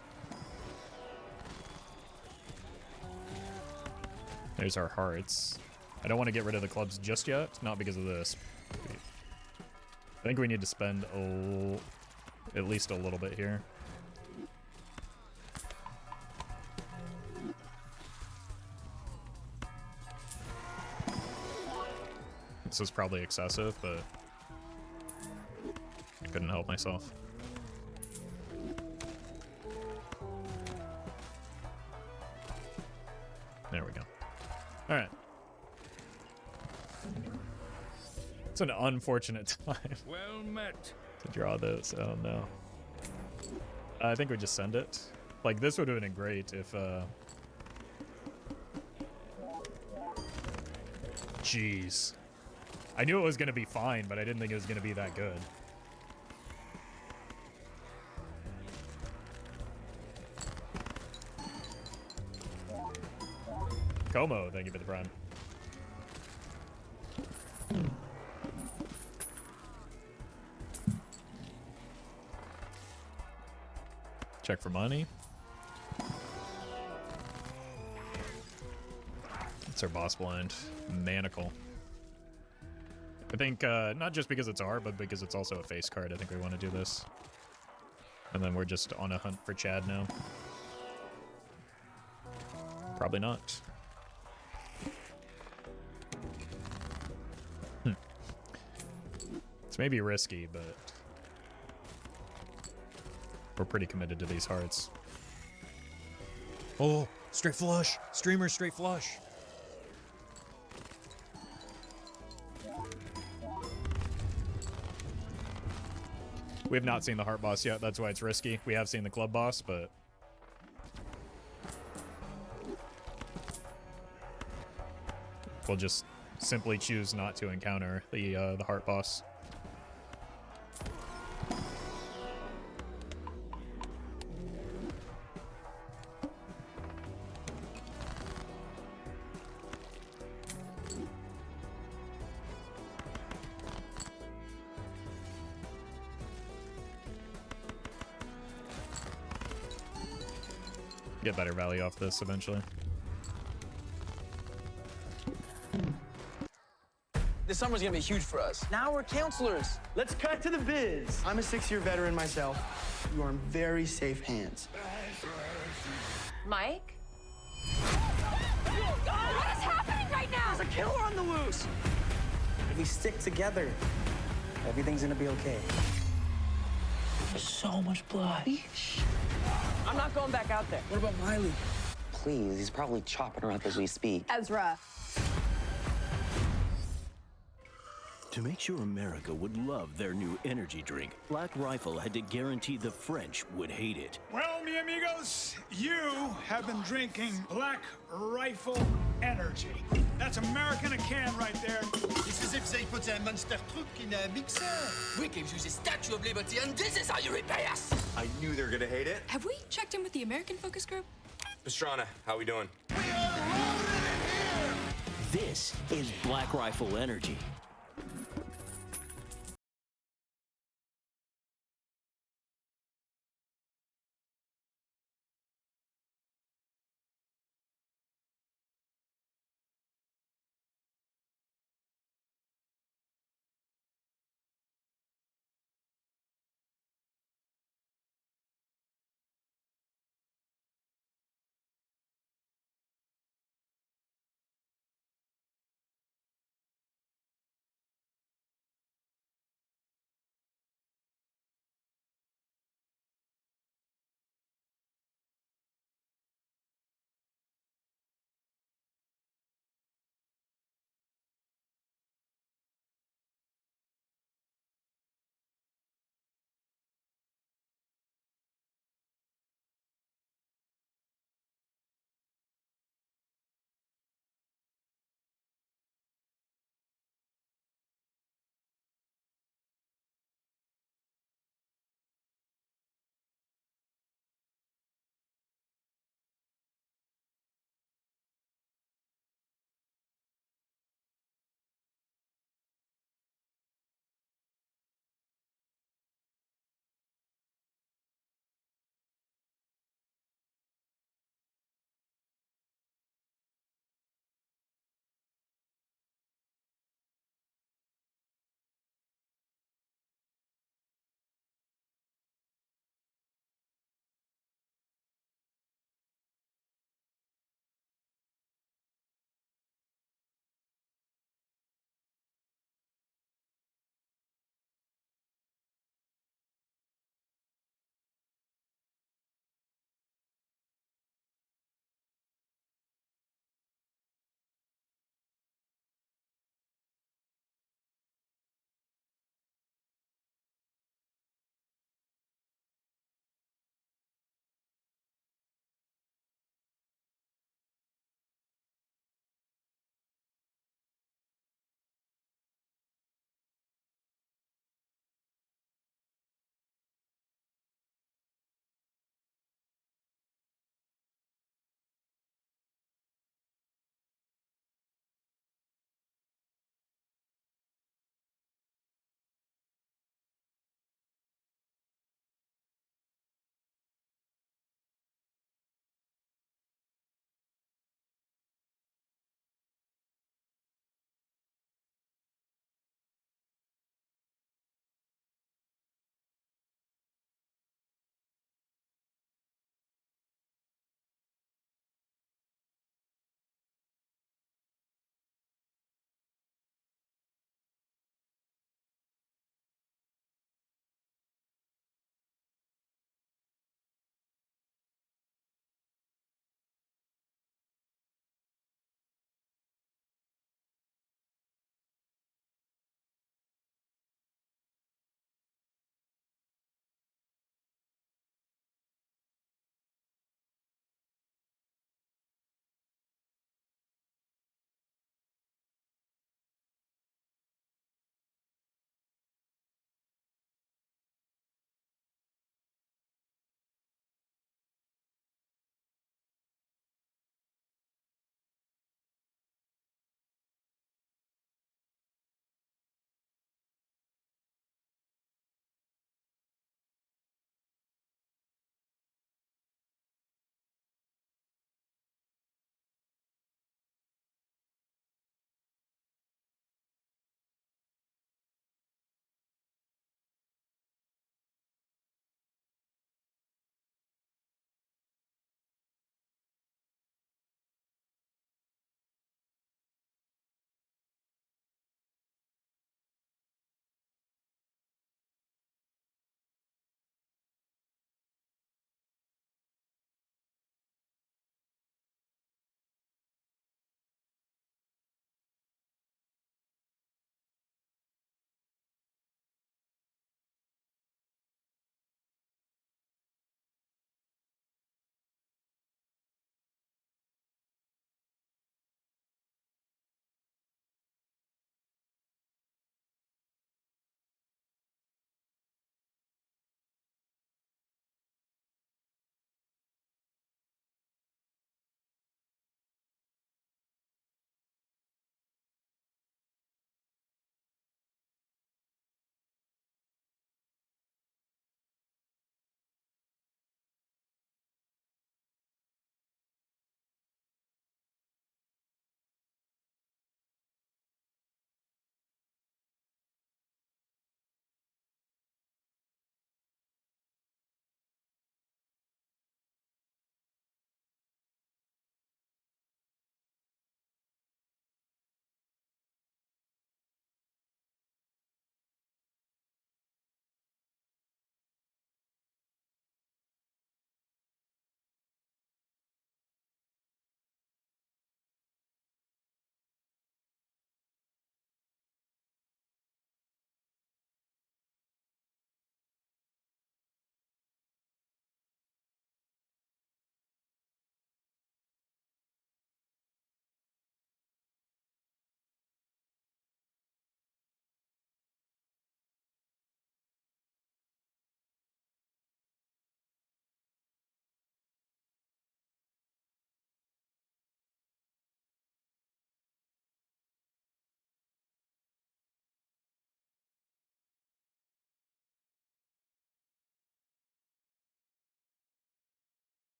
There's our hearts. I don't want to get rid of the clubs just yet, not because of this. I think we need to spend at least a little bit here. This is probably excessive, but I couldn't help myself. There we go. All right. It's an unfortunate time. Well met. To draw this. Oh no. I think we just send it. Like, this would have been great if jeez. I knew it was gonna be fine, but I didn't think it was gonna be that good. Como, thank you for the prime. Check for money. It's our boss blind. Manacle. I think, not just because it's R, but because it's also a face card, I think we want to do this. And then we're just on a hunt for Chad now. Probably not. It's maybe risky, but we're pretty committed to these hearts. Oh, straight flush. Streamer straight flush. We have not seen the heart boss yet. That's why it's risky. We have seen the club boss, but we'll just simply choose not to encounter the heart boss. Get better value off this eventually. This summer's gonna be huge for us. Now we're counselors. Let's cut to the biz. I'm a 6-year veteran myself. You are in very safe hands. Mike? Oh, God, what is happening right now? There's a killer on the loose. If we stick together, everything's gonna be okay. There's so much blood. I'm not going back out there. What about Miley? Please, he's probably chopping her up as we speak. Ezra. To make sure America would love their new energy drink, Black Rifle had to guarantee the French would hate it. Well, mi amigos, you have been drinking Black Rifle Energy. That's American a can right there. It's as if they put a monster truck in a mixer. We gave you the Statue of Liberty, and this is how you repay us! I knew they were gonna hate it. Have we checked in with the American focus group? Pastrana, how we doing? This is Black Rifle Energy.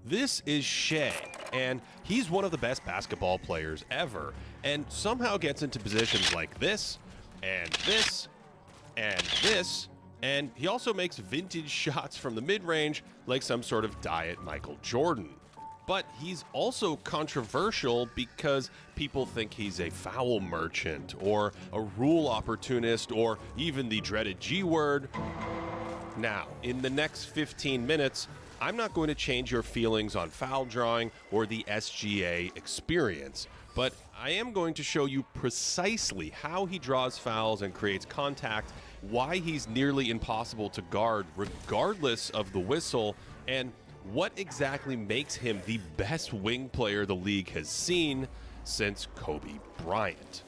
This is Shea, and he's one of the best basketball players ever, and somehow gets into positions like this, and this, and this, and he also makes vintage shots from the mid-range like some sort of diet Michael Jordan. But he's also controversial because people think he's a foul merchant, or a rule opportunist, or even the dreaded G word. Now, in the next 15 minutes, I'm not going to change your feelings on foul drawing or the SGA experience, but I am going to show you precisely how he draws fouls and creates contact, why he's nearly impossible to guard regardless of the whistle, and what exactly makes him the best wing player the league has seen since Kobe Bryant.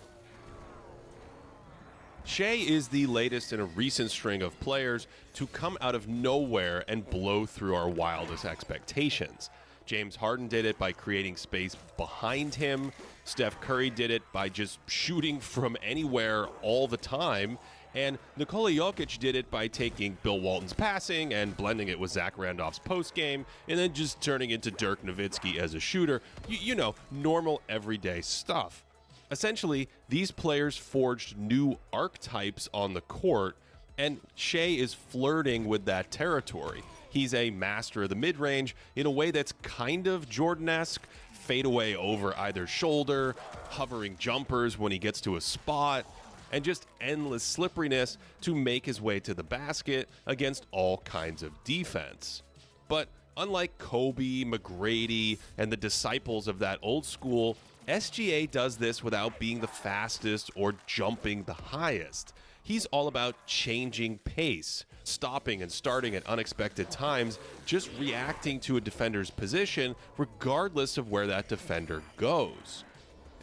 Shea is the latest in a recent string of players to come out of nowhere and blow through our wildest expectations. James Harden did it by creating space behind him. Steph Curry did it by just shooting from anywhere all the time. And Nikola Jokic did it by taking Bill Walton's passing and blending it with Zach Randolph's postgame, and then just turning into Dirk Nowitzki as a shooter. You know, normal everyday stuff. Essentially, these players forged new archetypes on the court, and Shea is flirting with that territory. He's a master of the mid-range in a way that's kind of Jordan-esque, fadeaway over either shoulder, hovering jumpers when he gets to a spot, and just endless slipperiness to make his way to the basket against all kinds of defense. But unlike Kobe, McGrady, and the disciples of that old school, SGA does this without being the fastest or jumping the highest. He's all about changing pace, stopping and starting at unexpected times, just reacting to a defender's position regardless of where that defender goes.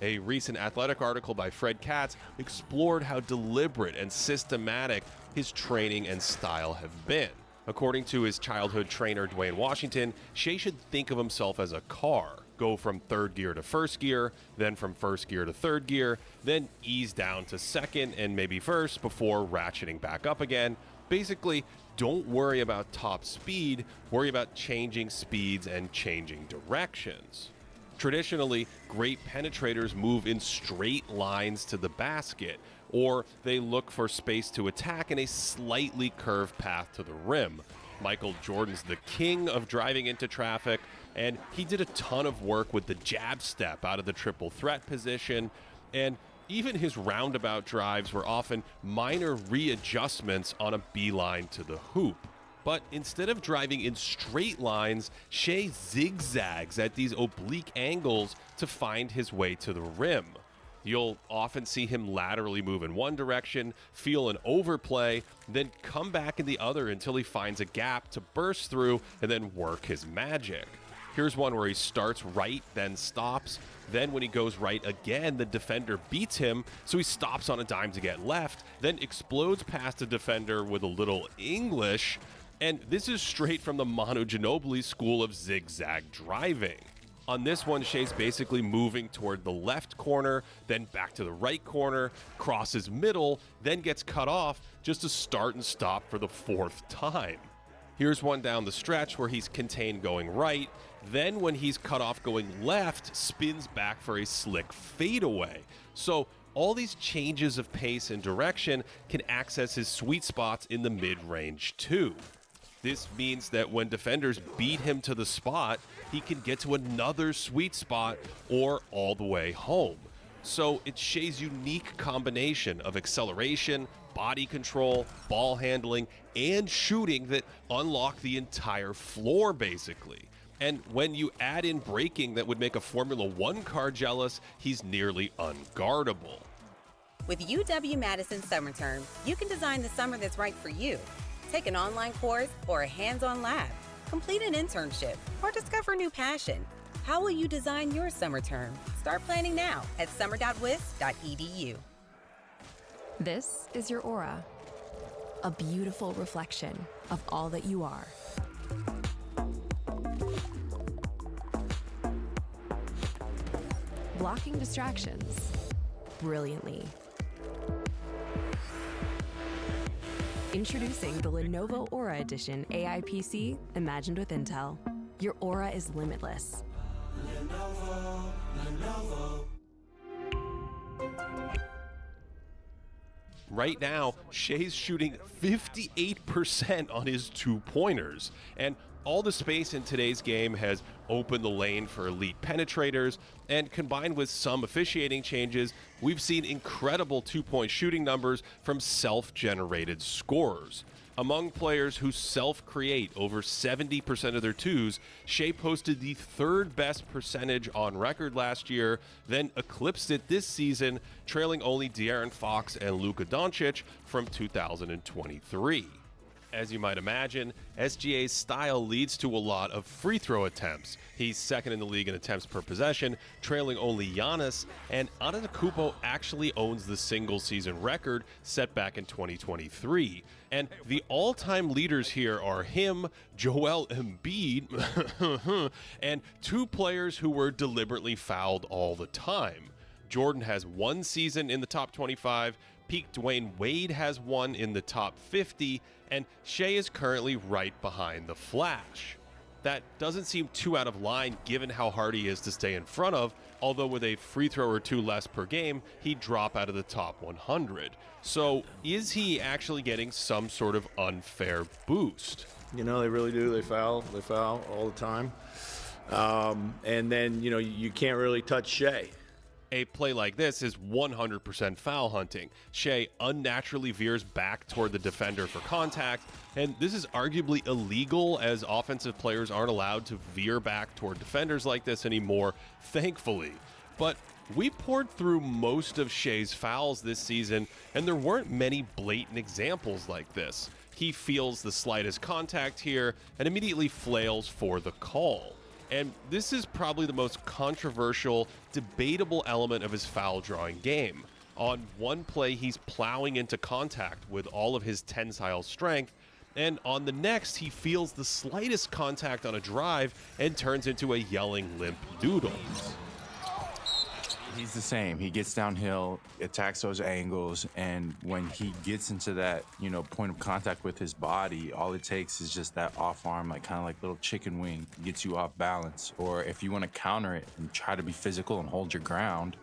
A recent Athletic article by Fred Katz explored how deliberate and systematic his training and style have been. According to his childhood trainer, Dwayne Washington, Shea should think of himself as a car. Go from third gear to first gear, then from first gear to third gear, then ease down to second and maybe first before ratcheting back up again. Basically, don't worry about top speed, worry about changing speeds and changing directions. Traditionally, great penetrators move in straight lines to the basket, or they look for space to attack in a slightly curved path to the rim. Michael Jordan's the king of driving into traffic, and he did a ton of work with the jab step out of the triple threat position, and even his roundabout drives were often minor readjustments on a beeline to the hoop. But instead of driving in straight lines, Shea zigzags at these oblique angles to find his way to the rim. You'll often see him laterally move in one direction, feel an overplay, then come back in the other until he finds a gap to burst through and then work his magic. Here's one where he starts right, then stops. Then when he goes right again, the defender beats him, so he stops on a dime to get left, then explodes past a defender with a little English. And this is straight from the Manu Ginobili school of zigzag driving. On this one, Shea's basically moving toward the left corner, then back to the right corner, crosses middle, then gets cut off just to start and stop for the fourth time. Here's one down the stretch where he's contained going right, then when he's cut off going left, spins back for a slick fadeaway. So all these changes of pace and direction can access his sweet spots in the mid-range too. This means that when defenders beat him to the spot, he can get to another sweet spot or all the way home. So it's Shea's unique combination of acceleration, body control, ball handling, and shooting that unlock the entire floor basically. And when you add in braking that would make a Formula One car jealous, he's nearly unguardable. With UW-Madison Summer Term, you can design the summer that's right for you. Take an online course or a hands-on lab, complete an internship, or discover a new passion. How will you design your summer term? Start planning now at summer.wis.edu. This is your aura, a beautiful reflection of all that you are. Blocking distractions brilliantly. Introducing the Lenovo Aura Edition AI PC imagined with Intel. your aura is limitless. Right now, Shea's shooting 58% on his two-pointers, and all the space in today's game has opened the lane for elite penetrators, and combined with some officiating changes, we've seen incredible two-point shooting numbers from self-generated scorers. Among players who self-create over 70% of their twos, Shea posted the third best percentage on record last year, then eclipsed it this season, trailing only De'Aaron Fox and Luka Doncic from 2023. As you might imagine, SGA's style leads to a lot of free throw attempts. He's second in the league in attempts per possession, trailing only Giannis, and Antetokounmpo actually owns the single-season record set back in 2023. And the all-time leaders here are him, Joel Embiid, and two players who were deliberately fouled all the time. Jordan has one season in the top 25, peak Dwayne Wade has one in the top 50, and Shea is currently right behind the Flash. That doesn't seem too out of line given how hard he is to stay in front of, although with a free throw or two less per game, he'd drop out of the top 100. So is he actually getting some sort of unfair boost? You know, they really do. They foul all the time. And then, you know, you can't really touch Shea. A play like this is 100% foul hunting. Shea unnaturally veers back toward the defender for contact, and this is arguably illegal as offensive players aren't allowed to veer back toward defenders like this anymore, thankfully. But we poured through most of Shea's fouls this season, and there weren't many blatant examples like this. He feels the slightest contact here and immediately flails for the call. And this is probably the most controversial, debatable element of his foul drawing game. On one play, he's plowing into contact with all of his tensile strength, and on the next, he feels the slightest contact on a drive and turns into a yelling limp doodle. He's the same. He gets downhill, attacks those angles, and when he gets into that, you know, point of contact with his body, all it takes is just that off arm, like kind of like little chicken wing, gets you off balance. Or if you want to counter it and try to be physical and hold your ground,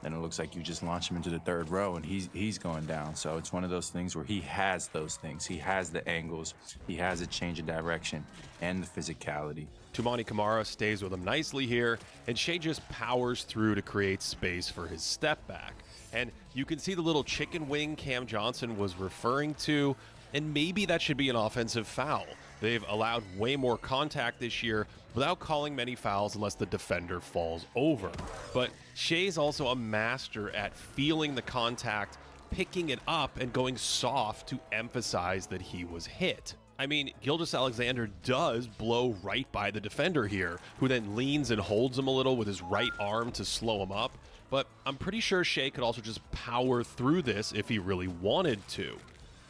then it looks like you just launch him into the third row and he's going down. So it's one of those things where he has those things. He has the angles, he has a change of direction and the physicality. Toumani Camara stays with him nicely here, and Shea just powers through to create space for his step back. And you can see the little chicken wing Cam Johnson was referring to, and maybe that should be an offensive foul. They've allowed way more contact this year without calling many fouls unless the defender falls over. But Shea's also a master at feeling the contact, picking it up, and going soft to emphasize that he was hit. I mean, Gilgeous-Alexander does blow right by the defender here, who then leans and holds him a little with his right arm to slow him up. But I'm pretty sure Shea could also just power through this if he really wanted to.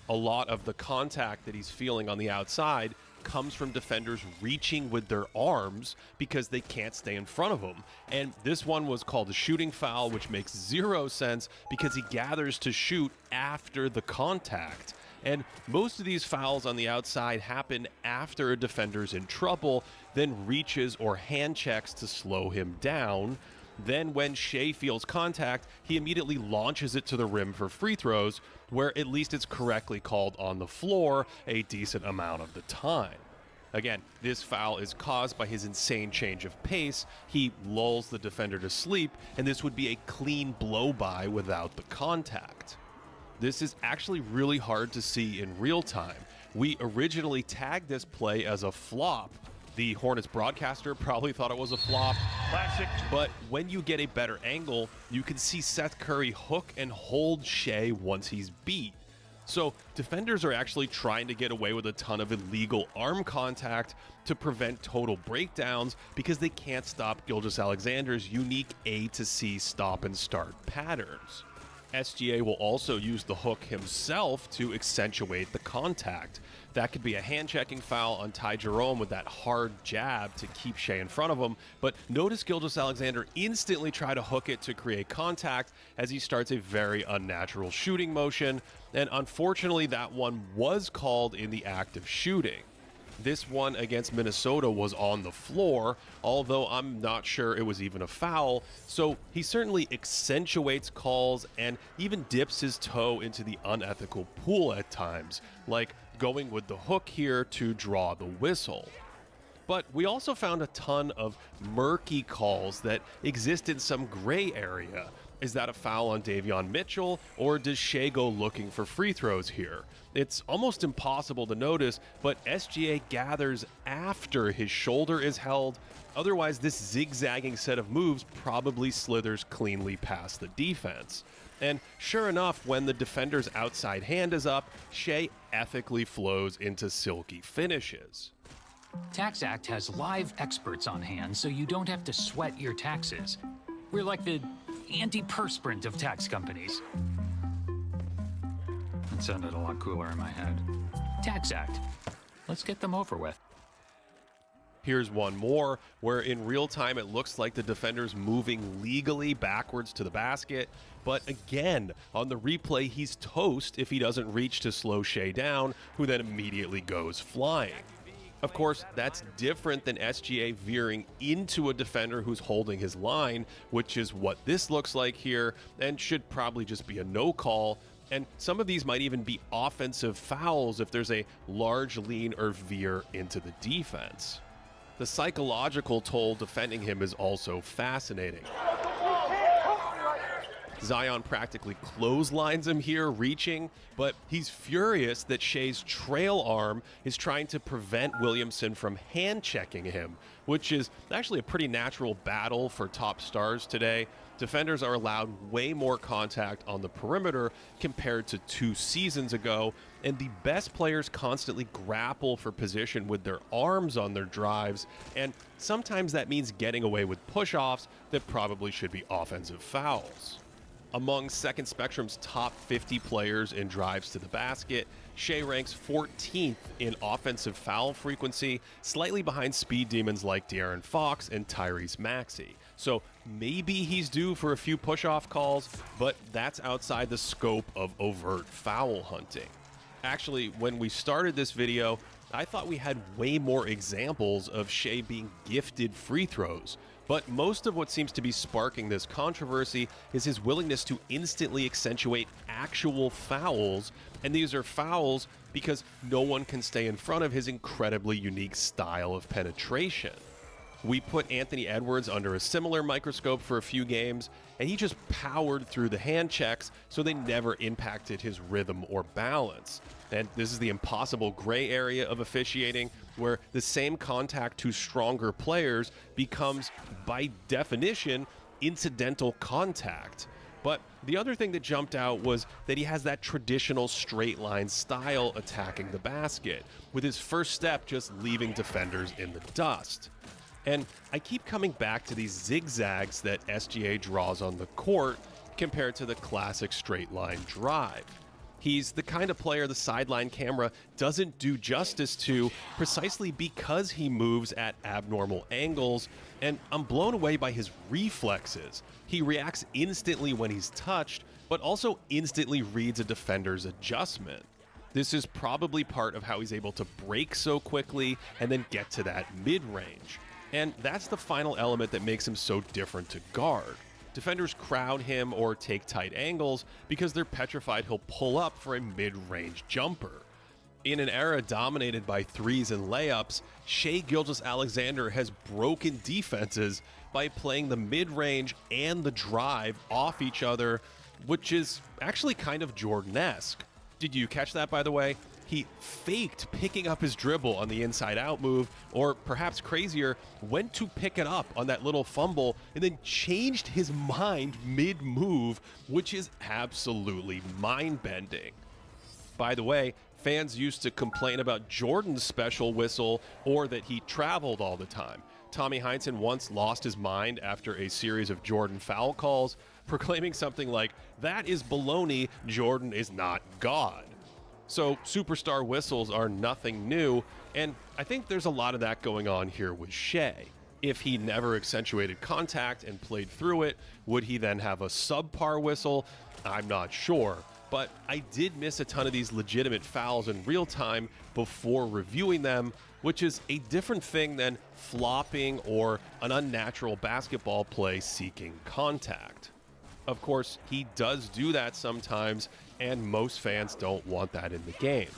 A lot of the contact that he's feeling on the outside comes from defenders reaching with their arms because they can't stay in front of him. And this one was called a shooting foul, which makes zero sense because he gathers to shoot after the contact. And most of these fouls on the outside happen after a defender's in trouble, then reaches or hand checks to slow him down. Then when Shea feels contact, he immediately launches it to the rim for free throws, where at least it's correctly called on the floor a decent amount of the time. Again, this foul is caused by his insane change of pace. He lulls the defender to sleep, and this would be a clean blow-by without the contact. This is actually really hard to see in real time. We originally tagged this play as a flop. The Hornets broadcaster probably thought it was a flop. Classic. But when you get a better angle, you can see Seth Curry hook and hold Shea once he's beat. So defenders are actually trying to get away with a ton of illegal arm contact to prevent total breakdowns because they can't stop Gilgeous-Alexander's unique A to C stop and start patterns. SGA will also use the hook himself to accentuate the contact. That could be a hand-checking foul on Ty Jerome with that hard jab to keep Shea in front of him, but notice Gilgeous-Alexander instantly try to hook it to create contact as he starts a very unnatural shooting motion, and unfortunately that one was called in the act of shooting. This one against Minnesota was on the floor, although I'm not sure it was even a foul, so he certainly accentuates calls and even dips his toe into the unethical pool at times, like going with the hook here to draw the whistle. But we also found a ton of murky calls that exist in some gray area. Is that a foul on Davion Mitchell, or does Shea go looking for free throws here? It's almost impossible to notice, but SGA gathers after his shoulder is held. Otherwise, this zigzagging set of moves probably slithers cleanly past the defense. And sure enough, when the defender's outside hand is up, Shea ethically flows into silky finishes. Tax Act has live experts on hand, so you don't have to sweat your taxes. We're like the antiperspirant of tax companies. That sounded a lot cooler in my head. Tax Act. Let's get them over with. Here's one more, where in real time it looks like the defender's moving legally backwards to the basket, but again, on the replay, he's toast if he doesn't reach to slow Shea down, who then immediately goes flying. Of course, that's different than SGA veering into a defender who's holding his line, which is what this looks like here, and should probably just be a no call. And some of these might even be offensive fouls if there's a large lean or veer into the defense. The psychological toll defending him is also fascinating. Zion practically clotheslines him here, reaching, but he's furious that Shea's trail arm is trying to prevent Williamson from hand-checking him, which is actually a pretty natural battle for top stars today. Defenders are allowed way more contact on the perimeter compared to 2 seasons ago, and the best players constantly grapple for position with their arms on their drives, and sometimes that means getting away with push-offs that probably should be offensive fouls. Among Second Spectrum's top 50 players in drives to the basket, Shea ranks 14th in offensive foul frequency, slightly behind speed demons like De'Aaron Fox and Tyrese Maxey. So maybe he's due for a few push-off calls, but that's outside the scope of overt foul hunting. Actually, when we started this video, I thought we had way more examples of Shea being gifted free throws. But most of what seems to be sparking this controversy is his willingness to instantly accentuate actual fouls, and these are fouls because no one can stay in front of his incredibly unique style of penetration. We put Anthony Edwards under a similar microscope for a few games, and he just powered through the hand checks so they never impacted his rhythm or balance. And this is the impossible gray area of officiating, where the same contact to stronger players becomes, by definition, incidental contact. But the other thing that jumped out was that he has that traditional straight line style attacking the basket, with his first step just leaving defenders in the dust. And I keep coming back to these zigzags that SGA draws on the court compared to the classic straight line drive. He's the kind of player the sideline camera doesn't do justice to, precisely because he moves at abnormal angles, and I'm blown away by his reflexes. He reacts instantly when he's touched, but also instantly reads a defender's adjustment. This is probably part of how he's able to break so quickly and then get to that mid-range. And that's the final element that makes him so different to guard. Defenders crowd him or take tight angles because they're petrified he'll pull up for a mid-range jumper. In an era dominated by threes and layups, Shai Gilgeous-Alexander has broken defenses by playing the mid-range and the drive off each other, which is actually kind of Jordan-esque. Did you catch that, by the way? He faked picking up his dribble on the inside-out move, or perhaps crazier, went to pick it up on that little fumble and then changed his mind mid-move, which is absolutely mind-bending. By the way, fans used to complain about Jordan's special whistle or that he traveled all the time. Tommy Heinsohn once lost his mind after a series of Jordan foul calls, proclaiming something like, "That is baloney, Jordan is not God." So superstar whistles are nothing new, and I think there's a lot of that going on here with Shai. If he never accentuated contact and played through it, would he then have a subpar whistle? I'm not sure, but I did miss a ton of these legitimate fouls in real time before reviewing them, which is a different thing than flopping or an unnatural basketball play seeking contact. Of course, he does do that sometimes, and most fans don't want that in the game.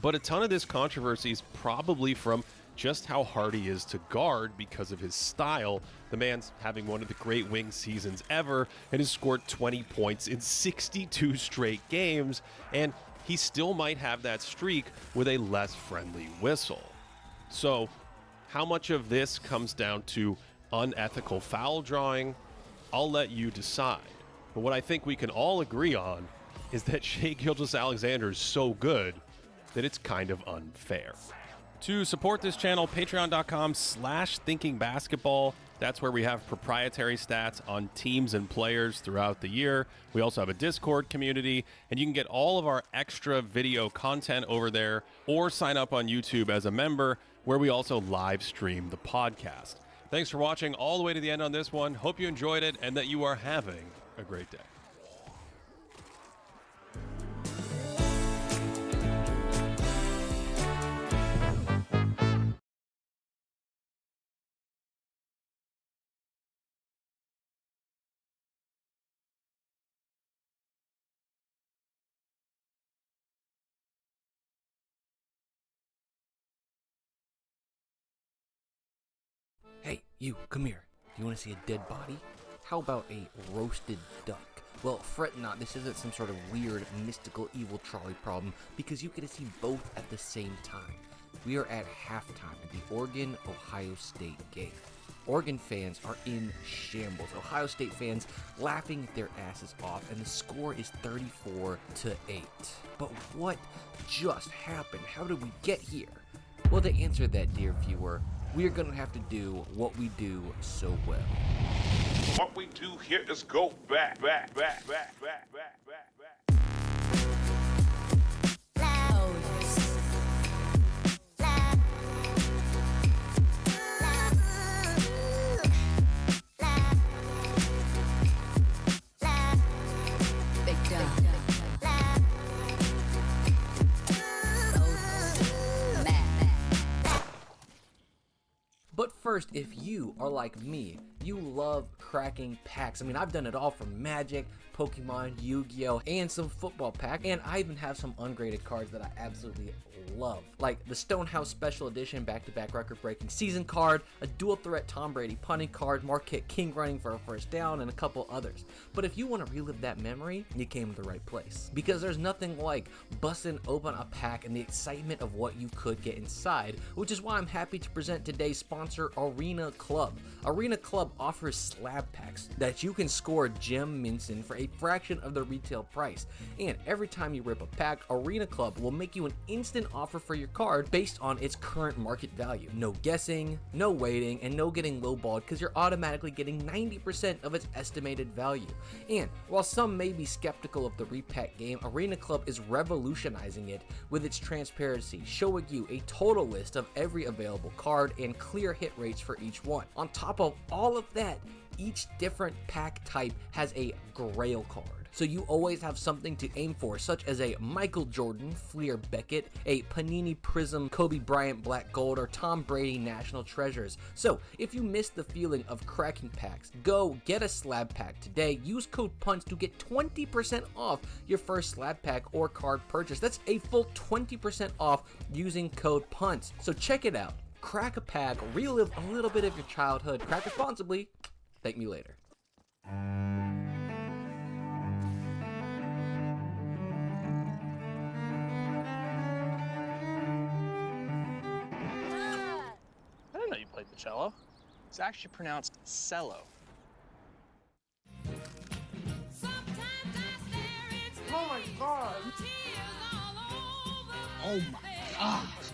But a ton of this controversy is probably from just how hard he is to guard because of his style. The man's having one of the great wing seasons ever and has scored 20 points in 62 straight games, and he still might have that streak with a less friendly whistle. So, how much of this comes down to unethical foul drawing? I'll let you decide. But what I think we can all agree on is that Shai Gilgeous-Alexander is so good that it's kind of unfair. To support this channel, patreon.com/thinkingbasketball. That's where we have proprietary stats on teams and players throughout the year. We also have a Discord community, and you can get all of our extra video content over there, or sign up on YouTube as a member, where we also live stream the podcast. Thanks for watching all the way to the end on this one. Hope you enjoyed it and that you are having a great day. Hey, you, come here. Do you want to see a dead body? How about a roasted duck? Well, fret not, this isn't some sort of weird, mystical, evil trolley problem, because you get to see both at the same time. We are at halftime at the Oregon-Ohio State game. Oregon fans are in shambles. Ohio State fans laughing their asses off, and the score is 34-8. But what just happened? How did we get here? Well, to answer that, dear viewer, we are going to have to do what we do so well. What we do here is go back. But first, if you are like me, you love cracking packs. I mean, I've done it all from Magic, Pokemon, Yu-Gi-Oh, and some football pack, and I even have some ungraded cards that I absolutely love, like the Stonehouse Special Edition back-to-back record-breaking season card, a dual threat Tom Brady punting card, Marquette King running for a first down, and a couple others. But if you want to relive that memory, you came to the right place, because there's nothing like busting open a pack and the excitement of what you could get inside, which is why I'm happy to present today's sponsor, Arena Club. Arena Club offers slab packs that you can score gem mints in for a fraction of the retail price, and every time you rip a pack, Arena Club will make you an instant offer for your card based on its current market value. No guessing, no waiting, and no getting lowballed, because you're automatically getting 90% of its estimated value. And while some may be skeptical of the repack game, Arena Club is revolutionizing it with its transparency, showing you a total list of every available card and clear hit rates for each one. On top of all of that, each different pack type has a grail card, so you always have something to aim for, such as a Michael Jordan Fleer Beckett, a Panini Prism Kobe Bryant Black Gold, or Tom Brady National Treasures. So if you miss the feeling of cracking packs, go get a slab pack today. Use code PUNCH to get 20% off your first slab pack or card purchase. That's a full 20% off using code PUNCH. So check it out. Crack a pack, relive a little bit of your childhood, crack responsibly. Thank me later. I didn't know you played the cello. It's actually pronounced cello. Oh my god! Oh my gosh.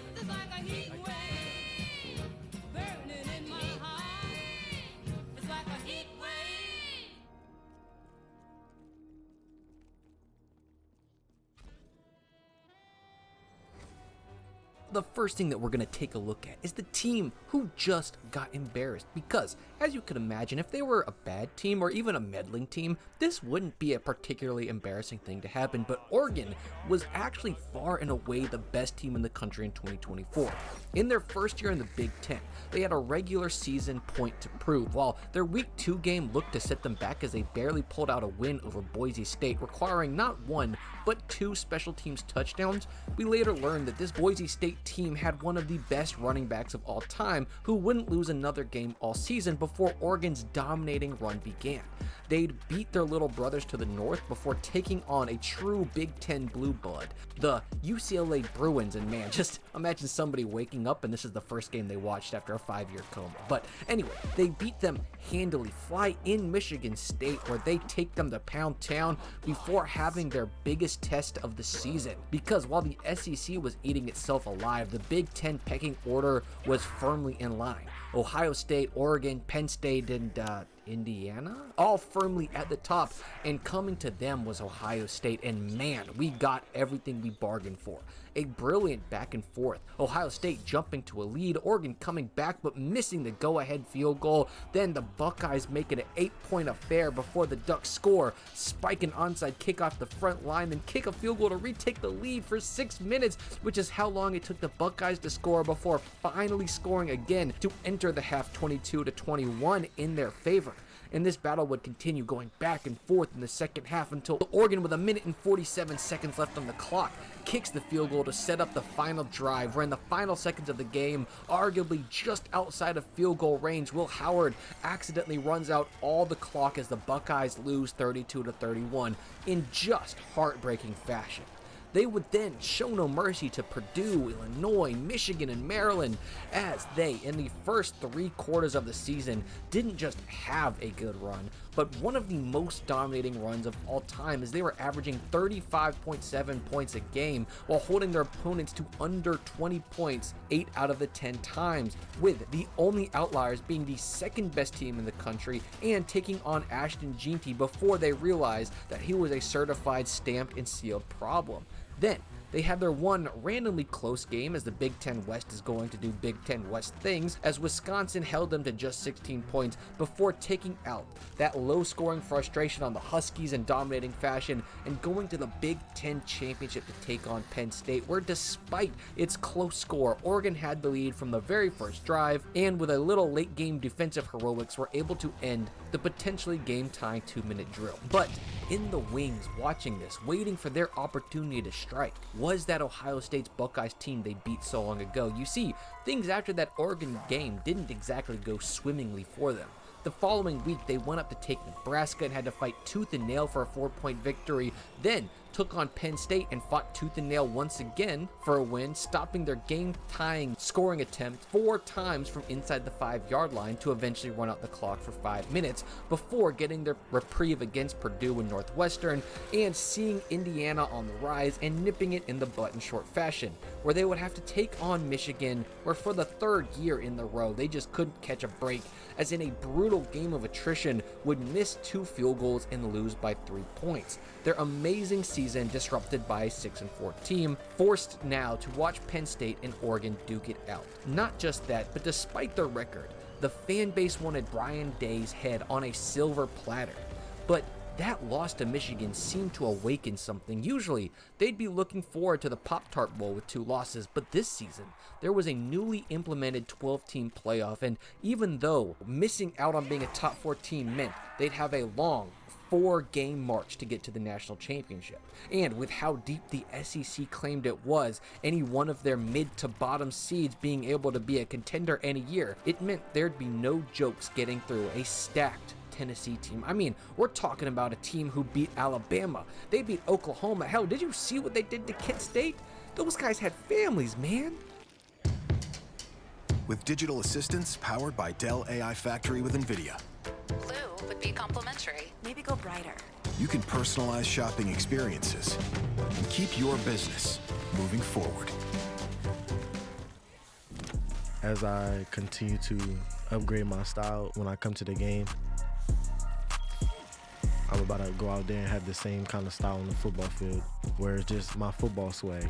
the first thing that we're going to take a look at is the team who just got embarrassed, because as you could imagine, if they were a bad team or even a meddling team, this wouldn't be a particularly embarrassing thing to happen. But Oregon was actually far and away the best team in the country in 2024. In their first year in the Big Ten, they had a regular season point to prove, while their Week 2 game looked to set them back as they barely pulled out a win over Boise State, requiring not one, but 2 special teams touchdowns. We later learned that this Boise State team had one of the best running backs of all time, who wouldn't lose another game all season before Oregon's dominating run began. They'd beat their little brothers to the north before taking on a true Big Ten blue blood, the UCLA Bruins, and man, just imagine somebody waking up and this is the first game they watched after a 5-year coma. But anyway, they beat them handily, fly in Michigan State, where they take them to Pound Town before having their biggest test of the season. Because while the SEC was eating itself alive, the Big Ten pecking order was firmly in line. Ohio State, Oregon, Penn State, and Indiana, all firmly at the top, and coming to them was Ohio State, and man, we got everything we bargained for. A brilliant back and forth, Ohio State jumping to a lead, Oregon coming back but missing the go-ahead field goal, then the Buckeyes make it an 8-point affair before the Ducks score, spike an onside kick off the front line, then kick a field goal to retake the lead for 6 minutes, which is how long it took the Buckeyes to score before finally scoring again to enter the half 22-21 in their favor. And this battle would continue going back and forth in the second half until Oregon, with 1 minute and 47 seconds left on the clock, kicks the field goal to set up the final drive, where in the final seconds of the game, arguably just outside of field goal range, Will Howard accidentally runs out all the clock as the Buckeyes lose 32-31 in just heartbreaking fashion. They would then show no mercy to Purdue, Illinois, Michigan, and Maryland, as they, in the first 3 quarters of the season, didn't just have a good run, but one of the most dominating runs of all time, as they were averaging 35.7 points a game while holding their opponents to under 20 points 8 out of the 10 times, with the only outliers being the second best team in the country and taking on Ashton Jeanty before they realized that he was a certified stamped and sealed problem. Then they had their one randomly close game, as the Big Ten West is going to do Big Ten West things, as Wisconsin held them to just 16 points before taking out that low-scoring frustration on the Huskies in dominating fashion and going to the Big Ten Championship to take on Penn State, where despite its close score, Oregon had the lead from the very first drive, and with a little late-game defensive heroics were able to end the potentially game-tying 2-minute drill. But in the wings, watching this, waiting for their opportunity to strike, was that Ohio State's Buckeyes team they beat so long ago. You see, things after that Oregon game didn't exactly go swimmingly for them. The following week, they went up to take Nebraska and had to fight tooth and nail for a 4-point victory, then took on Penn State and fought tooth and nail once again for a win, stopping their game-tying scoring attempt 4 times from inside the 5-yard line to eventually run out the clock for 5 minutes before getting their reprieve against Purdue and Northwestern, and seeing Indiana on the rise and nipping it in the butt in short fashion, where they would have to take on Michigan, where for the 3rd year in the row they just couldn't catch a break, as in a brutal game of attrition would miss 2 field goals and lose by 3 points. Their amazing season disrupted by a 6-4 team, forced now to watch Penn State and Oregon duke it out. Not just that, but despite their record, the fan base wanted Brian Day's head on a silver platter. But that loss to Michigan seemed to awaken something. Usually, they'd be looking forward to the Pop-Tart Bowl with 2 losses, but this season, there was a newly implemented 12-team playoff, and even though missing out on being a top 4 team meant they'd have a long 4-game march to get to the national championship, and with how deep the SEC claimed it was, any one of their mid to bottom seeds being able to be a contender any year, it meant there'd be no jokes getting through a stacked Tennessee team. I mean, we're talking about a team who beat Alabama. They beat Oklahoma. Hell, did you see what they did to Kent State? Those guys had families, man. With digital assistants powered by Dell AI Factory with NVIDIA, Blue would be complimentary. Maybe go brighter. you can personalize shopping experiences and keep your business moving forward. As I continue to upgrade my style when I come to the game, I'm about to go out there and have the same kind of style on the football field, where it's just my football swag.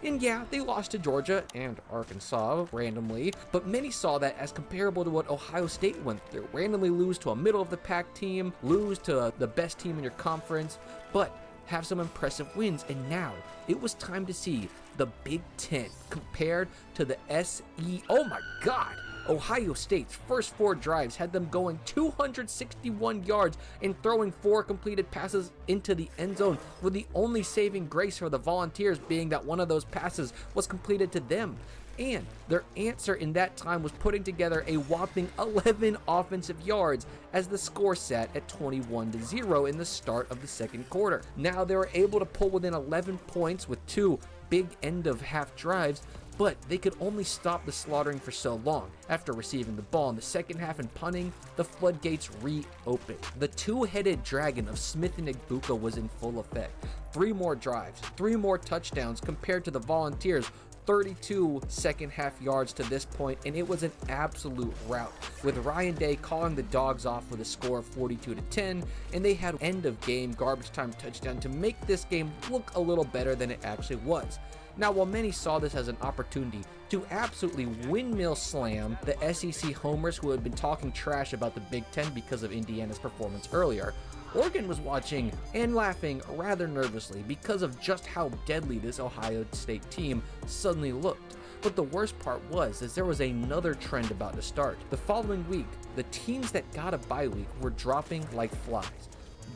And yeah, they lost to Georgia and Arkansas randomly, but many saw that as comparable to what Ohio State went through. Randomly lose to a middle-of-the-pack team, lose to the best team in your conference, but have some impressive wins. And now it was time to see the Big Ten compared to the SE. Oh my God! Ohio State's first 4 drives had them going 261 yards and throwing 4 completed passes into the end zone, with the only saving grace for the Volunteers being that one of those passes was completed to them. And their answer in that time was putting together a whopping 11 offensive yards as the score sat at 21-0 in the start of the second quarter. Now they were able to pull within 11 points with 2 big end of half drives, but they could only stop the slaughtering for so long. After receiving the ball in the second half and punting, the floodgates reopened. The two-headed dragon of Smith and Igbuka was in full effect. 3 more drives, 3 more touchdowns compared to the Volunteers' 32 second half yards to this point, and it was an absolute rout, with Ryan Day calling the Dogs off with a score of 42-10, and they had end of game garbage time touchdown to make this game look a little better than it actually was. Now, while many saw this as an opportunity to absolutely windmill slam the SEC homers who had been talking trash about the Big Ten because of Indiana's performance earlier, Oregon was watching and laughing rather nervously because of just how deadly this Ohio State team suddenly looked. But the worst part was there was another trend about to start. The following week, the teams that got a bye week were dropping like flies.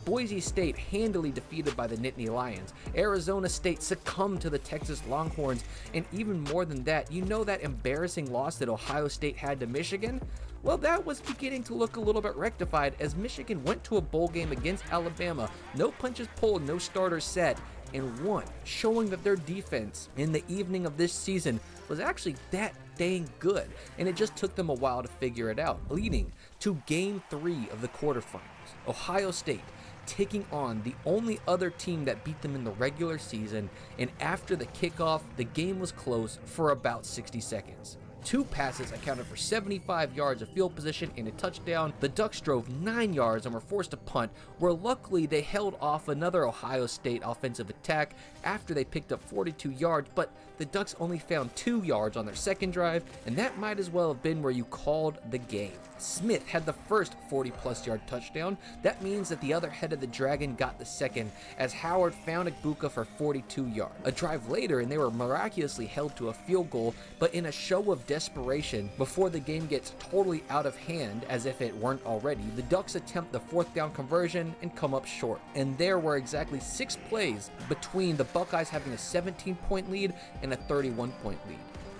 Boise State handily defeated by the Nittany Lions. Arizona State succumbed to the Texas Longhorns. And even more than that, you know that embarrassing loss that Ohio State had to Michigan? Well, that was beginning to look a little bit rectified as Michigan went to a bowl game against Alabama. No punches pulled, no starters set, and won, showing that their defense in the evening of this season was actually that dang good. And it just took them a while to figure it out, leading to Game 3 of the quarterfinals. Ohio State taking on the only other team that beat them in the regular season, and after the kickoff, the game was close for about 60 seconds. 2 passes accounted for 75 yards of field position and a touchdown. The Ducks drove 9 yards and were forced to punt, where luckily they held off another Ohio State offensive attack after they picked up 42 yards, but the Ducks only found 2 yards on their second drive, and that might as well have been where you called the game. Smith had the first 40-plus yard touchdown. That means that the other head of the dragon got the second, as Howard found Igbuka for 42 yards. A drive later, and they were miraculously held to a field goal, but in a show of desperation, before the game gets totally out of hand, as if it weren't already, the Ducks attempt the 4th down conversion and come up short. And there were exactly 6 plays between the Buckeyes having a 17-point lead and a 31-point lead.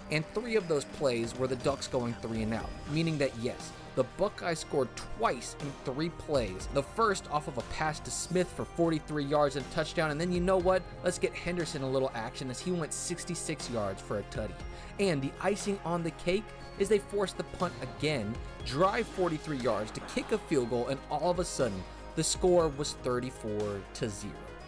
And 3 of those plays were the Ducks going 3 and out, meaning that yes, the Buckeyes scored twice in 3 plays. The first off of a pass to Smith for 43 yards and a touchdown, and then you know what? Let's get Henderson a little action as he went 66 yards for a tutty. And the icing on the cake is they forced the punt again, drive 43 yards to kick a field goal, and all of a sudden, the score was 34-0.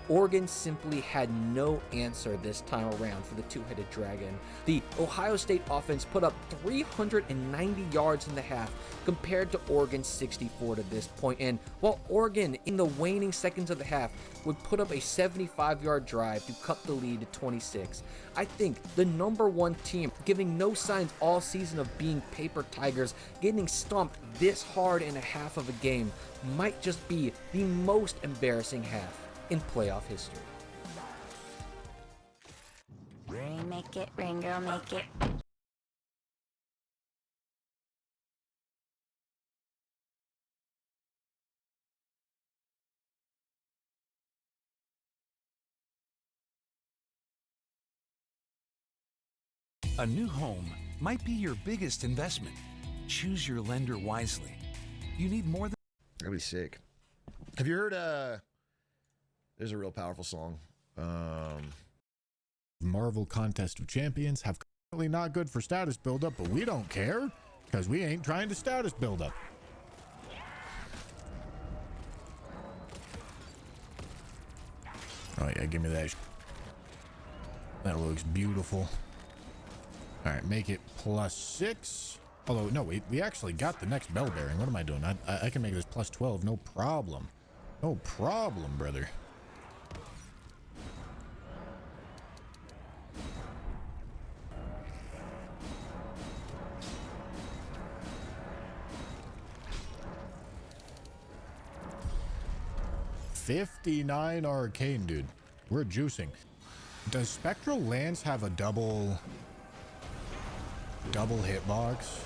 Oregon simply had no answer this time around for the two-headed dragon. The Ohio State offense put up 390 yards in the half compared to Oregon's 64 to this point. And while Oregon, in the waning seconds of the half, would put up a 75-yard drive to cut the lead to 26, I think the #1 team, giving no signs all season of being paper tigers, getting stomped this hard in a half of a game, might just be the most embarrassing half in playoff history. Rain, make it, rain girl, make it. A new home might be your biggest investment. Choose your lender wisely. You need more than... That'd be sick. Have you heard, there's a real powerful song. Marvel Contest of Champions have currently not good for status buildup, but we don't care because we ain't trying to status buildup. Oh yeah, give me that. That looks beautiful. All right, make it +6. Although, no, we actually got the next bell bearing. What am I doing? I can make this +12, no problem. No problem, brother. 59 arcane, dude. We're juicing. Does Spectral Lance have a double hitbox?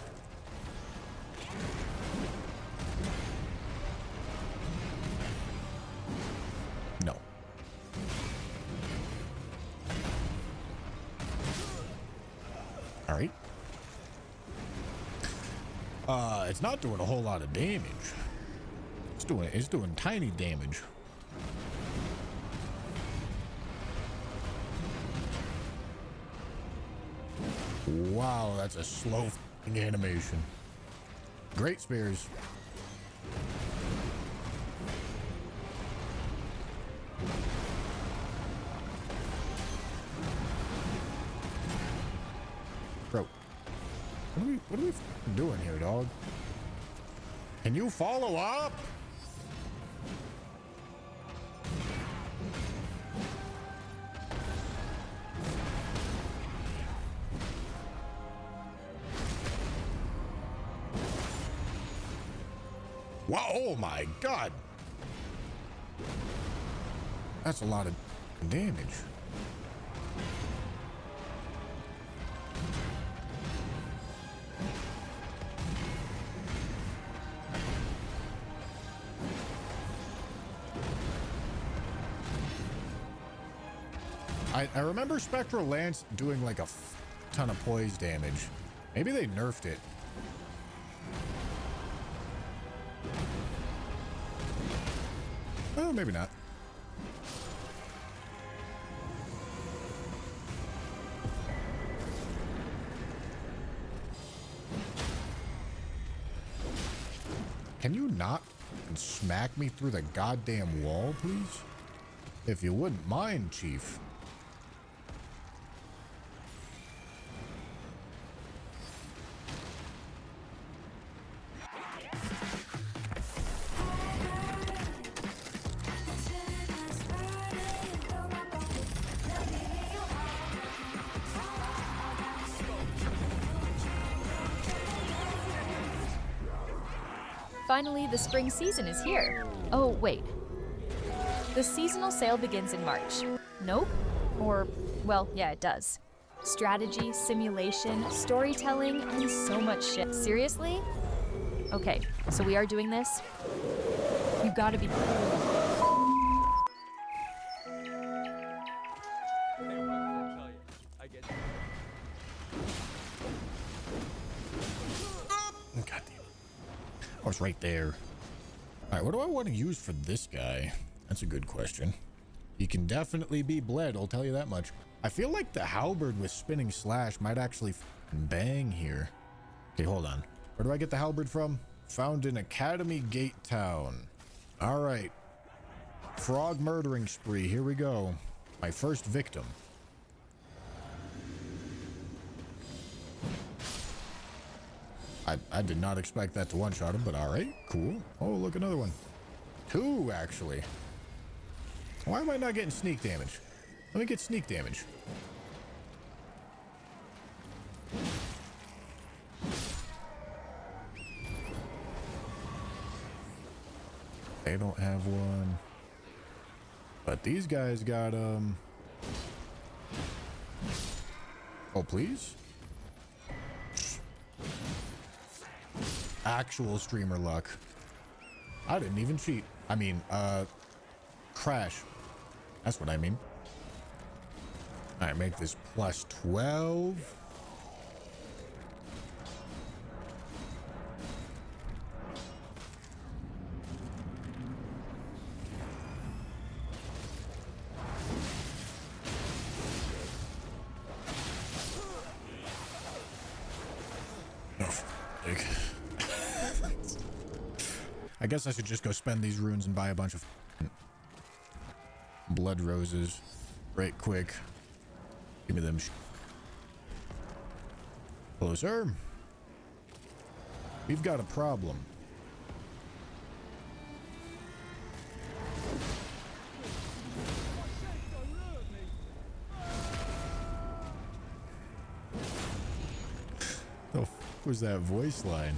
No. All right. It's not doing a whole lot of damage. It's doing tiny damage. Wow, that's a slow f***ing animation. Great spears. Bro, what are we f***ing doing here, dog? Can you follow up? Wow, oh my god. That's a lot of damage. I remember Spectral Lance doing like a ton of poise damage. Maybe they nerfed it. Oh, maybe not. Can you not smack me through the goddamn wall, please? If you wouldn't mind, Chief. Finally, the spring season is here. Oh, wait. The seasonal sale begins in March. Nope. Or, well, yeah, it does. Strategy, simulation, storytelling, and so much shit. Seriously? Okay, so we are doing this? You've got to be... I was right there. All right, what do I want to use for this guy? That's a good question. He can definitely be bled, I'll tell you that much. I feel like the halberd with spinning slash might actually bang here. Okay, hold on. Where do I get the halberd from? Found in Academy Gate Town. All right. Frog murdering spree, here we go. My first victim. I did not expect that to one-shot him, but all right, cool. Oh, look, another one. Two, actually. Why am I not getting sneak damage? Let me get sneak damage. They don't have one. But these guys got, Oh, please? Actual streamer luck. I didn't even cheat. I mean, crash. That's what I mean. All right, make this plus 12. I guess I should just go spend these runes and buy a bunch of blood roses right quick. Give me them. Hello, sir. We've got a problem. The f was that voice line?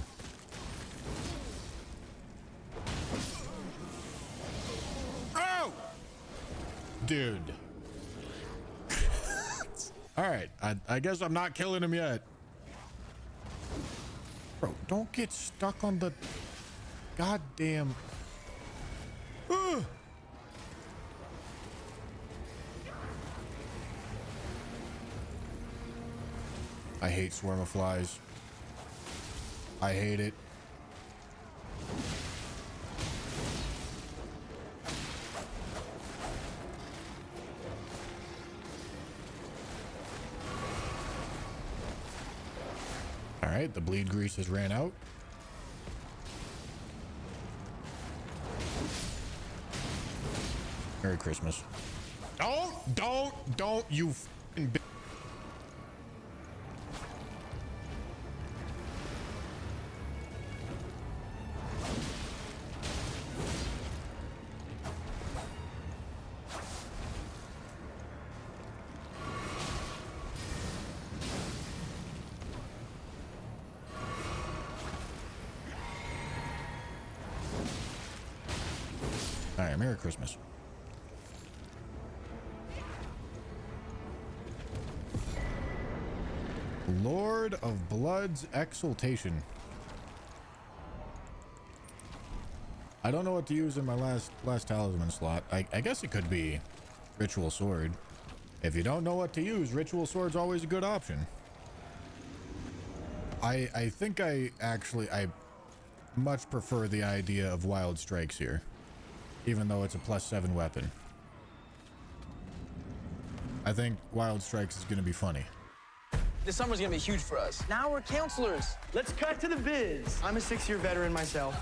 dude. All right, I guess I'm not killing him yet. Bro, don't get stuck on the goddamn... Ugh. I hate swarm of flies. I hate it. All right, the bleed grease has ran out. Merry Christmas. Don't, you f***ing bitch. All right, Merry Christmas. Lord of Blood's Exaltation. I don't know what to use in my last talisman slot. I guess it could be Ritual Sword. If you don't know what to use, Ritual Sword's always a good option. I think I much prefer the idea of Wild Strikes here, even though it's a +7 weapon. I think Wild Strikes is going to be funny. This summer's gonna be huge for us. Now we're counselors. Let's cut to the biz. I'm a 6-year veteran myself.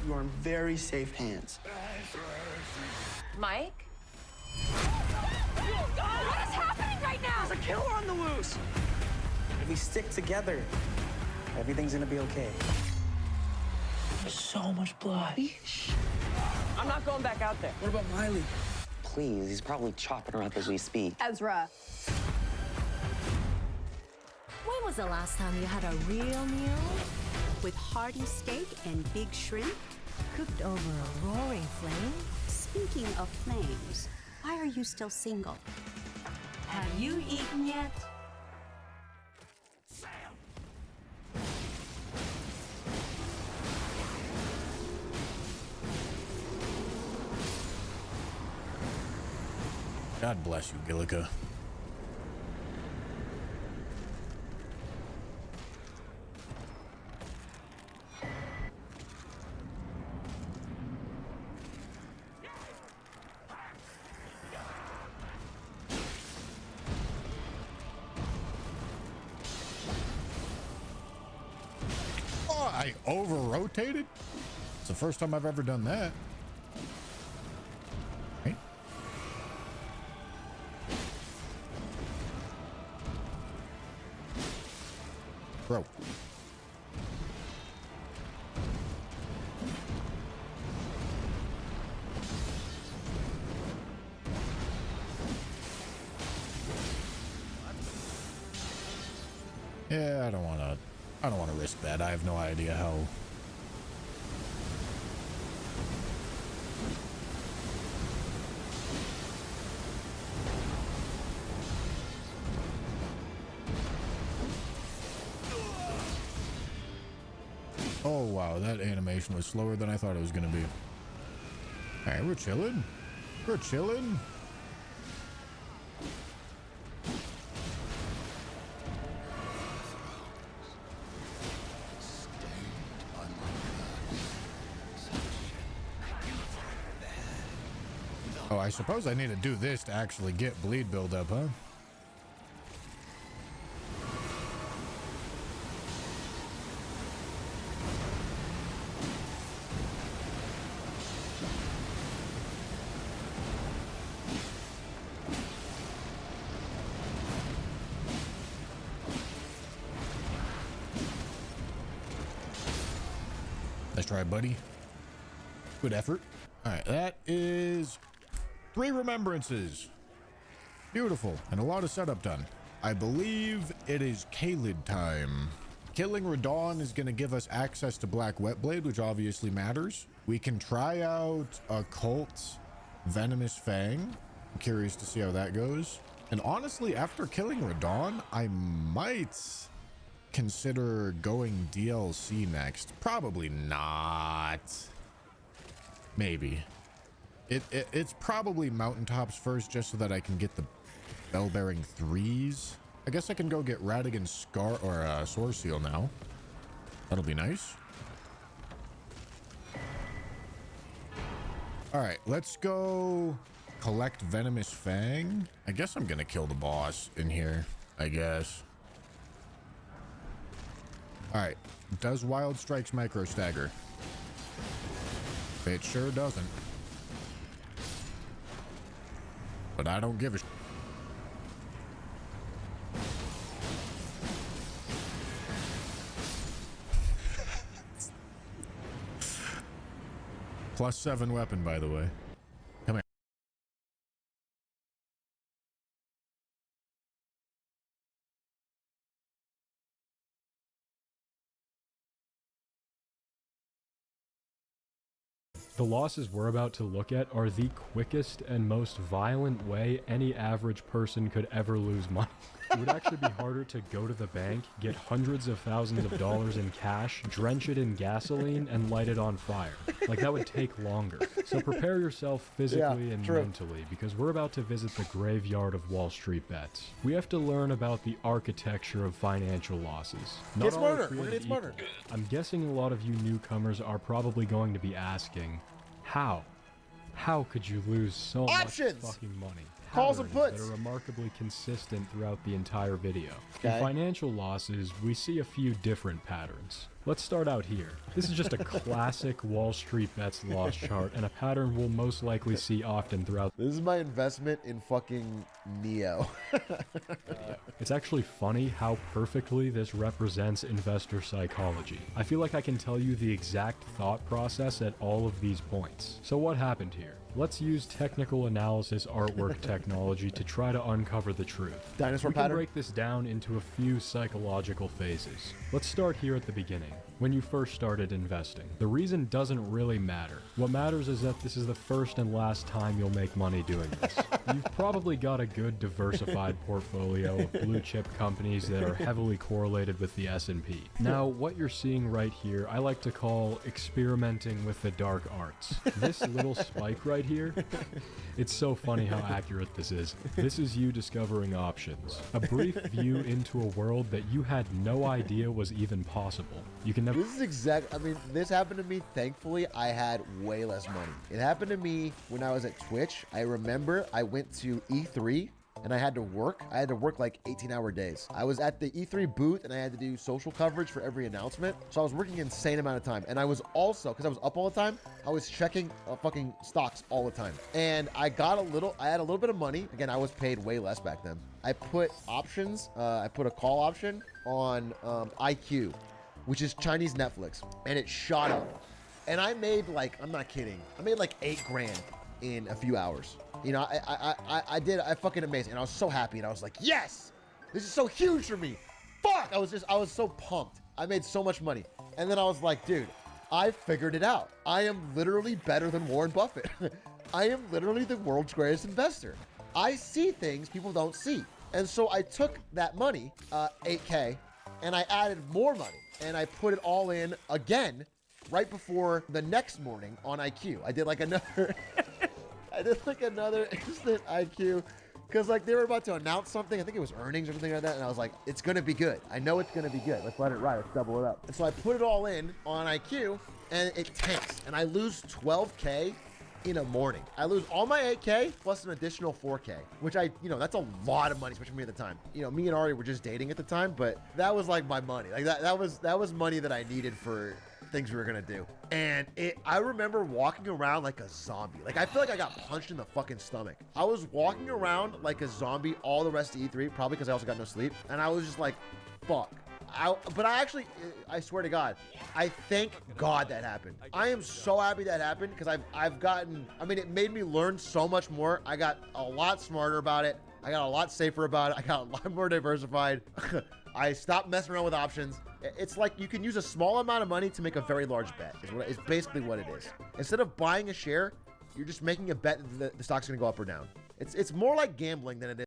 You are in very safe hands. Mike? Oh, God! What is happening right now? There's a killer on the loose. If we stick together, everything's gonna be okay. There's so much blood. I'm not going back out there. What about Miley? Please, he's probably chopping her up as we speak. Ezra. When was the last time you had a real meal? With hearty steak and big shrimp? Cooked over a roaring flame? Speaking of flames, why are you still single? Have you eaten yet? God bless you, Gillica. Oh, I over-rotated? It's the first time I've ever done that. Right? Bro. Yeah, I don't want to risk that. I have no idea how. Oh wow, that animation was slower than I thought it was gonna be. All right, we're chilling. We're chilling. Oh, I suppose I need to do this to actually get bleed buildup, huh? Nice try, buddy. Good effort. All right, that is 3 remembrances. Beautiful, and a lot of setup done. I believe it is Kalid time. Killing Radon is going to give us access to Black Wetblade, which obviously matters. We can try out Occult Venomous Fang. I'm curious to see how that goes. And honestly, after killing Radon, I might consider going DLC next. Probably not. Maybe. It's probably Mountaintops first, just so that I can get the Bell-bearing 3s. I guess I can go get Radigan's Scar or Sword Seal now. That'll be nice. All right, let's go collect Venomous Fang. I guess I'm gonna kill the boss in here, I guess. All right, does Wild Strike's Micro Stagger? It sure doesn't. But I don't give a +7 weapon, by the way. Come here. The losses we're about to look at are the quickest and most violent way any average person could ever lose money. It would actually be harder to go to the bank, get hundreds of thousands of dollars in cash, drench it in gasoline, and light it on fire. Like, that would take longer. So prepare yourself physically and mentally, because we're about to visit the graveyard of Wall Street bets. We have to learn about the architecture of financial losses. Get smarter. We're gonna get smarter. I'm guessing a lot of you newcomers are probably going to be asking, how? How could you lose so much fucking money? Calls and puts that are remarkably consistent throughout the entire video. Okay. In financial losses, we see a few different patterns. Let's start out here. This is just a classic Wall Street bets loss chart, and a pattern we'll most likely see often throughout. This is my investment in fucking Neo. It's actually funny how perfectly this represents investor psychology. I feel like I can tell you the exact thought process at all of these points. So what happened here? Let's use technical analysis artwork technology to try to uncover the truth. Dinosaur we can pattern? break this down into a few psychological phases. Let's start here at the beginning, when you first started investing. The reason doesn't really matter. What matters is that this is the first and last time you'll make money doing this. You've probably got a good diversified portfolio of blue chip companies that are heavily correlated with the S&P. Now, what you're seeing right here, I like to call experimenting with the dark arts. This little spike right here, it's so funny how accurate this is. This is you discovering options. A brief view into a world that you had no idea was even possible. You can never... This is exact. I mean, this happened to me. Thankfully, I had way less money. It happened to me when I was at Twitch. I remember I went to E3 and I had to work. I had to work like 18-hour days. I was at the E3 booth and I had to do social coverage for every announcement. So I was working an insane amount of time. And I was also, because I was up all the time, I was checking fucking stocks all the time. And I had a little bit of money. Again, I was paid way less back then. I put options, I put a call option on IQ, which is Chinese Netflix, and it shot up. And I made like, I'm not kidding, I made like 8 grand in a few hours. You know, I fucking amazing. And I was so happy, and I was like, yes, this is so huge for me. Fuck, I was so pumped. I made so much money. And then I was like, dude, I figured it out. I am literally better than Warren Buffett. I am literally the world's greatest investor. I see things people don't see. And so I took that money, 8K, and I added more money. And I put it all in again right before the next morning on IQ. I did like another instant IQ because like they were about to announce something. I think it was earnings or something like that. And I was like, it's going to be good. I know it's going to be good. Let's let it ride. Let's double it up. And so I put it all in on IQ and it tanks. And I lose 12K in a morning. I lose all my 8K plus an additional 4K, which that's a lot of money, especially for me at the time. You know, me and Ari were just dating at the time, but that was like my money. Like that was money that I needed for things we were gonna do. And I remember walking around like a zombie. Like I feel like I got punched in the fucking stomach. I was walking around like a zombie all the rest of E3, probably because I also got no sleep. And I was just like, fuck. But I swear to God, I thank God that happened. I am so happy that happened because it made me learn so much more. I got a lot smarter about it. I got a lot safer about it. I got a lot more diversified. I stopped messing around with options. It's like you can use a small amount of money to make a very large bet is basically what it is. Instead of buying a share, You're just making a bet that the stock's going to go up or down. It's more like gambling than it is